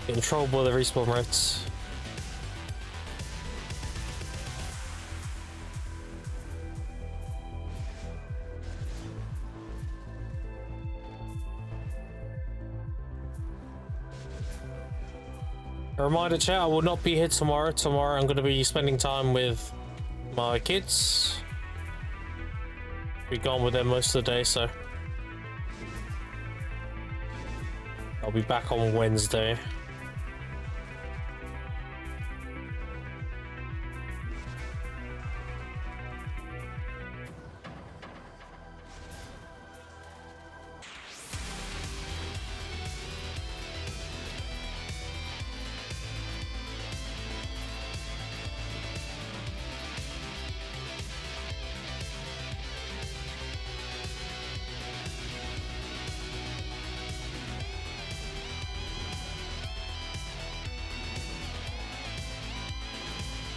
Getting trolled by the respawn rates. A reminder, chat, I will not be here tomorrow. Tomorrow I'm going to be spending time with my kids. Be gone with them most of the day, so I'll be back on Wednesday.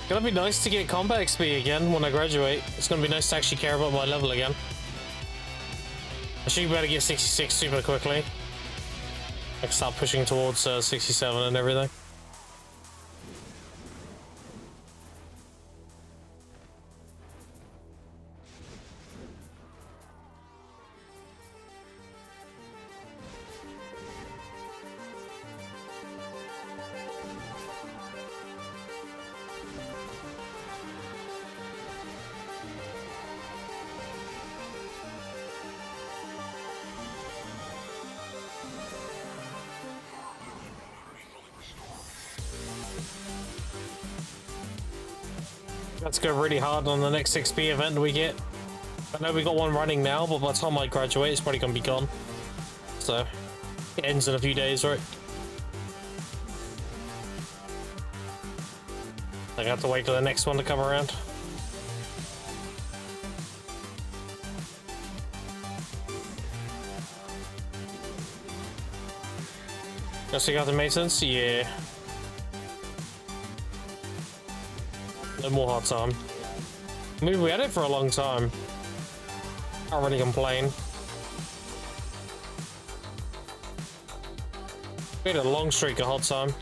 Gonna be nice to get combat XP again when I graduate. It's gonna be nice to actually care about my level again. I should be able to get 66 super quickly. I can start pushing towards 67 and everything. Let's go really hard on the next XP event we get. I know we got one running now, but by the time I graduate, it's probably gonna be gone. So, it ends in a few days, right? I have to wait for the next one to come around. Just you got the maintenance? Yeah. No more hard time. I mean, we had it for a long time. Can't really complain. We had a long streak of hard time.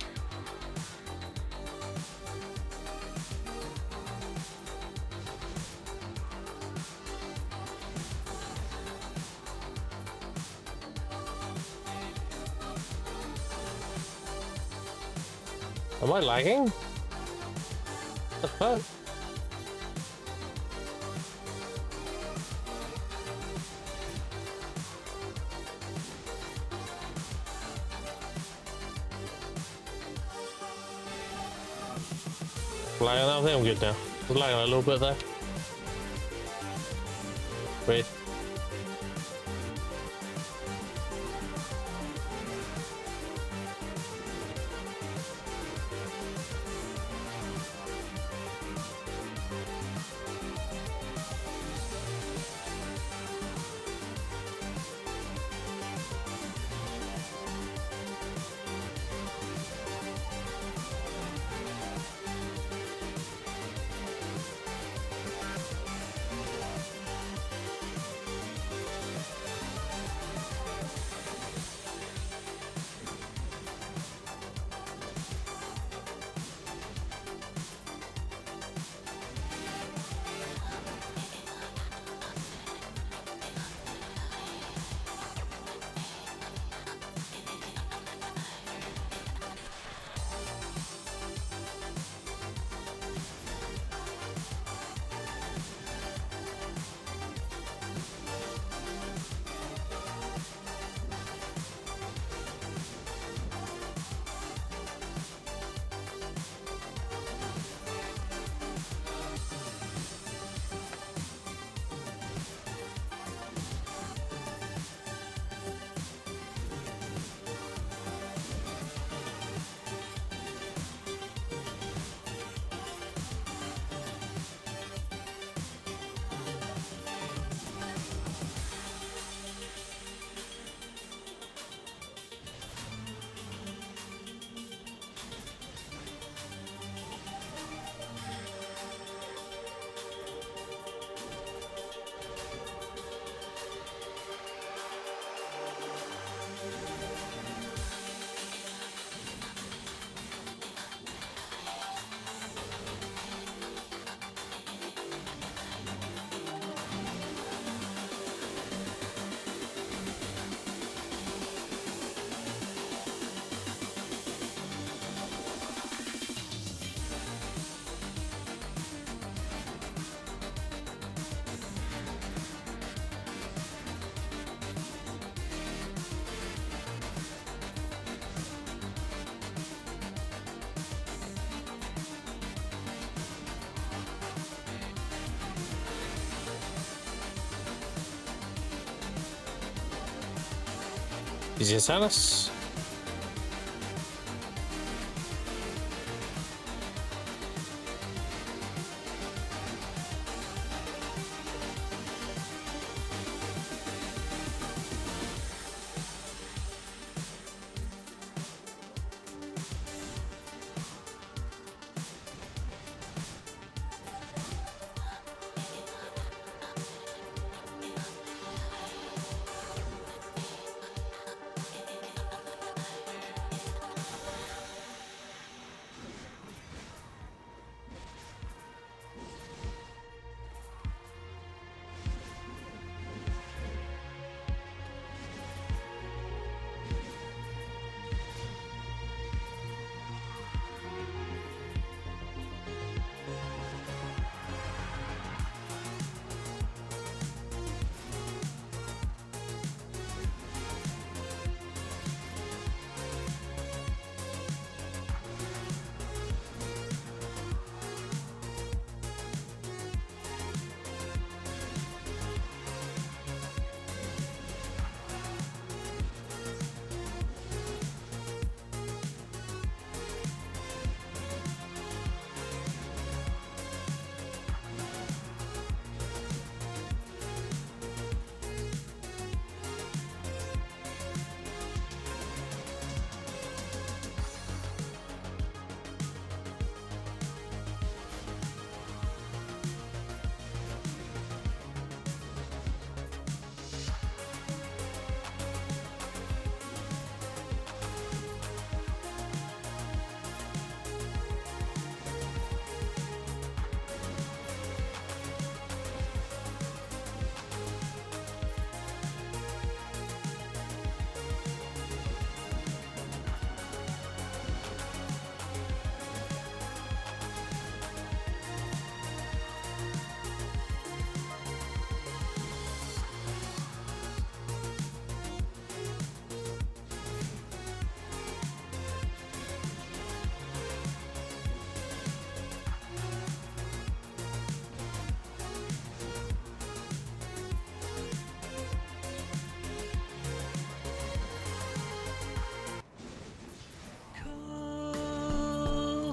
Am I lagging? What the fuck? Lagging, I think I'm good now. I was lagging a little bit there. Wait. Easy tennis.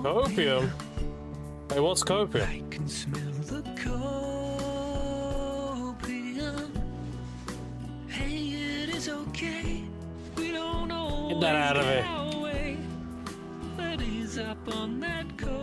Copium? Hey, what's copium?
I can smell the copium. Hey, it is okay. We don't know.
Get that out of it.
But he's up on that copium.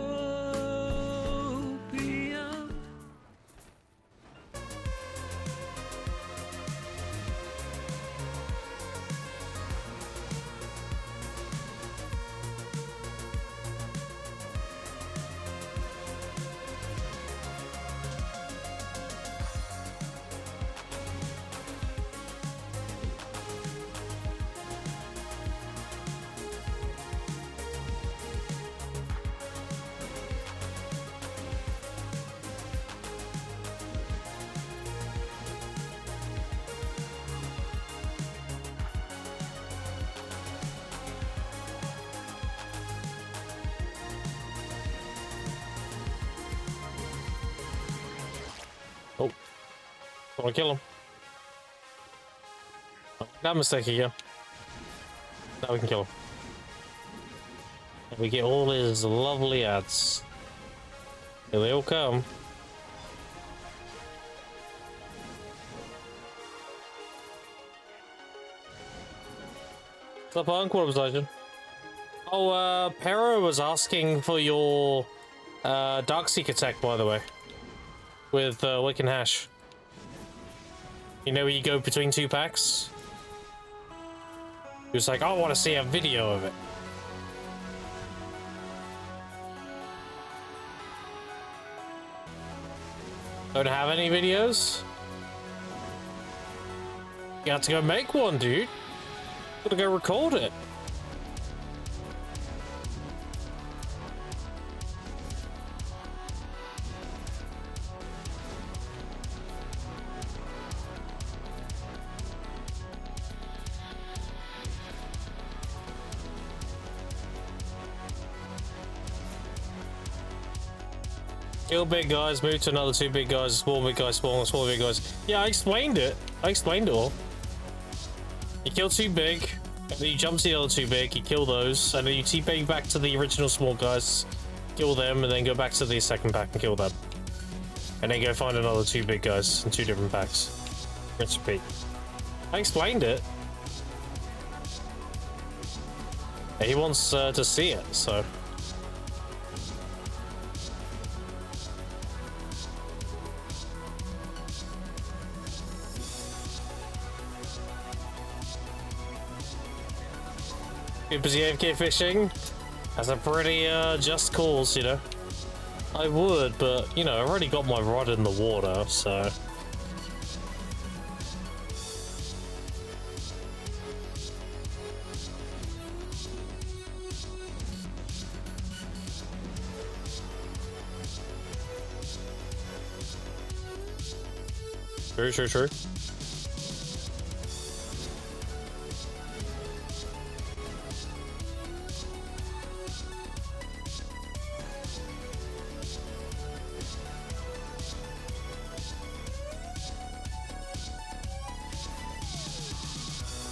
Oh. Wanna kill him? Oh, that mistake again. Now we can kill him. And we get all his lovely ads. Here they all come. What's up, Punk? What was I? Oh, Pero was asking for your Darkseeker tech, by the way. With Wick and Hash. You know where you go between two packs? He was like, I want to see a video of it. Don't have any videos? You have to go make one, dude. Gotta go record it. Kill big guys, move to another two big guys, small big guys, small big guys. Yeah, I explained it. I explained it all. You kill two big, And then you jump to the other two big, you kill those, and then you teabag back to the original small guys, kill them, and then go back to the second pack and kill them. And then go find another two big guys in two different packs. Rinse repeat. I explained it. Yeah, he wants to see it, so. You're busy AFK fishing? That's a pretty just cause, you know. I would, but you know, I've already got my rod in the water, so. True.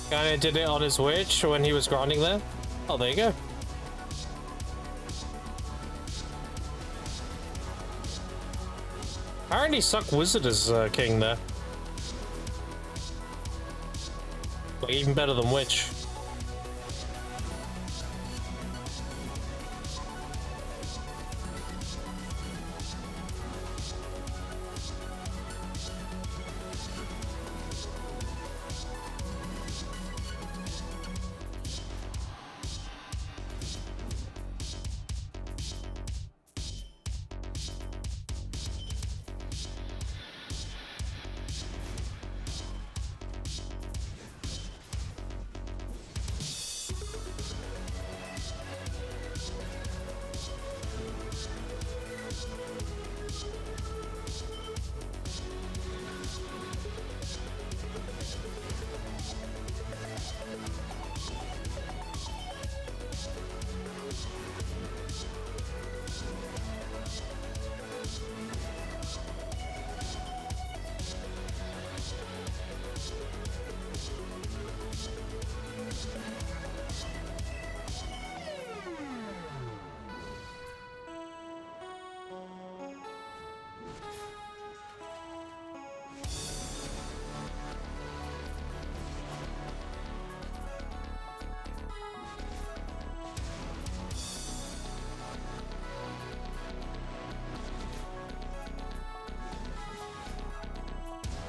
Kinda did it on his witch when he was grinding there. Oh, there you go. Apparently suck wizard as king there. Like even better than witch.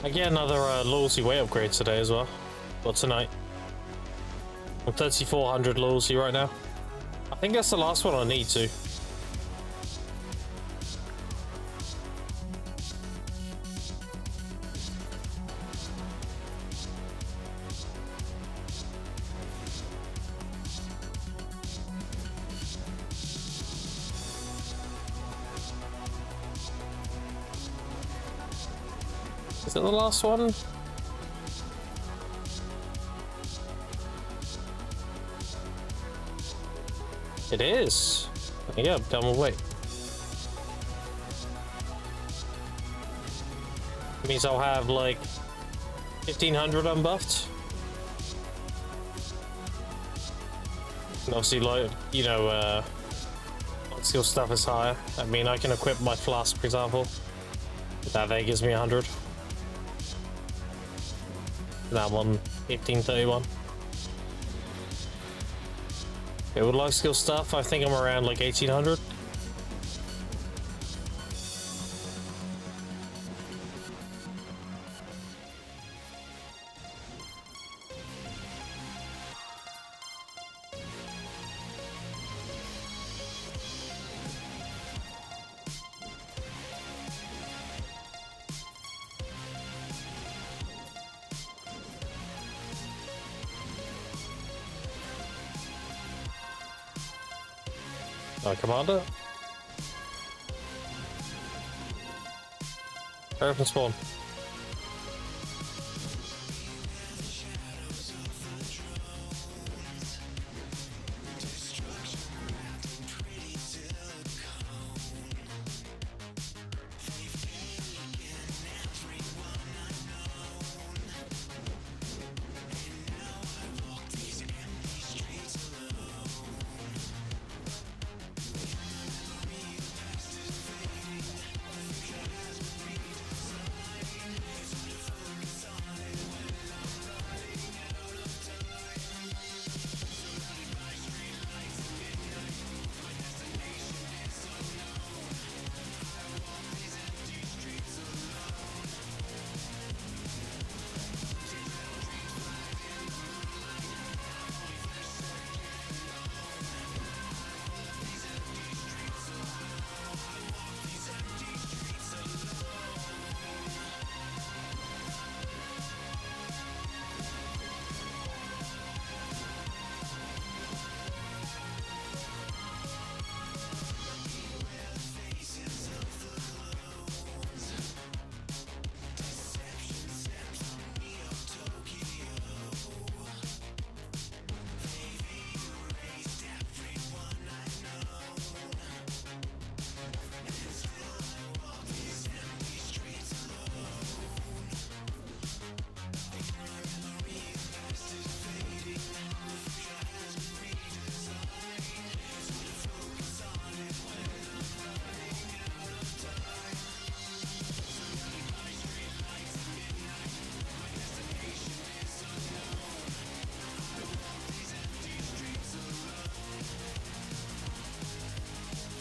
I get another loyalty weight upgrade today as well. Well, tonight. I'm 3,400 loyalty right now. I think that's the last one I need to. Is it the last one? It is. Yeah, done with weight. It means I'll have like 1,500 unbuffed. And obviously, like, you know, skill stuff is higher. I mean, I can equip my flask, for example. That there gives me 100. That one, 1531. Okay, with life skill stuff, I think I'm around like 1,800. Commander? Hurry up and spawn.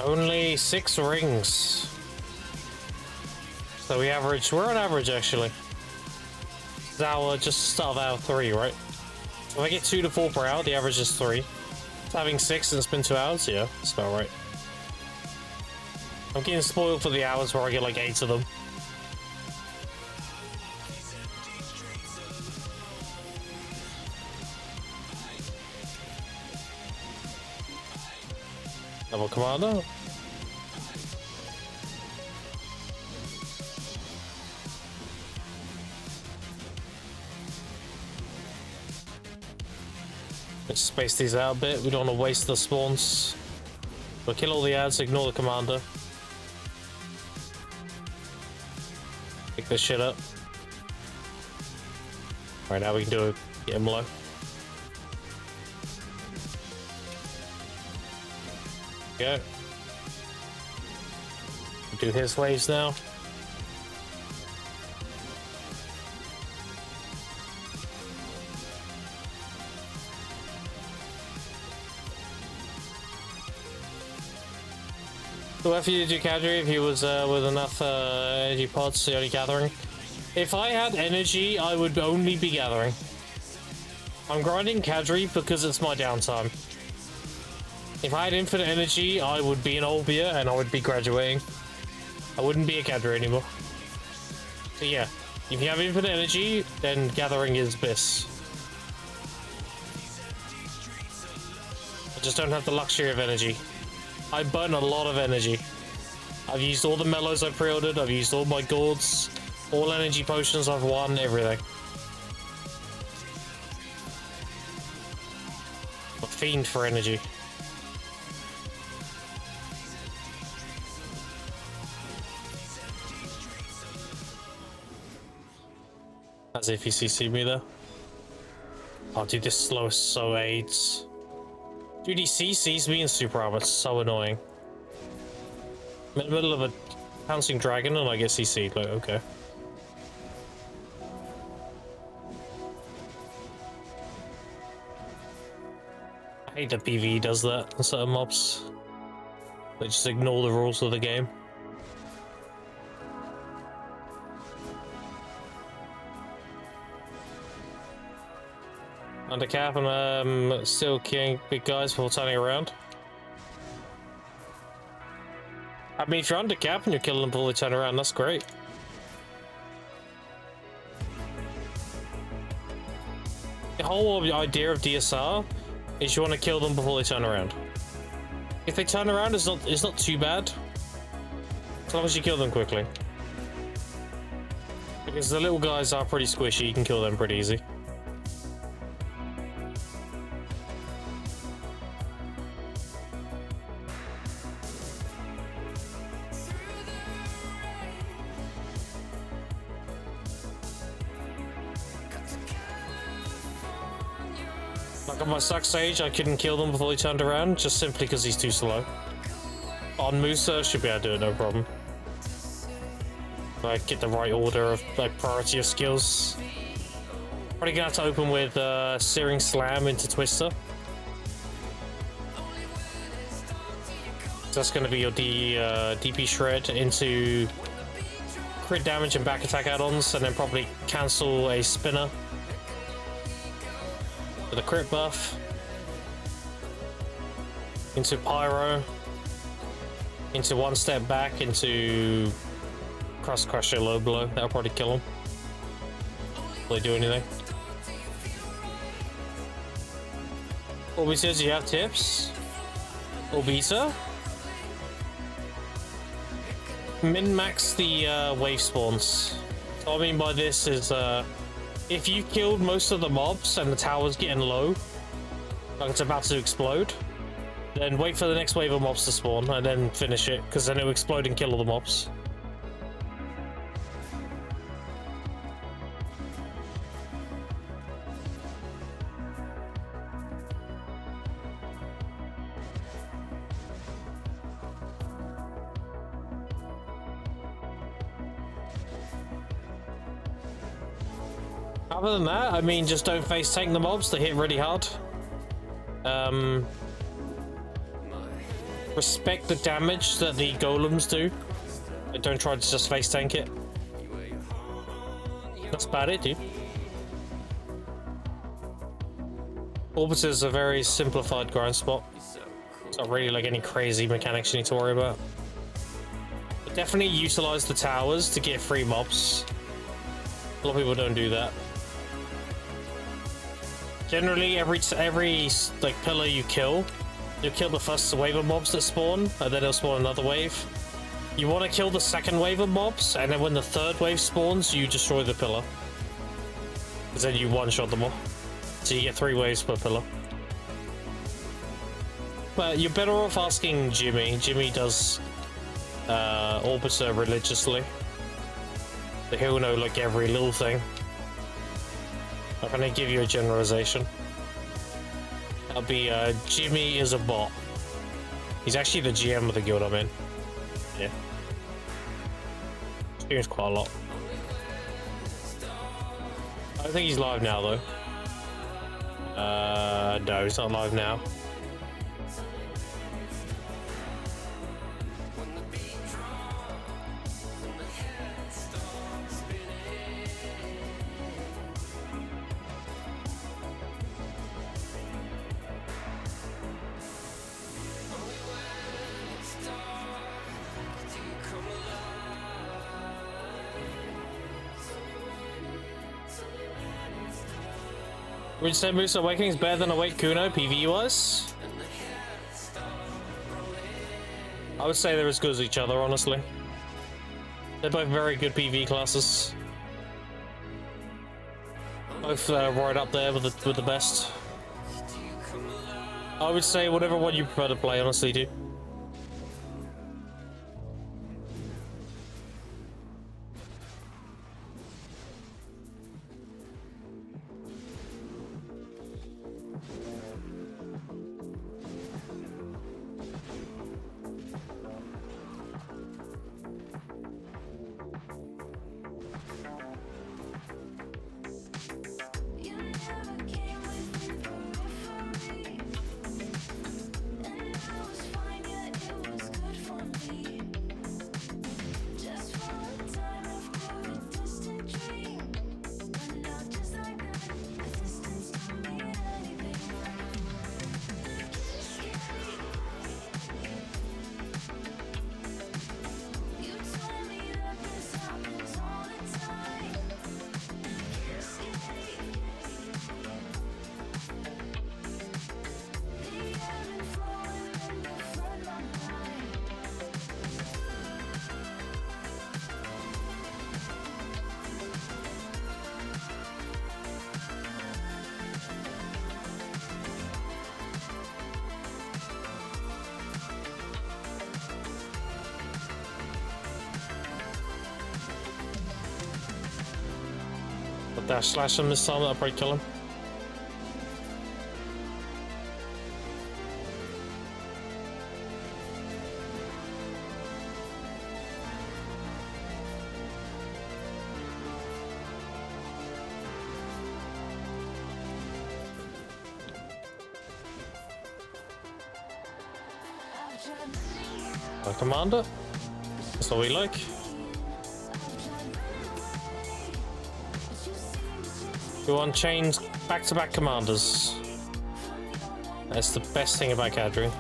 Only 6 rings. So we're on average actually. It's our just start of hour 3, right? If I get 2 to 4 per hour, the average is 3. So having 6 and it's been 2 hours, yeah, that's about right. I'm getting spoiled for the hours where I get like 8 of them. Level commander. Let's space these out a bit. We don't want to waste the spawns. We'll kill all the ads, ignore the commander. Pick this shit up. Alright, now we can do it. Get him low. Go. Do his waves now. So if you do Cadre, if he was with enough energy pods, only gathering. If I had energy, I would only be gathering. I'm grinding Cadre because it's my downtime. If I had infinite energy, I would be an Olbia and I would be graduating. I wouldn't be a Cadre anymore. So yeah, if you have infinite energy, then gathering is bliss. I just don't have the luxury of energy. I burn a lot of energy. I've used all the mellows I pre-ordered, I've used all my gourds, all energy potions I've won, everything. I'm a fiend for energy. As if you CC me there. Oh dude, this slow is so AIDS. Dude, he CCs me in super armor, it's so annoying. I'm in the middle of a pouncing dragon and I get CC'd, like, okay. I hate that PvE does that in certain mobs. They just ignore the rules of the game. Under cap and still killing big guys before turning around. I mean, if you're under cap and you're killing them before they turn around, that's great. The whole idea of DSR is you want to kill them before they turn around. If they turn around, it's not too bad, as long as you kill them quickly. Because the little guys are pretty squishy, you can kill them pretty easy. Like on my suck stage, I couldn't kill them before he turned around, just simply because he's too slow. On Musa, should be able to do it, no problem. Like, get the right order of, like, priority of skills. Probably gonna have to open with Searing Slam into Twister. So that's gonna be your DP Shred into crit damage and back attack add-ons, and then probably cancel a Spinner with a crit buff into Pyro, into one step back, into Crust Crusher low blow. That'll probably kill him. Will they do anything? Orbiter, do you have tips? Orbiter? Min-max the wave spawns. What I mean by this is if you killed most of the mobs and the tower's getting low, like it's about to explode, then wait for the next wave of mobs to spawn and then finish it, because then it'll explode and kill all the mobs. Other than that, I mean, just don't face tank the mobs, they hit really hard. respect the damage that the golems do. And don't try to just face tank it. That's about it, dude. Orbiter is a very simplified grind spot. It's not really like any crazy mechanics you need to worry about. But definitely utilize the towers to get free mobs. A lot of people don't do that. Generally, every like pillar you kill the first wave of mobs that spawn, and then it'll spawn another wave. You want to kill the second wave of mobs, and then when the third wave spawns, you destroy the pillar. Because then you one-shot them all. So you get 3 waves per pillar. But you're better off asking Jimmy. Jimmy does Orbiter religiously. So he'll know like every little thing. I'm gonna give you a generalization. That'll be Jimmy is a bot. He's actually the GM of the guild I'm in. Yeah. Streams quite a lot. I don't think he's live now though. No, he's not live now. Would you say Moose Awakening is better than Awake Kuno PvE wise? I would say they're as good as each other, honestly. They're both very good PvE classes. Both right up there with the best. I would say whatever one you prefer to play, honestly, dude. Dash slash him this time, that'll probably kill him. Our commander? That's what we like. We want chains back-to-back commanders. That's the best thing about Cadre.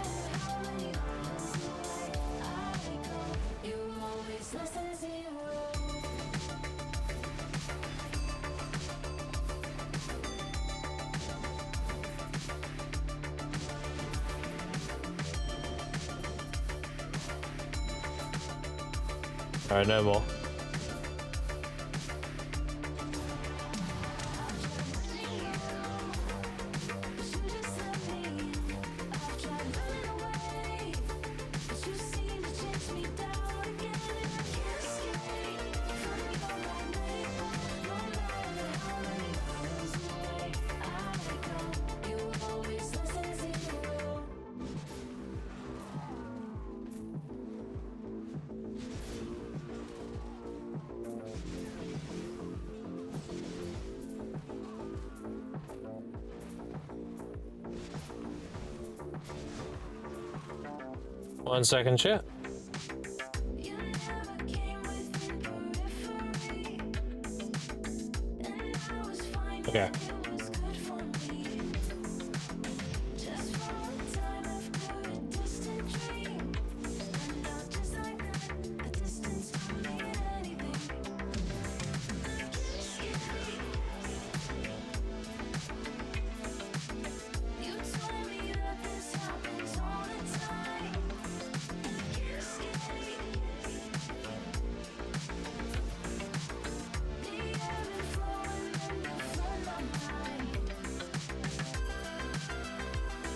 Alright, no more. 1 second, chat. Okay.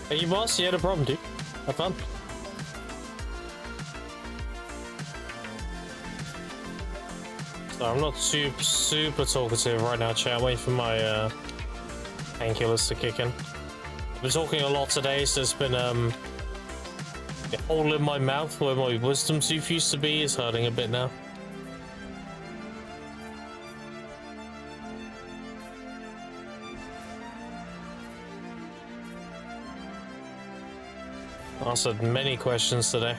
Hey, you boss? Yeah, no problem, dude. Have fun. So I'm not super talkative right now, chat. Waiting for my painkillers to kick in. I've been talking a lot today, so it's been a hole in my mouth where my wisdom tooth used to be is hurting a bit now. Answered many questions today.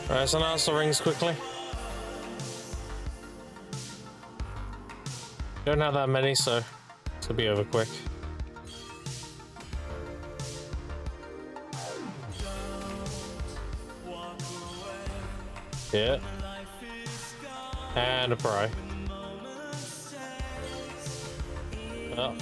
Alright, so now it's the rings quickly. Don't have that many, so it's gonna be over quick. Yeah. And a pry. Oh.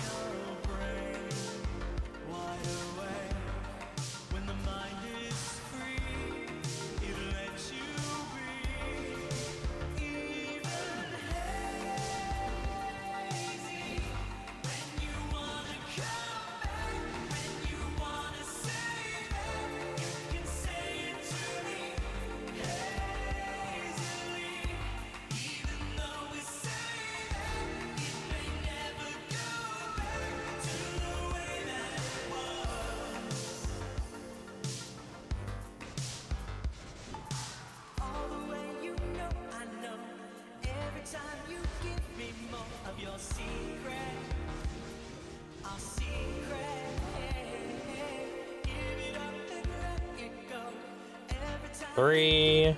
Three.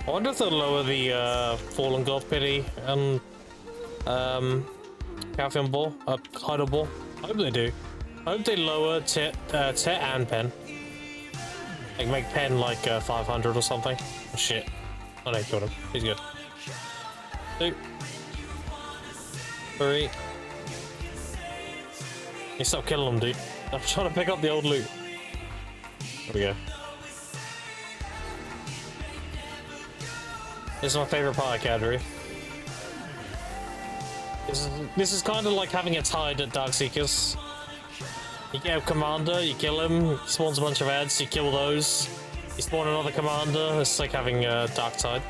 I wonder if they'll lower the Fallen God Pity and Calcium Ball, Idle Ball. I hope they do. I hope they lower Tet and Pen. Like make Pen like 500 or something. Oh, shit. Oh no, killed him. He's good. 2. 3. You stop killing him, dude. I'm trying to pick up the old loot. There we go. This is my favorite part of Cadbury. This is kind of like having a tide at Darkseekers. You get a commander, you kill him, he spawns a bunch of ads, you kill those. You spawn another commander, it's like having a Dark Tide.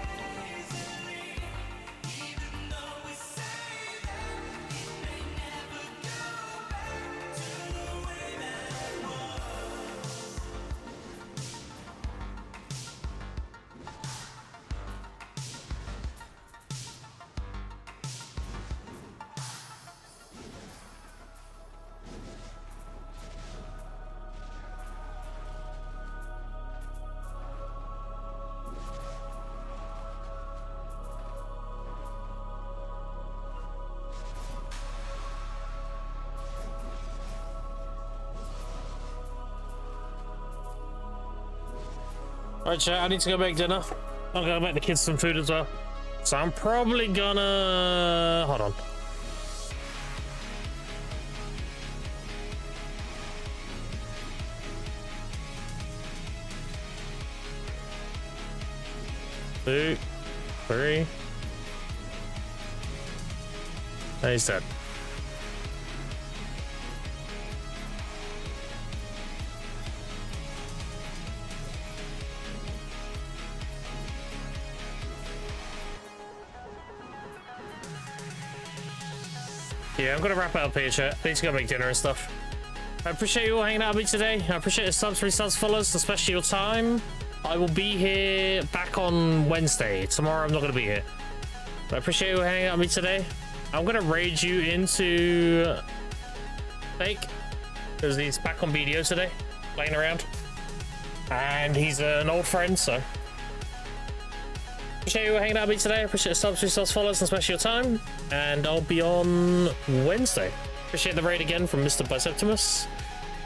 Alright, chat, I need to go make dinner. I'm gonna make the kids some food as well. So I'm probably gonna... Hold on. Two, three. And he's dead. Yeah, I'm gonna wrap it up here, chat. I need to go make dinner and stuff. I appreciate you all hanging out with me today. I appreciate the subs, resubs, follows, especially your time. I will be here back on Wednesday. Tomorrow I'm not gonna be here. But I appreciate you all hanging out with me today. I'm gonna raid you into Fake because he's back on BDO today, playing around, and he's an old friend. So appreciate you all hanging out with me today. Appreciate the subs, resubs, follows, and especially your time. And I'll be on Wednesday. Appreciate the raid again from Mr. Biceptimus.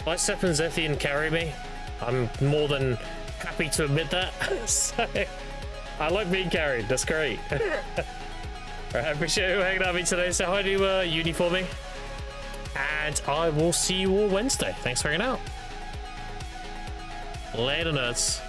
Bicep and Zethian carry me. I'm more than happy to admit that. So, I like being carried. That's great. I appreciate you hanging out with me today. Say hi to Uni for me. And I will see you all Wednesday. Thanks for hanging out. Later, nerds.